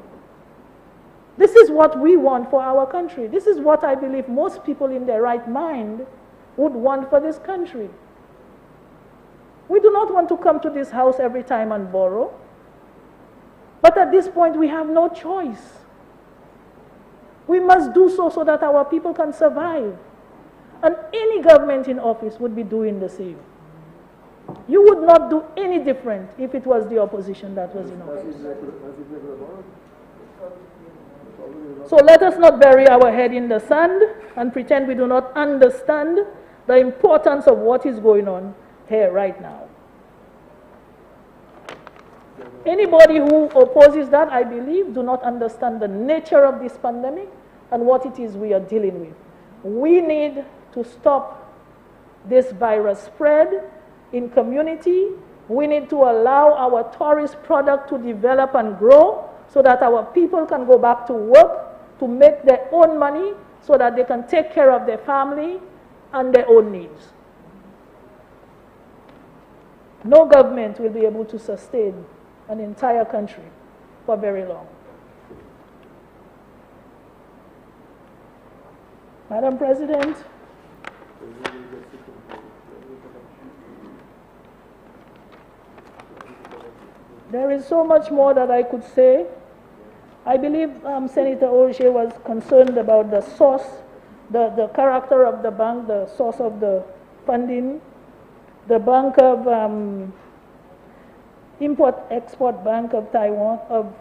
This is what we want for our country. This is what I believe most people in their right mind would want for this country. We do not want to come to this house every time and borrow. But at this point, we have no choice. We must do so so that our people can survive. And any government in office would be doing the same. You would not do any different if it was the opposition that was in office. So let us not bury our head in the sand and pretend we do not understand the importance of what is going on here right now. Anybody who opposes that, I believe, do not understand the nature of this pandemic and what it is we are dealing with. We need to stop this virus spread in community. We need to allow our tourist product to develop and grow so that our people can go back to work to make their own money so that they can take care of their family and their own needs. No government will be able to sustain an entire country for very long. Madam President, there is so much more that I could say. I believe Senator Oje was concerned about the source, the character of the bank, the source of the funding. The Bank of Import-Export Bank of Taiwan, of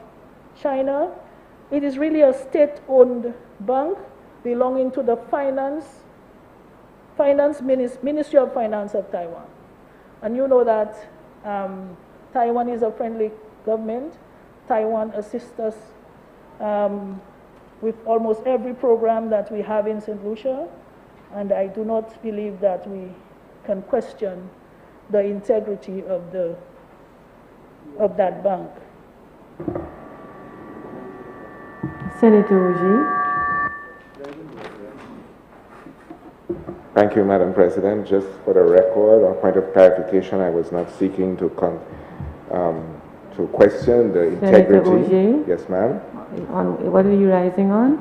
China, it is really a state-owned bank belonging to the Ministry of Finance of Taiwan. And you know that Taiwan is a friendly government. Taiwan assists us with almost every program that we have in St. Lucia, and I do not believe that we can question the integrity of that bank. Senator Oje. Thank you, Madam President. Just for the record, or point of clarification, I was not seeking to question the integrity. Senator Oje? Yes, ma'am. What are you rising on?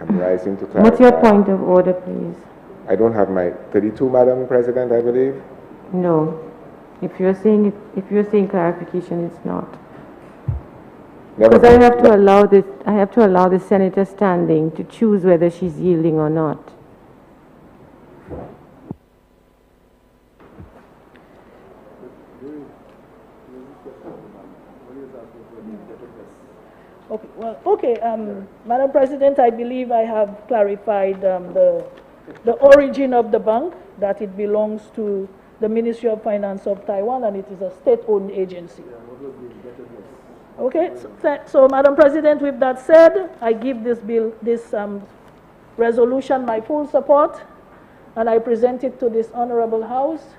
I'm rising to clarify. What's your point of order, please? I don't have my 32, Madam President, I believe. No. If you're saying clarification, it's not. Because I have to allow the senator standing to choose whether she's yielding or not. Okay, well, okay, Madam President, I believe I have clarified the origin of the bank, that it belongs to the Ministry of Finance of Taiwan, and it is a state-owned agency. Okay, so Madam President, with that said, I give this resolution my full support, and I present it to this Honorable House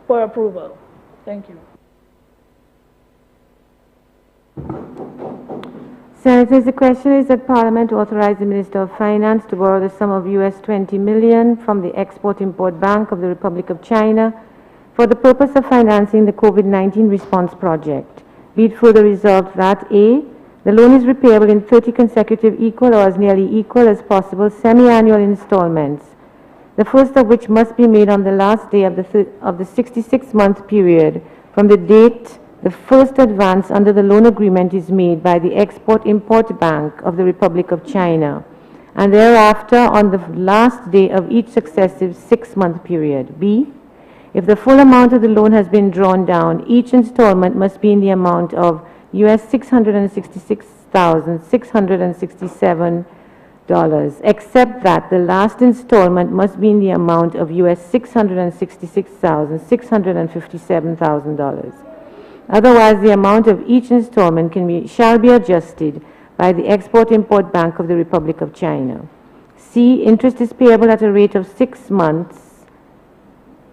for approval. Thank you. Senators, the question is that Parliament authorize the Minister of Finance to borrow the sum of $20 million from the Export-Import Bank of the Republic of China for the purpose of financing the COVID-19 response project. Be it further resolved that A, the loan is repayable in 30 consecutive equal or as nearly equal as possible semi-annual installments, the first of which must be made on the last day of the 66-month period from the date the first advance under the loan agreement is made by the Export-Import Bank of the Republic of China, and thereafter on the last day of each successive 6-month period. B, if the full amount of the loan has been drawn down, each installment must be in the amount of $666,667, except that the last installment must be in the amount of $666,657,000. Otherwise, the amount of each installment shall be adjusted by the Export-Import Bank of the Republic of China. C, interest is payable at a rate of 6 months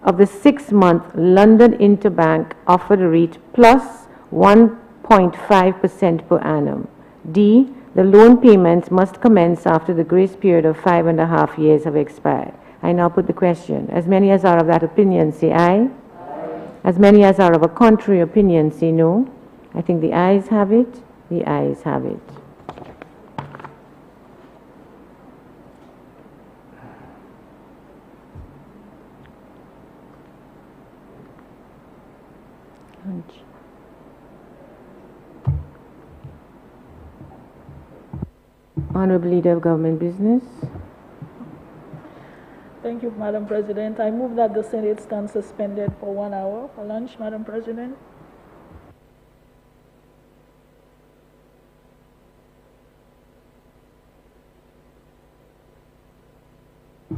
of the 6-month London Interbank offered rate plus 1.5% per annum. D, the loan payments must commence after the grace period of 5.5 years have expired. I now put the question. As many as are of that opinion, say aye. As many as are of a contrary opinion, say no. I think the ayes have it. The ayes have it. Honorable Leader of Government Business. Thank you, Madam President. I move that the Senate stand suspended for 1 hour for lunch, Madam President.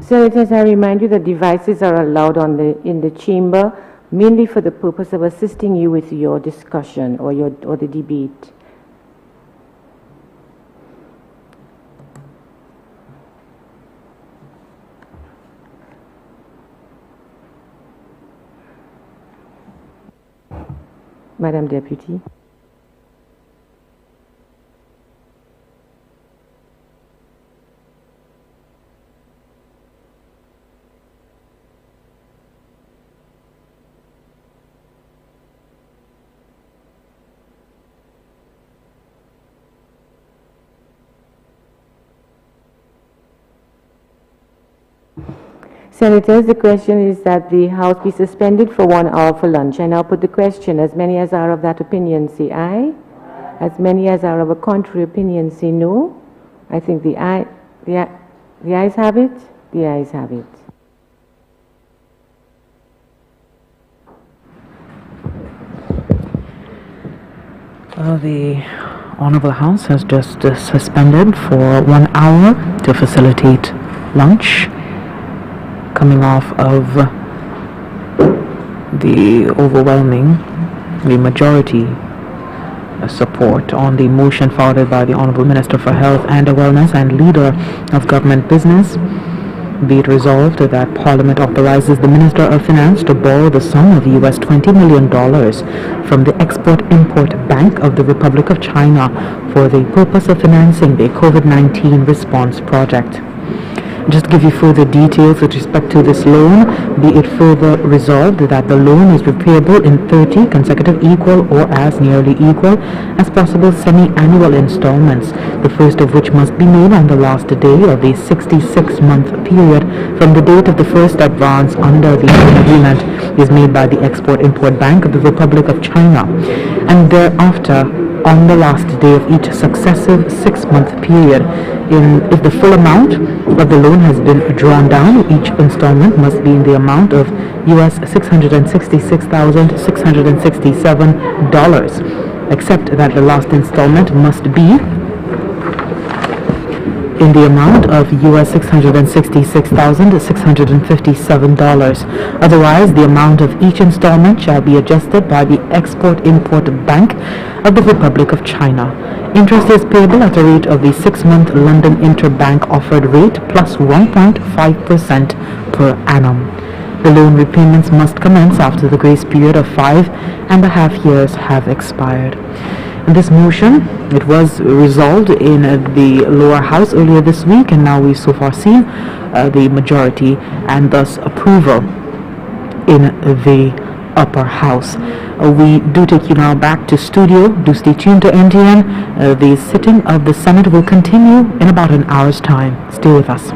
Senators, I remind you that devices are allowed in the chamber mainly for the purpose of assisting you with your discussion or the debate. Madam Deputy. Senators, the question is that the House be suspended for 1 hour for lunch. I now put the question. As many as are of that opinion, say aye. As many as are of a contrary opinion, say no. I think the ayes have it. The ayes have it. The Honorable House has just suspended for 1 hour to facilitate lunch, coming off of the majority support on the motion forwarded by the Honorable Minister for Health and Wellness and Leader of Government Business. Be it resolved that Parliament authorizes the Minister of Finance to borrow the sum of US $20 million from the Export-Import Bank of the Republic of China for the purpose of financing the COVID-19 response project. Just to give you further details with respect to this loan, be it further resolved that the loan is repayable in 30 consecutive equal or as nearly equal as possible semi-annual installments, the first of which must be made on the last day of the 66-month period from the date of the first advance under the loan agreement is made by the Export-Import Bank of the Republic of China, and thereafter on the last day of each successive 6-month period. If the full amount of the loan has been drawn down, each installment must be in the amount of US $666,667, except that the last installment must be in the amount of US $666,657. Otherwise, the amount of each installment shall be adjusted by the Export-Import Bank of the Republic of China. Interest is payable at a rate of the 6-month London Interbank offered rate plus 1.5% per annum. The loan repayments must commence after the grace period of 5.5 years have expired. This motion, it was resolved in the lower house earlier this week, and now we've so far seen the majority and thus approval in the upper house. We do take you now back to studio. Do stay tuned to NTN. The sitting of the Senate will continue in about an hour's time. Stay with us.